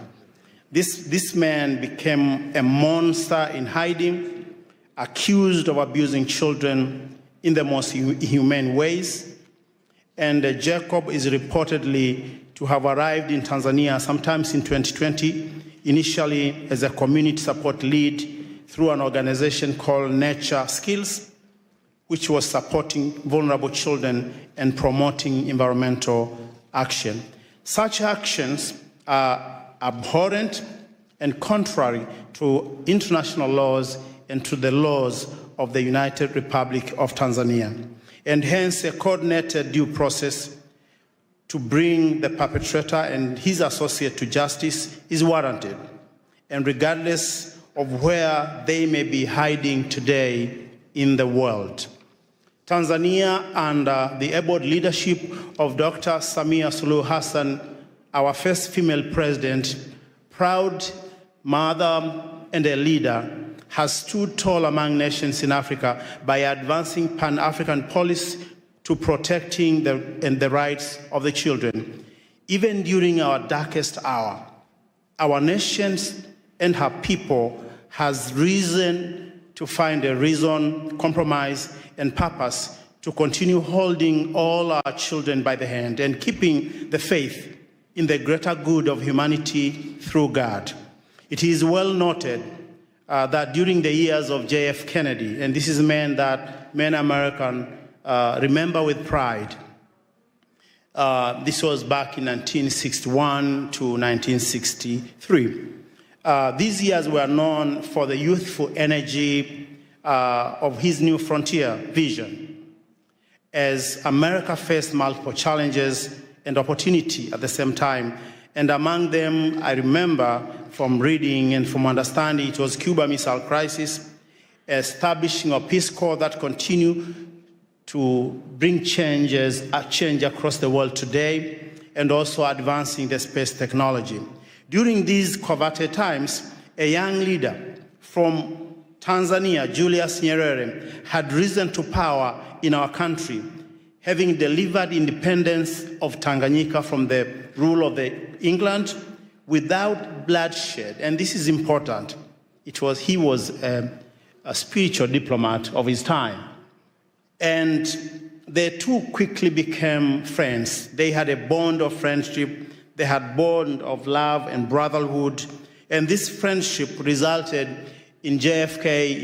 This man became a monster in hiding, accused of abusing children in the most inhumane ways. And Jacob is reportedly to have arrived in Tanzania sometimes in 2020, initially as a community support lead through an organization called Nature Skills, which was supporting vulnerable children and promoting environmental action. Such actions are abhorrent and contrary to international laws and to the laws of the United Republic of Tanzania, and hence a coordinated due process to bring the perpetrator and his associate to justice is warranted, and regardless of where they may be hiding today in the world. Tanzania, under the able leadership of Dr. Samia Suluhu Hassan, our first female president, proud mother and a leader, has stood tall among nations in Africa by advancing Pan-African policy to protecting the rights of the children. Even during our darkest hour, our nation and her people has reason to find a reason, compromise, and purpose to continue holding all our children by the hand and keeping the faith in the greater good of humanity through God. It is well noted that during the years of J.F. Kennedy, and this is a man that many Americans remember with pride, this was back in 1961 to 1963. These years were known for the youthful energy of his new frontier vision. As America faced multiple challenges and opportunity at the same time, and among them, I remember from reading and from understanding, it was Cuba Missile Crisis, establishing a Peace Corps that continue to bring change across the world today, and also advancing the space technology. During these coveted times, a young leader from Tanzania, Julius Nyerere, had risen to power in our country, having delivered independence of Tanganyika from the rule of England without bloodshed. And this is important. He was a spiritual diplomat of his time. And they two quickly became friends. They had a bond of friendship. They had a bond of love and brotherhood. And this friendship resulted in JFK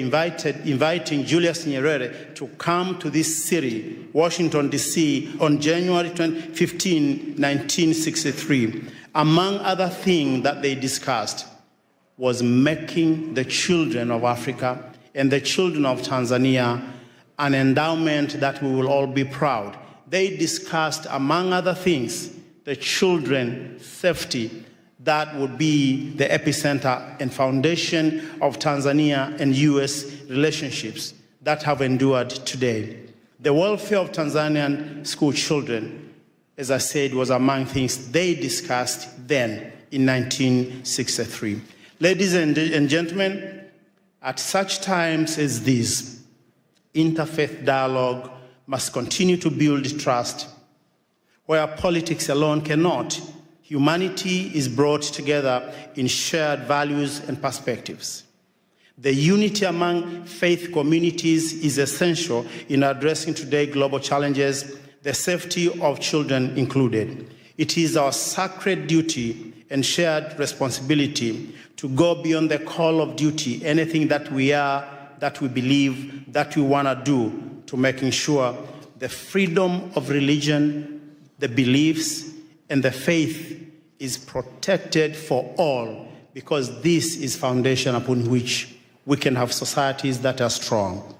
inviting Julius Nyerere to come to this city, Washington, D.C., on January 15, 1963. Among other things that they discussed was making the children of Africa and the children of Tanzania an endowment that we will all be proud. They discussed, among other things, the children's safety that would be the epicenter and foundation of Tanzania and U.S. relationships that have endured today. The welfare of Tanzanian school children, as I said, was among things they discussed then in 1963. Ladies and gentlemen, at such times as these, interfaith dialogue must continue to build trust. Where politics alone cannot, humanity is brought together in shared values and perspectives. The unity among faith communities is essential in addressing today's global challenges, the safety of children included. It is our sacred duty and shared responsibility to go beyond the call of duty, anything that we are, that we believe, that we want to do, to making sure the freedom of religion, the beliefs, and the faith is protected for all, because this is foundation upon which we can have societies that are strong.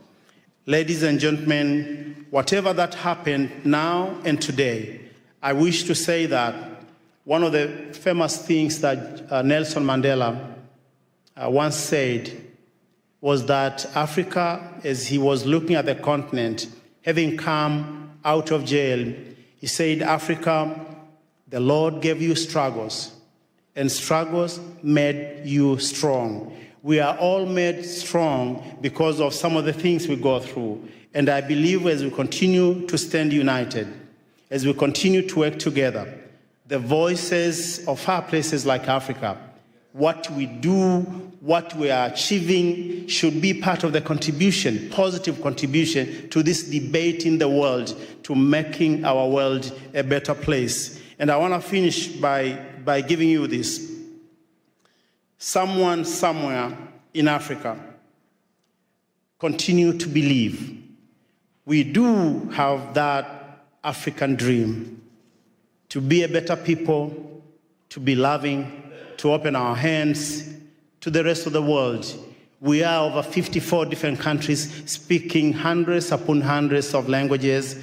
Ladies and gentlemen, whatever that happened now and today, I wish to say that one of the famous things that Nelson Mandela once said was that Africa, as he was looking at the continent, having come out of jail, he said, Africa, the Lord gave you struggles, and struggles made you strong. We are all made strong because of some of the things we go through. And I believe as we continue to stand united, as we continue to work together, the voices of far places like Africa, what we do, what we are achieving should be part of the contribution, positive contribution to this debate in the world, to making our world a better place. And I want to finish by giving you this. Someone somewhere in Africa continue to believe we do have that African dream to be a better people, to be loving, to open our hands to the rest of the world. We are over 54 different countries speaking hundreds upon hundreds of languages.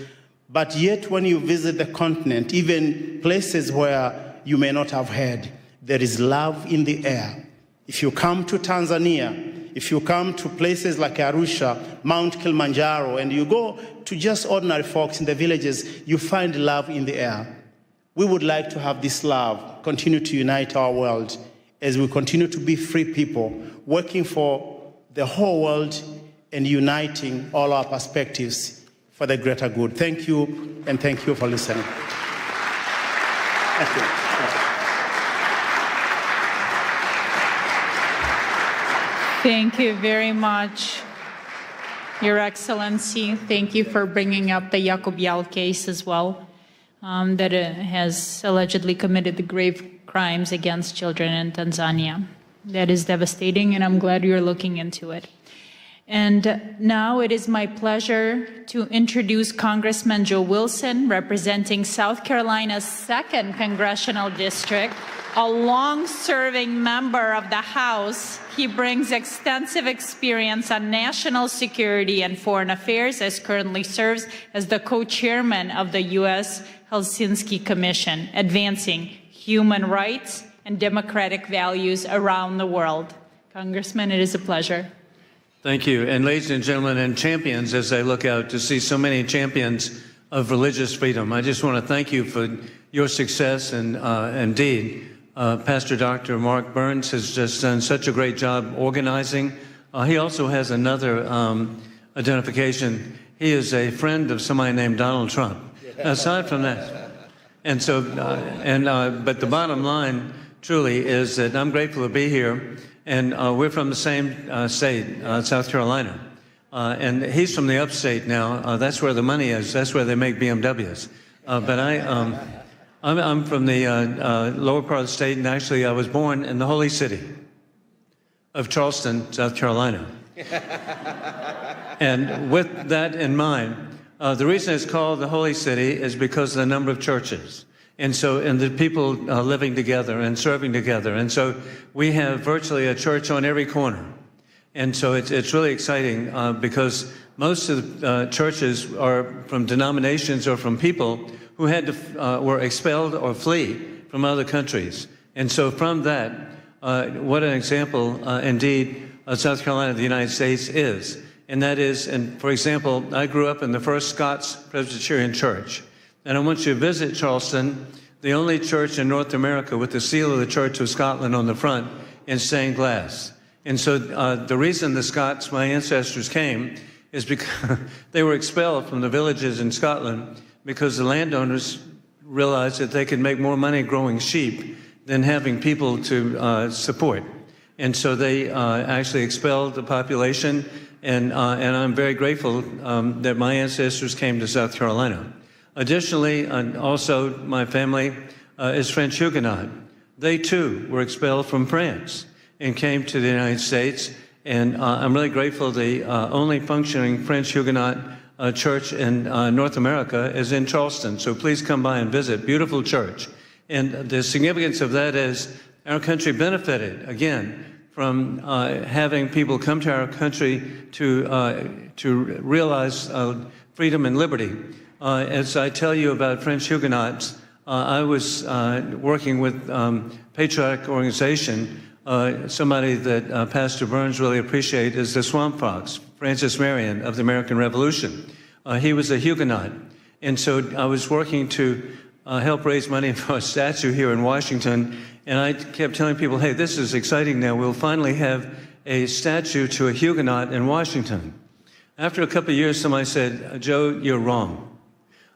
But yet when you visit the continent, even places where you may not have heard, there is love in the air. If you come to Tanzania, if you come to places like Arusha, Mount Kilimanjaro, and you go to just ordinary folks in the villages, you find love in the air. We would like to have this love continue to unite our world as we continue to be free people, working for the whole world and uniting all our perspectives for the greater good. Thank you, and thank you for listening. Thank you. Thank you very much, Your Excellency. Thank you for bringing up the Yakubial case as well, that has allegedly committed the grave crimes against children in Tanzania. That is devastating, and I'm glad you're looking into it. And now it is my pleasure to introduce Congressman Joe Wilson, representing South Carolina's 2nd Congressional District, a long-serving member of the House. He brings extensive experience on national security and foreign affairs, as currently serves as the co-chairman of the U.S. Helsinki Commission, advancing human rights and democratic values around the world. Congressman, it is a pleasure. Thank you. And ladies and gentlemen, and champions, as I look out to see so many champions of religious freedom, I just want to thank you for your success. And indeed, Pastor Dr. Mark Burns has just done such a great job organizing. He also has another identification. He is a friend of somebody named Donald Trump. Aside from that, and so, but the bottom line truly is that I'm grateful to be here, and we're from the same state, South Carolina, and he's from the upstate now. That's where the money is. That's where they make BMWs. But I'm from the lower part of the state, and actually I was born in the holy city of Charleston, South Carolina. And with that in mind, the reason it's called the Holy City is because of the number of churches. And the people living together and serving together. And so we have virtually a church on every corner. And so it's really exciting because most of the churches are from denominations or from people who had to, were expelled or flee from other countries. And so from that, what an example indeed South Carolina, the United States is. And that is, and for example, I grew up in the First Scots Presbyterian Church. And I want you to visit Charleston, the only church in North America with the seal of the Church of Scotland on the front in stained glass. And so the reason the Scots, my ancestors, came is because they were expelled from the villages in Scotland because the landowners realized that they could make more money growing sheep than having people to support. And so they actually expelled the population. And I'm very grateful that my ancestors came to South Carolina. Additionally, also my family is French Huguenot. They too were expelled from France and came to the United States. And I'm really grateful the only functioning French Huguenot church in North America is in Charleston. So please come by and visit. Beautiful church. And the significance of that is our country benefited, again, from having people come to our country to realize freedom and liberty. As I tell you about French Huguenots, I was working with patriotic organization. Somebody that Pastor Burns really appreciates is the Swamp Fox, Francis Marion of the American Revolution. He was a Huguenot. And so I was working to help raise money for a statue here in Washington. And I kept telling people, hey, this is exciting now. We'll finally have a statue to a Huguenot in Washington. After a couple of years, somebody said, Joe, you're wrong.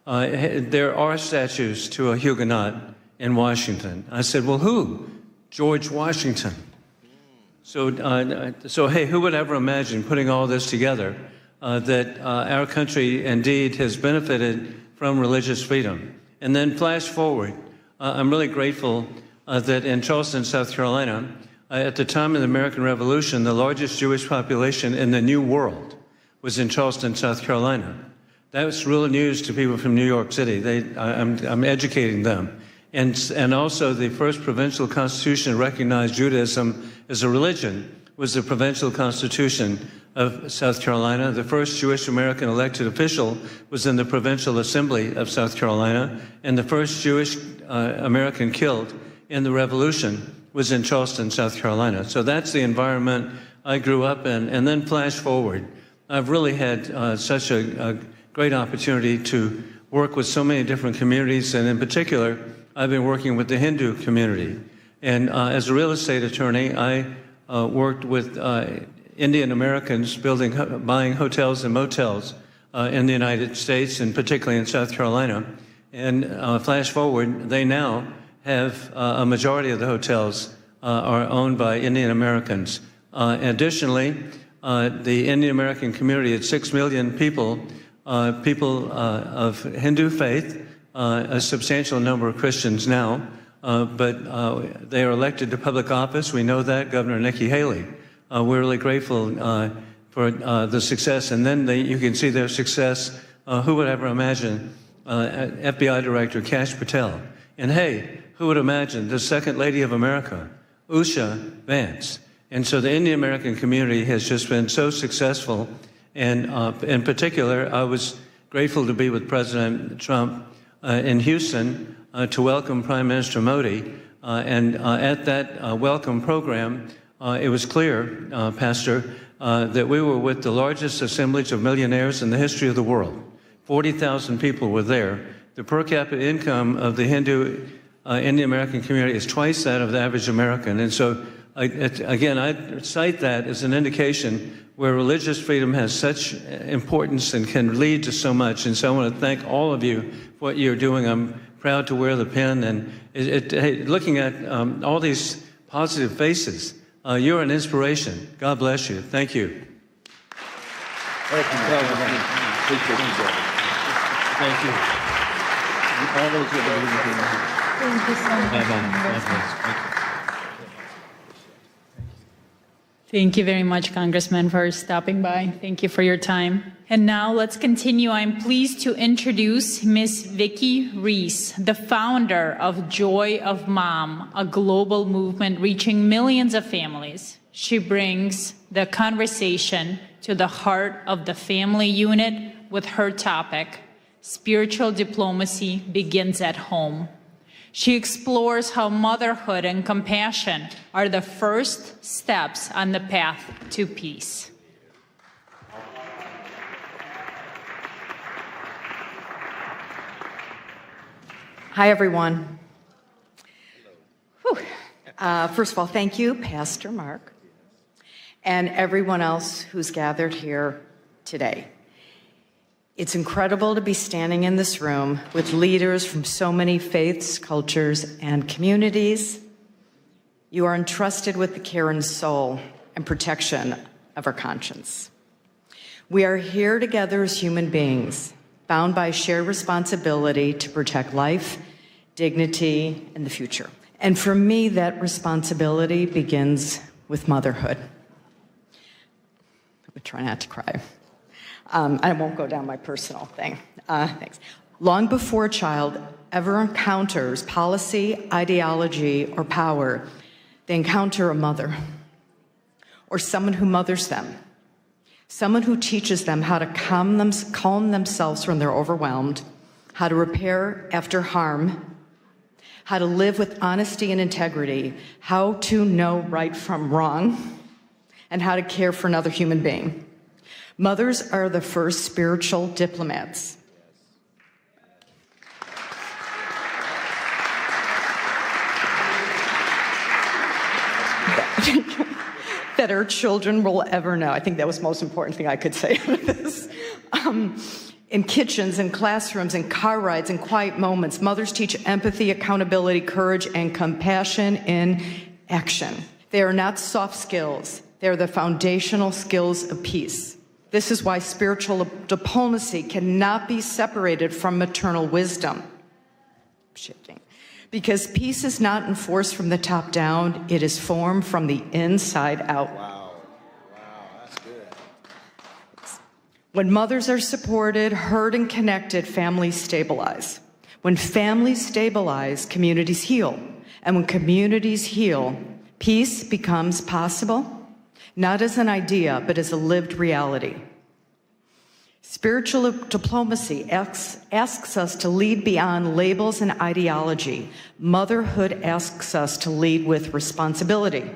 There are statues to a Huguenot in Washington. I said, well, who? George Washington. So hey, who would ever imagine putting all this together, that our country indeed has benefited from religious freedom? And then flash forward, I'm really grateful that in Charleston, South Carolina, at the time of the American Revolution, the largest Jewish population in the New World was in Charleston, South Carolina. That was real news to people from New York City. I'm educating them. And also the first provincial constitution recognized Judaism as a religion was the Provincial Constitution of South Carolina. The first Jewish American elected official was in the Provincial Assembly of South Carolina, and the first Jewish American killed in the Revolution was in Charleston, South Carolina. So that's the environment I grew up in. And then flash forward, I've really had such a great opportunity to work with so many different communities, and in particular, I've been working with the Hindu community. And as a real estate attorney, I worked with Indian Americans buying hotels and motels in the United States, and particularly in South Carolina. And flash forward, they now have a majority of the hotels are owned by Indian Americans. Additionally, the Indian American community at 6 million people, of Hindu faith, a substantial number of Christians now, but they are elected to public office. We know that, Governor Nikki Haley. We're really grateful for the success, and then you can see their success. Who would ever imagine FBI Director Kash Patel? And hey, who would imagine the Second Lady of America, Usha Vance? And so the Indian American community has just been so successful. And in particular, I was grateful to be with President Trump in Houston to welcome Prime Minister Modi. And at that welcome program, it was clear, Pastor, that we were with the largest assemblage of millionaires in the history of the world. 40,000 people were there. The per capita income of the Hindu Indian American community is twice that of the average American. And so, again, I cite that as an indication where religious freedom has such importance and can lead to so much. And so I want to thank all of you for what you're doing. I'm proud to wear the pin. And looking at all these positive faces, you're an inspiration. God bless you. Thank you. Thank you. Appreciate you, brother. Thank you. All those who are Thank you so much. Thank you very much, Congressman, for stopping by. Thank you for your time. And now let's continue. I'm pleased to introduce Ms. Vicki Reese, the founder of Joy of Mom, a global movement reaching millions of families. She brings the conversation to the heart of the family unit with her topic, Spiritual Diplomacy Begins at Home. She explores how motherhood and compassion are the first steps on the path to peace. Hi, everyone. First of all, thank you, Pastor Mark, and everyone else who's gathered here today. It's incredible to be standing in this room with leaders from so many faiths, cultures, and communities. You are entrusted with the care and soul and protection of our conscience. We are here together as human beings, bound by shared responsibility to protect life, dignity, and the future. And for me, that responsibility begins with motherhood. I'm gonna try not to cry. I won't go down my personal thing. Thanks. Long before a child ever encounters policy, ideology, or power, they encounter a mother or someone who mothers them, someone who teaches them how to calm themselves when they're overwhelmed, how to repair after harm, how to live with honesty and integrity, how to know right from wrong, and how to care for another human being. Mothers are the first spiritual diplomats. That our children will ever know. I think that was the most important thing I could say out of this. In kitchens, in classrooms, in car rides, in quiet moments, mothers teach empathy, accountability, courage, and compassion in action. They are not soft skills. They are the foundational skills of peace. This is why spiritual diplomacy cannot be separated from maternal wisdom. Shifting. Because peace is not enforced from the top down, it is formed from the inside out. Wow, that's good. When mothers are supported, heard, and connected, families stabilize. When families stabilize, communities heal. And when communities heal, peace becomes possible. not as an idea, but as a lived reality. Spiritual diplomacy asks us to lead beyond labels and ideology. Motherhood asks us to lead with responsibility.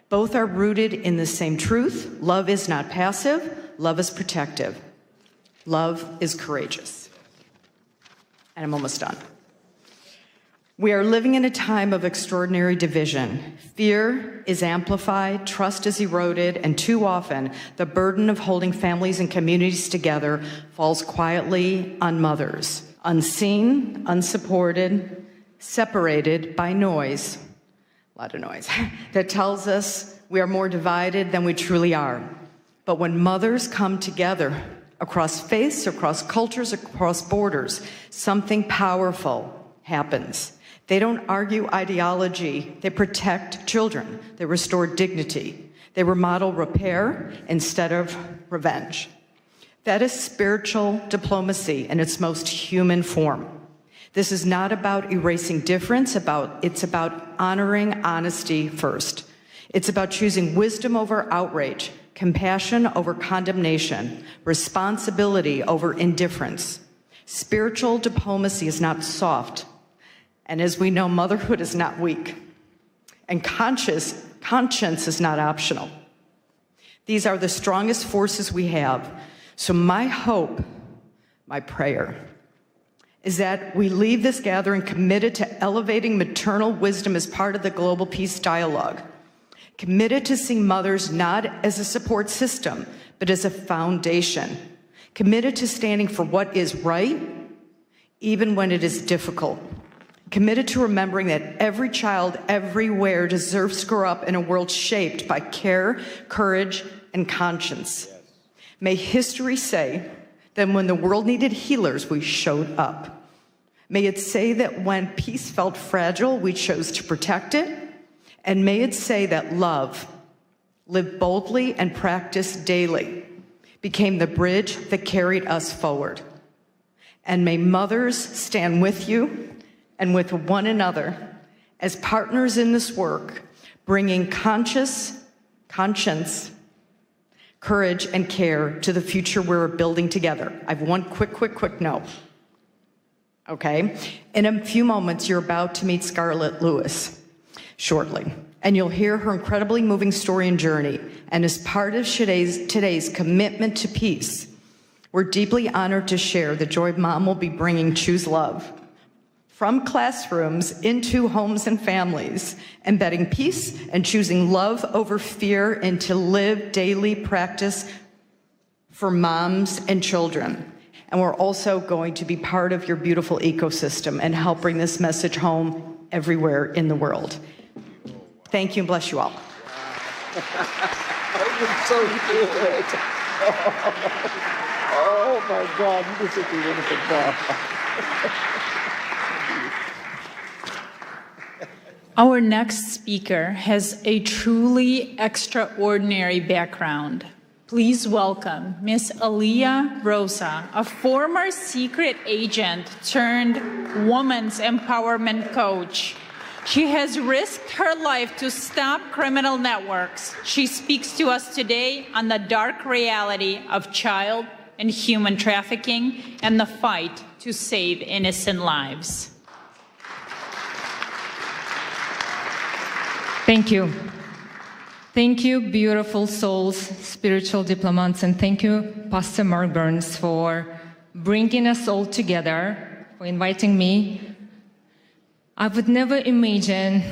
Both are rooted in the same truth. Love is not passive. Love is protective. Love is courageous. And I'm almost done. We are living in a time of extraordinary division. Fear is amplified, trust is eroded, and too often the burden of holding families and communities together falls quietly on mothers, unseen, unsupported, separated by noise, a lot of noise, that tells us we are more divided than we truly are. But when mothers come together across faiths, across cultures, across borders, something powerful happens. They don't argue ideology. They protect children. They restore dignity. They remodel repair instead of revenge. That is spiritual diplomacy in its most human form. This is not about erasing difference. It's about honoring honesty first. It's about choosing wisdom over outrage, compassion over condemnation, responsibility over indifference. Spiritual diplomacy is not soft. And as we know, motherhood is not weak. And conscience is not optional. These are the strongest forces we have. So my hope, my prayer, is that we leave this gathering committed to elevating maternal wisdom as part of the global peace dialogue, committed to seeing mothers not as a support system, but as a foundation, committed to standing for what is right, even when it is difficult, committed to remembering that every child everywhere deserves to grow up in a world shaped by care, courage, and conscience. May history say that when the world needed healers, we showed up. May it say that when peace felt fragile, we chose to protect it. And may it say that love, lived boldly and practiced daily, became the bridge that carried us forward. And may mothers stand with you and with one another as partners in this work, bringing conscience, courage, and care to the future we're building together. I have one quick note. Okay? In a few moments, you're about to meet Scarlett Lewis shortly, and you'll hear her incredibly moving story and journey. And as part of today's commitment to peace, we're deeply honored to share the joy Mom will be bringing Choose Love from classrooms into homes and families, embedding peace and choosing love over fear into live daily practice for moms and children. And we're also going to be part of your beautiful ecosystem and help bring this message home everywhere in the world. Thank you and bless you all. That was so good. Oh my God, you did such a wonderful job. Our next speaker has a truly extraordinary background. Please welcome Miss Aliyah Rosa, a former secret agent turned women's empowerment coach. She has risked her life to stop criminal networks. She speaks to us today on the dark reality of child and human trafficking and the fight to save innocent lives. Thank you. Thank you, beautiful souls, spiritual diplomats, and thank you, Pastor Mark Burns, for bringing us all together, for inviting me. I would never imagine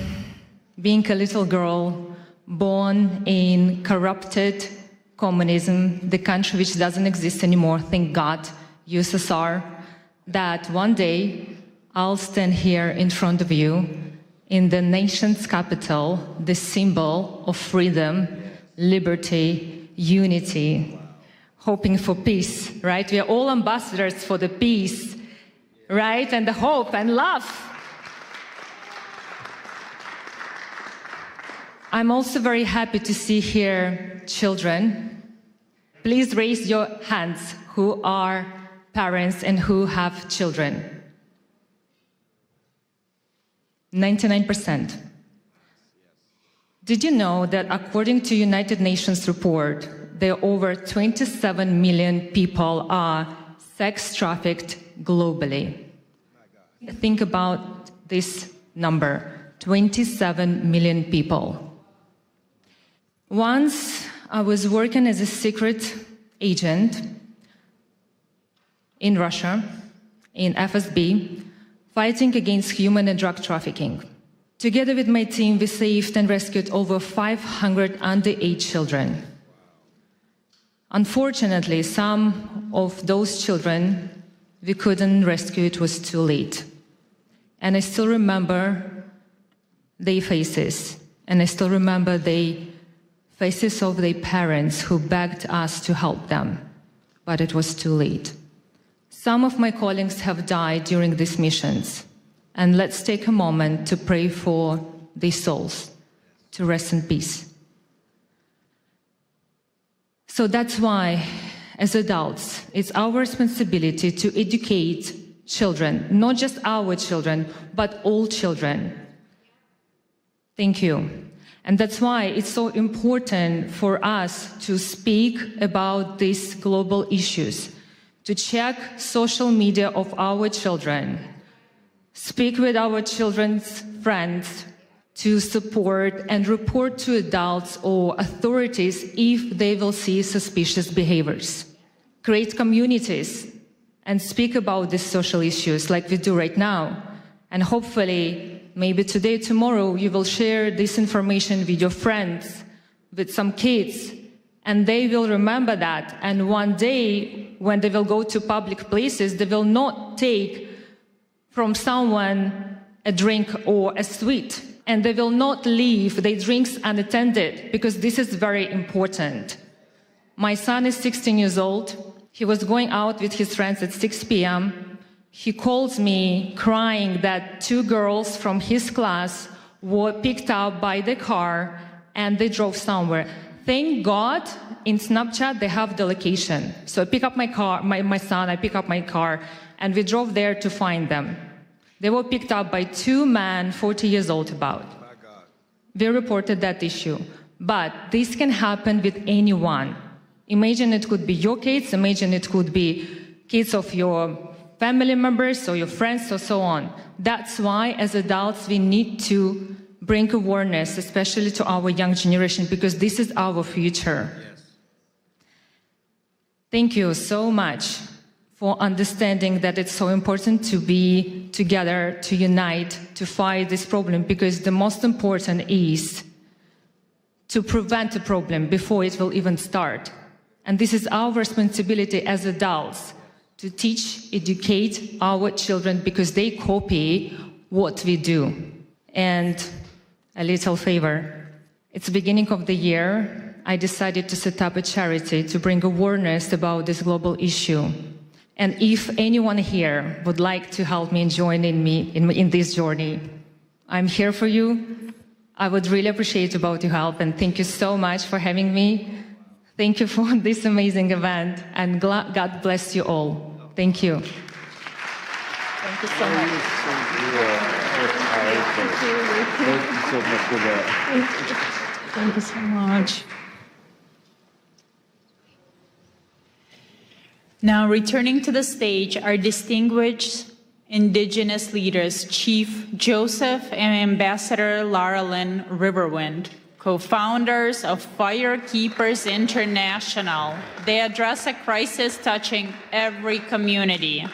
being a little girl born in corrupted communism, the country which doesn't exist anymore, thank God, USSR, that one day I'll stand here in front of you in the nation's capital, the symbol of freedom, liberty, unity, hoping for peace, right? We are all ambassadors for the peace, right? And the hope and love. I'm also very happy to see here children. Please raise your hands who are parents and who have children. 99%. Did you know that according to United Nations report, there are over 27 million people are sex trafficked globally? Think about this number, 27 million people. Once I was working as a secret agent in Russia, in FSB, fighting against human and drug trafficking. Together with my team, we saved and rescued over 500 underage children. Unfortunately, some of those children we couldn't rescue, it was too late. And I still remember their faces, and I still remember the faces of their parents who begged us to help them, but it was too late. Some of my colleagues have died during these missions, and let's take a moment to pray for their souls to rest in peace. So that's why, as adults, it's our responsibility to educate children, not just our children, but all children. Thank you. And that's why it's so important for us to speak about these global issues, to check social media of our children, speak with our children's friends, to support and report to adults or authorities if they will see suspicious behaviors. Create communities and speak about these social issues like we do right now. And hopefully, maybe today, tomorrow, you will share this information with your friends, with some kids, and they will remember that. And one day, when they will go to public places, they will not take from someone a drink or a sweet, and they will not leave their drinks unattended, because this is very important. My son is 16 years old. He was going out with his friends at 6 p.m. He calls me crying that 2 girls from his class were picked up by the car and they drove somewhere. Thank God in Snapchat they have the location. So I pick up my car, my son, I pick up my car, and we drove there to find them. They were picked up by 2 men, 40 years old about. We reported that issue. But this can happen with anyone. Imagine it could be your kids, imagine it could be kids of your family members or your friends or so on. That's why, as adults, we need to bring awareness, especially to our young generation, because this is our future. Yes. Thank you so much for understanding that it's so important to be together, to unite, to fight this problem, because the most important is to prevent the problem before it will even start. And this is our responsibility as adults, to teach, educate our children, because they copy what we do. And a little favor. It's the beginning of the year. I decided to set up a charity to bring awareness about this global issue. And if anyone here would like to help me and join me in this journey, I'm here for you. I would really appreciate about your help, and thank you so much for having me. Thank you for this amazing event, and God bless you all. Thank you. Thank you so much. Thank you so much. Now, returning to the stage, our distinguished Indigenous leaders, Chief Joseph and Ambassador Lara Lynn Riverwind, co-founders of Firekeepers International. They address a crisis touching every community,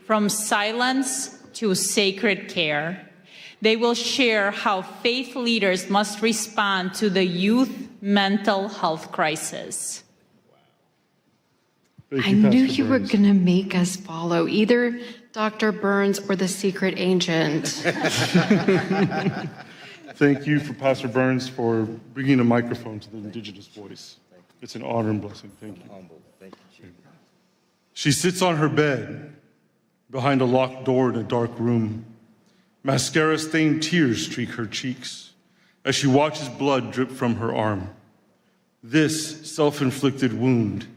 from silence to sacred care. They will share how faith leaders must respond to the youth mental health crisis. I knew you were going to make us follow either Dr. Burns or the secret agent. Thank you for Pastor Burns for bringing a microphone to the Indigenous voice. It's an honor and blessing. Thank you. She sits on her bed behind a locked door in a dark room. Mascara-stained tears streak her cheeks as she watches blood drip from her arm. This self-inflicted wound,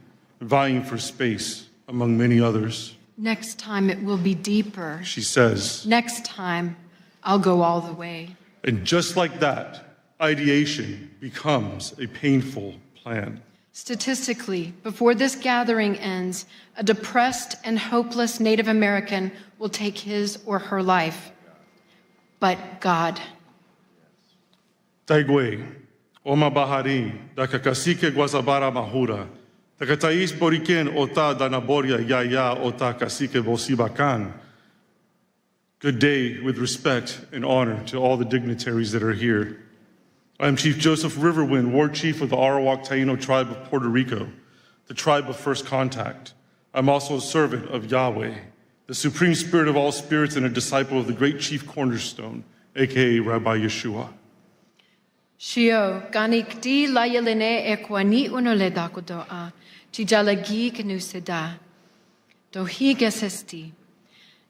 vying for space among many others. Next time it will be deeper. She says. Next time I'll go all the way. And just like that, ideation becomes a painful plan. Statistically, before this gathering ends, a depressed and hopeless Native American will take his or her life. But God. Taigwe, Oma Bahari, da kakasike guasabara mahura, da katais boriken ota danaboria yaya ota kasike bosibakan. Good day with respect and honor to all the dignitaries that are here. I am Chief Joseph Riverwind, Ward Chief of the Arawak Taino tribe of Puerto Rico, the tribe of first contact. I'm also a servant of Yahweh, the supreme spirit of all spirits and a disciple of the great chief cornerstone, aka Rabbi Yeshua. Shio, ganik di layelene ekwani unole dakudoa, tijalagi kenusida, dohi gesesti.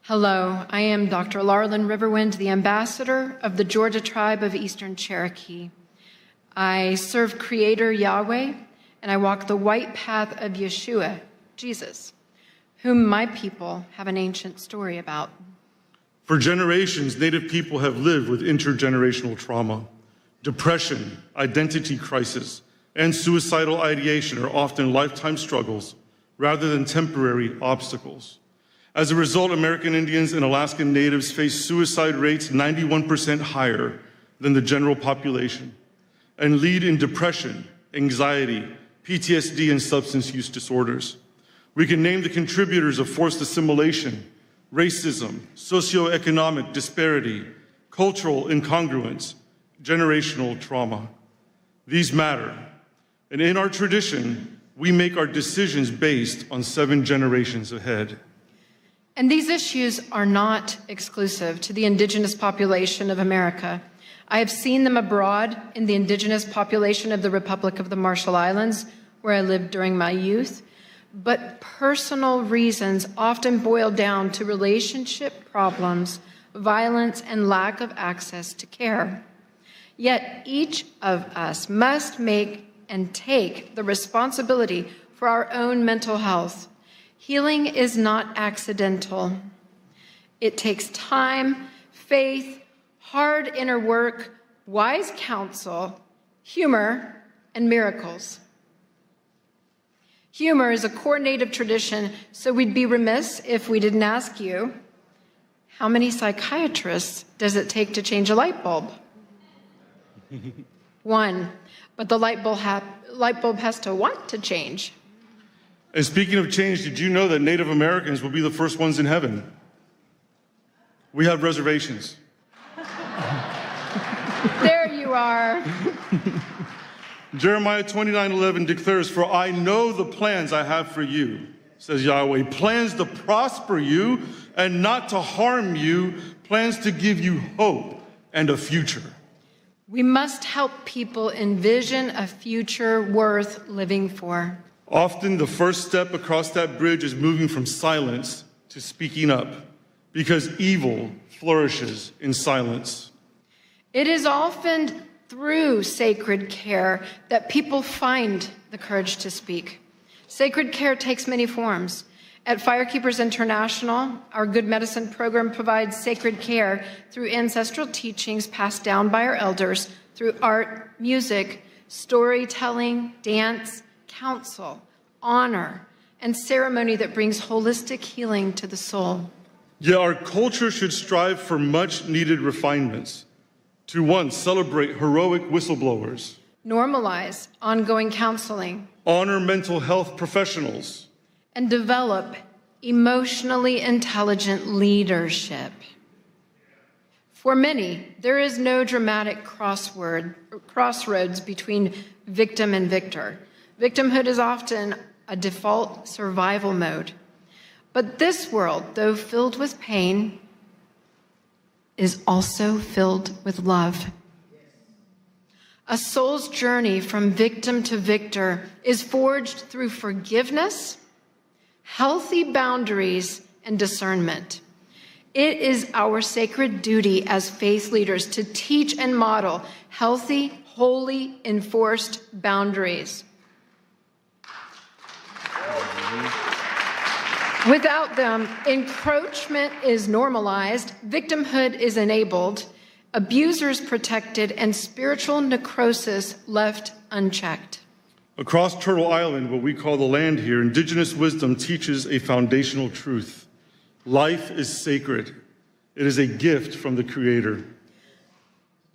Hello, I am Dr. Larlin Riverwind, the ambassador of the Georgia tribe of Eastern Cherokee. I serve Creator Yahweh, and I walk the white path of Yeshua, Jesus, whom my people have an ancient story about. For generations, Native people have lived with intergenerational trauma. Depression, identity crisis, and suicidal ideation are often lifetime struggles rather than temporary obstacles. As a result, American Indians and Alaskan Natives face suicide rates 91% higher than the general population and lead in depression, anxiety, PTSD, and substance use disorders. We can name the contributors of forced assimilation, racism, socioeconomic disparity, cultural incongruence, generational trauma. These matter. And in our tradition, we make our decisions based on 7 generations ahead. And these issues are not exclusive to the indigenous population of America. I have seen them abroad in the indigenous population of the Republic of the Marshall Islands, where I lived during my youth. But personal reasons often boil down to relationship problems, violence, and lack of access to care. Yet each of us must make and take the responsibility for our own mental health. Healing is not accidental. It takes time, faith, hard inner work, wise counsel, humor, and miracles. Humor is a core Native tradition, so we'd be remiss if we didn't ask you, how many psychiatrists does it take to change a light bulb? 1, but the light bulb has to want to change. And speaking of change, did you know that Native Americans will be the first ones in heaven? We have reservations. There you are. Jeremiah 29:11 declares, "For I know the plans I have for you," says Yahweh, "plans to prosper you and not to harm you, plans to give you hope and a future." We must help people envision a future worth living for. Often the first step across that bridge is moving from silence to speaking up, because evil flourishes in silence. It is often through sacred care that people find the courage to speak. Sacred care takes many forms. At Firekeepers International, our Good Medicine program provides sacred care through ancestral teachings passed down by our elders, through art, music, storytelling, dance, counsel, honor, and ceremony that brings holistic healing to the soul. Yet our culture should strive for much needed refinements. To 1, celebrate heroic whistleblowers. Normalize ongoing counseling. Honor mental health professionals. And develop emotionally intelligent leadership. For many, there is no dramatic crossroads between victim and victor. Victimhood is often a default survival mode. But this world, though filled with pain, is also filled with love. A soul's journey from victim to victor is forged through forgiveness, healthy boundaries, and discernment. It is our sacred duty as faith leaders to teach and model healthy, holy, enforced boundaries. Without them, encroachment is normalized, victimhood is enabled, abusers protected, and spiritual necrosis left unchecked. Across Turtle Island, what we call the land here, indigenous wisdom teaches a foundational truth. Life is sacred. It is a gift from the Creator.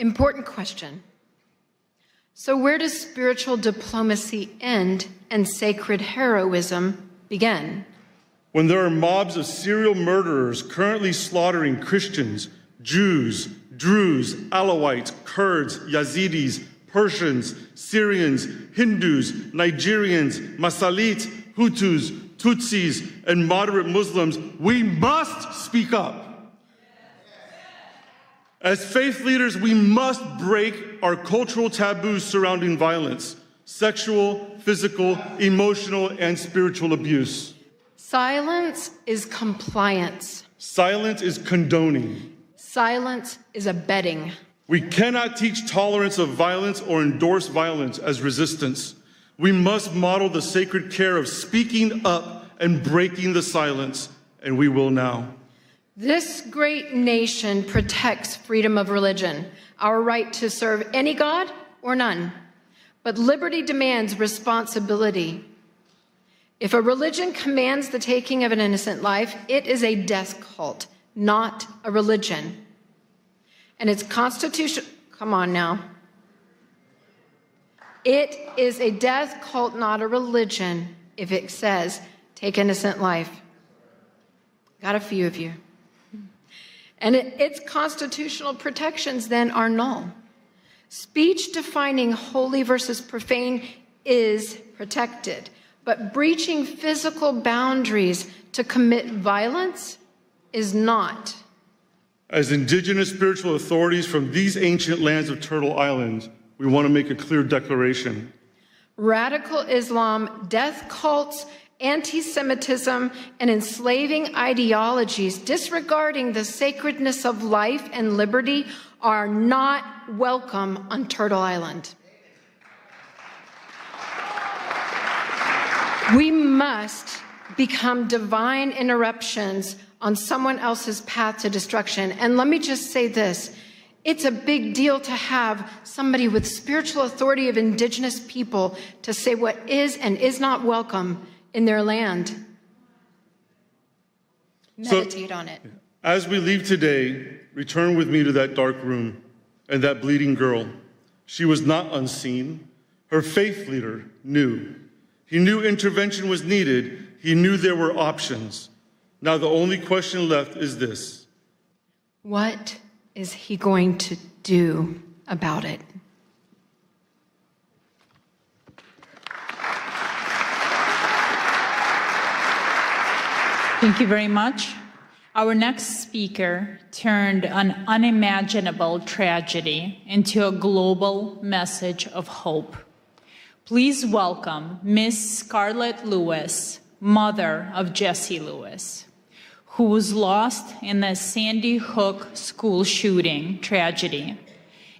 Important question. So where does spiritual diplomacy end and sacred heroism begin? When there are mobs of serial murderers currently slaughtering Christians, Jews, Druze, Alawites, Kurds, Yazidis, Persians, Syrians, Hindus, Nigerians, Masalit, Hutus, Tutsis, and moderate Muslims, we must speak up. As faith leaders, we must break our cultural taboos surrounding violence, sexual, physical, emotional, and spiritual abuse. Silence is compliance. Silence is condoning. Silence is abetting. We cannot teach tolerance of violence or endorse violence as resistance. We must model the sacred care of speaking up and breaking the silence, and we will now. This great nation protects freedom of religion, our right to serve any God or none. But liberty demands responsibility. If a religion commands the taking of an innocent life, it is a death cult, not a religion. And its constitution, come on now. It is a death cult, not a religion, if it says, take innocent life. Got a few of you. And its constitutional protections then are null. Speech defining holy versus profane is protected, but breaching physical boundaries to commit violence is not. As indigenous spiritual authorities from these ancient lands of Turtle Island, we want to make a clear declaration. Radical Islam, death cults, anti-Semitism, and enslaving ideologies disregarding the sacredness of life and liberty are not welcome on Turtle Island. We must become divine interruptions on someone else's path to destruction. And let me just say this. It's a big deal to have somebody with spiritual authority of indigenous people to say what is and is not welcome in their land. Meditate on it. As we leave today, return with me to that dark room and that bleeding girl. She was not unseen. Her faith leader knew. He knew intervention was needed. He knew there were options. Now the only question left is this. What is he going to do about it? Thank you very much. Our next speaker turned an unimaginable tragedy into a global message of hope. Please welcome Miss Scarlett Lewis, mother of Jesse Lewis, who was lost in the Sandy Hook school shooting tragedy,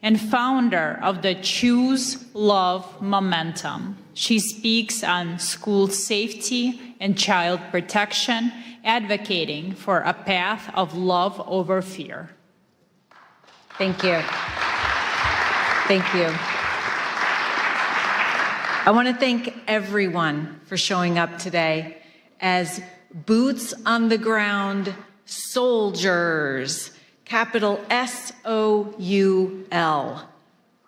and founder of the Choose Love Momentum. She speaks on school safety and child protection, advocating for a path of love over fear. Thank you. Thank you. I want to thank everyone for showing up today as boots on the ground soldiers, capital S-O-U-L,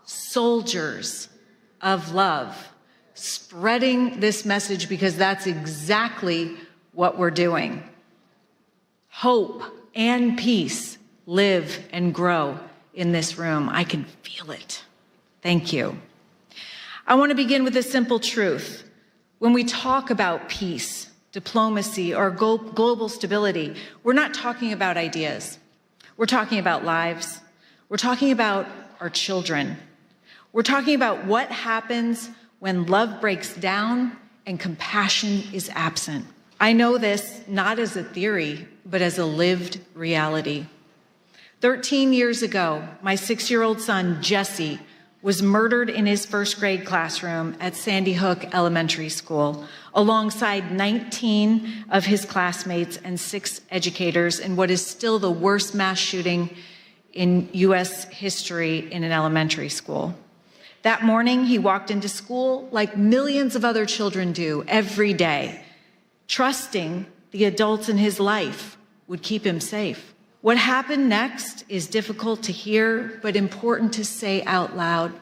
soldiers of love, spreading this message because that's exactly what we're doing. Hope and peace live and grow in this room. I can feel it. Thank you. I want to begin with a simple truth. When we talk about peace, diplomacy, or global stability, we're not talking about ideas. We're talking about lives. We're talking about our children. We're talking about what happens when love breaks down and compassion is absent. I know this not as a theory, but as a lived reality. 13 years ago, my 6-year-old son, Jesse, was murdered in his first grade classroom at Sandy Hook Elementary School, alongside 19 of his classmates and 6 educators in what is still the worst mass shooting in U.S. history in an elementary school. That morning, he walked into school like millions of other children do every day, trusting the adults in his life would keep him safe. What happened next is difficult to hear, but important to say out loud.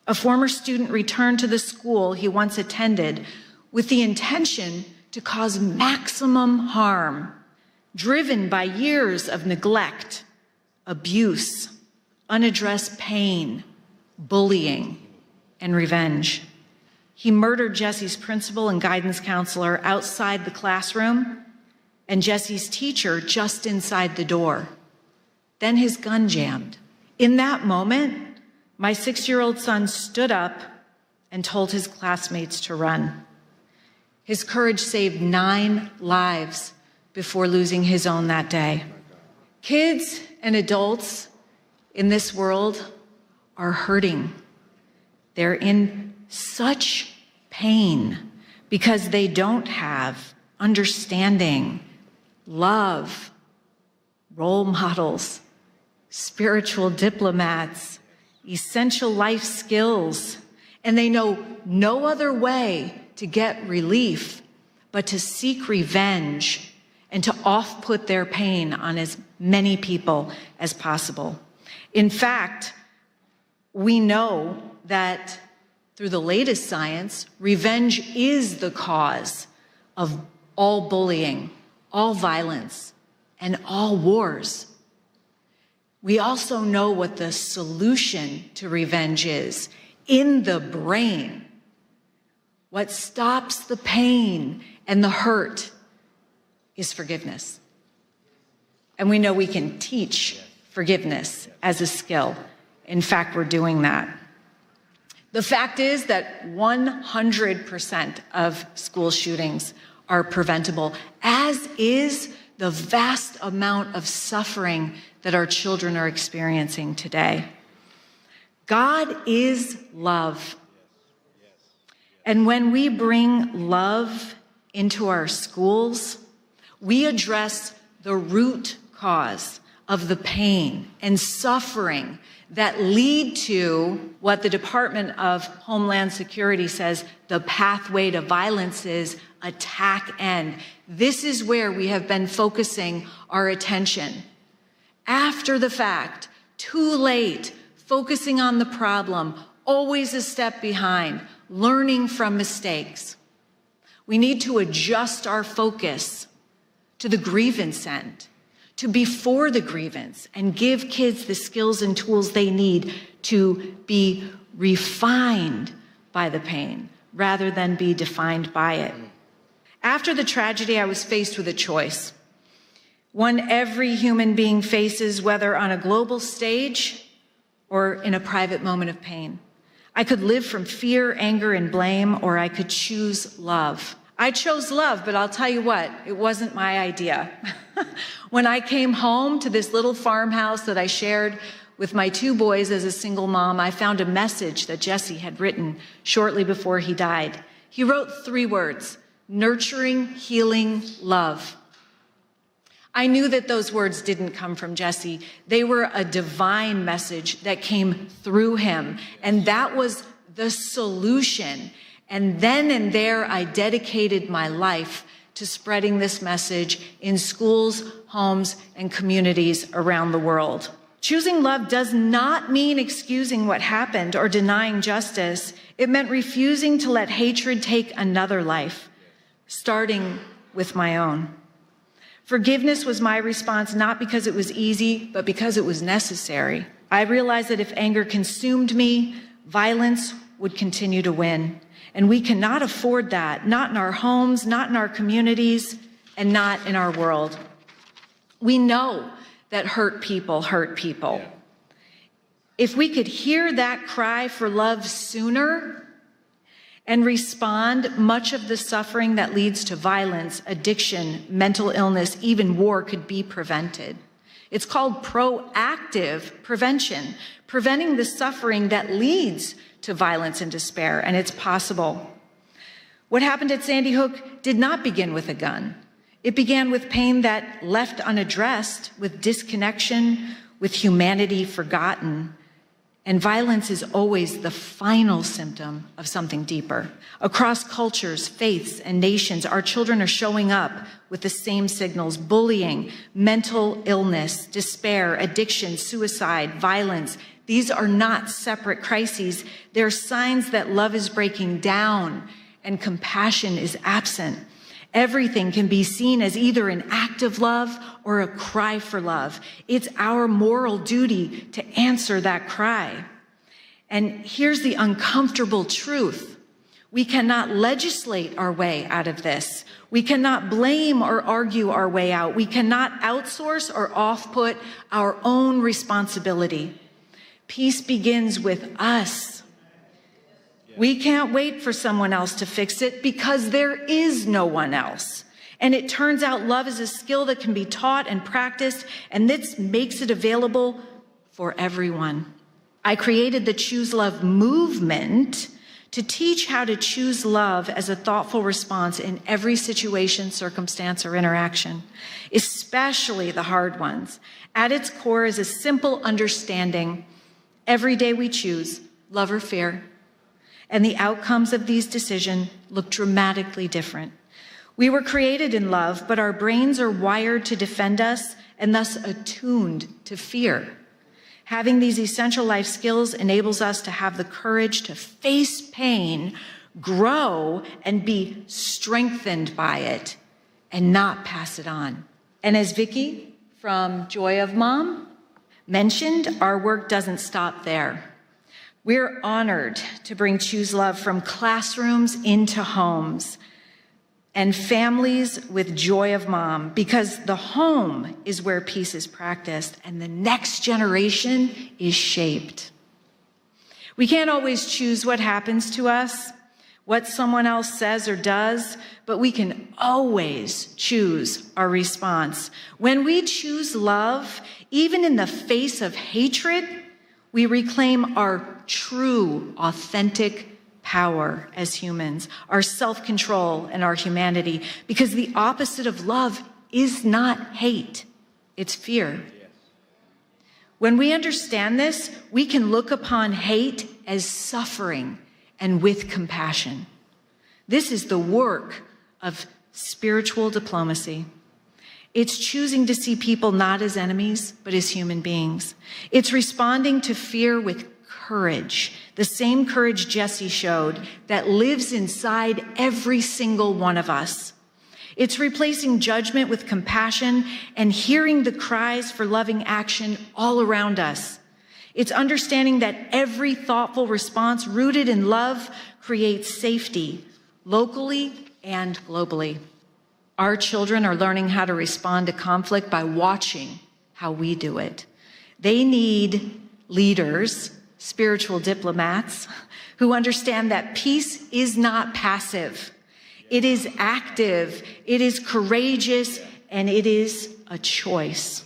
A former student returned to the school he once attended with the intention to cause maximum harm, driven by years of neglect, abuse, unaddressed pain, bullying, and revenge. He murdered Jesse's principal and guidance counselor outside the classroom and Jesse's teacher just inside the door. Then his gun jammed. In that moment, my 6-year-old son stood up and told his classmates to run. His courage saved 9 lives before losing his own that day. Kids and adults in this world are hurting. They're in such pain because they don't have understanding, love, role models, spiritual diplomats, essential life skills, and they know no other way to get relief but to seek revenge and to off-put their pain on as many people as possible. In fact, we know that through the latest science, revenge is the cause of all bullying, all violence, and all wars. We also know what the solution to revenge is in the brain. What stops the pain and the hurt is forgiveness. And we know we can teach forgiveness as a skill. In fact, we're doing that. The fact is that 100% of school shootings are preventable, as is the vast amount of suffering that our children are experiencing today. God is love. And when we bring love into our schools, we address the root cause of the pain and suffering that lead to what the Department of Homeland Security says the pathway to violence is: attack end. This is where we have been focusing our attention. After the fact, too late, focusing on the problem, always a step behind, learning from mistakes. We need to adjust our focus to the grievance end, to before the grievance, and give kids the skills and tools they need to be refined by the pain rather than be defined by it. After the tragedy, I was faced with a choice, one every human being faces, whether on a global stage or in a private moment of pain. I could live from fear, anger, and blame, or I could choose love. I chose love, but I'll tell you what, it wasn't my idea. When I came home to this little farmhouse that I shared with my 2 boys as a single mom, I found a message that Jesse had written shortly before he died. He wrote 3 words: nurturing, healing, love. I knew that those words didn't come from Jesse. They were a divine message that came through him, and that was the solution. And then and there, I dedicated my life to spreading this message in schools, homes, and communities around the world. Choosing love does not mean excusing what happened or denying justice. It meant refusing to let hatred take another life, starting with my own. Forgiveness was my response, not because it was easy, but because it was necessary. I realized that if anger consumed me, violence would continue to win. And we cannot afford that, not in our homes, not in our communities, and not in our world. We know that hurt people hurt people. If we could hear that cry for love sooner and respond, much of the suffering that leads to violence, addiction, mental illness, even war could be prevented. It's called proactive prevention, preventing the suffering that leads to violence and despair, and it's possible. What happened at Sandy Hook did not begin with a gun. It began with pain that left unaddressed, with disconnection, with humanity forgotten. And violence is always the final symptom of something deeper. Across cultures, faiths, and nations, our children are showing up with the same signals: bullying, mental illness, despair, addiction, suicide, violence. These are not separate crises. They're signs that love is breaking down and compassion is absent. Everything can be seen as either an act of love or a cry for love. It's our moral duty to answer that cry. And here's the uncomfortable truth. We cannot legislate our way out of this. We cannot blame or argue our way out. We cannot outsource or off-put our own responsibility. Peace begins with us. We can't wait for someone else to fix it because there is no one else. And it turns out love is a skill that can be taught and practiced, and this makes it available for everyone. I created the Choose Love movement to teach how to choose love as a thoughtful response in every situation, circumstance, or interaction, especially the hard ones. At its core is a simple understanding. Every day we choose love or fear, and the outcomes of these decisions look dramatically different. We were created in love, but our brains are wired to defend us and thus attuned to fear. Having these essential life skills enables us to have the courage to face pain, grow, and be strengthened by it, and not pass it on. And as Vicki from Joy of Mom mentioned, our work doesn't stop there. We're honored to bring Choose Love from classrooms into homes and families with Joy of Mom, because the home is where peace is practiced and the next generation is shaped. We can't always choose what happens to us, what someone else says or does, but we can always choose our response. When we choose love, even in the face of hatred, we reclaim our true, authentic power as humans, our self-control and our humanity, because the opposite of love is not hate, it's fear. When we understand this, we can look upon hate as suffering and with compassion. This is the work of spiritual diplomacy. It's choosing to see people not as enemies, but as human beings. It's responding to fear with courage, the same courage Jesse showed that lives inside every single one of us. It's replacing judgment with compassion and hearing the cries for loving action all around us. It's understanding that every thoughtful response rooted in love creates safety, locally and globally. Our children are learning how to respond to conflict by watching how we do it. They need leaders, spiritual diplomats, who understand that peace is not passive. It is active, it is courageous, and it is a choice.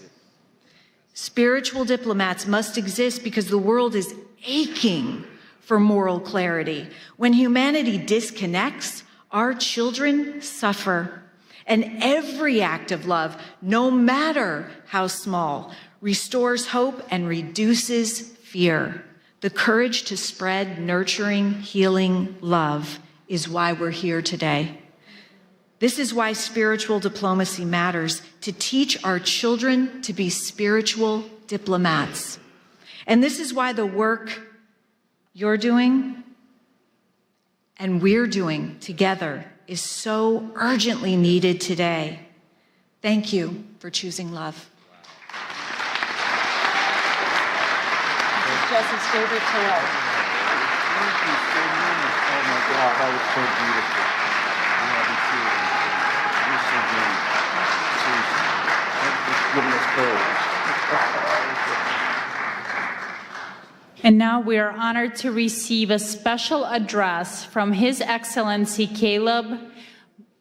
Spiritual diplomats must exist because the world is aching for moral clarity. When humanity disconnects, our children suffer. And every act of love, no matter how small, restores hope and reduces fear. The courage to spread nurturing, healing love is why we're here today. This is why spiritual diplomacy matters, to teach our children to be spiritual diplomats. And this is why the work you're doing and we're doing together is so urgently needed today. Thank you for choosing love. This is Jesse's favorite pillow. Thank you so much. Oh my God, that was so beautiful. I love you too. You're so great. Seriously. Thank you for giving us courage. And now we are honored to receive a special address from His Excellency Caleb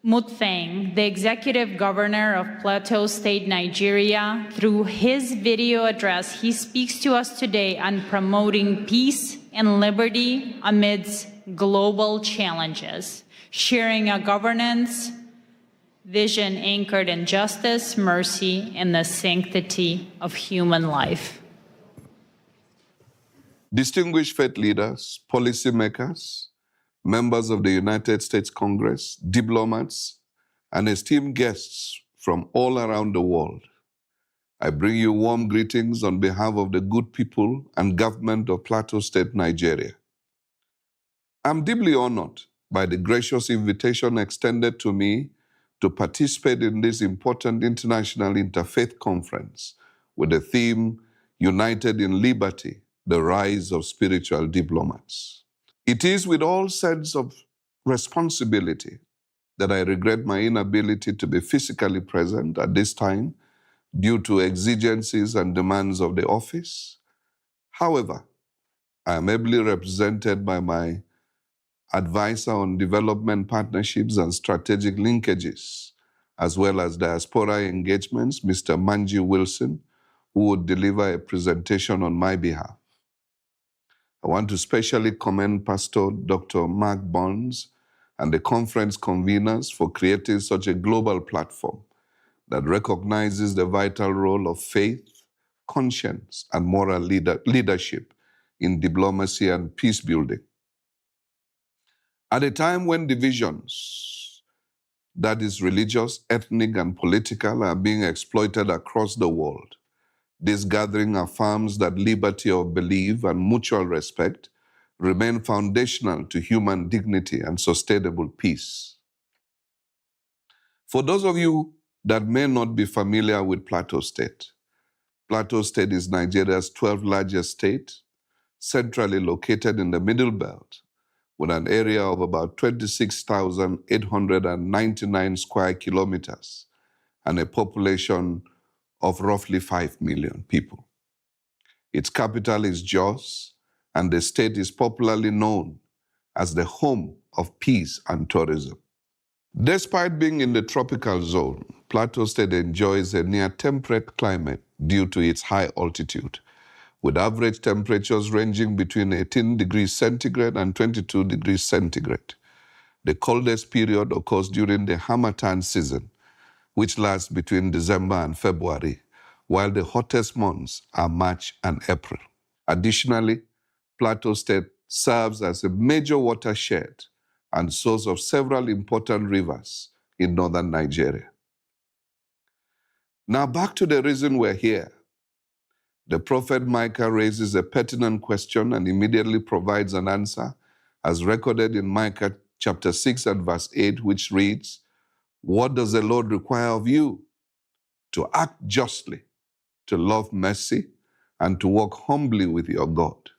Mutfeng, the Executive Governor of Plateau State, Nigeria. Through his video address, he speaks to us today on promoting peace and liberty amidst global challenges, sharing a governance vision anchored in justice, mercy, and the sanctity of human life. Distinguished faith leaders, policymakers, members of the United States Congress, diplomats, and esteemed guests from all around the world, I bring you warm greetings on behalf of the good people and government of Plateau State, Nigeria. I'm deeply honored by the gracious invitation extended to me to participate in this important International Interfaith Conference with the theme, United in Liberty, the Rise of Spiritual Diplomats. It is with all sense of responsibility that I regret my inability to be physically present at this time due to exigencies and demands of the office. However, I am ably represented by my advisor on development partnerships and strategic linkages, as well as diaspora engagements, Mr. Manji Wilson, who would deliver a presentation on my behalf. I want to specially commend Pastor Dr. Mark Burns and the conference conveners for creating such a global platform that recognizes the vital role of faith, conscience, and moral leadership in diplomacy and peace building. At a time when divisions, that is religious, ethnic, and political, are being exploited across the world, this gathering affirms that liberty of belief and mutual respect remain foundational to human dignity and sustainable peace. For those of you that may not be familiar with Plateau State is Nigeria's 12th largest state, centrally located in the Middle Belt, with an area of about 26,899 square kilometers and a population of roughly 5 million people. Its capital is Jos, and the state is popularly known as the home of peace and tourism. Despite being in the tropical zone, Plateau State enjoys a near-temperate climate due to its high altitude, with average temperatures ranging between 18 degrees centigrade and 22 degrees centigrade. The coldest period occurs during the Harmattan season, which lasts between December and February, while the hottest months are March and April. Additionally, Plateau State serves as a major watershed and source of several important rivers in northern Nigeria. Now back to the reason we're here. The prophet Micah raises a pertinent question and immediately provides an answer, as recorded in Micah chapter 6 and verse 8, which reads, "What does the Lord require of you? To act justly, to love mercy, and to walk humbly with your God."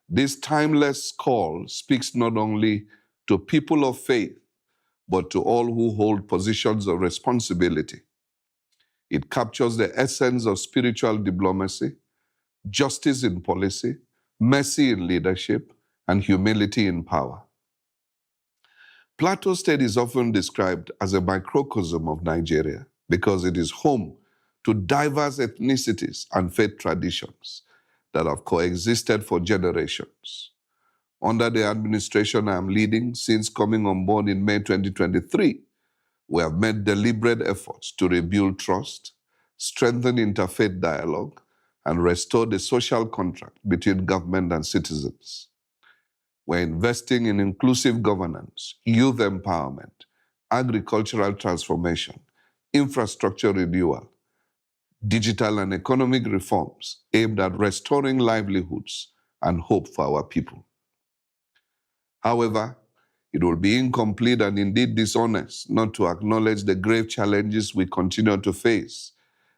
This timeless call speaks not only to people of faith, but to all who hold positions of responsibility. It captures the essence of spiritual diplomacy, justice in policy, mercy in leadership, and humility in power. Plateau State is often described as a microcosm of Nigeria because it is home to diverse ethnicities and faith traditions that have coexisted for generations. Under the administration I am leading since coming on board in May 2023, we have made deliberate efforts to rebuild trust, strengthen interfaith dialogue, and restore the social contract between government and citizens. We're investing in inclusive governance, youth empowerment, agricultural transformation, infrastructure renewal, digital and economic reforms aimed at restoring livelihoods and hope for our people. However, it will be incomplete and indeed dishonest not to acknowledge the grave challenges we continue to face,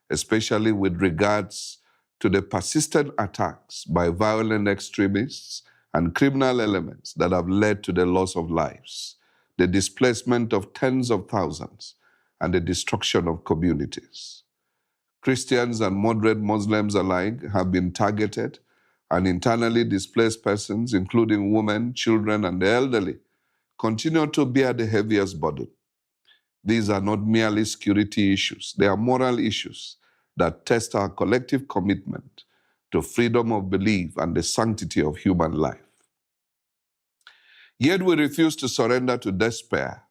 especially with regards to the persistent attacks by violent extremists and criminal elements that have led to the loss of lives, the displacement of tens of thousands, and the destruction of communities. Christians and moderate Muslims alike have been targeted, and internally displaced persons, including women, children, and the elderly, continue to bear the heaviest burden. These are not merely security issues, they are moral issues that test our collective commitment to freedom of belief and the sanctity of human life. Yet we refuse to surrender to despair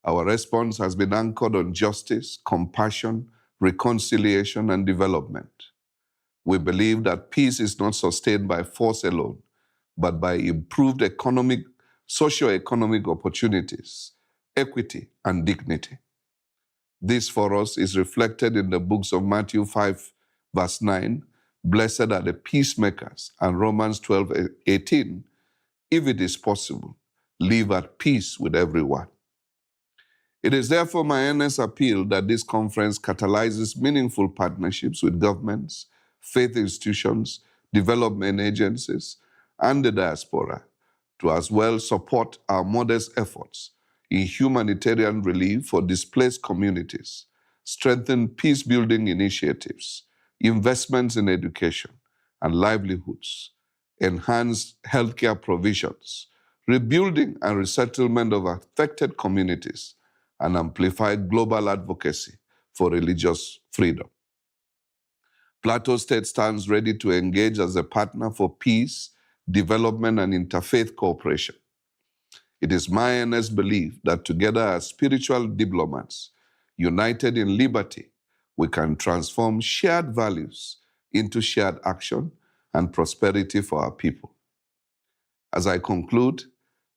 Our response has been anchored on justice, compassion, reconciliation, and development. We believe that peace is not sustained by force alone, but by improved socio-economic opportunities, equity, and dignity. This for us is reflected in the books of Matthew 5, verse 9, "Blessed are the peacemakers," and Romans 12:18, "If it is possible, live at peace with everyone." It is therefore my earnest appeal that this conference catalyzes meaningful partnerships with governments, faith institutions, development agencies, and the diaspora to as well support our modest efforts in humanitarian relief for displaced communities, strengthen peace-building initiatives, investments in education and livelihoods, enhance healthcare provisions, rebuilding and resettlement of affected communities, and amplify global advocacy for religious freedom. Plateau State stands ready to engage as a partner for peace, development, and interfaith cooperation. It is my earnest belief that together as spiritual diplomats, united in liberty, we can transform shared values into shared action and prosperity for our people. As I conclude,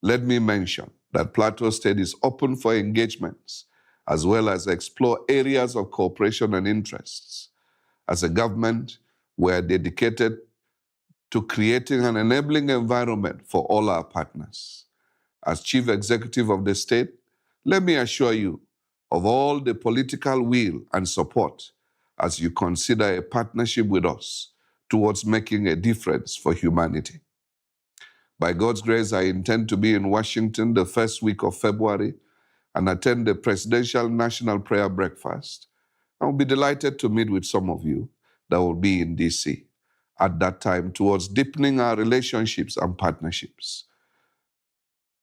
let me mention that Plateau State is open for engagements, as well as explore areas of cooperation and interests. As a government, we are dedicated to creating an enabling environment for all our partners. As Chief Executive of the state, let me assure you of all the political will and support as you consider a partnership with us towards making a difference for humanity. By God's grace, I intend to be in Washington the first week of February and attend the Presidential National Prayer Breakfast. I'll be delighted to meet with some of you that will be in DC at that time towards deepening our relationships and partnerships.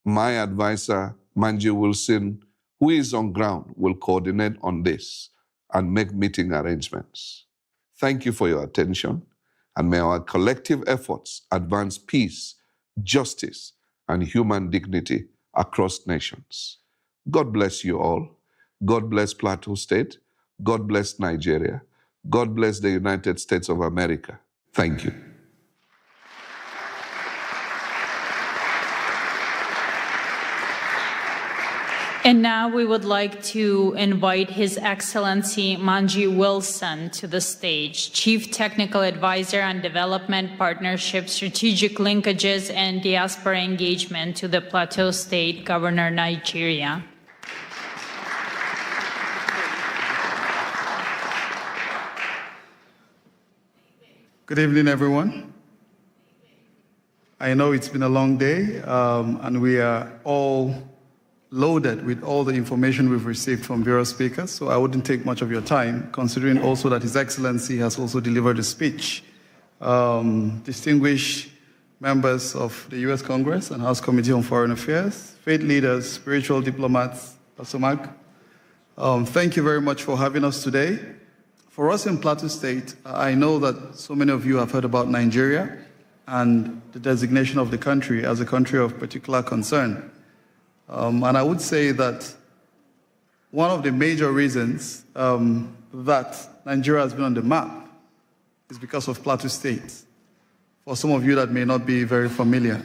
My advisor, Manji Wilson, who is on ground, will coordinate on this and make meeting arrangements. Thank you for your attention, and may our collective efforts advance peace, justice, and human dignity across nations. God bless you all. God bless Plateau State. God bless Nigeria. God bless the United States of America. Thank you. And now we would like to invite His Excellency Manji Wilson to the stage, Chief Technical Advisor on Development Partnership, Strategic Linkages, and Diaspora Engagement to the Plateau State Governor, Nigeria. Good evening, everyone. I know it's been a long day, and we are all loaded with all the information we've received from various speakers, so I wouldn't take much of your time, considering also that His Excellency has also delivered a speech. Distinguished members of the U.S. Congress and House Committee on Foreign Affairs, faith leaders, spiritual diplomats, Pastor Mark, thank you very much for having us today. For us in Plateau State, I know that so many of you have heard about Nigeria and the designation of the country as a country of particular concern. And I would say that one of the major reasons that Nigeria has been on the map is because of Plateau State. For some of you that may not be very familiar,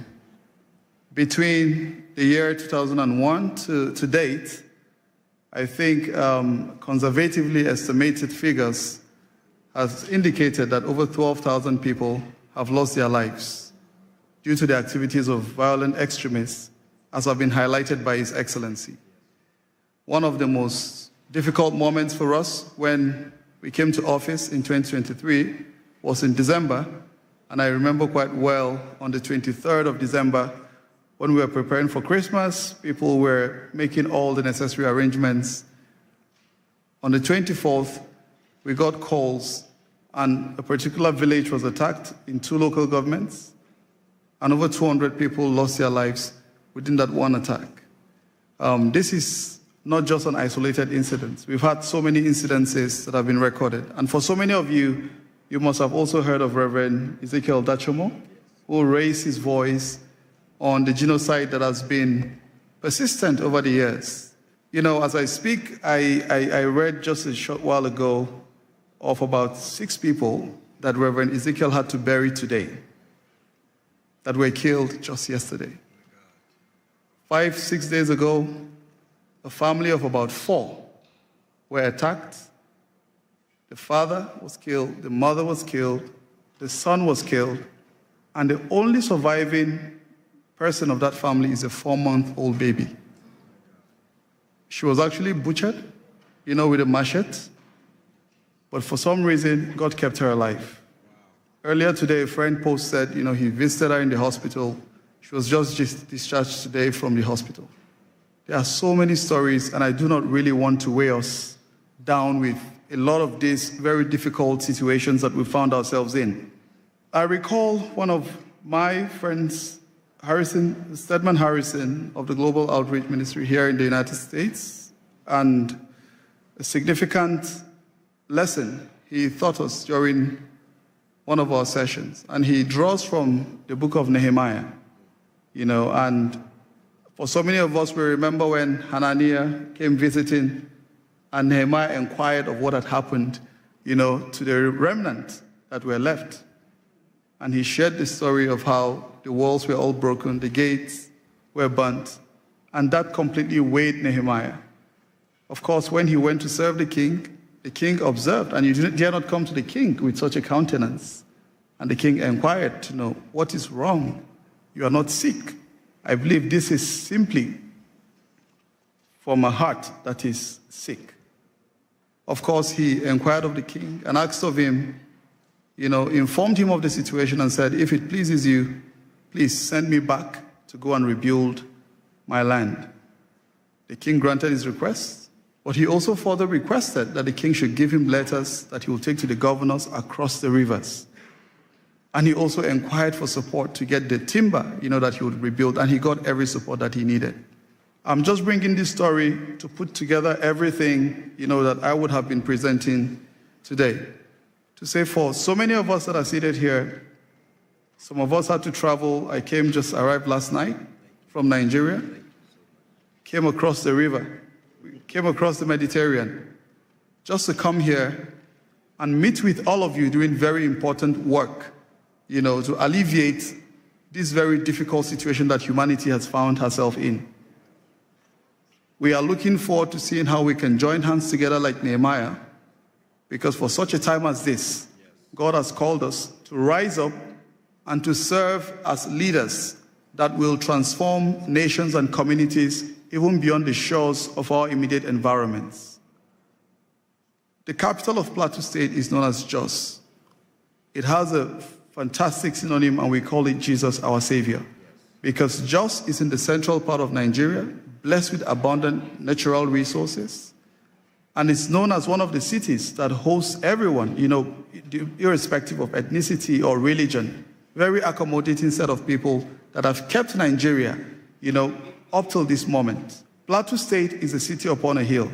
between the year 2001 to date, I think conservatively estimated figures has indicated that over 12,000 people have lost their lives due to the activities of violent extremists, as have been highlighted by His Excellency. One of the most difficult moments for us when we came to office in 2023 was in December, and I remember quite well on the 23rd of December, when we were preparing for Christmas, people were making all the necessary arrangements. On the 24th, we got calls, and a particular village was attacked in 2 local governments, and over 200 people lost their lives within that one attack. This is not just an isolated incident. We've had so many incidences that have been recorded. And for so many of you, you must have also heard of Reverend Ezekiel Dachomo, who raised his voice on the genocide that has been persistent over the years. You know, as I speak, I read just a short while ago of about 6 people that Reverend Ezekiel had to bury today that were killed just yesterday. 5, 6 days ago, a family of about 4 were attacked. The father was killed, the mother was killed, the son was killed, and the only surviving person of that family is a 4-month-old baby. She was actually butchered, you know, with a machete, but for some reason, God kept her alive. Earlier today, a friend posted, you know, he visited her in the hospital. She was just discharged today from the hospital. There are so many stories, and I do not really want to weigh us down with a lot of these very difficult situations that we found ourselves in. I recall one of my friends, Stedman Harrison of the Global Outreach Ministry here in the United States, and a significant lesson he taught us during one of our sessions. And he draws from the book of Nehemiah, you know, and for so many of us, we remember when Hananiah came visiting and Nehemiah inquired of what had happened, you know, to the remnant that were left. And he shared the story of how the walls were all broken, the gates were burnt, and that completely weighed Nehemiah. Of course, when he went to serve the king observed, and you dare not come to the king with such a countenance. And the king inquired to know, what is wrong? You are not sick. I believe this is simply from a heart that is sick. Of course, he inquired of the king and asked of him, you know, informed him of the situation and said, if it pleases you, please send me back to go and rebuild my land. The king granted his request, but he also further requested that the king should give him letters that he will take to the governors across the rivers. And he also inquired for support to get the timber, you know, that he would rebuild, and he got every support that he needed. I'm just bringing this story to put together everything, you know, that I would have been presenting today. To say for so many of us that are seated here, some of us had to travel. I just arrived last night from Nigeria, came across the river, came across the Mediterranean, just to come here and meet with all of you doing very important work, you know, to alleviate this very difficult situation that humanity has found herself in. We are looking forward to seeing how we can join hands together like Nehemiah, because for such a time as this, God has called us to rise up and to serve as leaders that will transform nations and communities even beyond the shores of our immediate environments. The capital of Plateau State is known as Jos. It has a fantastic synonym, and we call it Jesus, our Savior, because Jos is in the central part of Nigeria, blessed with abundant natural resources, and it's known as one of the cities that hosts everyone, you know, irrespective of ethnicity or religion. Very accommodating set of people that have kept Nigeria, you know, up till this moment. Plateau State is a city upon a hill,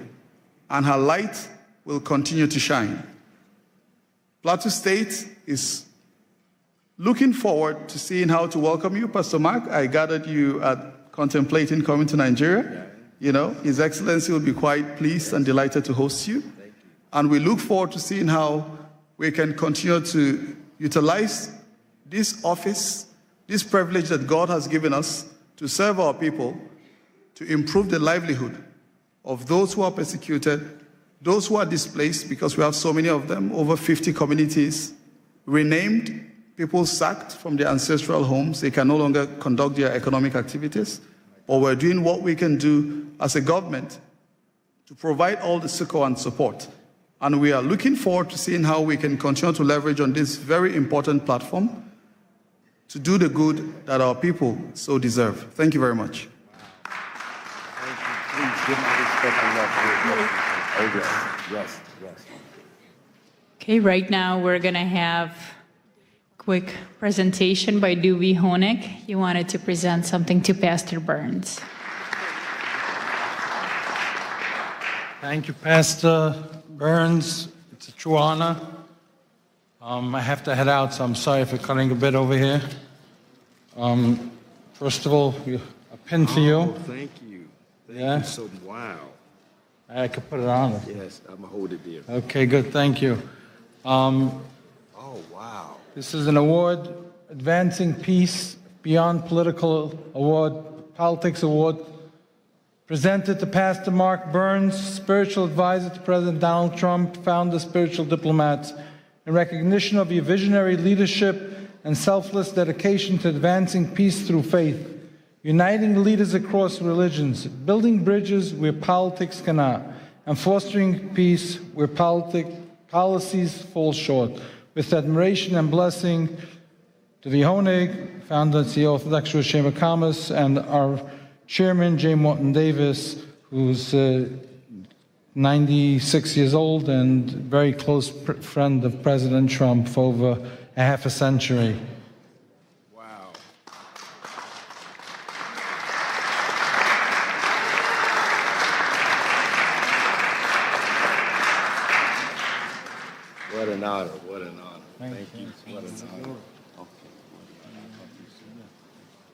and her light will continue to shine. Plateau State is looking forward to seeing how to welcome you. Pastor Mark, I gathered you at contemplating coming to Nigeria. You know, His Excellency will be quite pleased and delighted to host you. And we look forward to seeing how we can continue to utilize this office, this privilege that God has given us to serve our people, to improve the livelihood of those who are persecuted, those who are displaced, because we have so many of them, over 50 communities, renamed, people sacked from their ancestral homes. They can no longer conduct their economic activities. Or we're doing what we can do as a government to provide all the succor and support. And we are looking forward to seeing how we can continue to leverage on this very important platform to do the good that our people so deserve. Thank you very much. Okay, right now we're going to have a quick presentation by Dewey Honig. He wanted to present something to Pastor Burns. Thank you, Pastor Burns. It's a true honor. I have to head out, so I'm sorry for cutting a bit over here. First of all, a pin for you. Thank you. Thank you so wow. I could put it on. Yes, I'm going to hold it there. Okay, good. Thank you. Oh, wow. This is an award, Advancing Peace Beyond Politics Award, presented to Pastor Mark Burns, spiritual advisor to President Donald Trump, founder of Spiritual Diplomats, in recognition of your visionary leadership and selfless dedication to advancing peace through faith, uniting leaders across religions, building bridges where politics cannot, and fostering peace where policies fall short. With admiration and blessing to the Honig, founder and CEO of the Orthodox Jewish Chamber of Commerce, and our chairman, J. Morton Davis, who's 96 years old and very close friend of President Trump for over a half a century. Wow. What an honor, what an honor. Thank you. What an honor.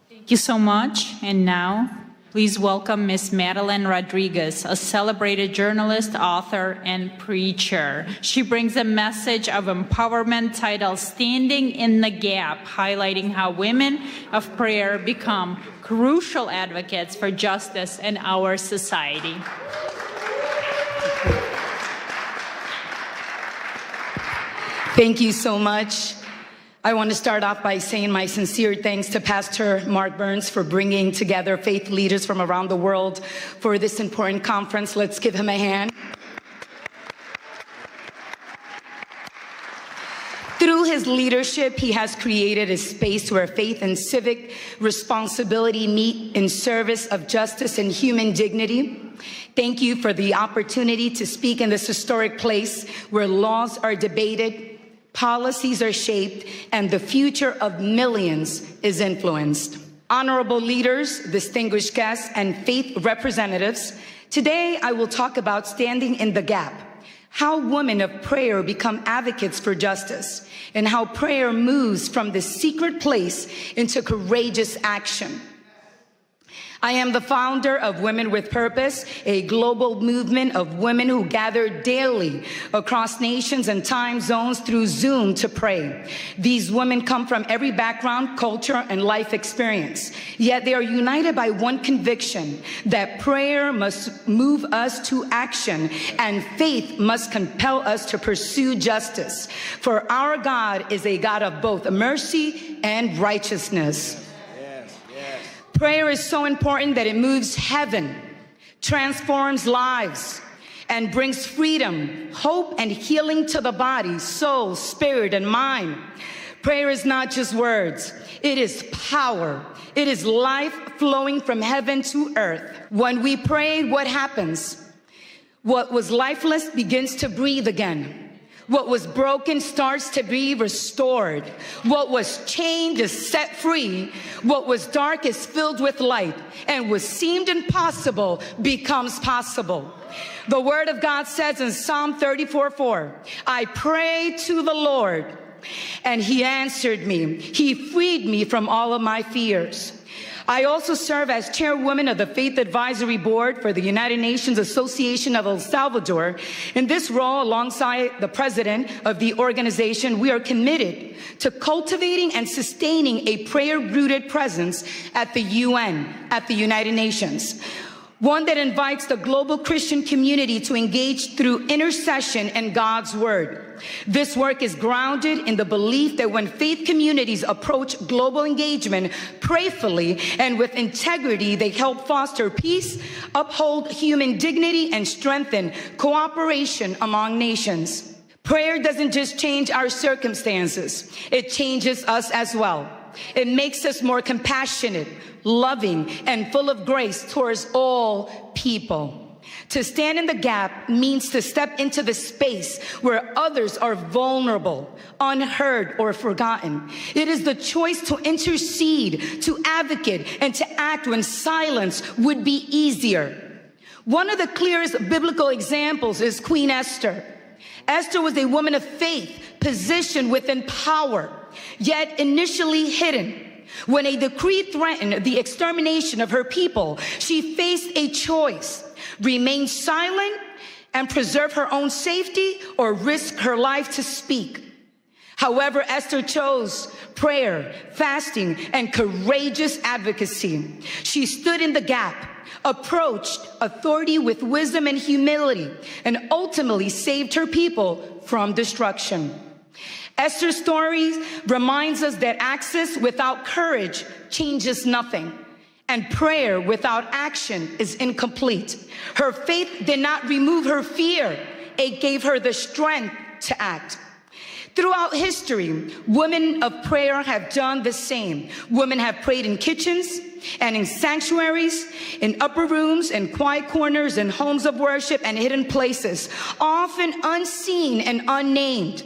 Thank you so much. And now, please welcome Ms. Madeline Rodriguez, a celebrated journalist, author, and preacher. She brings a message of empowerment titled Standing in the Gap, highlighting how women of prayer become crucial advocates for justice in our society. Thank you so much. I want to start off by saying my sincere thanks to Pastor Mark Burns for bringing together faith leaders from around the world for this important conference. Let's give him a hand. Through his leadership, he has created a space where faith and civic responsibility meet in service of justice and human dignity. Thank you for the opportunity to speak in this historic place where laws are debated, policies are shaped, and the future of millions is influenced. Honorable leaders, distinguished guests, and faith representatives, today I will talk about standing in the gap, how women of prayer become advocates for justice, and how prayer moves from the secret place into courageous action. I am the founder of Women with Purpose, a global movement of women who gather daily across nations and time zones through Zoom to pray. These women come from every background, culture, and life experience, yet they are united by one conviction, that prayer must move us to action and faith must compel us to pursue justice. For our God is a God of both mercy and righteousness. Prayer is so important that it moves heaven, transforms lives, and brings freedom, hope, and healing to the body, soul, spirit, and mind. Prayer is not just words. It is power. It is life flowing from heaven to earth. When we pray, what happens? What was lifeless begins to breathe again. What was broken starts to be restored. What was chained is set free. What was dark is filled with light. And what seemed impossible becomes possible. The word of God says in Psalm 34:4, I prayed to the Lord, and he answered me. He freed me from all of my fears. I also serve as chairwoman of the Faith Advisory Board for the United Nations Association of El Salvador. In this role, alongside the president of the organization, we are committed to cultivating and sustaining a prayer-rooted presence at the UN, at the United Nations. One that invites the global Christian community to engage through intercession and God's word. This work is grounded in the belief that when faith communities approach global engagement prayerfully and with integrity, they help foster peace, uphold human dignity, and strengthen cooperation among nations. Prayer doesn't just change our circumstances, it changes us as well. It makes us more compassionate, loving, and full of grace towards all people. To stand in the gap means to step into the space where others are vulnerable, unheard, or forgotten. It is the choice to intercede, to advocate, and to act when silence would be easier. One of the clearest biblical examples is Queen Esther. Esther was a woman of faith, positioned within power, yet initially hidden. When a decree threatened the extermination of her people, she faced a choice: remain silent and preserve her own safety, or risk her life to speak. However, Esther chose prayer, fasting, and courageous advocacy. She stood in the gap, approached authority with wisdom and humility, and ultimately saved her people from destruction. Esther's story reminds us that access without courage changes nothing, and prayer without action is incomplete. Her faith did not remove her fear. It gave her the strength to act. Throughout history, women of prayer have done the same. Women have prayed in kitchens and in sanctuaries, in upper rooms, in quiet corners, in homes of worship and hidden places, often unseen and unnamed.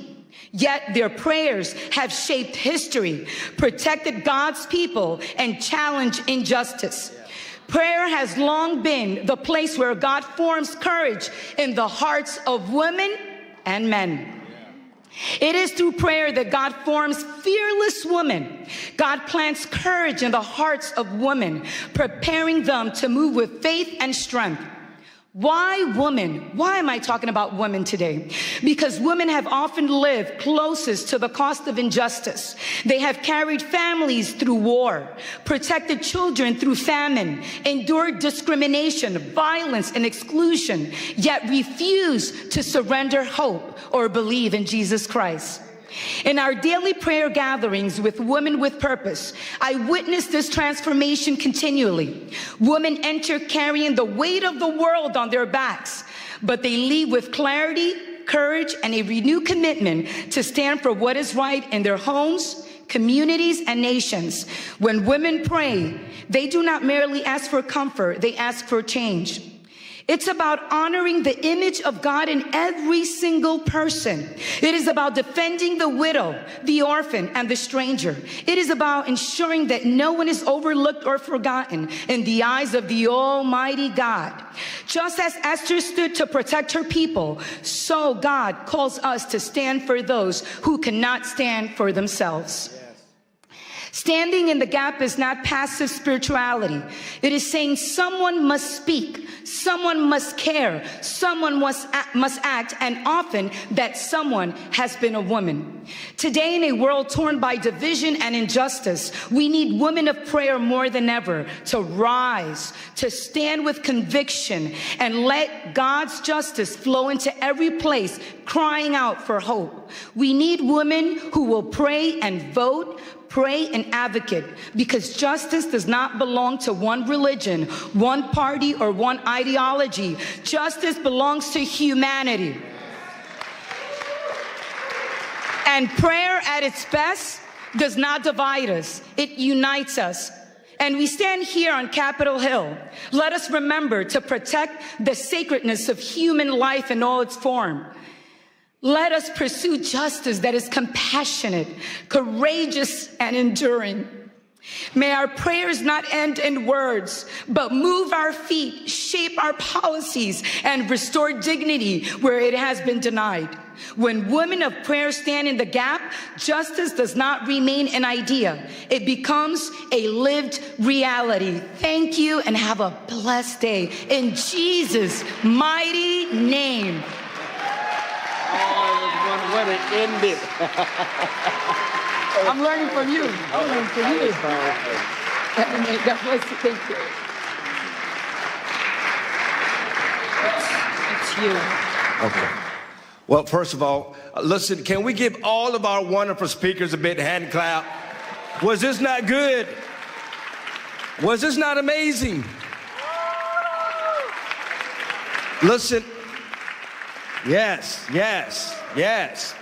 Yet their prayers have shaped history, protected God's people, and challenged injustice. Prayer has long been the place where God forms courage in the hearts of women and men. It is through prayer that God forms fearless women. God plants courage in the hearts of women, preparing them to move with faith and strength. Why women? Why am I talking about women today? Because women have often lived closest to the cost of injustice. They have carried families through war, protected children through famine, endured discrimination, violence, and exclusion, yet refused to surrender hope or believe in Jesus Christ. In our daily prayer gatherings with Women with Purpose, I witness this transformation continually. Women enter carrying the weight of the world on their backs, but they leave with clarity, courage, and a renewed commitment to stand for what is right in their homes, communities, and nations. When women pray, they do not merely ask for comfort, they ask for change. It's about honoring the image of God in every single person. It is about defending the widow, the orphan, and the stranger. It is about ensuring that no one is overlooked or forgotten in the eyes of the Almighty God. Just as Esther stood to protect her people, so God calls us to stand for those who cannot stand for themselves. Standing in the gap is not passive spirituality. It is saying someone must speak, someone must care, someone must act, and often that someone has been a woman. Today, in a world torn by division and injustice, we need women of prayer more than ever to rise, to stand with conviction, and let God's justice flow into every place, crying out for hope. We need women who will pray and vote, pray and advocate, because justice does not belong to one religion, one party, or one ideology. Justice belongs to humanity. And prayer at its best does not divide us, it unites us. And we stand here on Capitol Hill. Let us remember to protect the sacredness of human life in all its form. Let us pursue justice that is compassionate, courageous, and enduring. May our prayers not end in words, but move our feet, shape our policies, and restore dignity where it has been denied. When women of prayer stand in the gap, justice does not remain an idea. It becomes a lived reality. Thank you and have a blessed day. In Jesus' mighty name. Oh, way to end it. I'm learning from you. I'm learning from you. God bless you. Thank you. It's you. Okay. Well, first of all, listen, can we give all of our wonderful speakers a big hand clap? Was this not good? Was this not amazing? Listen. Yes, yes, yes.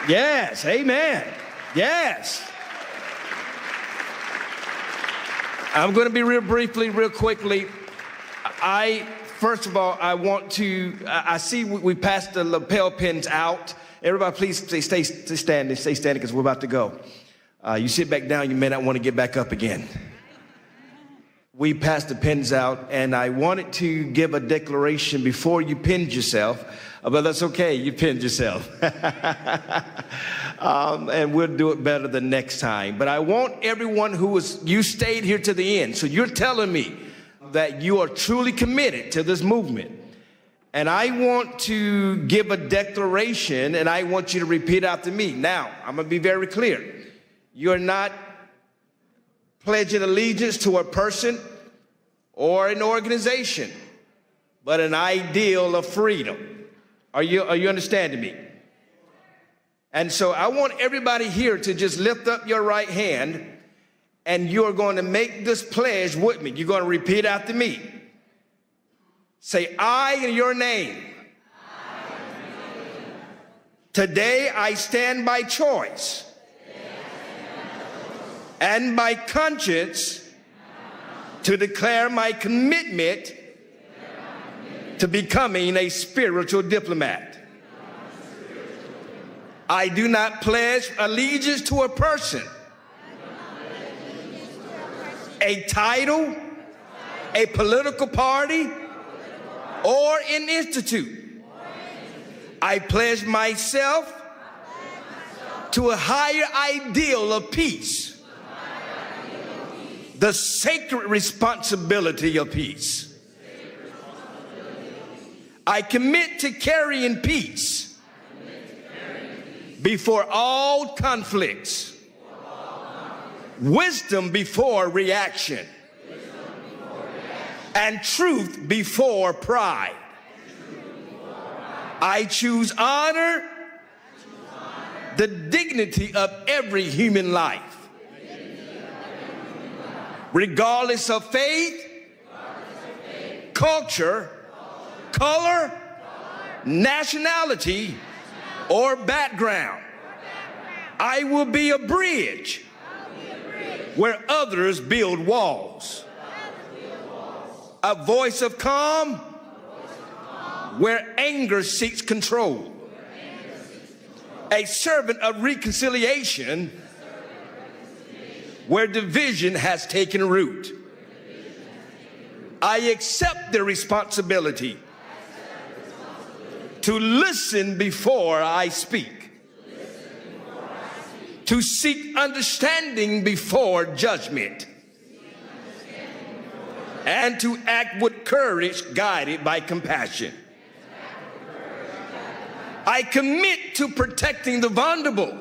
Yes, amen. Yes. I'm going to be real quickly. First of all, I want to, I see we passed the lapel pins out. Everybody, please stay standing because we're about to go. You sit back down, you may not want to get back up again. We passed the pins out, and I wanted to give a declaration before you pinned yourself, but that's okay, you pinned yourself. And we'll do it better the next time. But I want everyone you stayed here to the end, so you're telling me that you are truly committed to this movement. And I want to give a declaration, and I want you to repeat after me. Now, I'm going to be very clear. You're not pledging allegiance to a person or an organization, but an ideal of freedom. Are you understanding me? And so I want everybody here to just lift up your right hand, and you're going to make this pledge with me. You're going to repeat after me. Say, I in your name. Today I stand by choice and by conscience to declare my commitment to becoming a spiritual diplomat. I do not pledge allegiance to a person, a title, a political party, or an institute. I pledge myself to a higher ideal of peace, the sacred responsibility of peace. I commit to carrying peace before all conflicts, wisdom before reaction, and truth before pride. I choose honor, the dignity of every human life, regardless of faith, culture, color, nationality, or background. I will be a bridge where others build walls. A voice of calm where anger seeks control. A servant of reconciliation where division has taken root. I accept the responsibility to listen before I speak, to seek understanding before judgment, and to act with courage guided by compassion. I commit to protecting the vulnerable,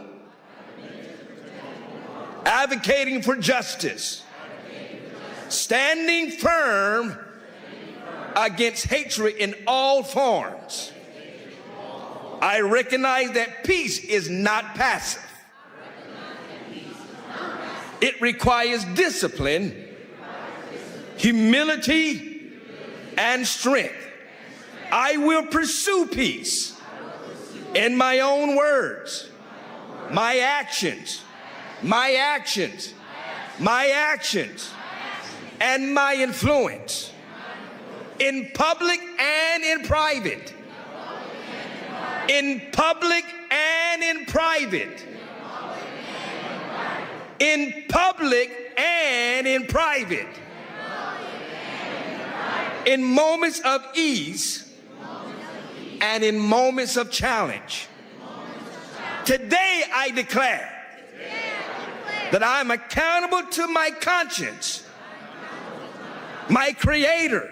advocating for justice, standing firm against hatred in all forms. I recognize that peace is not passive. It requires discipline, humility, and strength. I will pursue peace in my own words, my actions, and my influence, in public and in private. In public and in private. In public and in private. In moments of ease and in moments of challenge. Today I declare that I am accountable to my conscience, my Creator,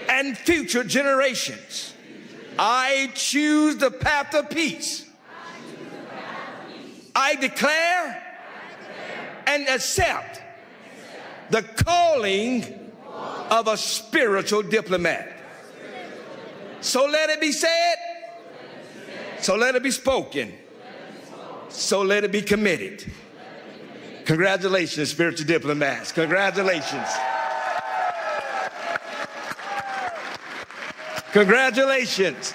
and future generations. I choose the path of peace. I declare and accept the calling of a spiritual diplomat. So let it be said, so let it be spoken, so let it be committed. Congratulations, spiritual diplomats. Congratulations. Congratulations.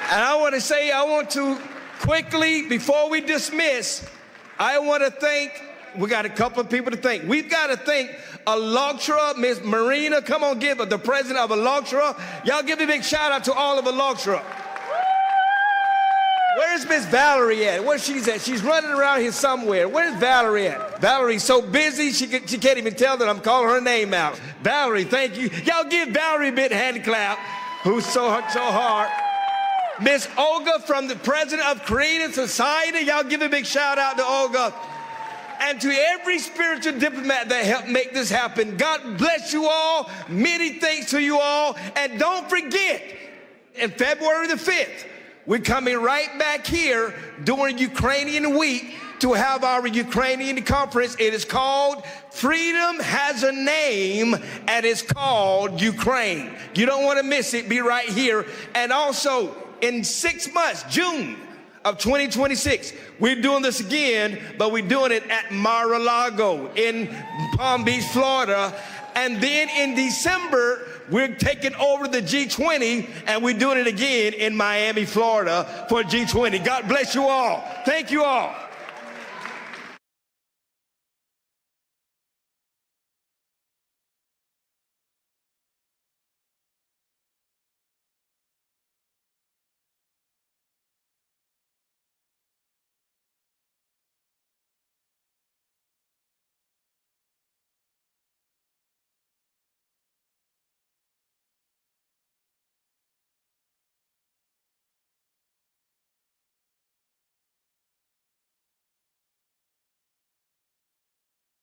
And I want to quickly, before we dismiss, I want to thank, we got a couple of people to thank. We've got to thank ALLATRA, Miss Marina. Come on, give her, the president of ALLATRA. Y'all give a big shout out to all of ALLATRA. Where's Miss Valerie at? Where's she at? She's running around here somewhere. Where's Valerie at? Valerie's so busy, she can't even tell that I'm calling her name out. Valerie, thank you. Y'all give Valerie a big hand clap, who's so hard. Miss Olga from the president of Creative Society. Y'all give a big shout out to Olga. And to every spiritual diplomat that helped make this happen, God bless you all. Many thanks to you all. And don't forget, in February the 5th, we're coming right back here during Ukrainian Week to have our Ukrainian conference. It is called Freedom Has a Name, and it's called Ukraine. You don't want to miss it. Be right here. And also, in 6 months, June of 2026, we're doing this again, but we're doing it at Mar-a-Lago in Palm Beach, Florida. And then in December, we're taking over the G20, and we're doing it again in Miami, Florida for G20. God bless you all. Thank you all.